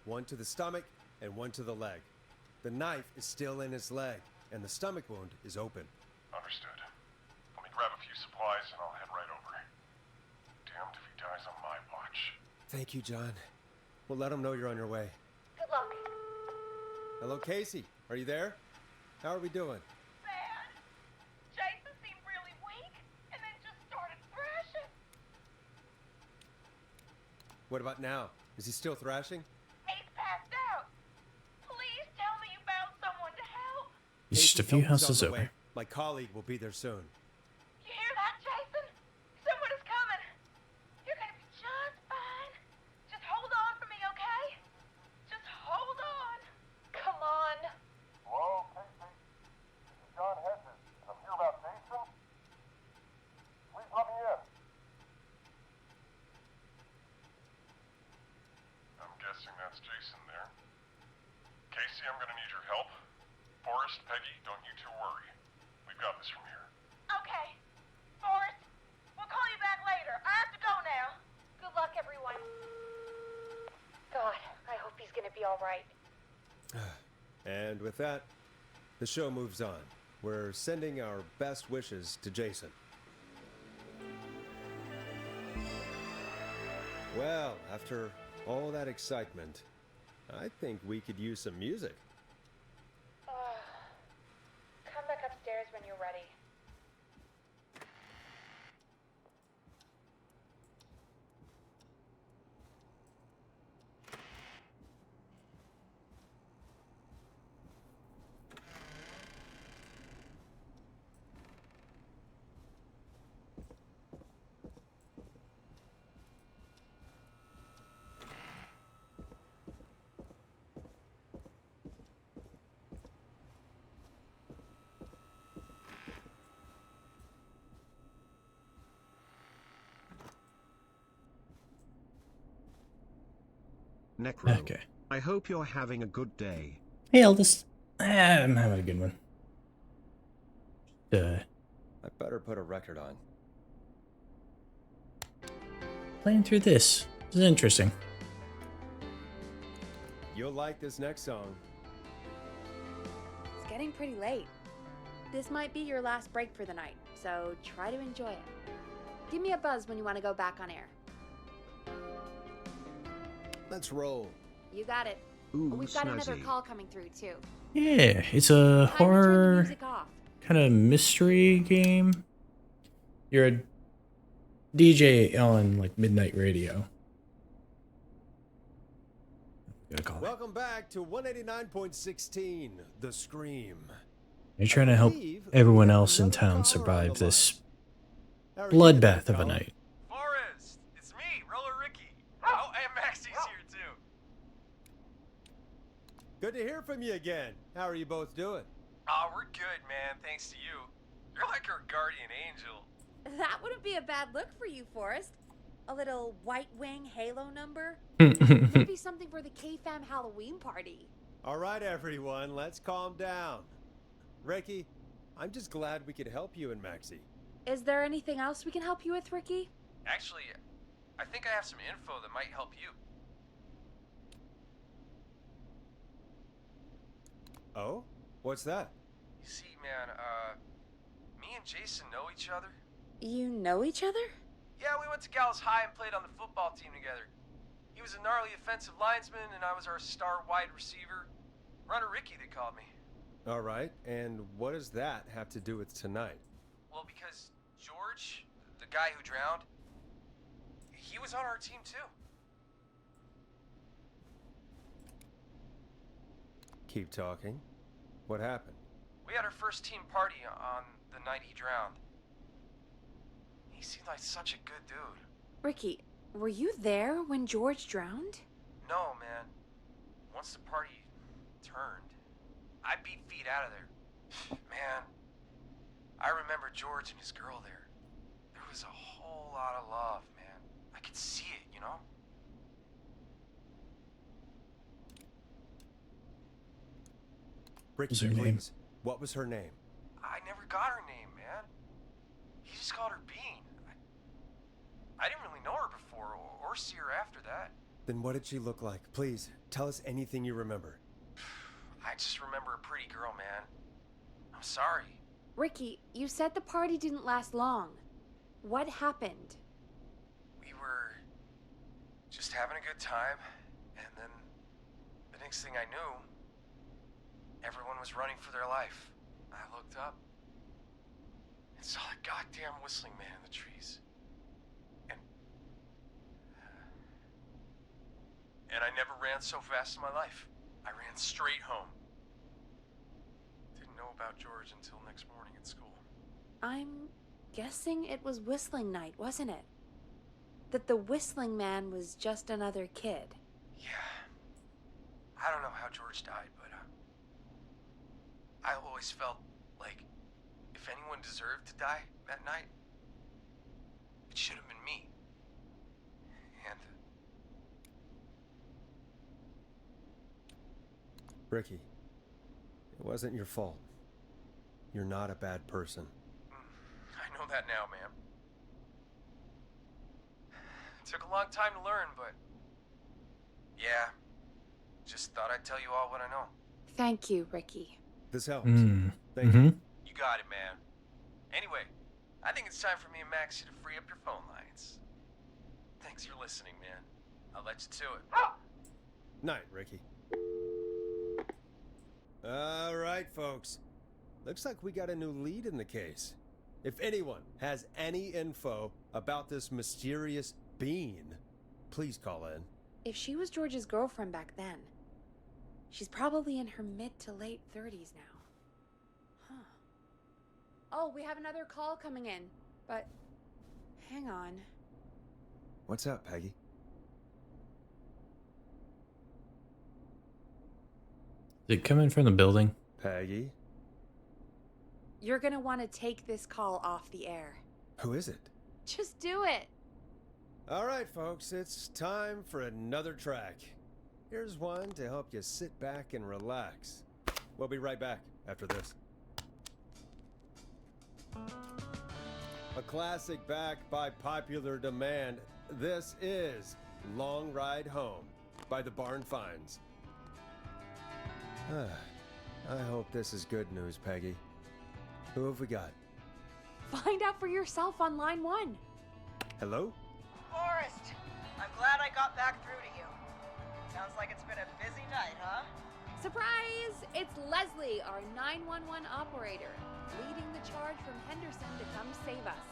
S2: One to the stomach and one to the leg. The knife is still in his leg, and the stomach wound is open.
S8: Understood. Let me grab a few supplies and I'll head right over. Damned if he dies on my watch.
S2: Thank you, John. We'll let him know you're on your way.
S7: Good luck.
S2: Hello, Casey. Are you there? How are we doing?
S7: Bad. Jason seemed really weak and then just started thrashing.
S2: What about now? Is he still thrashing?
S7: He's passed out. Please tell me you found someone to help.
S1: It's just a
S2: Casey,
S1: few
S2: help is on
S1: houses
S2: the
S1: over.
S2: way. My colleague will be there soon.
S7: You hear that, Jason? Someone is coming. You're gonna be just fine. Just hold on for me, okay? Just hold on. Come on.
S8: Hello, Casey. This is John Hedges. I'm here about Jason. Please let me in. I'm guessing that's Jason there. Casey, I'm gonna need your help. Forrest, Peggy, don't you two worry. We've got this from here.
S7: Okay. Forrest, we'll call you back later. I have to go now. Good luck, everyone. God, I hope he's gonna be all right.
S2: And with that, the show moves on. We're sending our best wishes to Jason. Well, after all that excitement, I think we could use some music.
S4: Come back upstairs when you're ready.
S17: Necro.
S1: Okay.
S17: I hope you're having a good day.
S1: Hey, Aldous. I'm having a good one.
S2: I better put a record on.
S1: Playing through this. This is interesting.
S2: You'll like this next song.
S3: It's getting pretty late. This might be your last break for the night, so try to enjoy it. Give me a buzz when you want to go back on air.
S2: Let's roll.
S3: You got it.
S17: Ooh,
S3: We've got another
S17: snazzy.
S3: call coming through, too.
S1: Yeah, it's a
S3: Time to turn the
S1: horror
S3: music off.
S1: kind of mystery game. You're a DJ on like midnight radio. Gotta call it.
S2: Welcome back to 189.16, The Scream.
S1: You're trying to help everyone else in town survive this bloodbath of a night.
S12: Forrest, it's me, Roller Ricky. Oh, and Maxie's here too.
S2: Good to hear from you again. How are you both doing?
S12: Oh, we're good, man. Thanks to you. You're like our guardian angel.
S3: That wouldn't be a bad look for you, Forrest. A little White Wing Halo number? Maybe something for the K-Fam Halloween party.
S2: All right, everyone, let's calm down. Ricky, I'm just glad we could help you and Maxie.
S3: Is there anything else we can help you with, Ricky?
S12: Actually, I think I have some info that might help you.
S2: Oh? What's that?
S12: You see, man, me and Jason know each other.
S3: You know each other?
S12: Yeah, we went to Gallows High and played on the football team together. He was a gnarly offensive linesman, and I was our star wide receiver. Runner Ricky, they called me.
S2: All right, and what does that have to do with tonight?
S12: Well, because George, the guy who drowned, he was on our team too.
S2: Keep talking. What happened?
S12: We had our first team party on the night he drowned. He seemed like such a good dude.
S3: Ricky, were you there when George drowned?
S12: No, man. Once the party turned, I beat feet out of there. Man, I remember George and his girl there. There was a whole lot of love, man. I could see it, you know?
S2: Ricky,
S1: What's her name?
S2: please. What was her name?
S12: I never got her name, man. He just called her Bean. I didn't really know her before or see her after that.
S2: Then what did she look like? Please, tell us anything you remember.
S12: I just remember a pretty girl, man. I'm sorry.
S3: Ricky, you said the party didn't last long. What happened?
S12: We were just having a good time, and then the next thing I knew, everyone was running for their life. I looked up and saw a goddamn whistling man in the trees. And I never ran so fast in my life. I ran straight home. Didn't know about George until next morning at school.
S3: I'm guessing it was whistling night, wasn't it? That the whistling man was just another kid.
S12: Yeah. I don't know how George died, but I always felt like if anyone deserved to die that night, it should have been me. And
S2: Ricky, it wasn't your fault. You're not a bad person.
S12: I know that now, ma'am. It took a long time to learn, but yeah, just thought I'd tell you all what I know.
S3: Thank you, Ricky.
S2: This helps.
S1: Thank you.
S12: You got it, man. Anyway, I think it's time for me and Maxie to free up your phone lines. Thanks for listening, man. I'll let you to it.
S2: Night, Ricky. All right, folks. Looks like we got a new lead in the case. If anyone has any info about this mysterious bean, please call in.
S3: If she was George's girlfriend back then, she's probably in her mid to late 30s now. Huh. Oh, we have another call coming in, but hang on.
S2: What's up, Peggy?
S1: Is it coming from the building?
S2: Peggy?
S3: You're gonna want to take this call off the air.
S2: Who is it?
S3: Just do it.
S2: All right, folks, it's time for another track. Here's one to help you sit back and relax. We'll be right back after this. A classic backed by popular demand. This is Long Ride Home by the Barn Finds. I hope this is good news, Peggy. Who have we got?
S3: Find out for yourself on line 1.
S2: Hello?
S5: Forrest, I'm glad I got back through to you. Sounds like it's been a busy night, huh?
S3: Surprise! It's Leslie, our 911 operator, leading the charge from Henderson to come save us.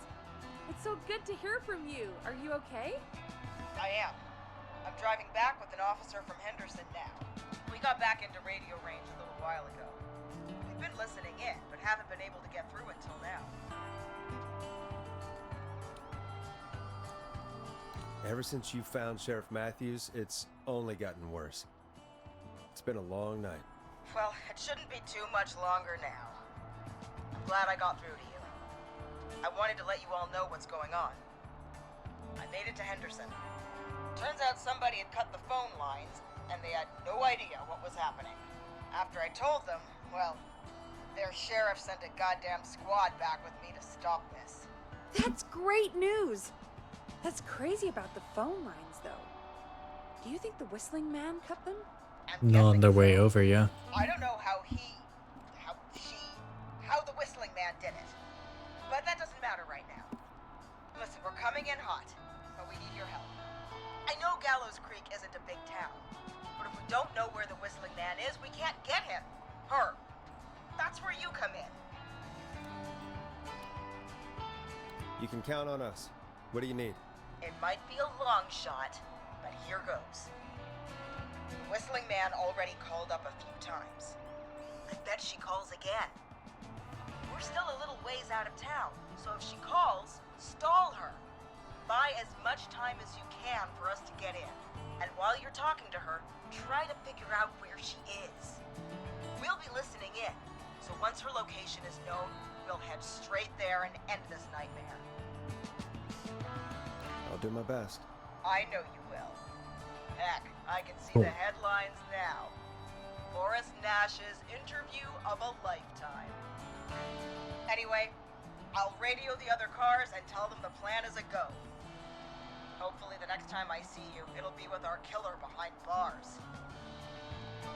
S3: It's so good to hear from you. Are you okay?
S5: I am. I'm driving back with an officer from Henderson now. We got back into radio range a little while ago. We've been listening in, but haven't been able to get through until now.
S2: Ever since you found Sheriff Matthews, it's only gotten worse. It's been a long night.
S5: Well, it shouldn't be too much longer now. I'm glad I got through to you. I wanted to let you all know what's going on. I made it to Henderson. Turns out somebody had cut the phone lines, and they had no idea what was happening. After I told them, well, their sheriff sent a goddamn squad back with me to stop this.
S3: That's great news. That's crazy about the phone lines, though. Do you think the whistling man cut them?
S1: Not on their way over, yeah.
S5: I don't know how the whistling man did it. But that doesn't matter right now. Listen, we're coming in hot, but we need your help. I know Gallows Creek isn't a big town, but if we don't know where the whistling man is, we can't get him. Her. That's where you come in.
S2: You can count on us. What do you need?
S5: It might be a long shot, but here goes. The whistling man already called up a few times. I bet she calls again. We're still a little ways out of town, so if she calls, stall her. Buy as much time as you can for us to get in. And while you're talking to her, try to figure out where she is. We'll be listening in, so once her location is known, we'll head straight there and end this nightmare.
S2: I'll do my best.
S5: I know you will. Heck, I can see
S1: Cool.
S5: the headlines now. Forrest Nash's interview of a lifetime. Anyway, I'll radio the other cars and tell them the plan is a go. Hopefully the next time I see you, it'll be with our killer behind bars.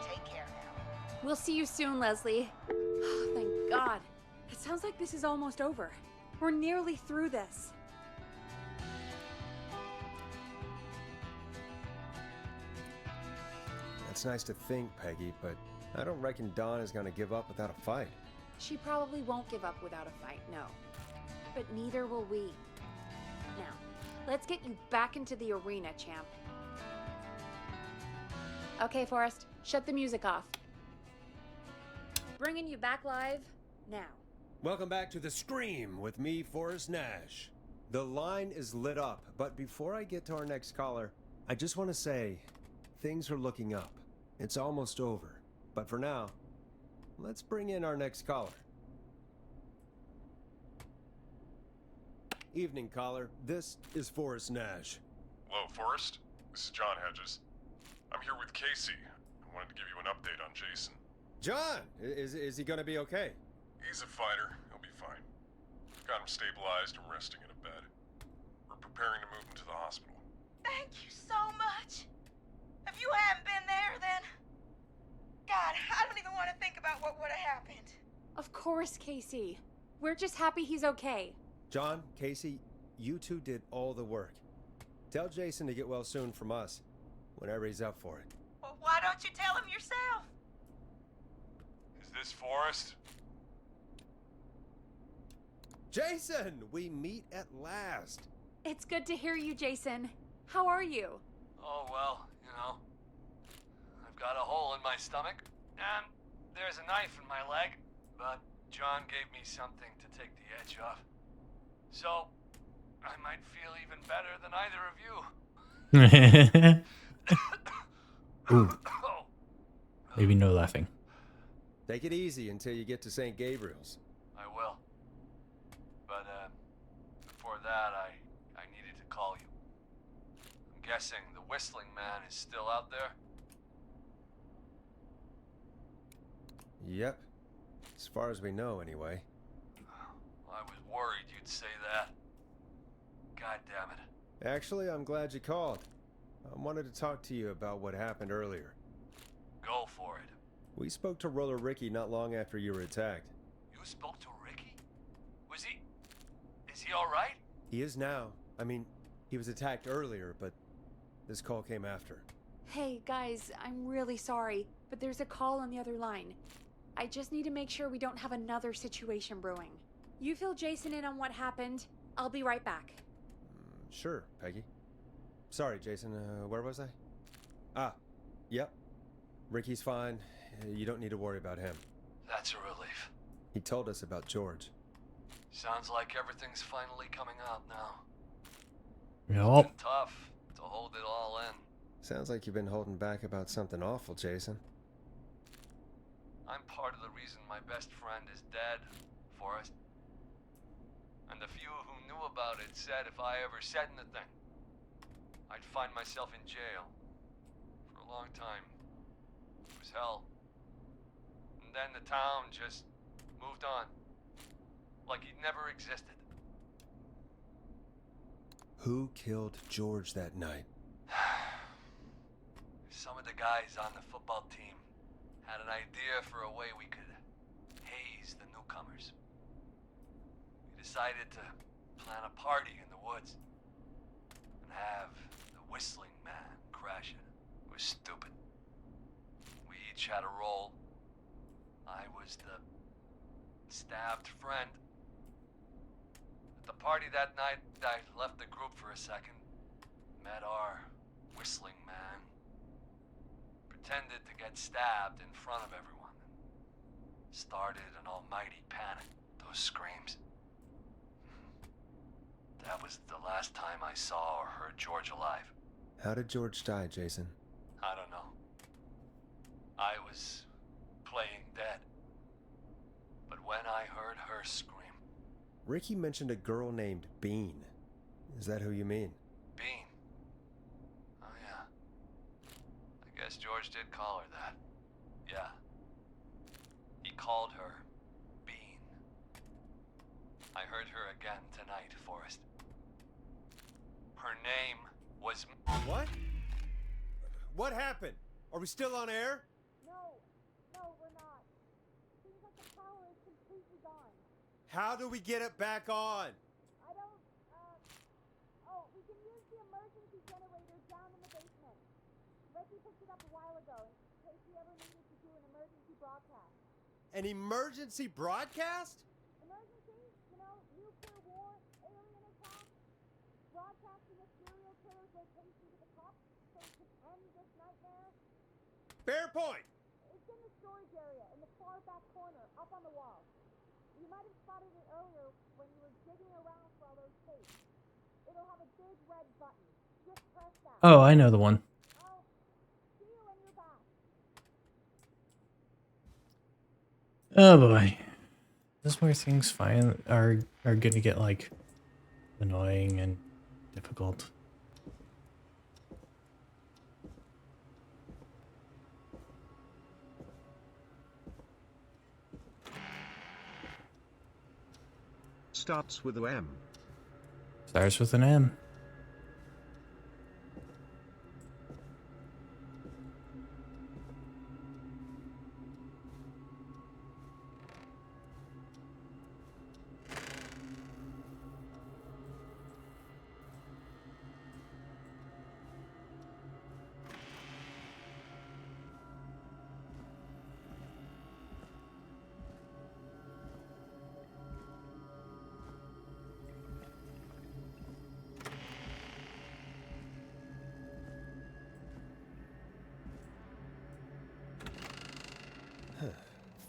S5: Take care now.
S3: We'll see you soon, Leslie. Oh, thank God. It sounds like this is almost over. We're nearly through this.
S2: That's nice to think, Peggy, but I don't reckon Dawn is gonna give up without a fight.
S3: She probably won't give up without a fight, no. But neither will we. Now, let's get you back into the arena, champ. Okay, Forrest, shut the music off. Bringing you back live now.
S2: Welcome back to The Scream with me, Forrest Nash. The line is lit up, but before I get to our next caller, I just want to say things are looking up. It's almost over. But for now, let's bring in our next caller. Evening, caller. This is Forrest Nash.
S8: Hello, Forrest. This is John Hedges. I'm here with Casey. I wanted to give you an update on Jason.
S2: John! Is he gonna be okay?
S8: He's a fighter. He'll be fine. Got him stabilized and resting in a bed. We're preparing to move him to the hospital.
S7: Thank you so much. If you hadn't been there, then... God, I don't even want to think about what would have happened.
S3: Of course, Casey. We're just happy he's okay.
S2: John, Casey, you two did all the work. Tell Jason to get well soon from us, whenever he's up for it.
S7: Well, why don't you tell him yourself?
S11: Is this Forrest?
S2: Jason, we meet at last.
S3: It's good to hear you, Jason. How are you?
S11: Oh, well, you know. I've got a hole in my stomach, and there's a knife in my leg, but John gave me something to take the edge off. So, I might feel even better than either of you.
S1: Ooh. Maybe no laughing.
S2: Take it easy until you get to St. Gabriel's.
S11: I will. But, before that, I needed to call you. I'm guessing the Whistling Man is still out there?
S2: Yep. As far as we know, anyway.
S11: I was worried you'd say that. God damn it.
S2: Actually, I'm glad you called. I wanted to talk to you about what happened earlier.
S11: Go for it.
S2: We spoke to Roller Ricky not long after you were attacked.
S11: You spoke to Ricky? Is he alright?
S2: He is now. I mean, he was attacked earlier, but this call came after.
S3: Hey, guys, I'm really sorry, but there's a call on the other line. I just need to make sure we don't have another situation brewing. You fill Jason in on what happened. I'll be right back.
S2: Sure, Peggy. Sorry, Jason, where was I? Ah, yep. Ricky's fine. You don't need to worry about him.
S11: That's a relief.
S2: He told us about George.
S11: Sounds like everything's finally coming out now.
S1: Yup.
S11: It's been tough to hold it all in.
S2: Sounds like you've been holding back about something awful, Jason.
S11: I'm part of the reason my best friend is dead, Forrest. And the few who knew about it said if I ever said anything, I'd find myself in jail. For a long time. It was hell. And then the town just moved on. Like he'd never existed.
S2: Who killed George that night?
S11: Some of the guys on the football team had an idea for a way we could haze the newcomers. We decided to plan a party in the woods and have the Whistling Man crash it. It was stupid. We each had a role. I was the stabbed friend. At the party that night, I left the group for a second, met our Whistling Man, pretended to get stabbed in front of everyone, started an almighty panic. Those screams. That was the last time I saw or heard George alive.
S2: How did George die, Jason?
S11: I don't know. I was playing dead. But when I heard her scream...
S2: Ricky mentioned a girl named Bean. Is that who you mean?
S11: Bean? Oh yeah. I guess George did call her that. Yeah. He called her Bean. I heard her again tonight, Forrest. Her name was...
S2: What? What happened? Are we still on air?
S4: No, we're not. Seems like the power is completely gone.
S2: How do we get it back on?
S4: I don't, oh, we can use the emergency generator down in the basement. Reggie picked it up a while ago in case we ever needed to do an emergency broadcast.
S2: An emergency broadcast?
S4: Emergency? You know, nuclear war, alien attack, broadcasting a serial killer's location to the cops so it can end this nightmare.
S2: Fair point!
S4: It's in the storage area in the far back corner, up on the wall. You might have spotted it earlier when you were digging around for all those tapes. It'll have a big red button. Just press that.
S1: Oh, I know the one.
S4: I'll see you when you're back.
S1: Oh boy. This is where things are gonna get like annoying and difficult.
S17: Starts with a M.
S1: Starts with an M.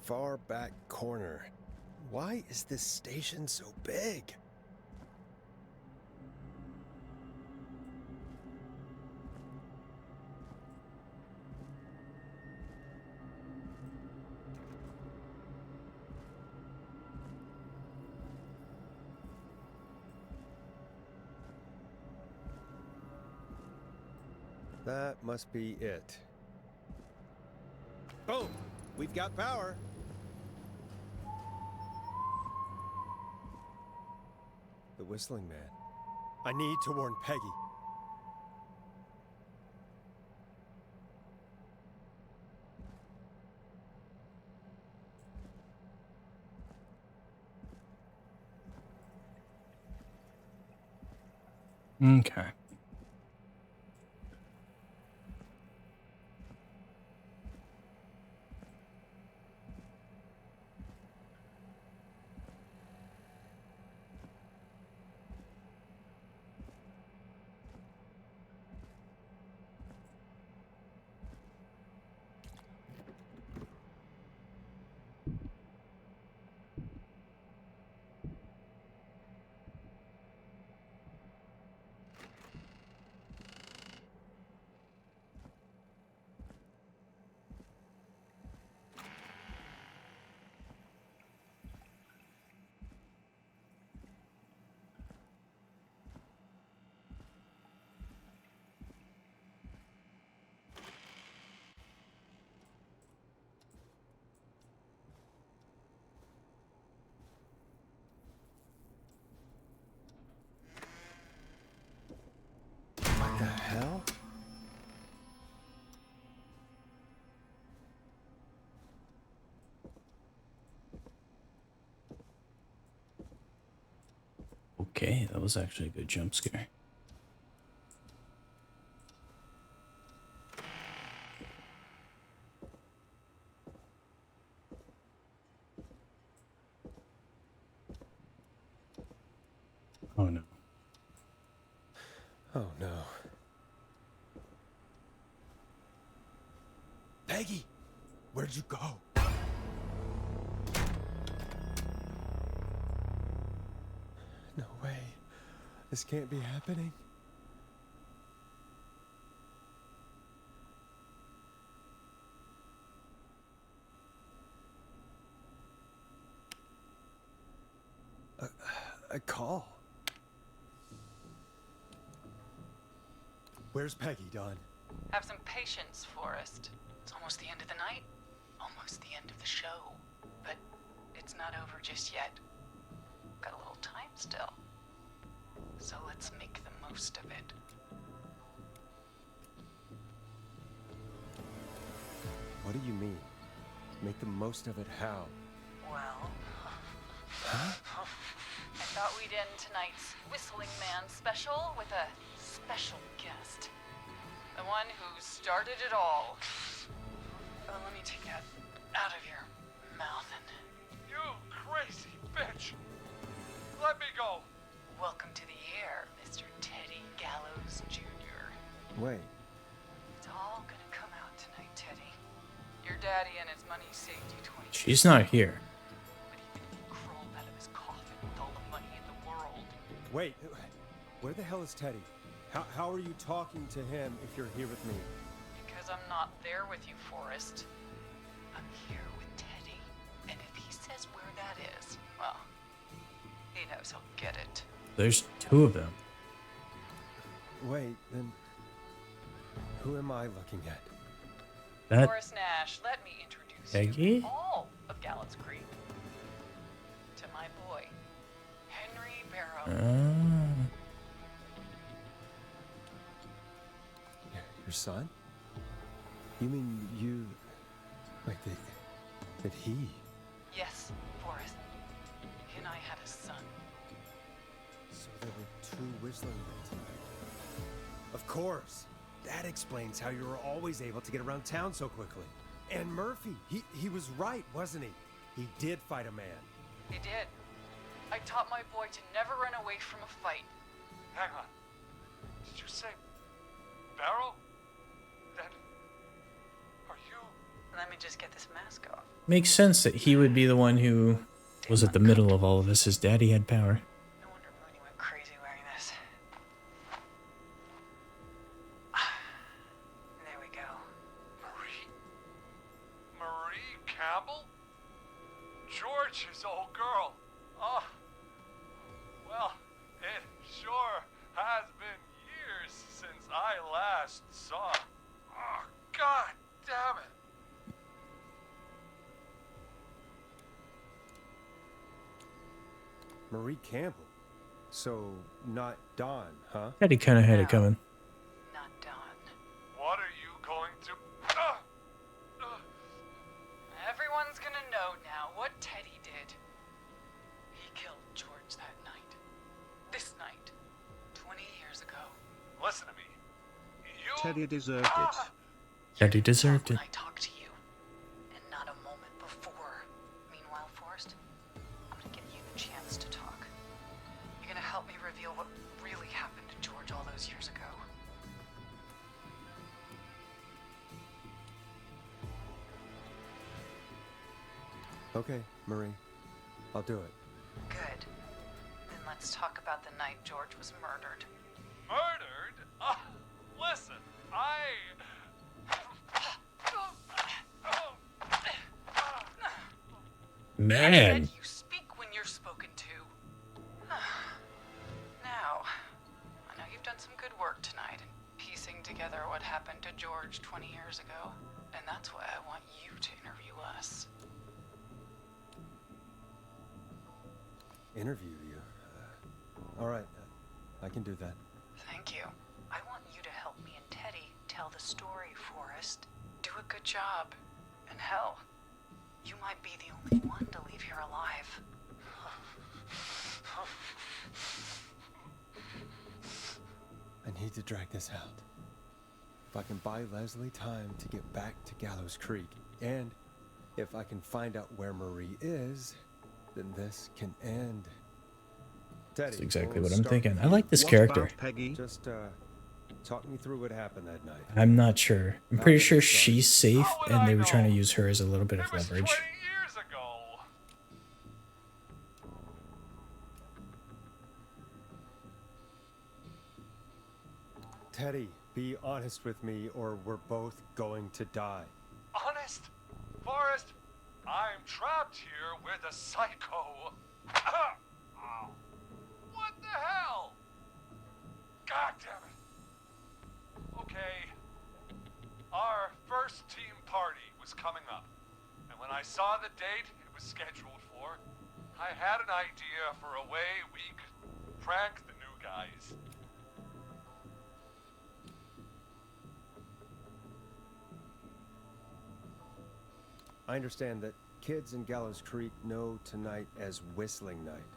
S2: Far back corner. Why is this station so big? That must be it. Boom! We've got power. The whistling man. I need to warn Peggy.
S1: Okay.
S2: What the hell?
S1: Okay, that was actually a good jump scare. Oh no.
S2: Oh no. Peggy! Where'd you go? No way. This can't be happening. A call. Where's Peggy, Don?
S14: Have some patience, Forrest. It's almost the end of the night. almost the end of the show, but it's not over just yet. Got a little time still. So let's make the most of it.
S2: What do you mean? Make the most of it how?
S14: Well,
S2: Huh?
S14: I thought we'd end tonight's Whistling Man special with a special guest. The one who started it all. Oh, let me take that out of your mouth and...
S11: You crazy bitch! Let me go!
S14: Welcome to the air, Mr. Teddy Gallows Jr.
S2: Wait.
S14: It's all gonna come out tonight, Teddy. Your daddy and his money saved you 20 years.
S1: She's not here.
S14: But even if he crawled out of his coffin with all the money in the world...
S2: Wait, where the hell is Teddy? How are you talking to him if you're here with me?
S14: Because I'm not there with you, Forrest. I'm here with Teddy. And if he says where that is, well, he knows he'll get it.
S1: There's two of them.
S2: Wait, then who am I looking at?
S1: That
S14: Forrest Nash, let me introduce
S1: Peggy?
S14: you all of Gallows Creek to my boy, Henry Barrow.
S2: Your son? You mean you... Wait, that he...
S14: Yes, Forrest. He and I had a son.
S2: So there were two Whistling Men tonight. Of course! That explains how you were always able to get around town so quickly. And Murphy, he was right, wasn't he? He did fight a man.
S14: He did. I taught my boy to never run away from a fight.
S11: Hang on. Did you say Barrow? Then are you?
S14: Let me just get this mask off.
S1: makes sense that he would be the one who was at the middle of all of this. His daddy had power.
S14: No wonder Mooney went crazy wearing this. There we go.
S11: Marie Campbell? George's old girl. Oh, well, it sure has been years since I last saw her. Oh, God damn it.
S2: Marie Campbell. So, not Dawn, huh?
S1: Daddy kind of had it coming.
S14: Not Dawn.
S11: What are you going to...
S14: Everyone's gonna know now what Teddy did. He killed George that night. This night. 20 years ago.
S11: Listen to me. You...
S17: Teddy deserved it.
S1: Daddy deserved it.
S14: I talked to you. And not a moment before. Meanwhile, Forrest, I'm gonna give you the chance to talk. You're gonna help me reveal what really happened to George all those years ago.
S2: Okay, Marie. I'll do it.
S14: Good. Then let's talk about the night George was murdered.
S11: Murdered? Listen,
S1: Man.
S14: You speak when you're spoken to. Now, I know you've done some good work tonight in piecing together what happened to George 20 years ago, and that's why I want you to interview us.
S2: Interview you. All right. I can do that.
S14: Thank you. I want you to help me and Teddy tell the story, Forrest. Do a good job. And hell, you might be the only one to leave here alive.
S2: I need to drag this out. If I can buy Leslie time to get back to Gallows Creek, and if I can find out where Marie is, then this can end. Teddy,
S1: That's exactly
S2: we'll
S1: what I'm
S2: start
S1: thinking.
S2: with
S1: I
S2: you.
S1: like this character.
S17: Peggy?
S2: Just talk me through what happened that night.
S1: I'm not sure. I'm pretty sure she's safe, and they were trying to use her as a little bit of leverage.
S11: 20 years ago.
S2: Teddy, be honest with me, or we're both going to die.
S11: Honest? Forrest, I'm trapped here with a psycho. Ow. What the hell? God damn it. Okay. Our first team party was coming up. the date it was scheduled for, I had an idea for a way we could prank the new guys.
S2: I understand that kids in Gallows Creek know tonight as Whistling Night.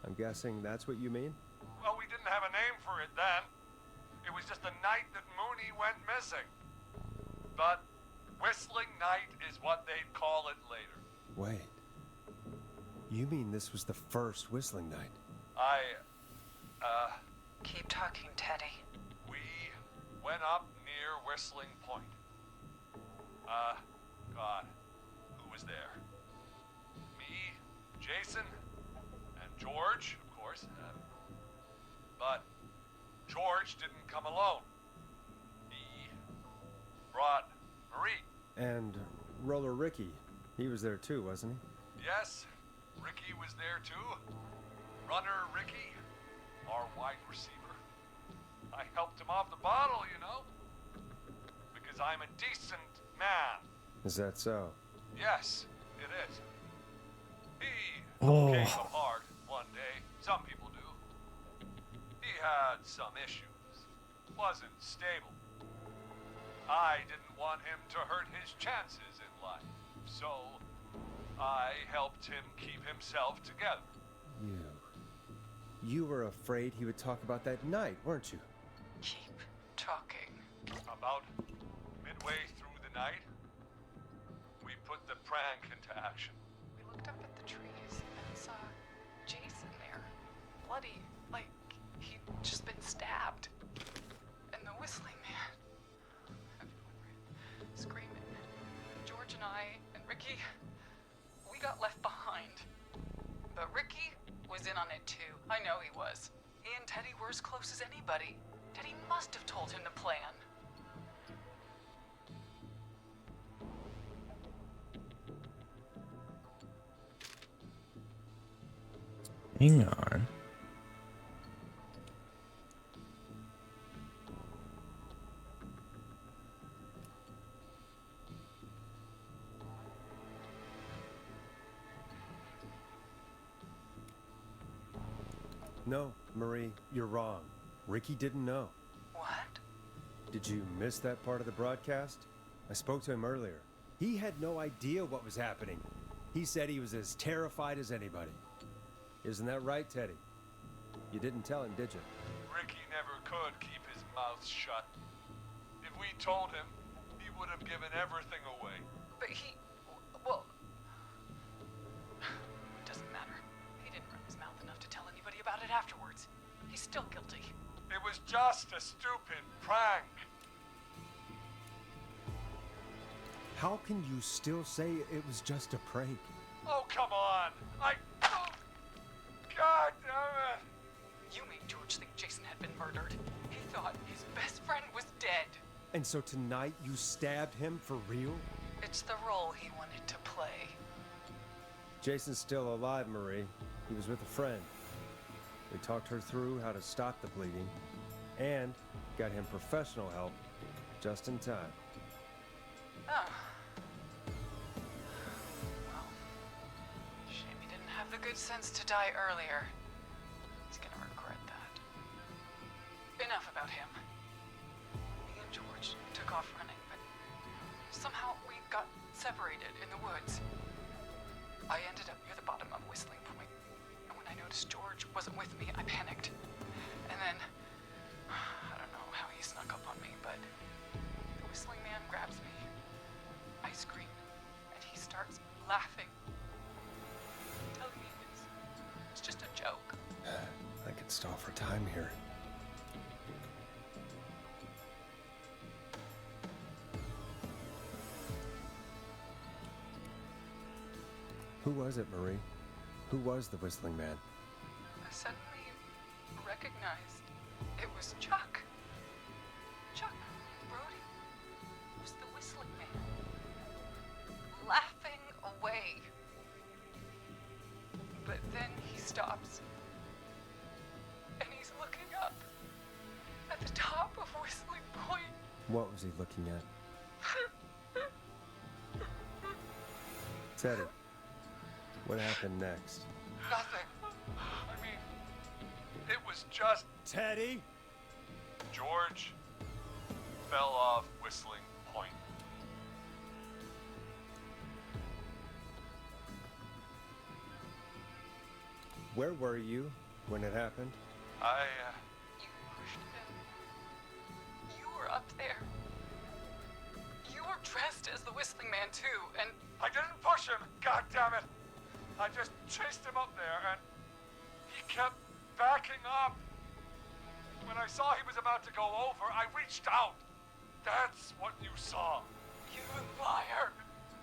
S2: I'm guessing that's what you mean?
S11: Well, we didn't have a name for it then. It was just the night that Mooney went missing. But Whistling Night is what they'd call it later.
S2: Wait. You mean this was the first Whistling Night?
S14: Keep talking, Teddy.
S11: We went up near Whistling Point. God, who was there? Me, Jason, and George, of course. But George didn't come alone. He brought Marie.
S2: And Roller Ricky. He was there too, wasn't he?
S11: Yes, Ricky was there too. Runner Ricky, our wide receiver. I helped him off the bottle, you know. Because I'm a decent man.
S2: Is that so?
S11: Yes, it is. He came apart one day. Some people do. He had some issues. Wasn't stable. I didn't want him to hurt his chances in life. So, I helped him keep himself together.
S2: You were afraid he would talk about that night, weren't you?
S14: Keep talking.
S11: About midway through the night, we put the prank into action.
S14: We looked up at the trees and saw Jason there. Bloody, like he'd just been stabbed. And the Whistling Man. Everyone ran, screaming. George and I and Ricky, we got left behind. But Ricky was in on it too. I know he was. He and Teddy were as close as anybody. Teddy must have told him the plan.
S1: Hang on.
S2: No, Marie, you're wrong. Ricky didn't know.
S14: What?
S2: Did you miss that part of the broadcast? I spoke to him earlier. He had no idea what was happening. He said he was as terrified as anybody. Isn't that right, Teddy? You didn't tell him, did you?
S11: Ricky never could keep his mouth shut. If we told him, he would have given everything away.
S14: But he... well... It doesn't matter. He didn't run his mouth enough to tell anybody about it afterwards. He's still guilty.
S11: It was just a stupid prank.
S2: How can you still say it was just a prank?
S11: Oh, come on. Oh, God damn it.
S14: You made George think Jason had been murdered. He thought his best friend was dead.
S2: And so tonight you stabbed him for real?
S14: It's the role he wanted to play.
S2: Jason's still alive, Marie. He was with a friend. We talked her through how to stop the bleeding and got him professional help just in time.
S14: Oh. Well, shame he didn't have the good sense to die earlier. He's gonna regret that. Enough about him. Me and George took off running, but somehow we got separated in the woods. I ended up near the bottom of Whistling Point, and when I noticed George wasn't with me, I panicked. And then, I don't know how he snuck up on me, but the Whistling Man grabs me. I scream, and he starts laughing, telling me it's just a joke.
S2: I could stall for time here. Who was it, Marie? Who was the Whistling Man?
S14: I suddenly recognized it was Chuck. Chuck Brody was the Whistling Man, laughing away. But then he stops, and he's looking up at the top of Whistling Point.
S2: What was he looking at? Teddy, what happened next?
S11: Nothing. I mean, it was just...
S2: Teddy?
S11: George fell off Whistling Point.
S2: Where were you when it happened?
S14: You pushed him. You were up there. You were dressed as the Whistling Man too, and
S11: I didn't push him, god damn it! I just chased him up there and he kept backing up. When I saw he was about to go over, I reached out. That's what you saw.
S14: You liar!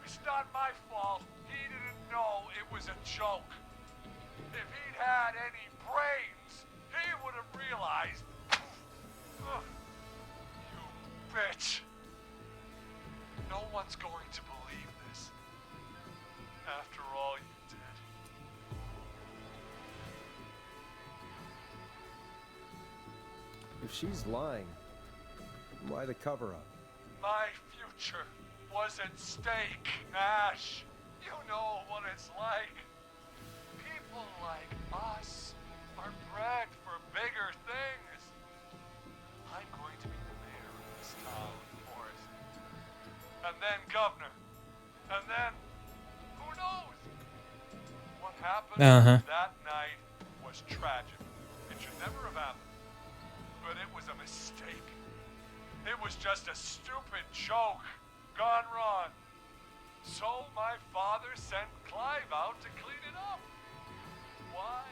S11: It's not my fault. He didn't know it was a joke. If he'd had any brains, he would have realized. Ugh. You bitch. No one's going to believe this. After all you did.
S2: If she's lying, why the cover-up?
S11: My future was at stake, Ash. You know what it's like. People like us are bred for bigger things. I'm going to be the mayor of this town, Forrest. And then governor. And then, who knows? What happened that night was tragic. It should never have happened. But it was a mistake. It was just a stupid joke gone wrong. So my father sent Clive out to clean it up. Why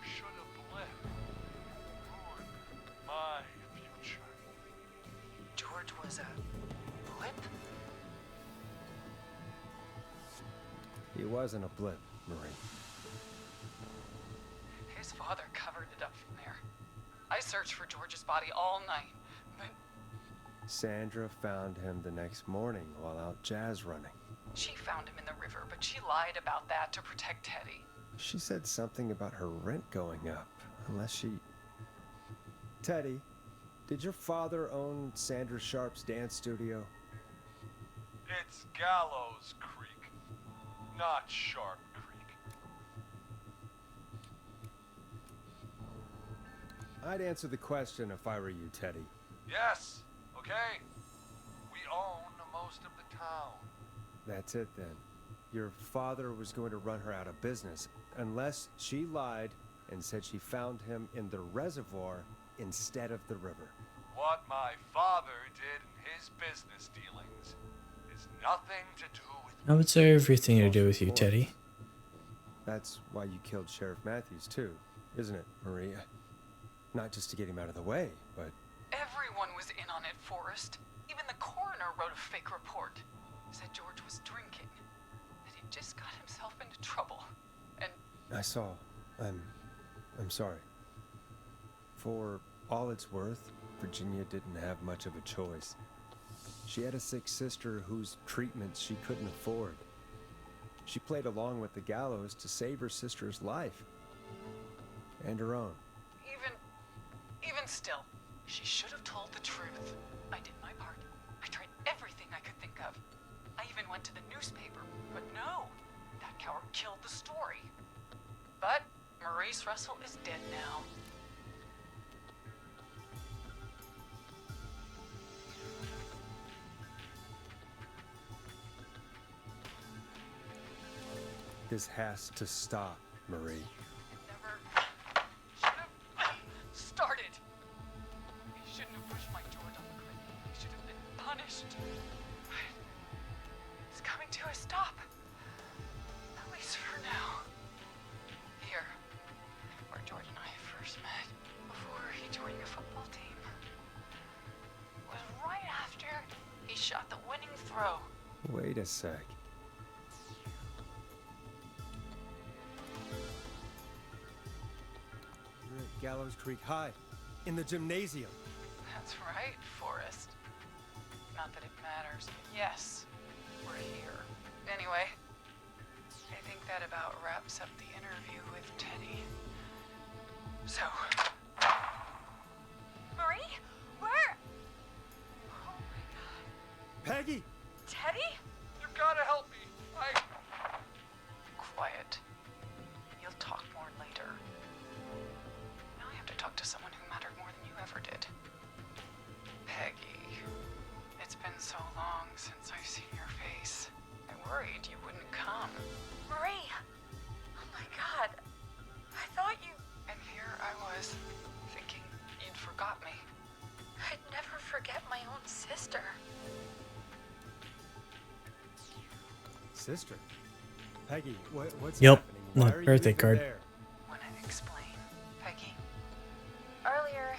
S11: should a blip ruin my future?
S14: George was a blip?
S2: He wasn't a blip, Marie.
S14: His father covered it up from there. I searched for George's body all night, but
S2: Sandra found him the next morning while out jazz running.
S14: she found him in the river, but she lied about that to protect Teddy.
S2: She said something about her rent going up, unless she... Teddy, did your father own Sandra Sharp's dance studio?
S11: It's Gallows Creek, not Sharp Creek.
S2: I'd answer the question if I were you, Teddy.
S11: Yes, okay. We own most of the town.
S2: That's it then. Your father was going to run her out of business, unless she lied and said she found him in the reservoir instead of the river.
S11: What my father did in his business dealings is nothing to do with...
S1: I would say everything to do with you, Teddy.
S2: That's why you killed Sheriff Matthews too, isn't it, Maria? Not just to get him out of the way, but...
S14: Everyone was in on it, Forrest. Even the coroner wrote a fake report. Said George was drinking. That he just got himself into trouble. And
S2: I saw. I'm sorry. For all it's worth, Virginia didn't have much of a choice. She had a sick sister whose treatments she couldn't afford. She played along with the gallows to save her sister's life. And her own.
S14: even still, she should have told the truth. I did my part. I tried everything I could think of. I even went to the newspaper, but no, that coward killed the story. But Maurice Russell is dead now.
S2: This has to stop, Marie.
S14: Never should have started. He shouldn't have pushed my George on the cliff. He should have been punished. But it's coming to a stop. At least for now. Here, where George and I first met, before he joined the football team, was right after he shot the winning throw.
S2: Wait a sec. You're at Gallows Creek High, in the gymnasium.
S14: That's right, Forrest. Not that it matters. Yes, we're here. Anyway, I think that about wraps up the interview with Teddy. So...
S4: Marie? Where?
S2: Peggy!
S4: Teddy?
S11: You gotta help me.
S14: out to someone who mattered more than you ever did. Peggy, it's been so long since I've seen your face. I worried you wouldn't come.
S20: Marie! Oh my god. I thought you...
S14: And here I was, thinking you'd forgot me.
S20: I'd never forget my own sister.
S2: Sister? Peggy, what's
S1: Yep,
S2: happening?
S1: the
S2: Why are
S1: birthday
S2: you even
S1: card.
S2: there?
S14: Wanna explain, Peggy?
S4: Earlier,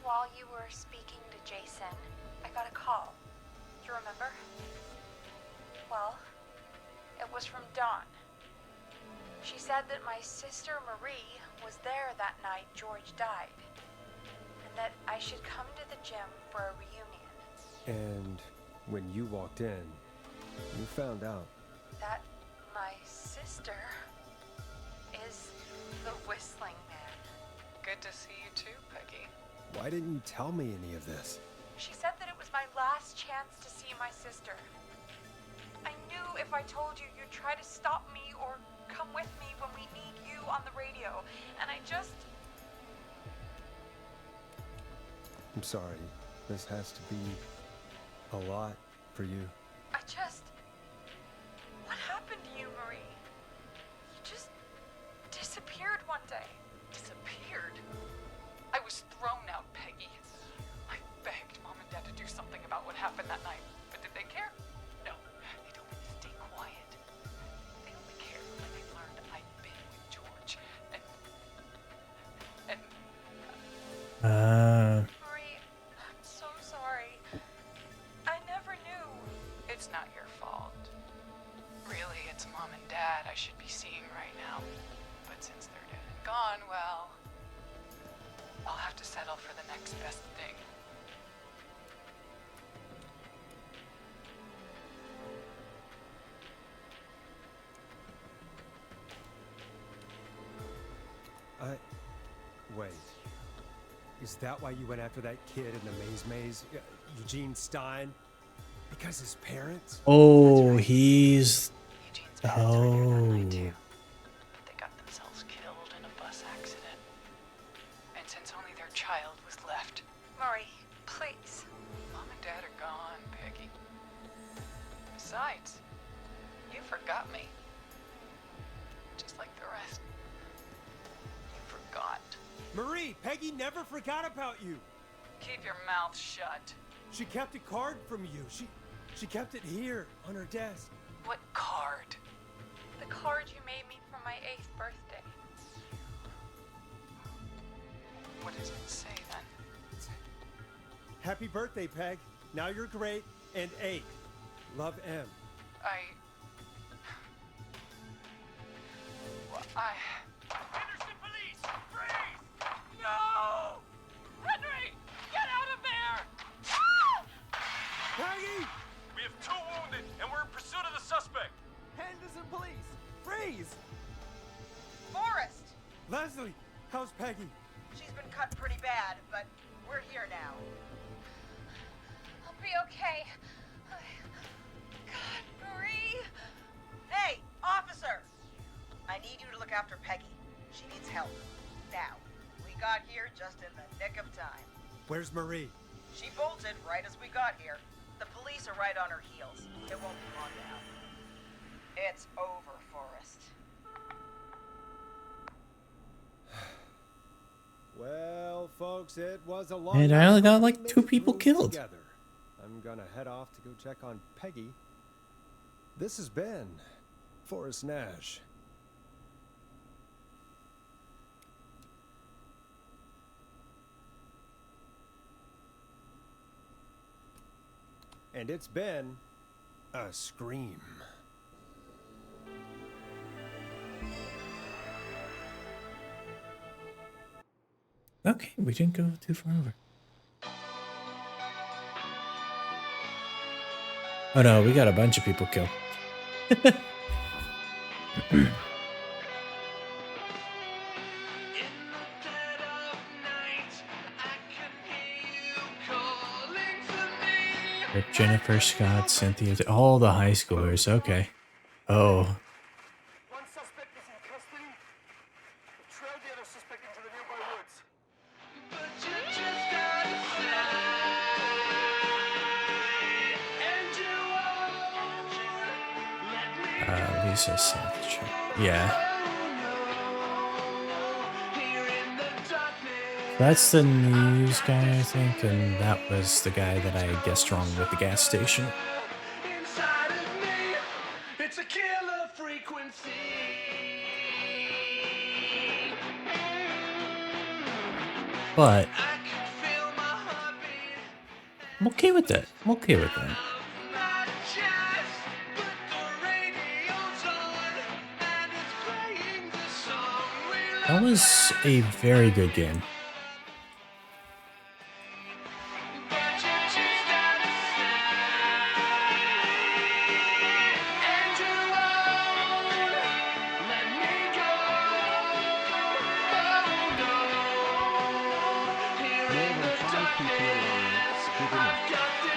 S4: while you were speaking to Jason, I got a call. Do you remember? Well, it was from Dawn. She said that my sister Marie was there that night George died, and that I should come to the gym for a reunion.
S2: And when you walked in, you found out.
S4: That my sister is the Whistling Man.
S14: Good to see you too, Peggy.
S2: Why didn't you tell me any of this?
S4: She said that it was my last chance to see my sister. I knew if I told you, you'd try to stop me or come with me when we need you on the radio. And I just...
S2: I'm sorry. This has to be a lot for you.
S4: I just... What happened to you, Marie? You just disappeared one day.
S14: Disappeared? I was thrown out, Peggy. I begged Mom and Dad to do something about what happened that night, but did they care? No, they told me to stay quiet. They only cared when they learned I'd been with George, and...
S4: Marie, I'm so sorry. I never knew.
S14: It's not your fault. Really, it's Mom and Dad I should be seeing right now. But since they're dead and gone, well... I'll have to settle for the next best thing.
S2: Wait. Is that why you went after that kid in the maze? Eugene Stein? Because his parents?
S1: Oh, he's...
S14: But they got themselves killed in a bus accident. And since only their child was left...
S4: Marie, please.
S14: Mom and Dad are gone, Peggy. Besides, you forgot me. Just like the rest. You forgot.
S2: Marie, Peggy never forgot about you.
S14: Keep your mouth shut.
S2: She kept a card from you. She kept it here on her desk.
S14: What card?
S4: The card you made me for my 8th birthday.
S14: What does it say then?
S2: Happy birthday, Peg. Now you're great and 8. Love, M.
S12: Henderson police! Freeze! No! Henry! Get out of there!
S2: Peggy!
S12: We have 2 wounded, and we're in pursuit of the suspect.
S2: Henderson police! Freeze!
S5: Forrest!
S2: Leslie, how's Peggy?
S5: She's been cut pretty bad, but we're here now.
S4: I'll be okay. God, Marie!
S5: Hey, officer! I need you to look after Peggy. She needs help. Now, we got here just in the nick of time.
S2: Where's Marie?
S5: She bolted right as we got here. The police are right on her heels. It won't be long now. It's over, Forrest.
S2: Well, folks, it was a long
S1: And I only got like
S2: night
S1: 2 people
S2: put
S1: killed.
S2: together. I'm gonna head off to go check on Peggy. This has been Forrest Nash. And it's been a scream.
S1: Okay, we didn't go too far over. Oh no, we got a bunch of people killed. Jennifer, Scott, Cynthia, all the high schoolers. Okay. Oh.
S12: One suspect is in custody. We trailed the other suspect into the nearby woods.
S1: Jesus. Yeah. That's the news guy, I think, and that was the guy that I guessed wrong with the gas station.
S15: It's a killer frequency.
S1: But I'm okay with that. I'm okay with that. That was a very good game.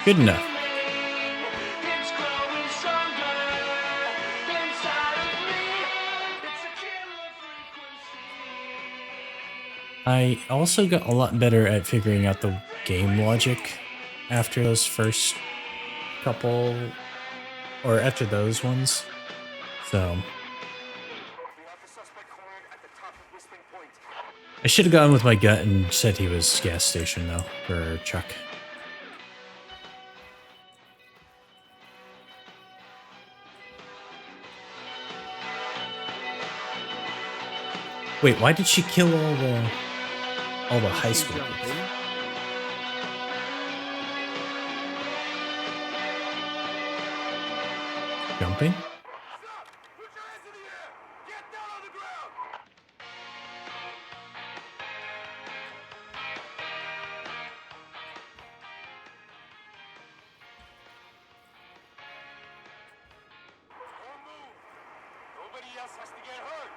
S1: Good enough. I also got a lot better at figuring out the game logic after those first couple, or after those ones. So I should have gone with my gut and said he was gas station though, for Chuck. Wait, why did she kill all the high school kids? Jumping?
S15: Nobody else has to get hurt.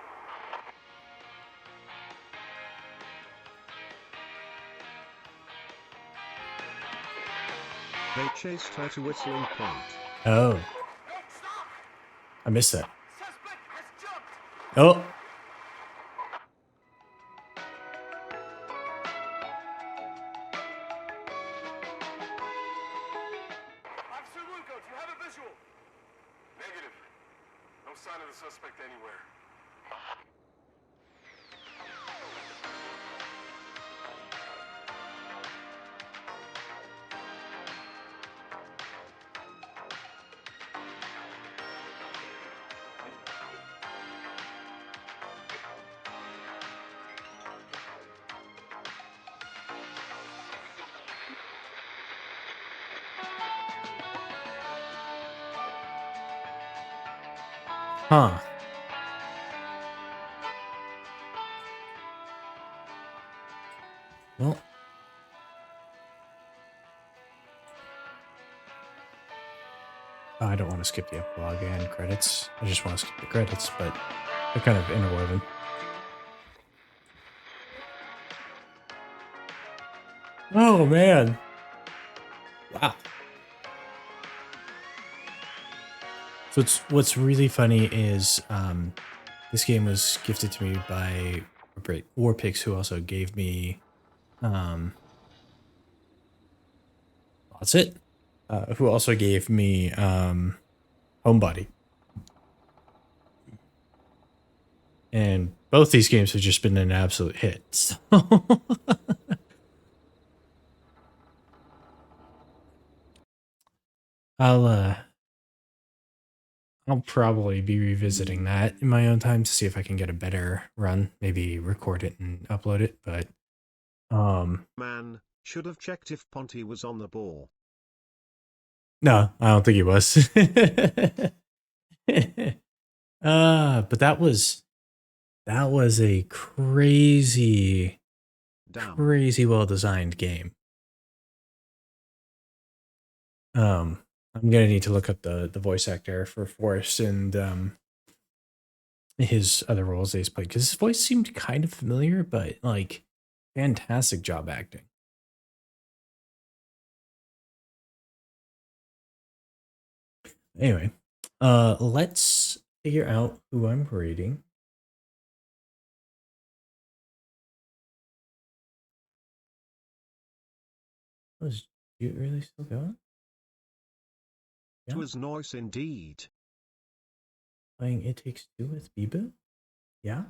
S17: They chased her to Whistling Point.
S1: Oh. I missed that. Oh.
S15: Officer Luco, do you have a visual? Negative. No sign of the suspect anywhere.
S1: Huh. Well. Oh, I don't want to skip the epilogue and credits. I just want to skip the credits, but they're kind of interwoven. Oh, man. Wow. So what's really funny is this game was gifted to me by Warpix, who also gave me what's it? Who also gave me Homebody. And both these games have just been an absolute hit. So I'll probably be revisiting that in my own time to see if I can get a better run. Maybe record it and upload it, but
S17: Man, should have checked if Ponty was on the ball.
S1: No, I don't think he was. But that was a crazy well designed game. I'm gonna need to look up the voice actor for Forrest and his other roles that he's played, because his voice seemed kind of familiar, but like fantastic job acting. Anyway, let's figure out who I'm rating. Was you really still going?
S17: It was noise indeed.
S1: Playing It Takes Two with Bibu? Yeah?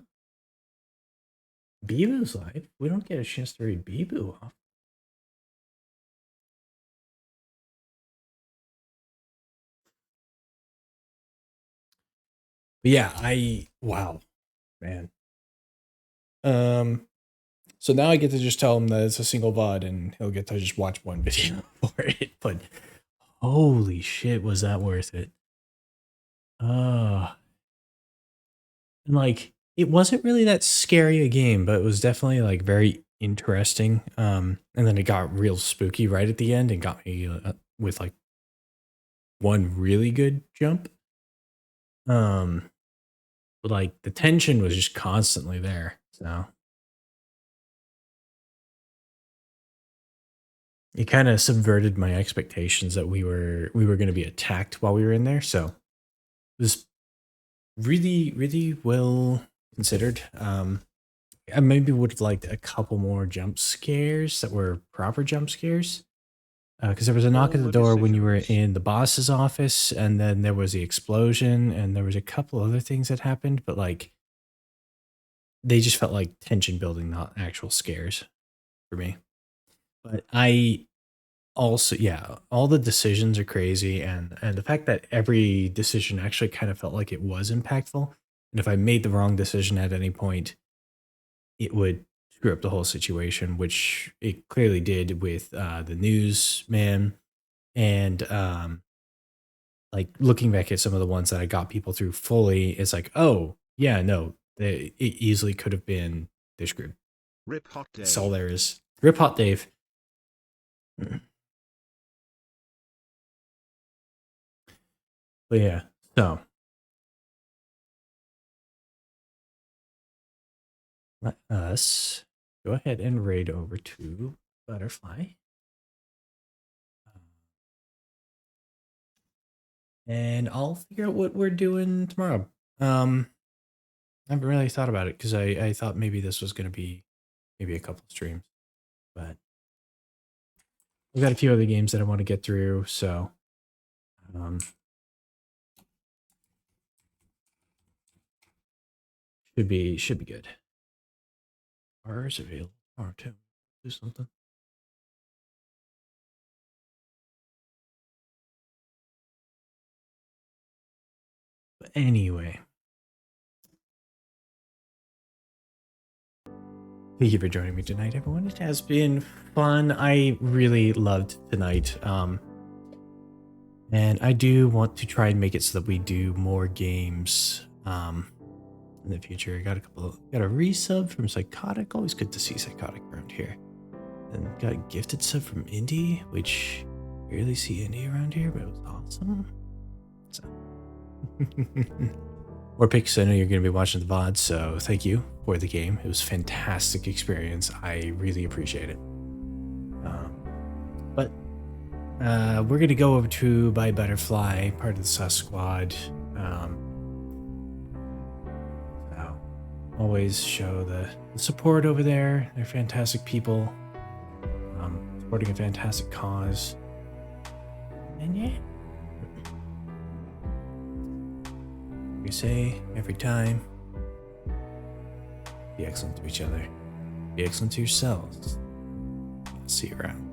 S1: Bibu's live? We don't get a chance to read Bibu off. But yeah, wow, man. So now I get to just tell him that it's a single VOD and he'll get to just watch one video for it. But holy shit, was that worth it? And like, it wasn't really that scary a game, but it was definitely like very interesting. And then it got real spooky right at the end and got me with like one really good jump. But like the tension was just constantly there. So it kind of subverted my expectations that we were going to be attacked while we were in there. So it was really well considered. I maybe would have liked a couple more jump scares that were proper jump scares. Because there was a knock at the door when you were in the boss's office, and then there was the explosion, and there was a couple other things that happened, but like they just felt like tension building, not actual scares for me. But I also, yeah, all the decisions are crazy, and the fact that every decision actually kind of felt like it was impactful, and if I made the wrong decision at any point, it would screw up the whole situation, which it clearly did with the newsman. And like looking back at some of the ones that I got people through fully, it's like, oh yeah, no, it easily could have been they screwed.
S17: Rip Hot Dave.
S1: That's all there is. Rip Hot Dave. But yeah, so let us go ahead and raid over to Butterfly. And I'll figure out what we're doing tomorrow. I haven't really thought about it because I thought maybe this was going to be maybe a couple streams. But we've got a few other games that I want to get through, so should be good. Ours available. R2. Do something. But anyway. Thank you for joining me tonight, everyone. It has been fun. I really loved tonight. And I do want to try and make it so that we do more games in the future. Got a resub from Psychotic. Always good to see Psychotic around here. And got a gifted sub from Indy, which I rarely see Indy around here, but it was awesome. So. Or Pix, I know you're going to be watching the VOD, so thank you for the game. It was a fantastic experience. I really appreciate it. But we're going to go over to By Butterfly, part of the Sus Squad. So always show the support over there. They're fantastic people. Supporting a fantastic cause. And yeah. We say every time, be excellent to each other, be excellent to yourselves. I'll see you around.